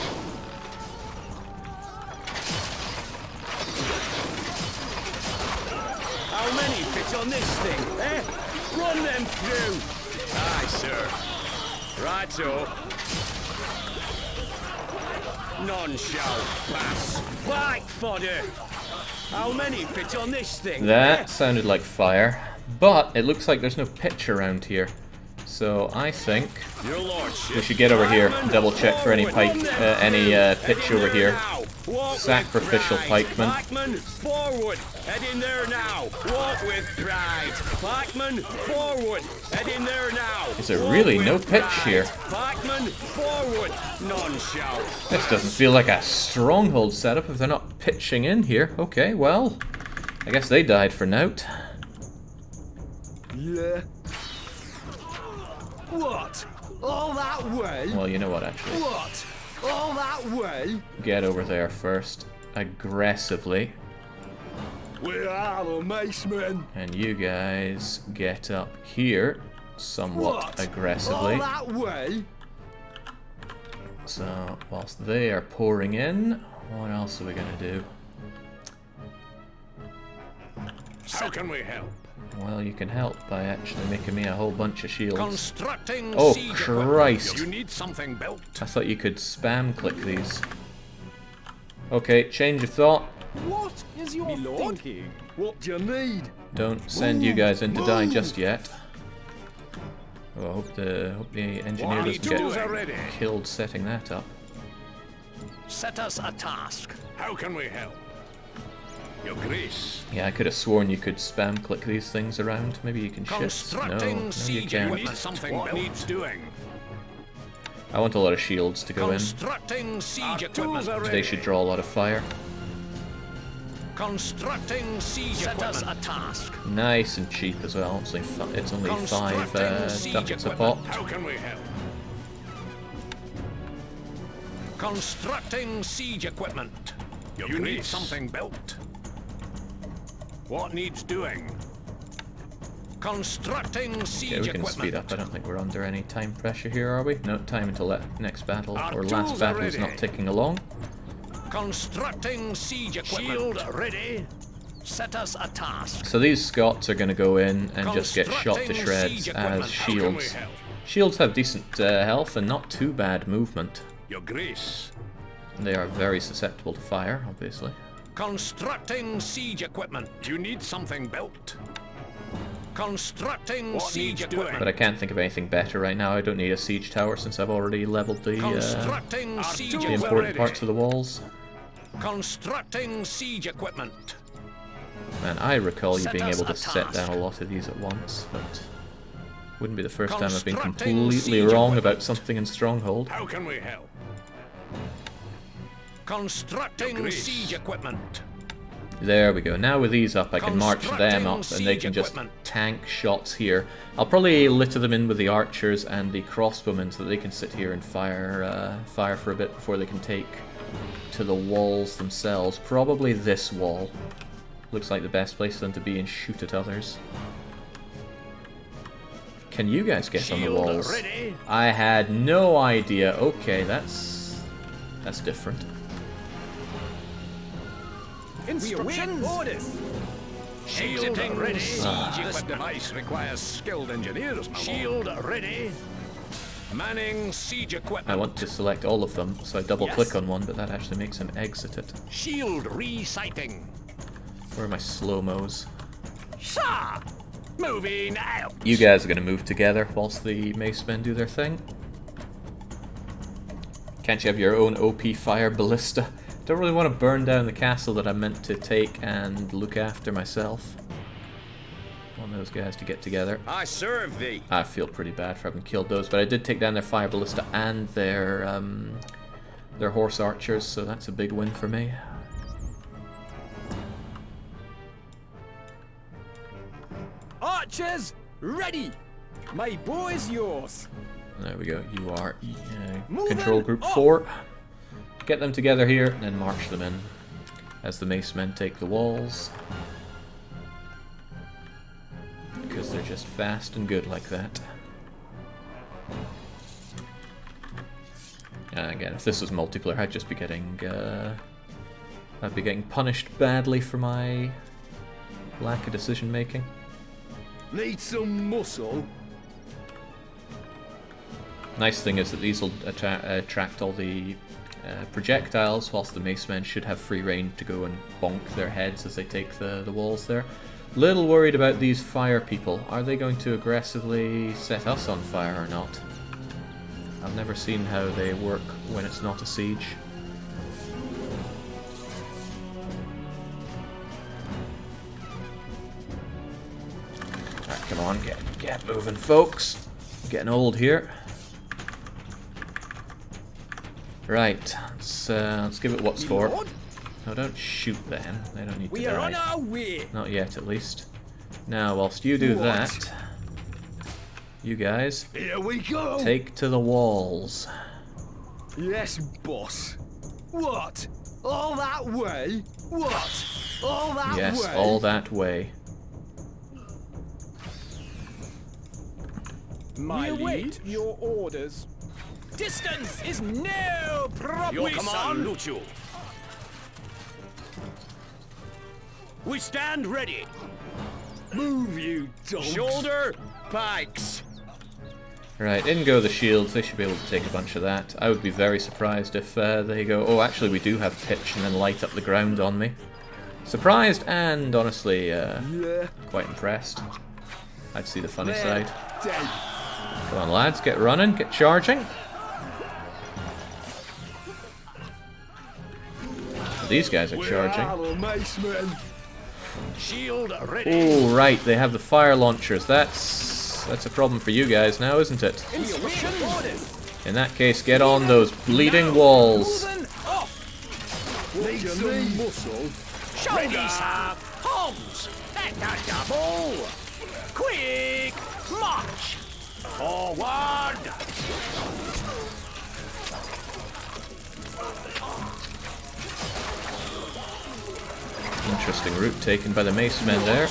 How many fit on this thing, eh? Run them through. Aye, sir. Right-o. None shall pass. Back, fodder. How many fit on this thing? That sounded like fire, but it looks like there's no pitch around here. So I think Your lordship. we should get over here, Pikemen, double check for any forward. pitch over here. Walk with Sacrificial pride. pikemen. Pikemen, forward. Head in there now. Walk with pride. Pikemen, forward. Head in there now. Is there Walk really with no pitch pride. here? Pikemen, forward. None shall. This doesn't feel like a stronghold setup if they're not pitching in here. Okay, well, I guess they died for nout. Yeah. What? All that way? Well, you know what, actually. What? All that way? Get over there first, aggressively. Where are the macemen? And you guys get up here, somewhat aggressively. All that way? So, whilst they are pouring in, what else are we going to do? How can we help? Well, you can help by actually making me a whole bunch of shields. Constructing Oh, siege Christ! equipment. You need something built. I thought you could spam click these. Okay, change of thought. What is your thinking? What do you need? Don't send you guys in to die just yet. Oh, I hope the engineer Army doesn't tools are get ready. killed setting that up. Set us a task. How can we help? Your Grace. Yeah, I could have sworn you could spam click these things around. Maybe you can shift. Constructing No, you siege can't. equipment. Something needs doing. I want a lot of shields to go in. Constructing siege equipment. They should draw a lot of fire. Constructing siege equipment. Set us a task. Nice and cheap as well. It's only 5 ducats a pop. How can we help? Constructing siege equipment. You need something built. What needs doing? Constructing siege Okay, we can equipment. speed up. I don't think we're under any time pressure here, are we? No time until that next battle, Our or last tools are battle is ready. not ticking along. Constructing siege equipment. Shield ready. Set us a task. So these Scots are going to go in and just get shot to Constructing shreds siege equipment. as How can we shields. help? Shields have decent health and not too bad movement. Your Grace. They are very susceptible to fire, obviously. Constructing siege equipment. You need something built. Constructing siege equipment. But I can't think of anything better right now. I don't need a siege tower since I've already leveled the Constructing siege equipment. important parts of the walls. Constructing siege equipment. Man, I recall you Set being us able to a set task. down a lot of these at once, but wouldn't be the first time I've been Constructing completely siege wrong equipment. about something in Stronghold. How can we help? Constructing siege equipment. There we go. Now with these up, I can march them up, and they siege can just equipment. tank shots here. I'll probably litter them in with the archers and the crossbowmen so that they can sit here and fire for a bit before they can take to the walls themselves. Probably this wall. Looks like the best place for them to be and shoot at others. Can you guys get on the Shield walls? ready. I had no idea. Okay, that's different. Instruction orders. Shielding ready. Siege This device requires skilled engineers. Shield ready. Manning siege equipment. I want to select all of them, so I double click Yes. on one, but that actually makes him exit it. Shield resighting. Where are my slow-mos? Sir! Moving out. You guys are going to move together whilst the macemen do their thing. Can't you have your own OP fire ballista? Don't really want to burn down the castle that I meant to take and look after myself. I want those guys to get together. I serve thee. I feel pretty bad for having killed those, but I did take down their fire ballista and their horse archers, so that's a big win for me. Archers, ready. My bow is yours. There we go. You are Moving control group up. 4. Get them together here, and then march them in as the macemen take the walls. Because they're just fast and good like that. And again, if this was multiplayer, I'd just be getting punished badly for my lack of decision making. Need some muscle. Nice thing is that these will attract all the projectiles, whilst the macemen should have free reign to go and bonk their heads as they take the walls there. Little worried about these fire people. Are they going to aggressively set us on fire or not? I've never seen how they work when it's not a siege. Alright, come on, get moving, folks. Getting old here. Right, let's give it what's for. Lord, No, don't shoot them. They don't need we to are die. on our way. Not yet, at least. Now, whilst you do What? that, You guys, Here we go. take to the walls. Yes, boss. What? All that way? What? All that way? Yes, all that way. We await your orders. Distance is no problem. We salute you. We stand ready. Move, you dogs. Shoulder pikes. Right, in go the shields. They should be able to take a bunch of that. I would be very surprised if they go, oh, actually we do have pitch, and then light up the ground on me. Surprised and honestly quite impressed. I'd see the funny side. Dead. Come on, lads, get running, get charging. These guys are charging. Shield ready. Oh, right, they have the fire launchers. That's a problem for you guys now, isn't it? In that case, get on those bleeding walls. Need some muscle. Ready, sir. Homes. Let the double. Quick march. Forward. Interesting route taken by the mace men there.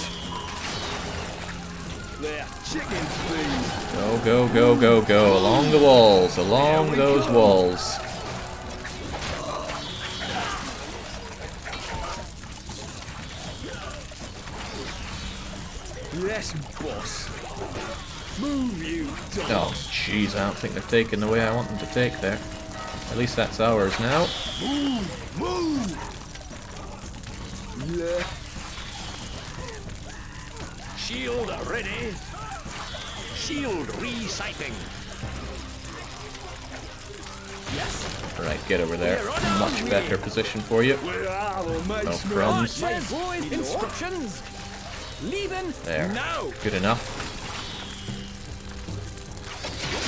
Chicken feed. Go, go, go, go, go. Along the walls, along those walls. Yes, boss. Move, you dogs. Oh, jeez, I don't think they're taking the way I want them to take there. At least that's ours now. Move, move. Yeah. Shield ready. Shield resighting. Yes. Right, get over there. Much better position for you. Where are the No mace men? crumbs. Boys, instructions. Leaving There. now. Good enough.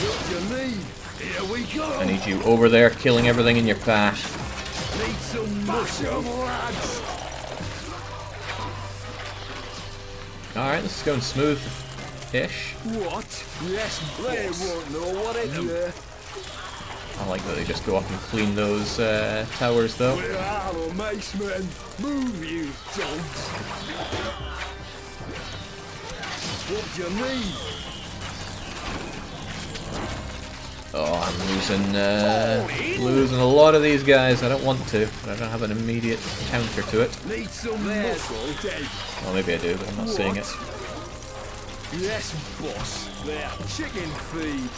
What you need? Here we go. I need you over there killing everything in your path. Need some muscle, lads. Alright, this is going smooth-ish. What? Yes, they won't know what it is. I like that they just go up and clean those towers, though. Where are the mace men? Move, you dogs. What do you need? Oh, I'm losing a lot of these guys. I don't want to, but I don't have an immediate counter to it. Need some muscle, dead. Well, maybe I do, but I'm not seeing it. Yes, boss. There, chicken feed.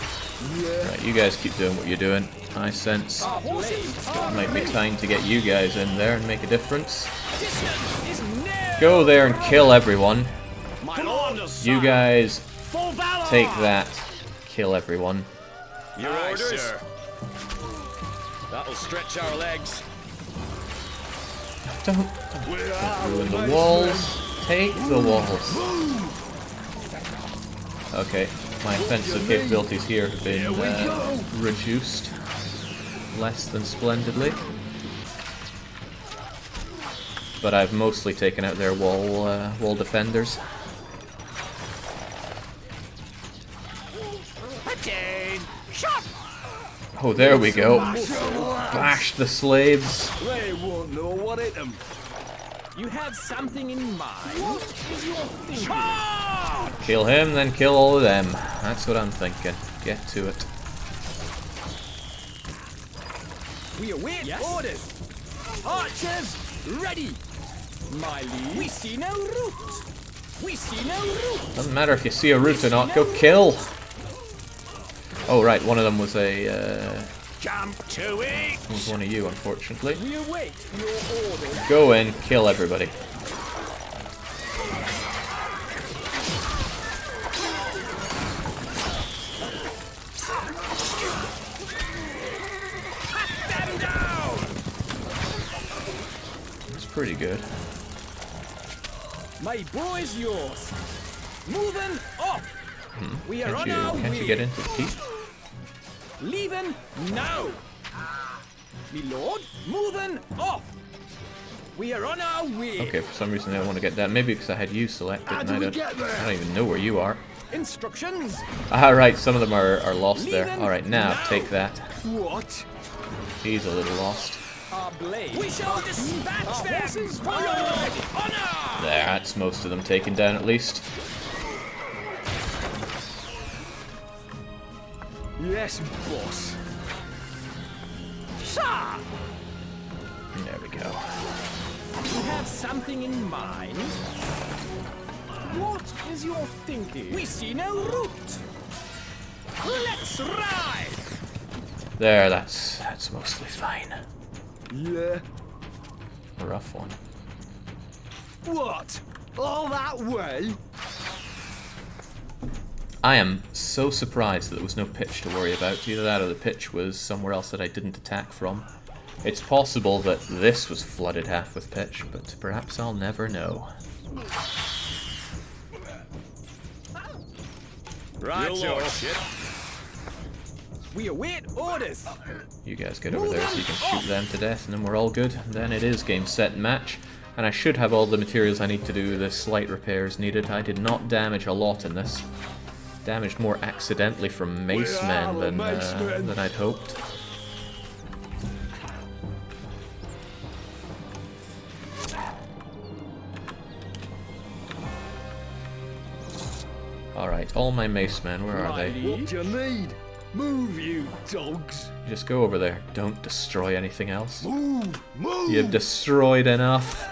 Yeah. Right, you guys keep doing what you're doing. I sense it might be time to get you guys in there and make a difference. Go there and kill everyone. You guys take that. Kill everyone. Your orders, sir. That'll stretch our legs. Don't ruin the walls. Take the walls. Okay, my offensive capabilities here have been reduced less than splendidly. But I've mostly taken out their wall defenders. Oh, there we go. Bash the slaves. They won't know what hit them. You have something in mind? Kill him, then kill all of them. That's what I'm thinking. Get to it. We await orders. Archers, ready. My liege. We see no route. We see no route. Doesn't matter if you see a route or not. Go kill. Oh right, one of them was a. Jump to it. Was one of you, unfortunately. We await your orders. Go in, kill everybody. That's pretty good. My boy's yours. Moving up. We are on our way. Can't you get into the keep? Leaving now. Me lord, moving up. We are on our way. Okay, for some reason I don't want to get that. Maybe because I had you selected and I don't even know where you are. Instructions. Alright, some of them are lost there. Alright, now take that. What? He's a little lost. Our blade. We shall dispatch them. Honor. There, that's most of them taken down at least. Yes, boss. Sir. There we go. You have something in mind? What is your thinking? We see no route. Let's ride. There, that's mostly fine. Yeah. A rough one. What? All that way? I am so surprised that there was no pitch to worry about. Either that or the pitch was somewhere else that I didn't attack from. It's possible that this was flooded half with pitch, but perhaps I'll never know. Right, your shit. We await orders. You guys get over there so you can shoot them to death, and then we're all good. And then it is game, set, and match. And I should have all the materials I need to do the slight repairs needed. I did not damage a lot in this. Damaged more accidentally from mace men than I'd hoped. Alright, all my mace men, where are they? What do you need? Move, you dogs. Just go over there. Don't destroy anything else. Move, move. You've destroyed enough.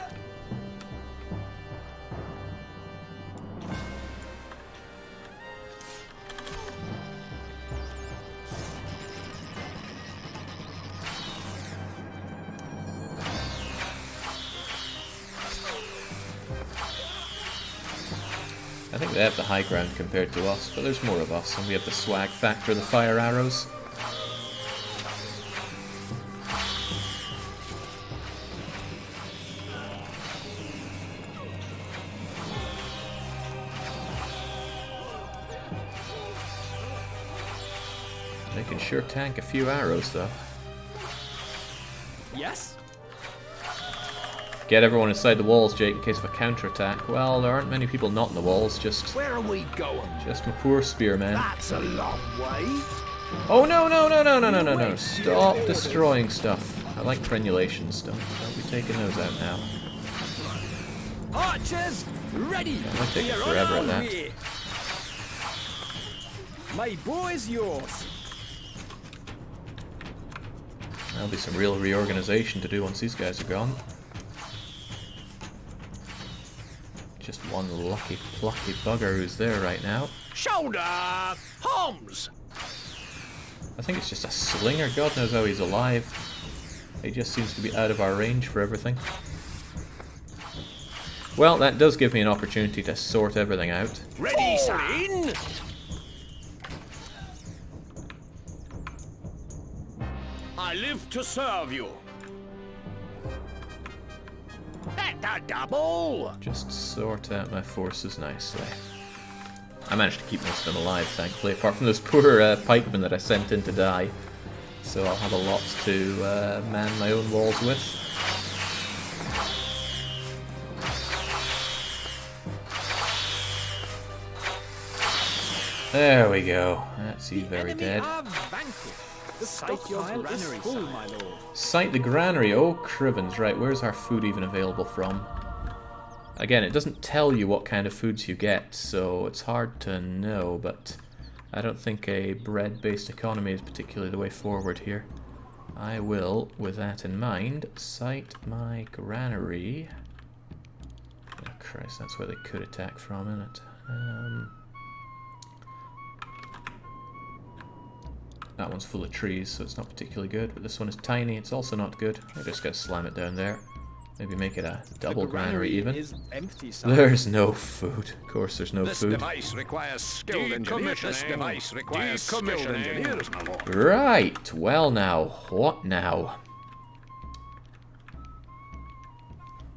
I think they have the high ground compared to us, but there's more of us, and we have the swag factor, the fire arrows. They can sure tank a few arrows, though. Yes? Get everyone inside the walls, Jake, in case of a counterattack. Well, there aren't many people not in the walls, just Where are we going? my poor spearmen. That's a long way. Oh no, no, no, no, no, no, no, no. Stop destroying stuff. I like crenulation stuff. Don't be taking those out now. Archers, ready. It might take We are forever on at our that. way. My boy's yours. There'll be some real reorganization to do once these guys are gone. Just one lucky plucky bugger who's there right now. Shoulder! Homs! I think it's just a slinger. God knows how he's alive. He just seems to be out of our range for everything. Well, that does give me an opportunity to sort everything out. Ready, sir! I live to serve you. At the double! Just sort out my forces nicely. I managed to keep most of them alive, thankfully, apart from those poor pikemen that I sent in to die. So I'll have a lot to man my own walls with. There we go. That's you very dead. The stockpile is full, my lord. Site the granary. Oh, Crivens. Right, where's our food even available from? Again, it doesn't tell you what kind of foods you get, so it's hard to know, but I don't think a bread-based economy is particularly the way forward here. I will, with that in mind, site my granary. Oh, Christ, that's where they could attack from, isn't it? That one's full of trees, so it's not particularly good, but this one is tiny, it's also not good. I just gotta slam it down there. Maybe make it a double granary even. Is empty, There's no food. Of course there's no This food. device requires skilled engineers. This device requires skilled engineers, my lord. Right, well now, what now?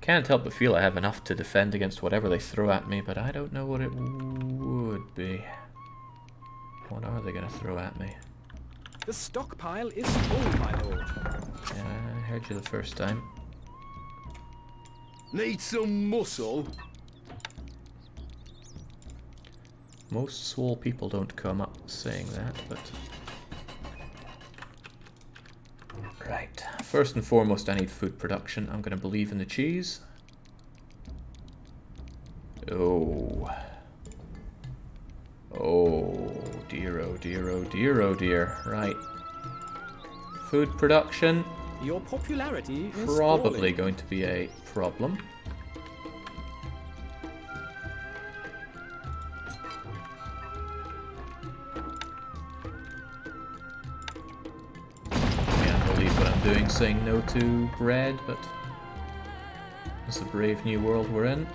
Can't help but feel I have enough to defend against whatever they throw at me, but I don't know what it would be. What are they gonna throw at me? The stockpile is full, my lord. Yeah, I heard you the first time. Need some muscle? Most swole people don't come up saying that, but... Right. First and foremost, I need food production. I'm going to believe in the cheese. Oh. Oh dear, oh dear, oh dear, oh dear. Right. Food production. Your popularity is probably falling. going to be a problem. Can't believe what I'm doing saying no to bread, but it's a brave new world we're in.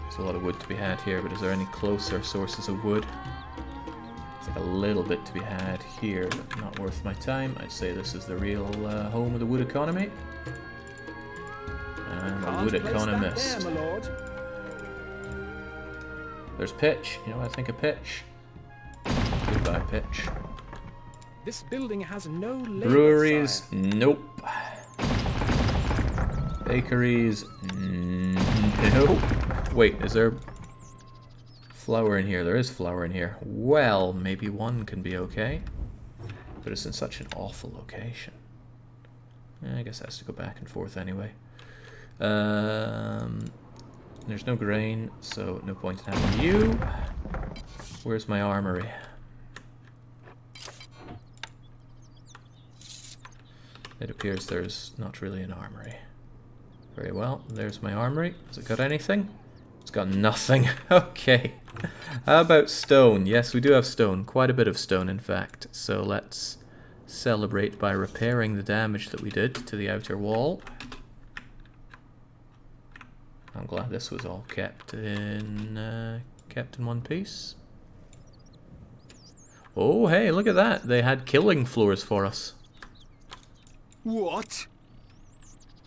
There's a lot of wood to be had here, but is there any closer sources of wood? There's like a little bit to be had here, but not worth my time. I'd say this is the real home of the wood economy. I'm a wood economist. There, my lord. There's pitch. You know what I think of pitch? Goodbye, pitch. This building has no labor, Breweries? sire. Nope. Bakeries? Nope. Wait, is there flour in here? There is flour in here. Well, maybe one can be okay. But it's in such an awful location. I guess it has to go back and forth anyway. There's no grain, so no point in having you. Where's my armory? It appears there's not really an armory. Very well, there's my armory. Has it got anything? It's got nothing. Okay. How about stone? Yes, we do have stone. Quite a bit of stone, in fact. So let's celebrate by repairing the damage that we did to the outer wall. I'm glad this was all kept in one piece. Oh, hey, look at that. They had killing floors for us. What?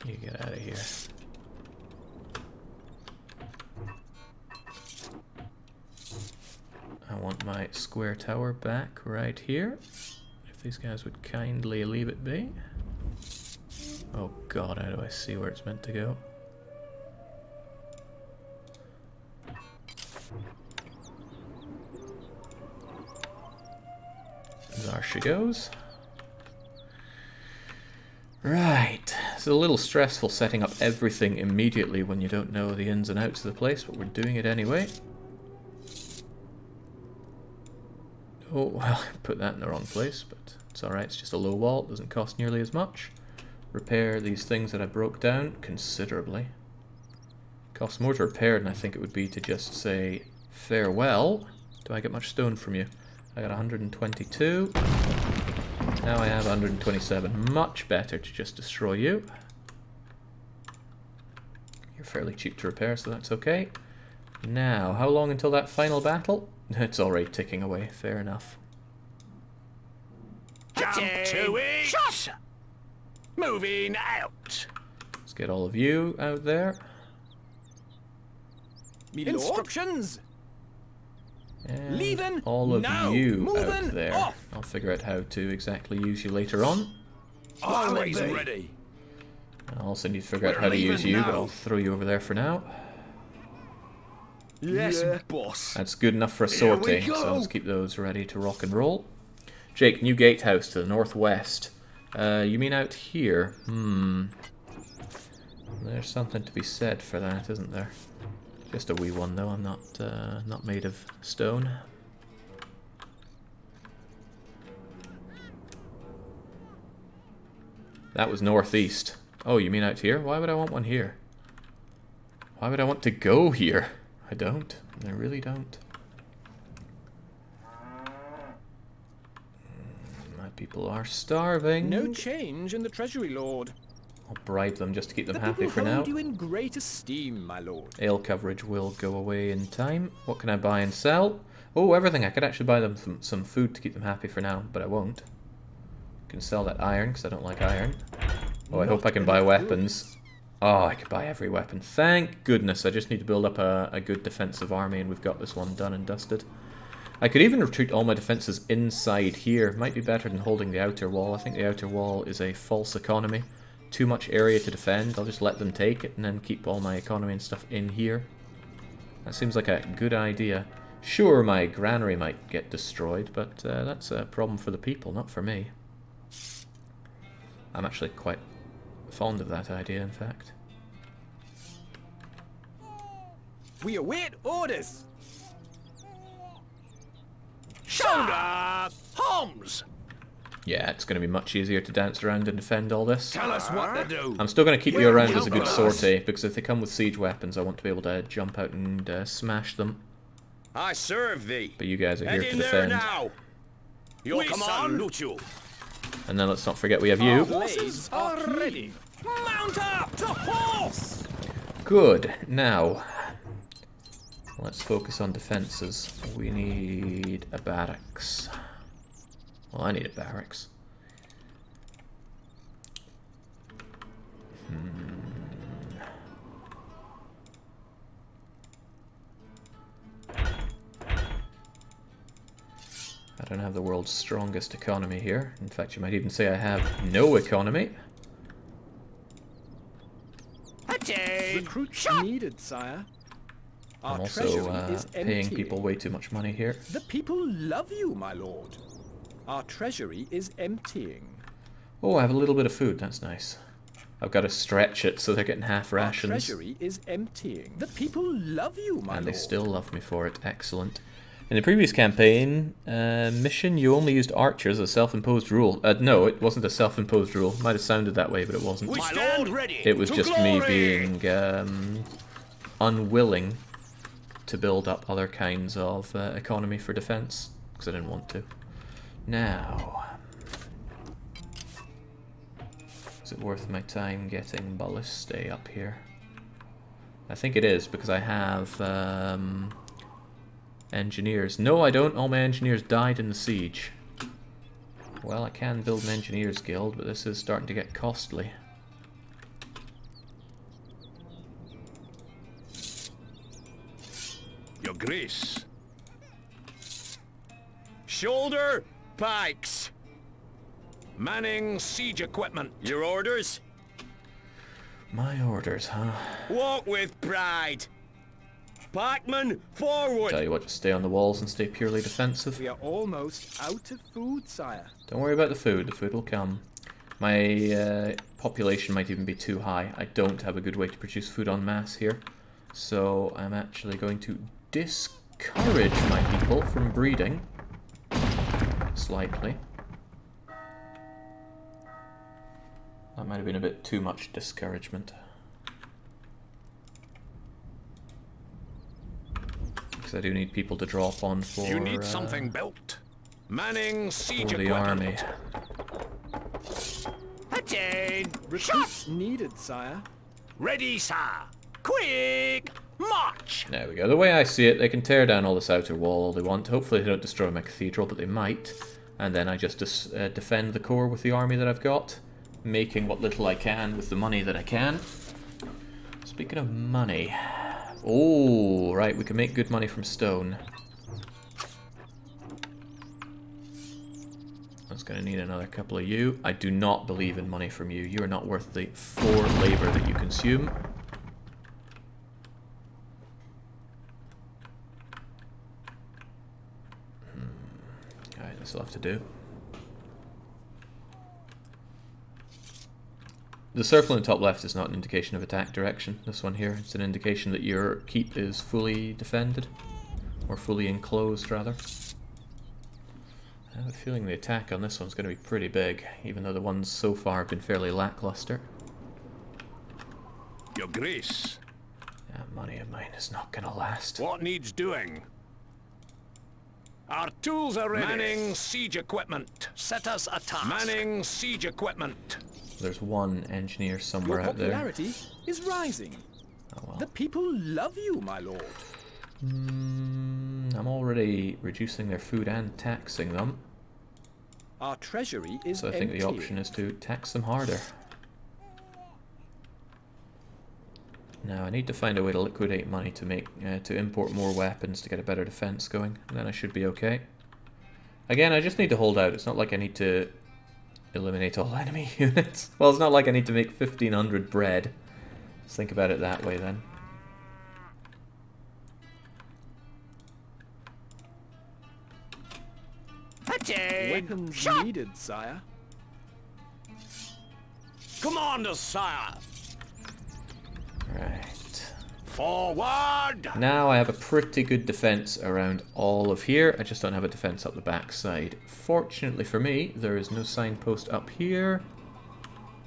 You get out of here. I want my square tower back right here. If these guys would kindly leave it be. Oh god, how do I see where it's meant to go? There she goes. Right, it's a little stressful setting up everything immediately when you don't know the ins and outs of the place, but we're doing it anyway. Oh, well, I put that in the wrong place, but it's alright, it's just a low wall, it doesn't cost nearly as much. Repair these things that I broke down considerably. Costs more to repair than I think it would be to just say farewell. Do I get much stone from you? I got 122. Now I have 127. Much better to just destroy you. You're fairly cheap to repair, so that's okay. Now, how long until that final battle? It's already ticking away. Fair enough. Jump to it! Shut! Moving out! Let's get all of you out there. Instructions. And Leaving all of now. you Moving out there. off. I'll figure out how to exactly use you later on. Always ready. I'll also need to figure out how to use you, but I'll throw you over there for now. Yes, boss. That's good enough for a sortie, so let's keep those ready to rock and roll. Jake, new gatehouse to the northwest. You mean out here? There's something to be said for that, isn't there? Just a wee one though, I'm not made of stone. That was northeast. Oh, you mean out here? Why would I want one here? Why would I want to go here? I don't. I really don't. My people are starving. No change in the treasury, lord. I'll bribe them just to keep them The happy people for now. hold you in great esteem, my lord. Ale coverage will go away in time. What can I buy and sell? Oh, everything. I could actually buy them some food to keep them happy for now, but I won't. I can sell that iron, because I don't like iron. Oh, I hope I can buy weapons. Oh, I could buy every weapon. Thank goodness. I just need to build up a good defensive army, and we've got this one done and dusted. I could even retreat all my defenses inside here. Might be better than holding the outer wall. I think the outer wall is a false economy. too much area to defend, I'll just let them take it and then keep all my economy and stuff in here. That seems like a good idea. Sure, my granary might get destroyed, but that's a problem for the people, not for me. I'm actually quite fond of that idea, in fact. We await orders. Shoulder! Homs! Yeah, it's going to be much easier to dance around and defend all this. Tell us what to do. I'm still going to keep you around as a good Count on us. sortie, because if they come with siege weapons, I want to be able to jump out and smash them. I serve thee. But you guys are Head here to in there defend. now. You'll We come salute on. And then let's not forget we have you. Horses are ready. Mount up to horse! Good. Now, let's focus on defences. We need a barracks. Well, I need a barracks. I don't have the world's strongest economy here. In fact, you might even say I have no economy. Recruits needed, sire. Our I'm treasury also is paying empty. people way too much money here. The people love you, my lord. Our treasury is emptying. Oh, I have a little bit of food. That's nice. I've got to stretch it so they're getting half Our rations. treasury is emptying. The people love you, my And lord. they still love me for it. Excellent. In the previous campaign mission, you only used archers as a self-imposed rule. No, it wasn't a self-imposed rule. Might have sounded that way, but it wasn't. We stand ready. It was to just me glory. being unwilling to build up other kinds of economy for defense, because I didn't want to. Now, is it worth my time getting ballistae up here? I think it is, because I have engineers. No, I don't. All my engineers died in the siege. Well, I can build an engineers guild, but this is starting to get costly. Your grace. Shoulder pikes. Manning siege equipment. Your orders? My orders, huh? Walk with pride. Pikemen, forward. Tell you what, just stay on the walls and stay purely defensive. We are almost out of food, sire. Don't worry about the food will come. My population might even be too high. I don't have a good way to produce food en masse here. So I'm actually going to discourage my people from breeding. Slightly. That might have been a bit too much discouragement. Because I do need people to drop on for, You need something built. Manning siege for the equipment. army. Recruits needed, sire. Ready, sir. Quick march. There we go. The way I see it, they can tear down all this outer wall all they want. Hopefully they don't destroy my cathedral, but they might. And then I just defend the core with the army that I've got, making what little I can with the money that I can. Speaking of money... Oh, right, we can make good money from stone. I was going to need another couple of you. I do not believe in money from you. You are not worth the 4 labor that you consume. Alright, this will have to do. The circle in the top left is not an indication of attack direction, this one here. It's an indication that your keep is fully defended. Or fully enclosed, rather. I have a feeling the attack on this one's going to be pretty big, even though the ones so far have been fairly lackluster. Your grace. That money of mine is not going to last. What needs doing? Our tools are ready. Manning siege equipment. Set us a task. Manning siege equipment. There's one engineer somewhere Your out there. popularity is rising. Oh well. The people love you, my lord. I'm already reducing their food and taxing them. Our treasury is So I think empty. the option is to tax them harder. Now I need to find a way to liquidate money to make to import more weapons to get a better defense going, and then I should be okay. Again, I just need to hold out. It's not like I need to eliminate all enemy units. Well, it's not like I need to make 1500 bread. Let's think about it that way then. Weapons needed, sire. Commander, sire. Right. Forward! Now I have a pretty good defense around all of here. I just don't have a defense up the back side. Fortunately for me, there is no signpost up here.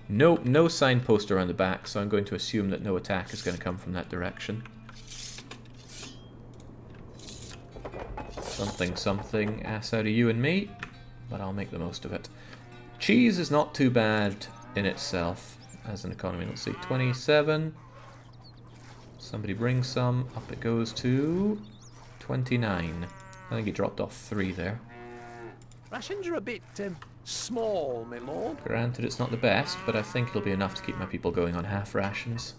Nope, no signpost around the back, so I'm going to assume that no attack is going to come from that direction. Something, something, ass out of you and me, but I'll make the most of it. Cheese is not too bad in itself as an economy. Let's see, 27. Somebody bring some. Up it goes to 29. I think he dropped off 3 there. Rations are a bit small, my lord. Granted, it's not the best, but I think it'll be enough to keep my people going on half rations.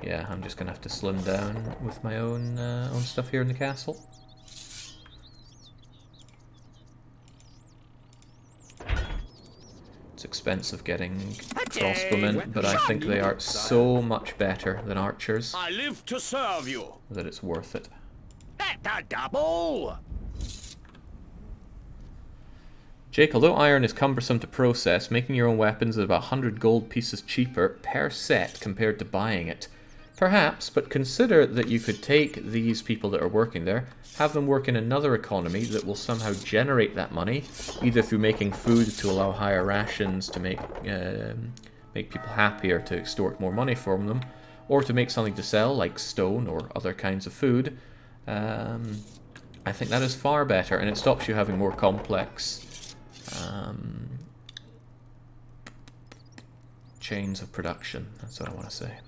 Yeah, I'm just gonna have to slim down with my own stuff here in the castle. It's expensive getting crossbowmen, but I think they are so much better than archers I live to serve you. that it's worth it. At the double! Jake, although iron is cumbersome to process, making your own weapons is about 100 gold pieces cheaper per set compared to buying it. Perhaps, but consider that you could take these people that are working there, have them work in another economy that will somehow generate that money, either through making food to allow higher rations to make people happier to extort more money from them, or to make something to sell like stone or other kinds of food. I think that is far better, and it stops you having more complex chains of production. That's what I want to say.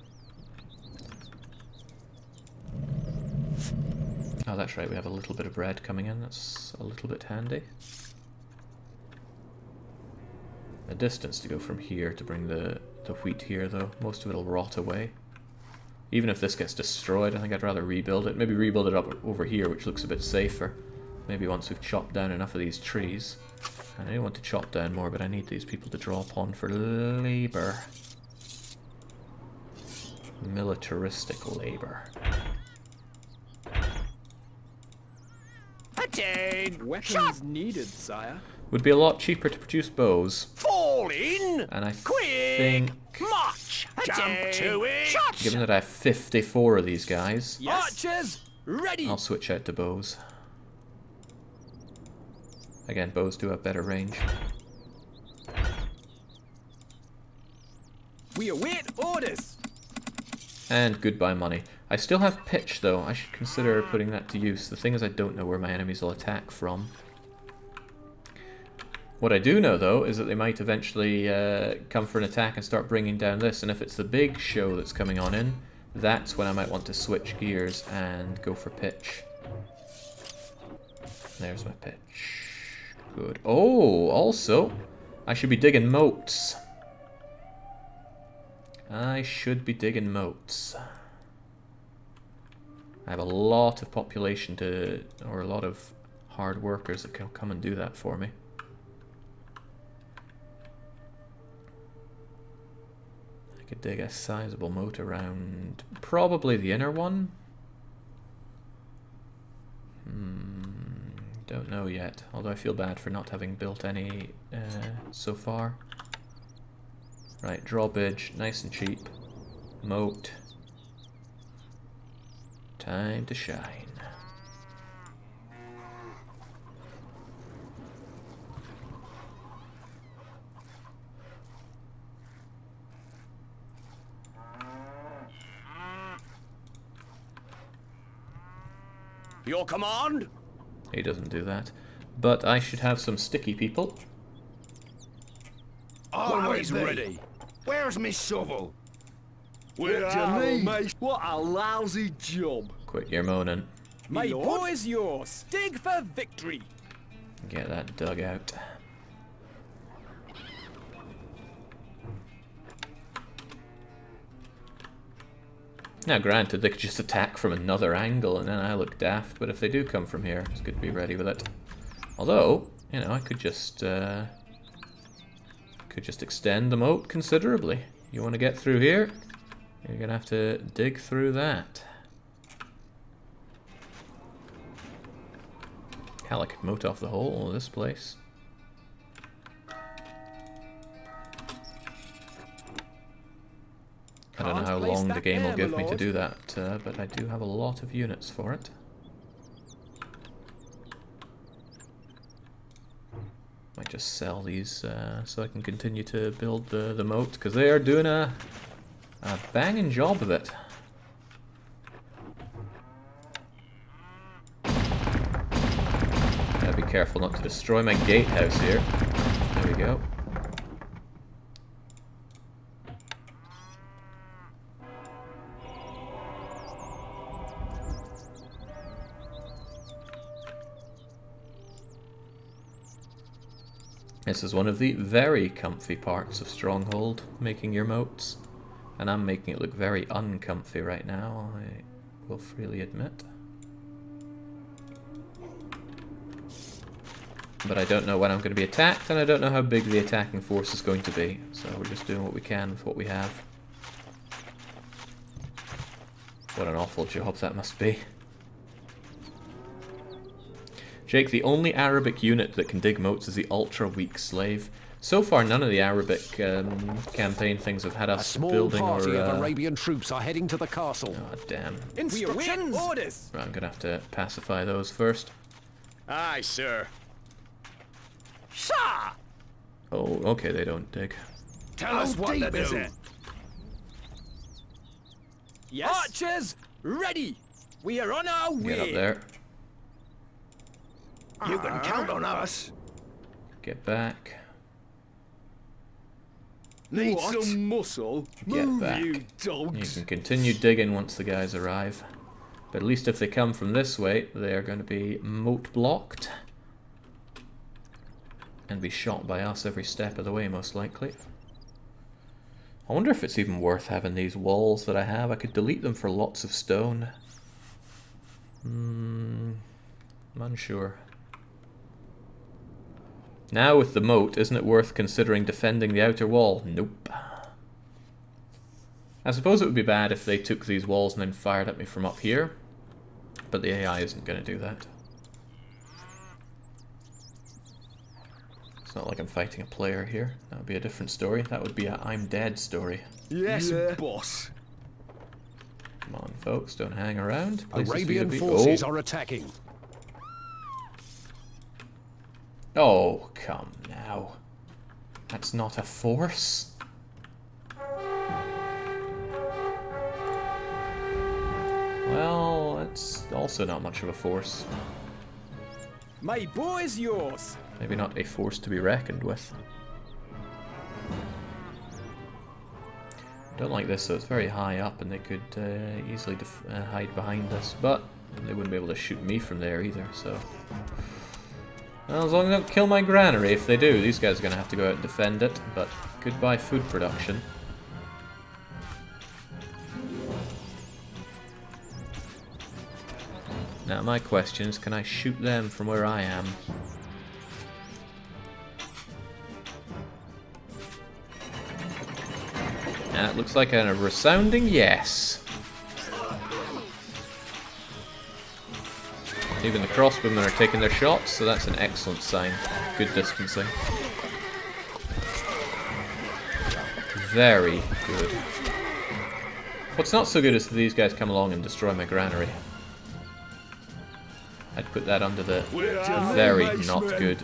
Oh, that's right, we have a little bit of bread coming in. That's a little bit handy. A distance to go from here to bring the wheat here, though. Most of it will rot away. Even if this gets destroyed, I think I'd rather rebuild it. Maybe rebuild it up over here, which looks a bit safer. Maybe once we've chopped down enough of these trees. And I do want to chop down more, but I need these people to draw upon for labour. Militaristic labour. Weapons needed, sire. Would be a lot cheaper to produce bows. Fall in! And I Quick! think, March! Jump to it! Shots! given that I have 54 of these guys, Yes. Archers, ready! I'll switch out to bows. Again, bows do have better range. We await orders. And goodbye money. I still have pitch though. I should consider putting that to use. The thing is I don't know where my enemies will attack from. What I do know though is that they might eventually come for an attack and start bringing down this, and if it's the big show that's coming on in, that's when I might want to switch gears and go for pitch. There's my pitch. Good. Oh, also, I should be digging moats. I should be digging moats. I have a lot of population to, or a lot of hard workers that can come and do that for me. I could dig a sizable moat around probably the inner one. Don't know yet, although I feel bad for not having built any so far. Right, drawbridge, nice and cheap. Moat. Time to shine. Your command? He doesn't do that. But I should have some sticky people. Always ready. Where's me shovel? What do you need, mate? What a lousy job. Quit your moaning. My bow is yours. Dig for victory. Get that dug out. Now granted, they could just attack from another angle and then I look daft, but if they do come from here, it's good to be ready with it. Although, you know, I could just extend the moat considerably. You want to get through here? You're going to have to dig through that. Hell, I could moat off the whole of this place. I don't know how long the game will give me to do that, but I do have a lot of units for it. Might just sell these so I can continue to build the moat, because they are doing a banging job of it. Gotta be careful not to destroy my gatehouse here. There we go. This is one of the very comfy parts of Stronghold, making your moats. And I'm making it look very uncomfy right now, I will freely admit. But I don't know when I'm going to be attacked, and I don't know how big the attacking force is going to be. So we're just doing what we can with what we have. What an awful job that must be. Jake, the only Arabic unit that can dig moats is the ultra-weak slave. So far, none of the Arabic campaign things have had us building or... A small party of Arabian troops are heading to the castle. Oh, damn. Instructions! Orders! Right, I'm going to have to pacify those first. Aye, sir. Sir! Oh, okay, they don't dig. Tell us what to do. Yes? Archers, ready! We are on our way! Get up there. You can count on us. Get back. Need some muscle? Get Move, back. you You dogs! can continue digging once the guys arrive. But at least if they come from this way, they are going to be moat blocked. And be shot by us every step of the way, most likely. I wonder if it's even worth having these walls that I have. I could delete them for lots of stone. I'm unsure. Now with the moat, isn't it worth considering defending the outer wall? Nope. I suppose it would be bad if they took these walls and then fired at me from up here. But the AI isn't going to do that. It's not like I'm fighting a player here. That would be a different story. That would be a I'm dead story. Yes, boss. Come on, folks, don't hang around. Arabian forces are attacking. Oh, come now. That's not a force. Well, it's also not much of a force. My bow is yours! Maybe not a force to be reckoned with. I don't like this, so it's very high up and they could easily hide behind us, but they wouldn't be able to shoot me from there either, so... Well, as long as they don't kill my granary. If they do, these guys are going to have to go out and defend it, but goodbye food production. Now my question is, can I shoot them from where I am? It looks like a resounding yes. Even the crossbowmen are taking their shots, so that's an excellent sign. Good distancing. Very good. What's not so good is if these guys come along and destroy my granary. I'd put that under the very not good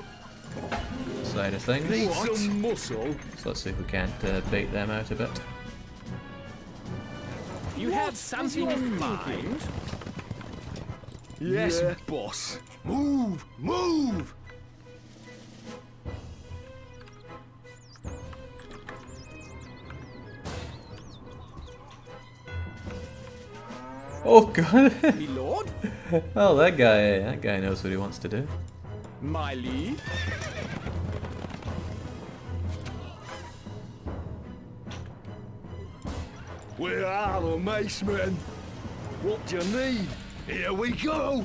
side of things. Need some muscle? So let's see if we can't bait them out a bit. You have something in mind? Yes, boss. Move! Move! Oh god! Me lord? Well, that guy knows what he wants to do. My liege? Where are the macemen? What do you need? Here we go!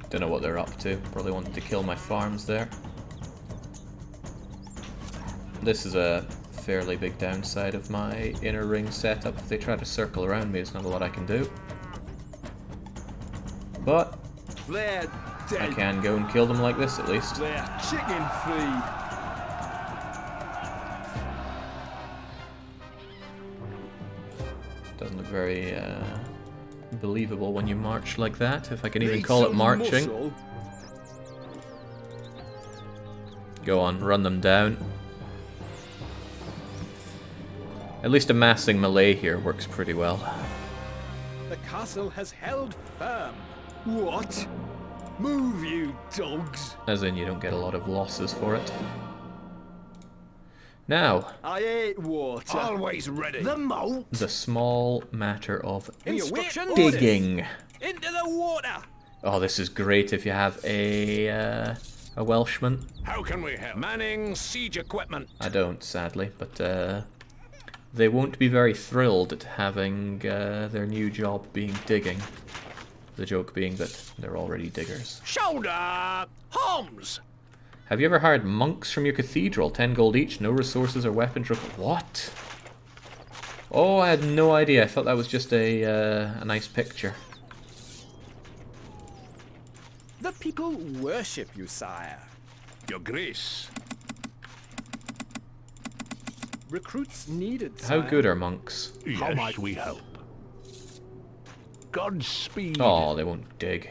Don't know what they're up to. Probably wanted to kill my farms there. This is a fairly big downside of my inner ring setup. If they try to circle around me, there's not a lot I can do. But They're dead. I can go and kill them like this at least. They're chicken feed. Doesn't look very believable when you march like that, if I can even Need call it some marching. muscle? Go on, run them down. At least amassing melee here works pretty well. The castle has held firm. What? Move, you dogs! As in, you don't get a lot of losses for it. Now, I hate water. Always ready. The moat. the small matter of Instructions? digging. Into the water! Oh, this is great if you have a Welshman. How can we help? Manning siege equipment. I don't, sadly, but they won't be very thrilled at having their new job being digging. The joke being that they're already diggers. Shoulder! Homs! Have you ever hired monks from your cathedral? 10 gold each, no resources or weapons. What? Oh, I had no idea. I thought that was just a nice picture. The people worship you, sire. Your Grace. Recruits needed, How sire. good are monks? How might we help? Godspeed. Oh, they won't dig.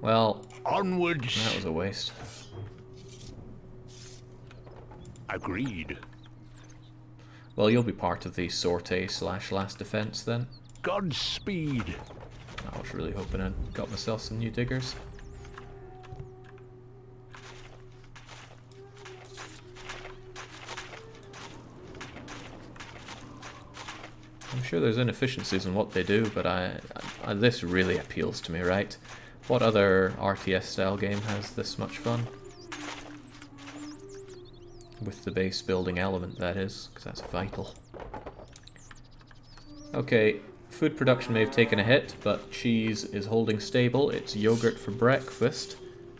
Well, Onwards. that was a waste. Agreed. Well, you'll be part of the sortie/last defense then. Godspeed. I was really hoping I'd got myself some new diggers. I'm sure there's inefficiencies in what they do, but this really appeals to me, right? What other RTS style game has this much fun? With the base building element, that is, because that's vital. Okay, food production may have taken a hit, but cheese is holding stable. It's yogurt for breakfast,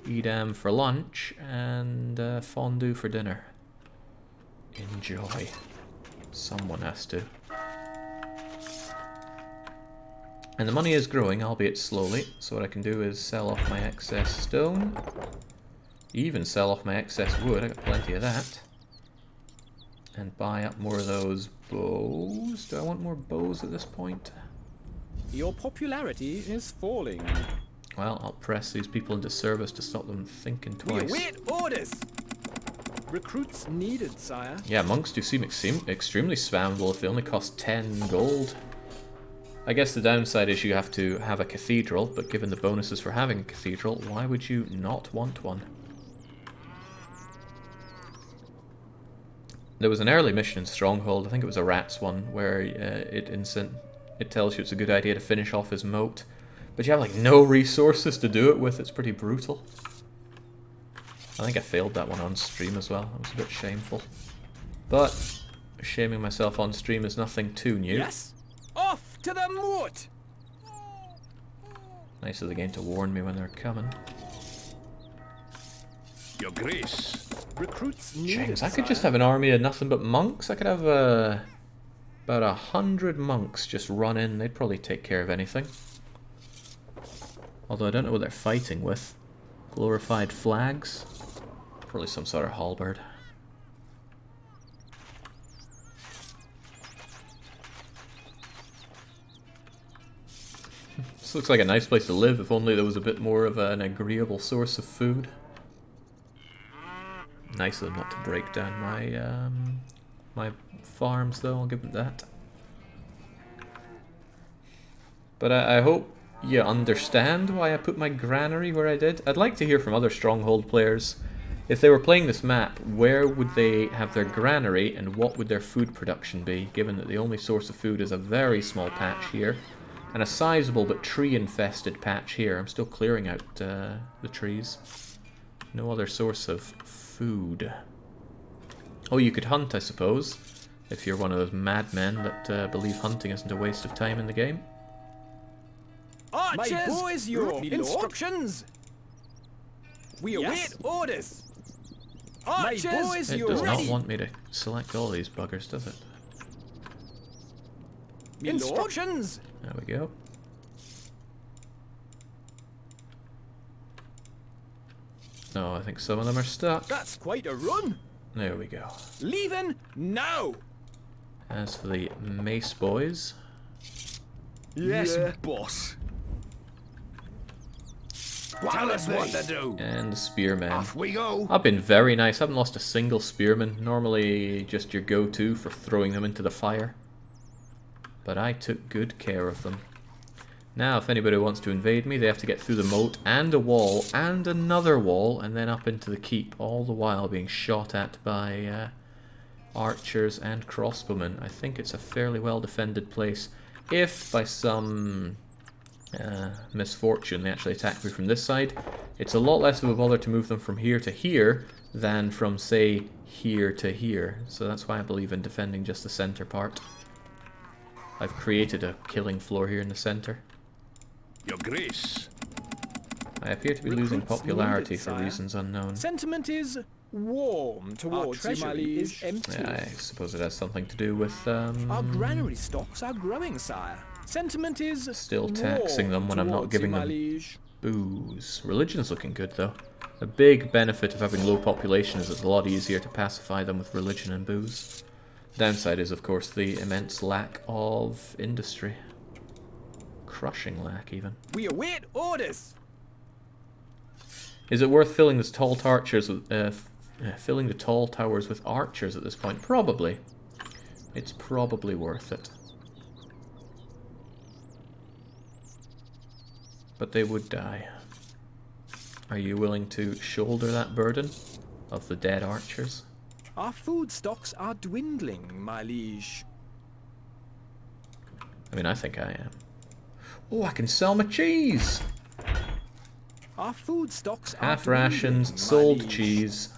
Edam for lunch, and fondue for dinner. Enjoy. Someone has to. And the money is growing, albeit slowly, so what I can do is sell off my excess stone. Even sell off my excess wood, I got plenty of that. And buy up more of those bows. Do I want more bows at this point? Your popularity is falling. Well, I'll press these people into service to stop them thinking We twice. await orders! Recruits needed, sire. Yeah, monks do seem extremely spammable if they only cost 10 gold. I guess the downside is you have to have a cathedral, but given the bonuses for having a cathedral, why would you not want one? There was an early mission in Stronghold, I think it was a rats one, where it tells you it's a good idea to finish off his moat, but you have like no resources to do it with. It's pretty brutal. I think I failed that one on stream as well. It was a bit shameful. But shaming myself on stream is nothing too new. Yes? Off to the moat! Nice of the game to warn me when they're coming. Your Grace. Recruits needed, James, I could just sire. have an army of nothing but monks. I could have about 100 monks just run in. They'd probably take care of anything. Although I don't know what they're fighting with. Glorified flags? Probably some sort of halberd. This looks like a nice place to live, if only there was a bit more of an agreeable source of food. Nice of them not to break down my my farms, though, I'll give them that. But I hope you understand why I put my granary where I did. I'd like to hear from other Stronghold players. If they were playing this map, where would they have their granary and what would their food production be, given that the only source of food is a very small patch here, and a sizable but tree-infested patch here. I'm still clearing out the trees. No other source of food. Oh, you could hunt, I suppose. If you're one of those madmen that believe hunting isn't a waste of time in the game. Archers! My boys, your instructions! We await orders! Archers! My boys, It does not want me to select all these buggers, does it? Instructions! There we go. No, I think some of them are stuck. That's quite a run! There we go. Leaving now! As for the mace boys... Yes, boss. Tell us what to do. And the spearmen. Off we go. I've been very nice. I haven't lost a single spearman. Normally just your go-to for throwing them into the fire. But I took good care of them. Now, if anybody wants to invade me, they have to get through the moat and a wall and another wall and then up into the keep, all the while being shot at by archers and crossbowmen. I think it's a fairly well-defended place. If by some misfortune they actually attack me from this side, it's a lot less of a bother to move them from here to here than from, say, here to here. So that's why I believe in defending just the center part. I've created a killing floor here in the center. Your Grace. I appear to be losing popularity for reasons unknown. Sentiment is warm towards you, my liege. Is empty. Yeah, I suppose it has something to do with Our granary stocks are growing, sire. Sentiment is still taxing them when I'm not giving them liege. booze. Religion's looking good though. A big benefit of having low population is it's a lot easier to pacify them with religion and booze. Downside is, of course, the immense lack of industry. Crushing lack, even. We await orders. Is it worth filling this tall archers with, filling the tall towers with archers at this point? Probably. It's probably worth it. But they would die. Are you willing to shoulder that burden of the dead archers? Our food stocks are dwindling, my liege. I mean, I think I am. Oh, I can sell my cheese! Our food stocks are half dwindling, rations, sold liege. cheese.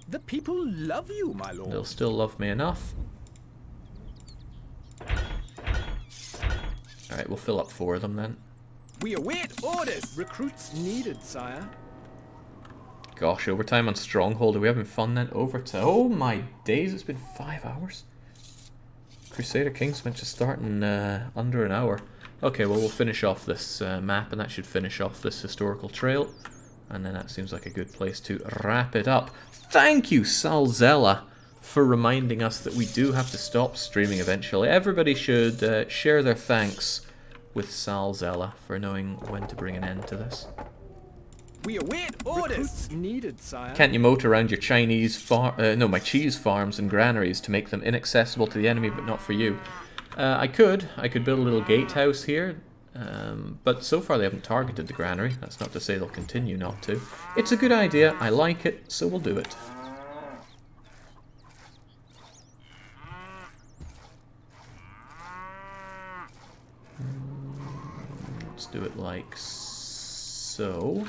The people love you, my lord. They'll still love me enough. Alright, we'll fill up 4 of them then. We await orders. Recruits needed, sire. Gosh, overtime on Stronghold. Are we having fun then? Overtime. Oh my days, it's been 5 hours. Crusader King's meant to start in under an hour. Okay, well, we'll finish off this map, and that should finish off this historical trail. And then that seems like a good place to wrap it up. Thank you, Salzella, for reminding us that we do have to stop streaming eventually. Everybody should share their thanks with Salzella for knowing when to bring an end to this. We await orders. Recruits needed, sire. Can't you moat around your Chinese my cheese farms and granaries to make them inaccessible to the enemy, but not for you? I could build a little gatehouse here, but so far they haven't targeted the granary. That's not to say they'll continue not to. It's a good idea, I like it, so we'll do it. Let's do it like so.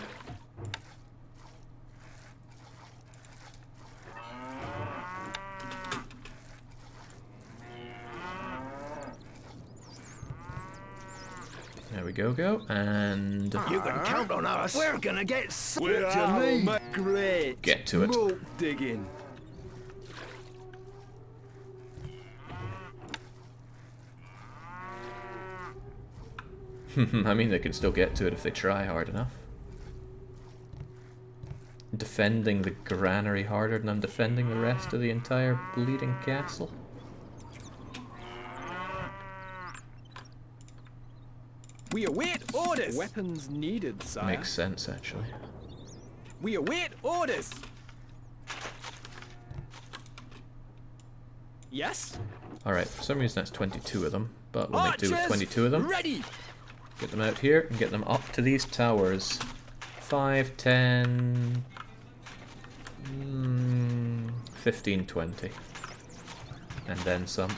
There we go, and... You can count on us. We're gonna get We're out, great. Get to it. Moat digging. I mean, they can still get to it if they try hard enough. Defending the granary harder than I'm defending the rest of the entire bleeding castle. We await orders. Weapons needed, sire. Makes sense, actually. We await orders. Yes? Alright, for some reason that's 22 of them, but we'll make do with Archers, 22 of them. Ready. Get them out here and get them up to these towers. 5, 10... 15, 20. And then some.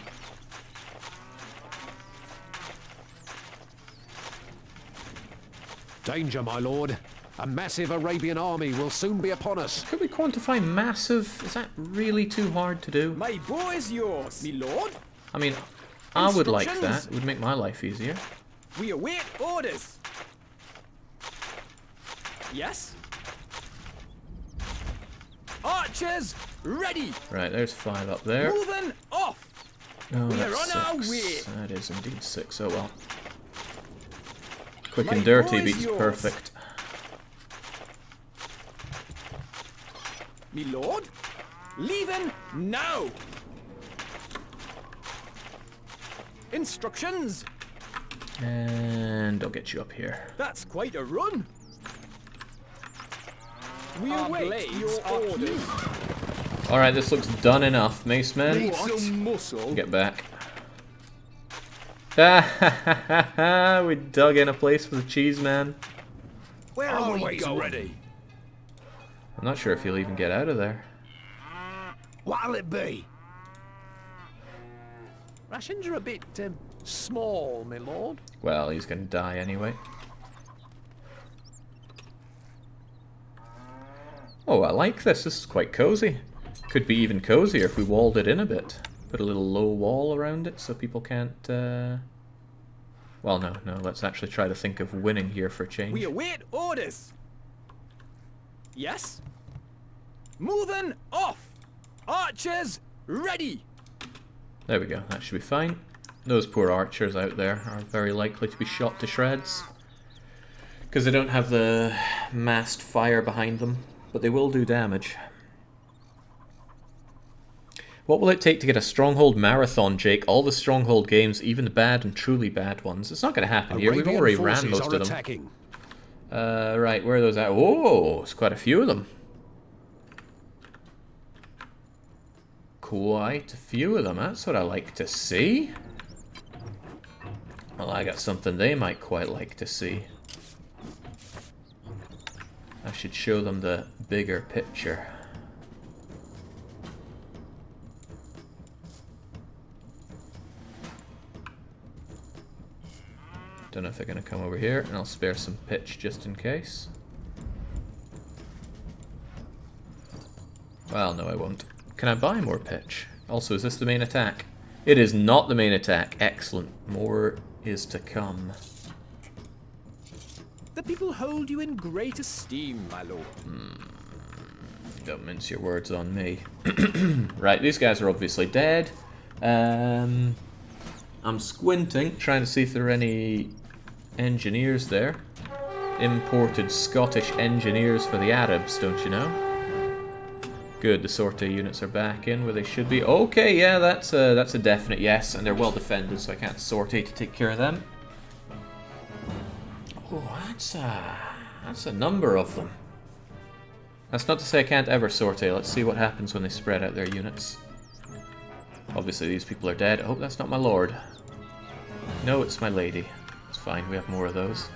Danger, my lord. A massive Arabian army will soon be upon us. Could we quantify massive? Is that really too hard to do? My bow is yours, me lord. I mean, I would like that. Instructions? It would make my life easier. We await orders. Yes? Archers, ready. Right, there's 5 up there. Moving off. Oh, We are that's on our 6. way. That is indeed 6. Oh well. Quick My and dirty bow is beats yours. perfect. Me lord, leaving now. Instructions. And I'll get you up here. That's quite a run. We await your orders. Alright, this looks done enough. Mace men, Need some muscle. get back. We dug in a place for the cheese man. Where are we Always going? ready. I'm not sure if he'll even get out of there. What'll it be? Rations are a bit small, my lord. Well, he's gonna die anyway. Oh, I like this. This is quite cozy. Could be even cozier if we walled it in a bit. Put a little low wall around it so people can't... Well, no. Let's actually try to think of winning here for a change. We await orders. Yes? Moving off. Archers, ready. There we go. That should be fine. Those poor archers out there are very likely to be shot to shreds. Because they don't have the massed fire behind them. But they will do damage. What will it take to get a Stronghold marathon, Jake? All the Stronghold games, even the bad and truly bad ones. It's not going to happen here. We've Arabian already ran forces most are of them. attacking. Right, where are those at? Oh, it's quite a few of them. Quite a few of them. That's what I like to see. Well, I got something they might quite like to see. I should show them the bigger picture. Don't know if they're going to come over here, and I'll spare some pitch just in case. Well, no I won't. Can I buy more pitch? Also, is this the main attack? It is not the main attack. Excellent. More is to come. The people hold you in great esteem, my lord. Don't mince your words on me. Right, these guys are obviously dead. I'm squinting, trying to see if there are any engineers there. Imported Scottish engineers for the Arabs, don't you know? Good, the sortie units are back in where they should be. Okay, yeah, that's a definite yes, and they're well defended, so I can't sortie to take care of them. Oh, that's a number of them. That's not to say I can't ever sortie. Let's see what happens when they spread out their units. Obviously, these people are dead. I hope that's not my lord. No, it's my lady. It's fine, we have more of those.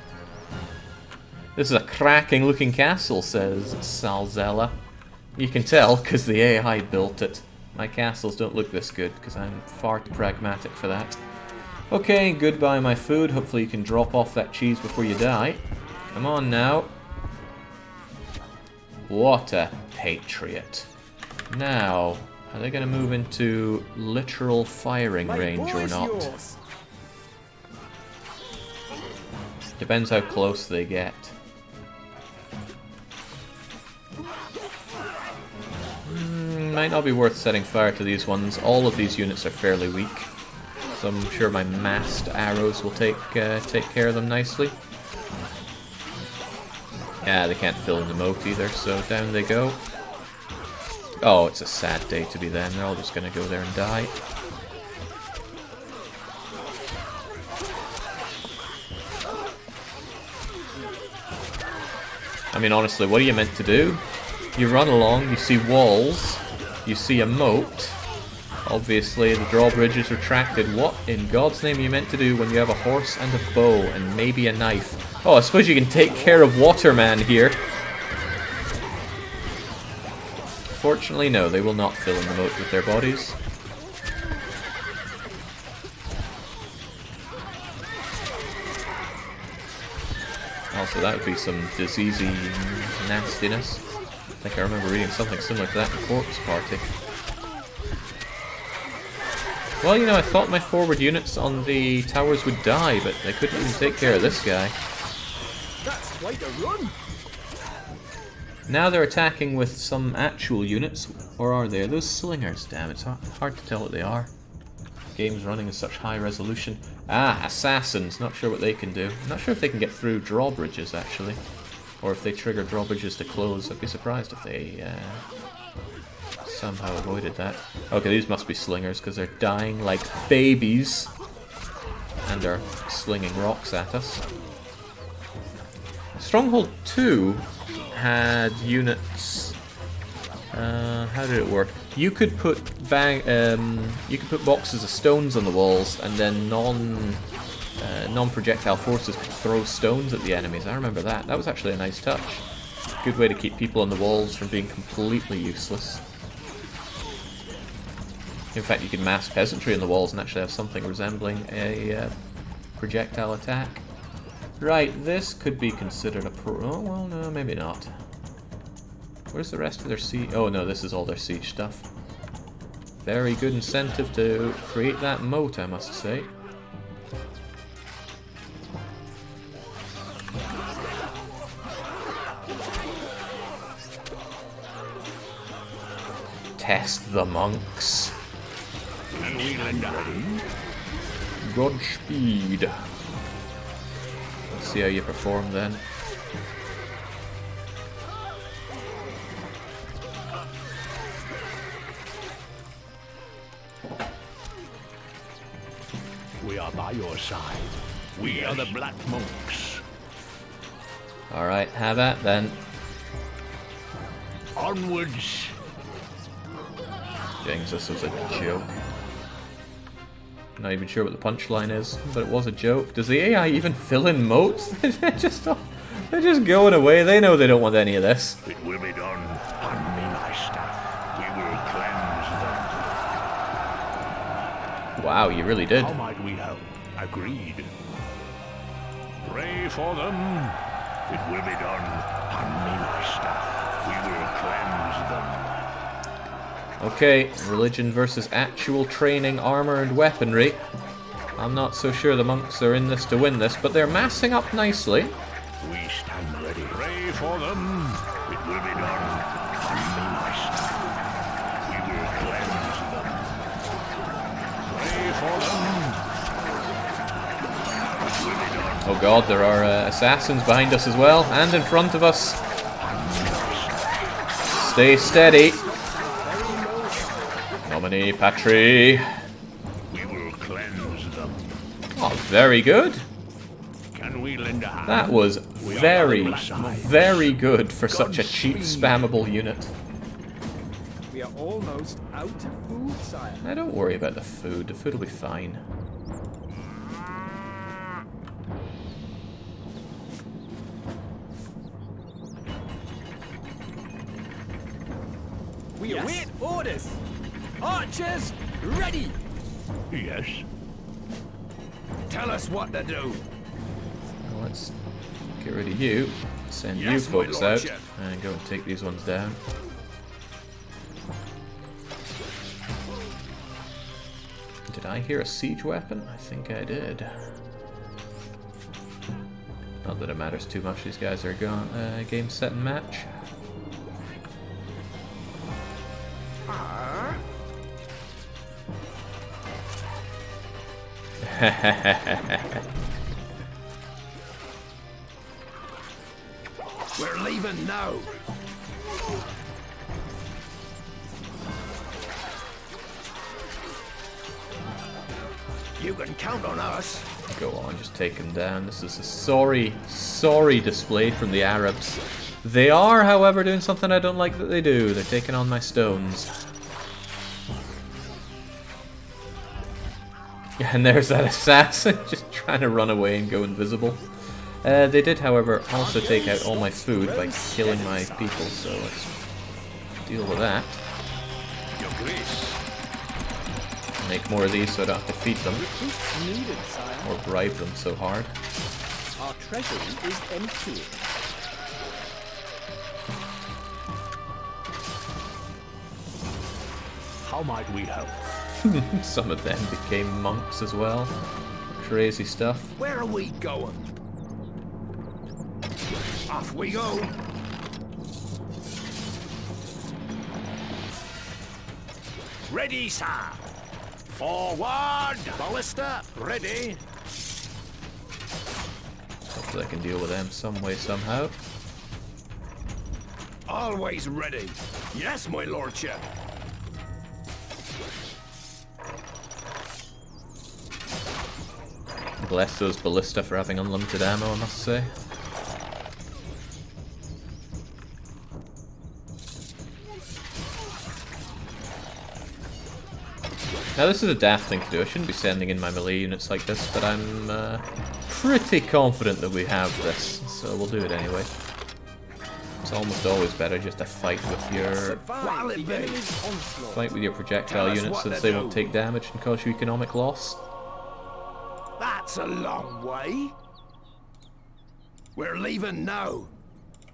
This is a cracking looking castle, says Salzella. You can tell, because the AI built it. My castles don't look this good, because I'm far too pragmatic for that. Okay, goodbye my food. Hopefully you can drop off that cheese before you die. Come on now. What a patriot. Now, are they going to move into literal firing range or not? Depends how close they get. Might not be worth setting fire to these ones. All of these units are fairly weak, so I'm sure my massed arrows will take care of them nicely. Yeah, they can't fill in the moat either, so down they go. Oh, it's a sad day to be them. They're all just going to go there and die. I mean, honestly, what are you meant to do? You run along, you see walls, you see a moat. Obviously, the drawbridge is retracted. What in God's name are you meant to do when you have a horse and a bow and maybe a knife? Oh, I suppose you can take care of Waterman here. Fortunately, no, they will not fill in the moat with their bodies. Also, that would be some diseasey nastiness. I think I remember reading something similar to that in Corpse Party. Well, you know, I thought my forward units on the towers would die, but they couldn't even take care of this guy. That's quite a run. Now they're attacking with some actual units, or are they? Are those slingers? Damn, it's hard to tell what they are. Game's running at such high resolution. Ah, assassins. Not sure what they can do. Not sure if they can get through drawbridges, actually. Or if they trigger drawbridges to close. I'd be surprised if they somehow avoided that. Okay, these must be slingers, because they're dying like babies. And are slinging rocks at us. Stronghold 2 had units. How did it work? You could put boxes of stones on the walls, and then non-projectile forces could throw stones at the enemies. I remember that. That was actually a nice touch. Good way to keep people on the walls from being completely useless. In fact, you could mass peasantry on the walls and actually have something resembling a projectile attack. Right, this could be considered a oh, well, no, maybe not. Where's the rest of their siege? Oh no, this is all their siege stuff. Very good incentive to create that moat, I must say. Test the monks. Godspeed. Let's see how you perform then. We are by your side. We are the Black Monks. Alright, have at then. Onwards. James, this was a joke. Not even sure what the punchline is, but it was a joke. Does the AI even fill in moats? they're just going away. They know they don't want any of this. It will be done. Hand me my staff. We will cleanse them. Wow, you really did. How might we help? Agreed. Pray for them. It will be done. Hand me my staff. We will cleanse them. Okay, religion versus actual training, armor and weaponry. I'm not so sure the monks are in this to win this, but they're massing up nicely. We stand ready. Pray for them. It will be done. Hand me my staff. We will cleanse them. Pray for them. It will be done. Oh god, there are assassins behind us as well, and in front of us. Stay steady. Nomine Patri. We will cleanse them. Oh, very good. Can we lend a hand? That was very, very good for such a cheap, spammable unit. We are almost out of food, sire. Now, don't worry about the food. The food will be fine. We await orders. Archers, ready! Yes. Tell us what to do. Well, let's get rid of you. Send you Yes, my folks out. lordship. And go and take these ones down. Did I hear a siege weapon? I think I did. Not that it matters too much. These guys are gone. Game, set, and match. We're leaving now. You can count on us. Go on, just take them down. This is a sorry, sorry display from the Arabs. They are, however, doing something I don't like that they do. They're taking on my stones. And there's that assassin just trying to run away and go invisible. They did, however, also take out all my food by killing my people, so let's deal with that. Your Grace. Make more of these so I don't have to feed them. Or bribe them so hard. Our treasury is empty. How might we help? Some of them became monks as well. Crazy stuff. Where are we going? Off we go. Ready, sir. Forward. Ballista, ready. Hopefully I can deal with them some way, somehow. Always ready. Yes, my lordship. Bless those ballista for having unlimited ammo, I must say. Now this is a daft thing to do. I shouldn't be sending in my melee units like this, but I'm pretty confident that we have this, so we'll do it anyway. It's almost always better just to fight with your projectile units since they won't take damage and cause you economic loss. That's a long way. We're leaving now.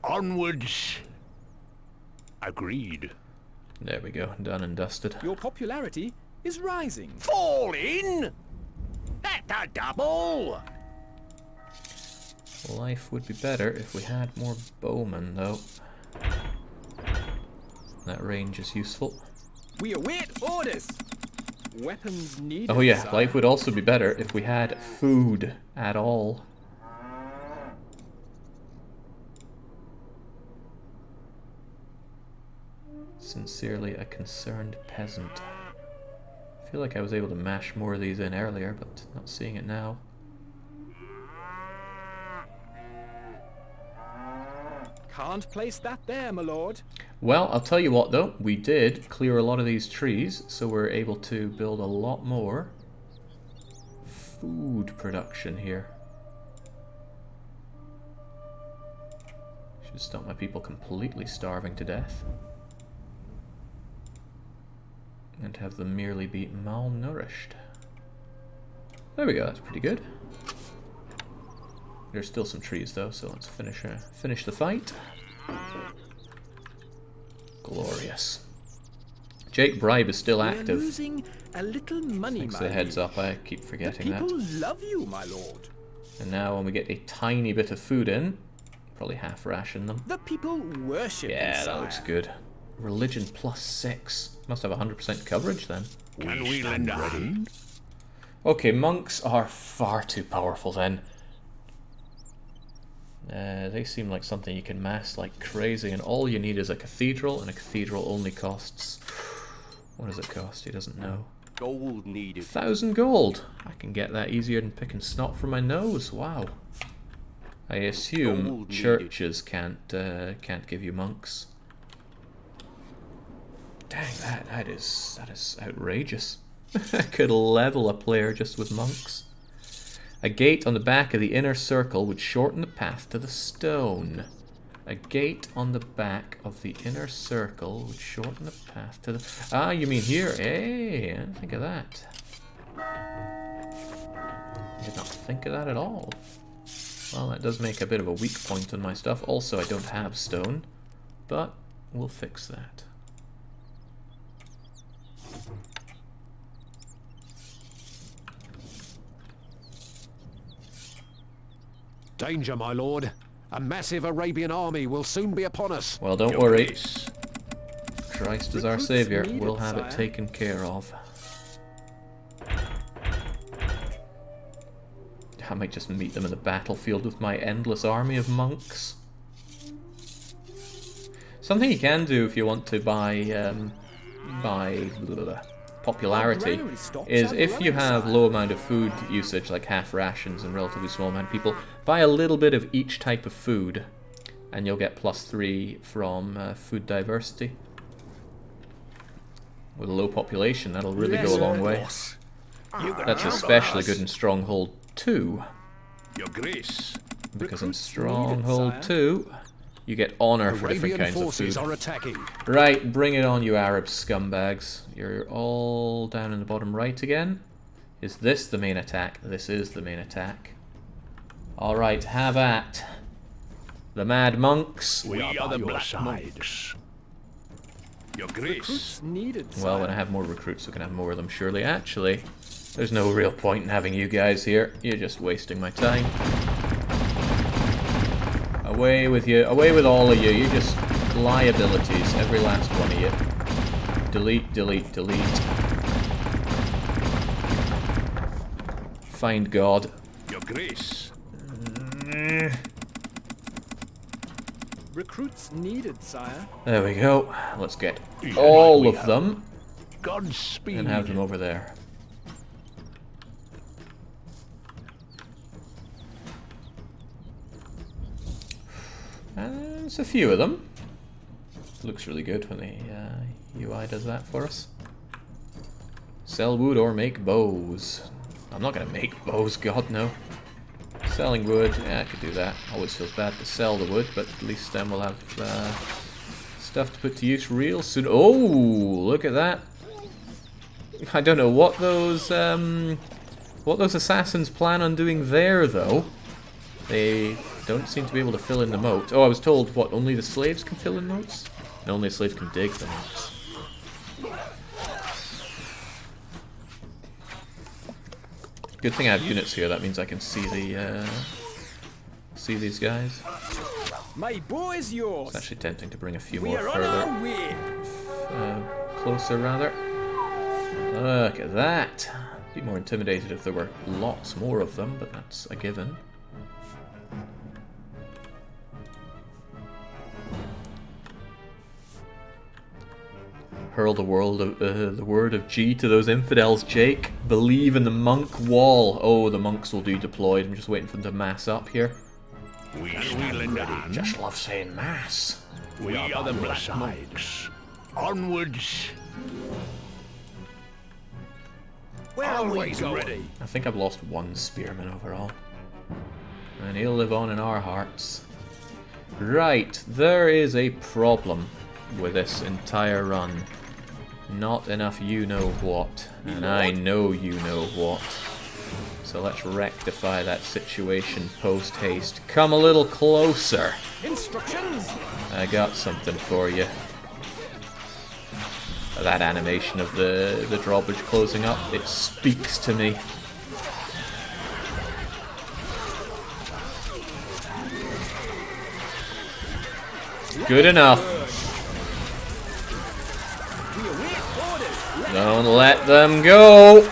Onwards. Agreed. There we go, done and dusted. Your popularity is rising. Fall in. That's a double. Life would be better if we had more bowmen, though. That range is useful. We await orders. Weapons needed. Oh yeah, sire. life would also be better if we had food at all. Sincerely, a concerned peasant. I feel like I was able to mash more of these in earlier, but not seeing it now. Can't place that there, my lord. Well, I'll tell you what though, we did clear a lot of these trees, so we're able to build a lot more food production here. Should stop my people completely starving to death. And have them merely be malnourished. There we go, that's pretty good. There's still some trees though, so let's finish the fight. Glorious. Jake Bribe is still active. We're losing a little money, Thanks my for the heads liege. up, I keep forgetting The people that. love you, my lord. And now when we get a tiny bit of food in, probably half ration them. The people worship you, Yeah, that sire. looks good. Religion +6. Must have 100% coverage then. Can we lend a hand? Okay, monks are far too powerful then. They seem like something you can mass like crazy, and all you need is a cathedral, and a cathedral only costs... What does it cost? He doesn't know. Gold needed. 1,000 gold! I can get that easier than picking snot from my nose, wow. I assume Gold churches can't give you monks. Dang, that is outrageous. I could level a player just with monks. A gate on the back of the inner circle would shorten the path to the stone. A gate on the back of the inner circle would shorten the path to the... Ah, you mean here? Hey, I didn't think of that. I did not think of that at all. Well, that does make a bit of a weak point on my stuff. Also, I don't have stone, but we'll fix that. Danger, my lord. A massive Arabian army will soon be upon us. Well, don't Your worry. grace. Christ is our Recruits savior. needed, We'll have it sire. taken care of. I might just meet them in the battlefield with my endless army of monks. Something you can do if you want to buy popularity is if you have low amount of food usage, like half rations and relatively small amount of people, buy a little bit of each type of food and you'll get +3 from food diversity. With a low population, that'll really go a long way. That's especially good in Stronghold 2, Your grace. because in Recruits needed, Stronghold sire. 2 you get honor for different Arabian kinds of forces food. are attacking. Right, bring it on, you Arab scumbags. You're all down in the bottom right again. Is this the main attack? This is the main attack. Alright, have at. The mad monks. We are the black monks. Your grace. Recruits needed, Well, when I have more recruits, we can have more of them, surely. Actually, there's no real point in having you guys here. You're just wasting my time. Away with you. Away with all of you. You're just liabilities, every last one of you. Delete, delete, delete. Find God. Your grace. Recruits needed, sire. There we go. Let's get all of them Godspeed. and have them over there. And it's a few of them. Looks really good when the UI does that for us. Sell wood or make bows. I'm not going to make bows, God no. Selling wood, yeah, I could do that. Always feels bad to sell the wood, but at least then we'll have stuff to put to use real soon. Oh, look at that! I don't know what those assassins plan on doing there, though. They don't seem to be able to fill in the moat. Oh, I was told, what, only the slaves can fill in moats? No, only a slave can dig the moats. Good thing I have units here, that means I can see the, see these guys. My bow is yours. It's actually tempting to bring a few We more are on further. our way. Closer, rather. Look at that! Be more intimidated if there were lots more of them, but that's a given. Hurl the word of G to those infidels, Jake. Believe in the monk wall. Oh, the monks will be deployed. I'm just waiting for them to mass up here. We stand ready. Just love saying mass. We are the black monks. Onwards. Where are we Always going? ready. I think I've lost one spearman overall. And he'll live on in our hearts. Right, there is a problem with this entire run. Not enough you-know-what. And I know you-know-what. So let's rectify that situation post-haste. Come a little closer. Instructions. I got something for you. That animation of the drawbridge closing up, it speaks to me. Good enough. We await orders. Don't let them go.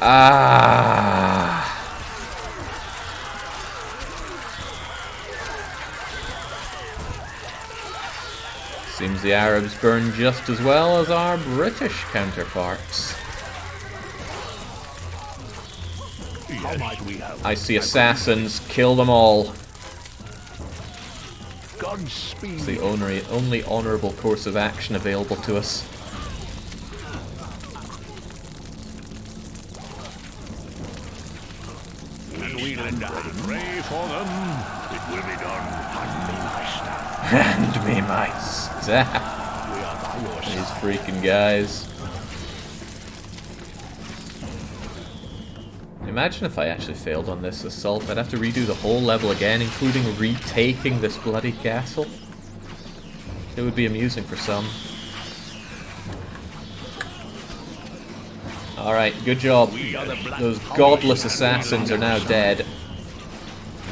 Ah. Seems the Arabs burn just as well as our British counterparts. How might we help? I see assassins, kill them all. Godspeed. It's the only honourable course of action available to us. And we lend a hand. Pray for them. It will be done. Hand me my staff. We are by your These side. freaking guys. Imagine if I actually failed on this assault. I'd have to redo the whole level again, including retaking this bloody castle. It would be amusing for some. Alright, good job. Those godless assassins are now dead.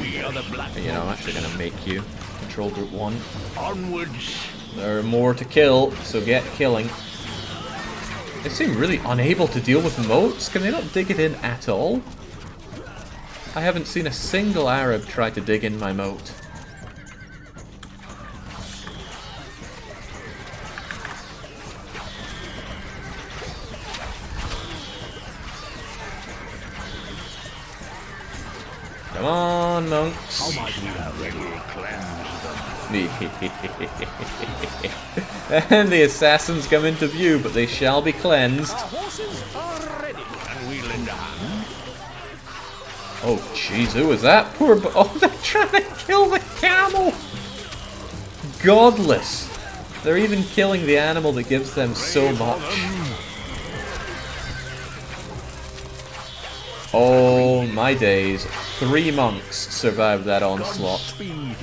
We are the black You know, I'm actually going to make you control group 1. Onwards. There are more to kill, so get killing. They seem really unable to deal with moats. Can they not dig it in at all? I haven't seen a single Arab try to dig in my moat. Come on, monks. How might we have regular cleanse them? And the assassins come into view, but they shall be cleansed. Our horses are ready. And we lend a hand. Oh, jeez, who was that? Oh, they're trying to kill the camel! Godless! They're even killing the animal that gives them so much. Oh my days. 3 monks survived that onslaught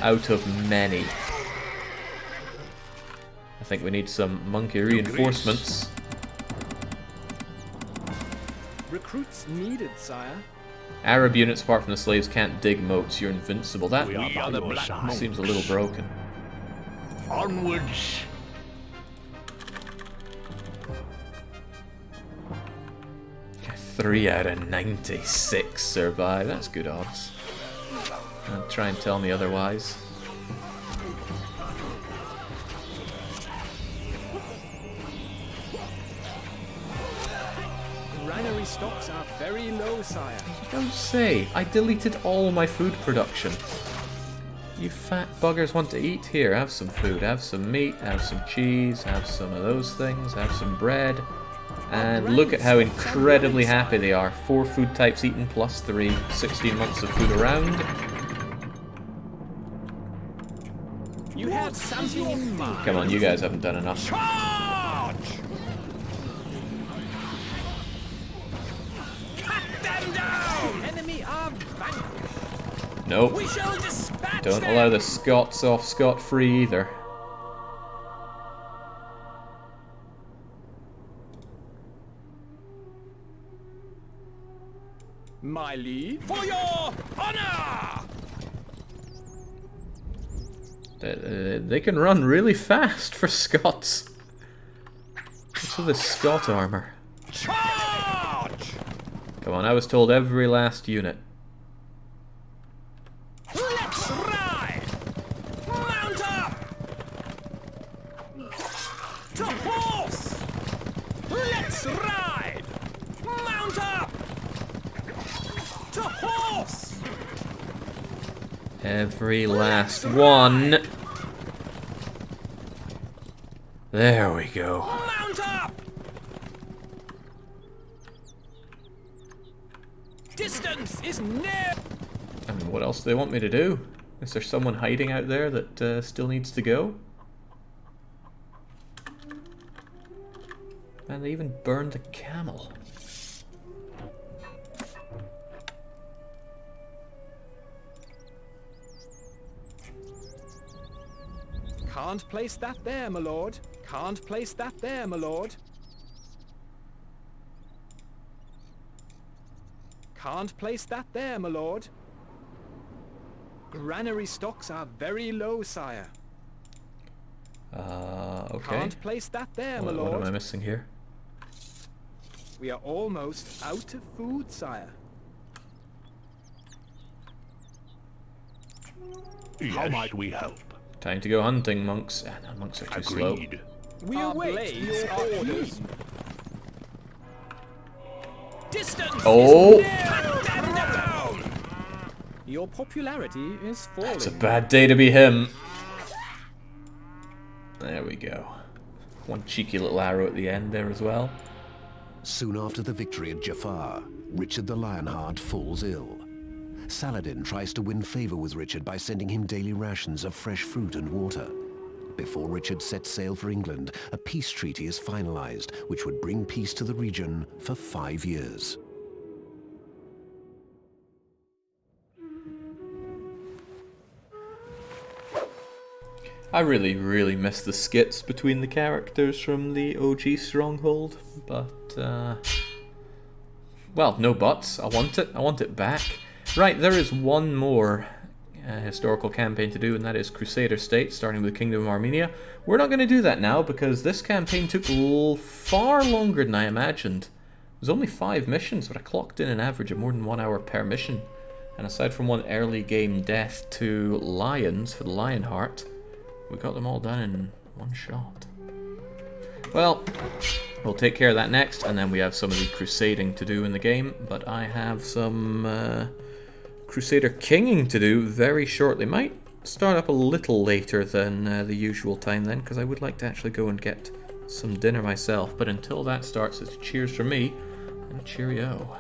out of many. I think we need some monkey reinforcements. Recruits needed, sire. Arab units apart from the slaves can't dig moats. You're invincible. That We are the Black Monks. seems a little broken. Onwards. 3 out of 96 survive. That's good odds. Don't try and tell me otherwise. Granary stocks are very low, sire. Don't say. I deleted all my food production. You fat buggers want to eat? Here, have some food. Have some meat, have some cheese, have some of those things, have some bread. And look at how incredibly happy they are. 4 food types eaten plus 3. 16 months of food around. You have something in mind. Come on, you guys haven't done enough. Charge! Cut them down! Enemy are vanquished. Nope. We shall dispatch Don't them! allow the Scots off scot-free either. My liege. For your honor! They can run really fast for Scots. What's with the Scot armor? Charge! Come on, I was told every last unit. Let's ride! Mount up! To horse! Let's ride! Mount up! To horse! Every last one. There we go. Mount up! Distance is near! I mean, what else do they want me to do? Is there someone hiding out there that still needs to go? And they even burned the camel. Can't place that there, my lord. Can't place that there, my lord. Can't place that there, my lord. Granary stocks are very low, sire. Okay. Can't place that there, my What lord. am I missing here? We are almost out of food, sire. How might we help? Time to go hunting, monks. Ah, no, monks are too slow. Agreed. We await your orders. Distance Oh! is near! Cut them down! Your popularity is falling. It's a bad day to be him. There we go. One cheeky little arrow at the end there as well. Soon after the victory at Jaffa, Richard the Lionheart falls ill. Saladin tries to win favor with Richard by sending him daily rations of fresh fruit and water. Before Richard sets sail for England, a peace treaty is finalized, which would bring peace to the region for 5 years. I really miss the skits between the characters from the OG Stronghold, but, well, no buts. I want it back. Right, there is one more historical campaign to do, and that is Crusader State, starting with the Kingdom of Armenia. We're not going to do that now, because this campaign took far longer than I imagined. It was only 5 missions, but I clocked in an average of more than 1 hour per mission. And aside from one early game death to lions for the Lionheart, we got them all done in one shot. Well, we'll take care of that next, and then we have some of the crusading to do in the game, but I have some Crusader kinging to do very shortly. Might start up a little later than the usual time then, because I would like to actually go and get some dinner myself, but until that starts, it's cheers from me, and cheerio.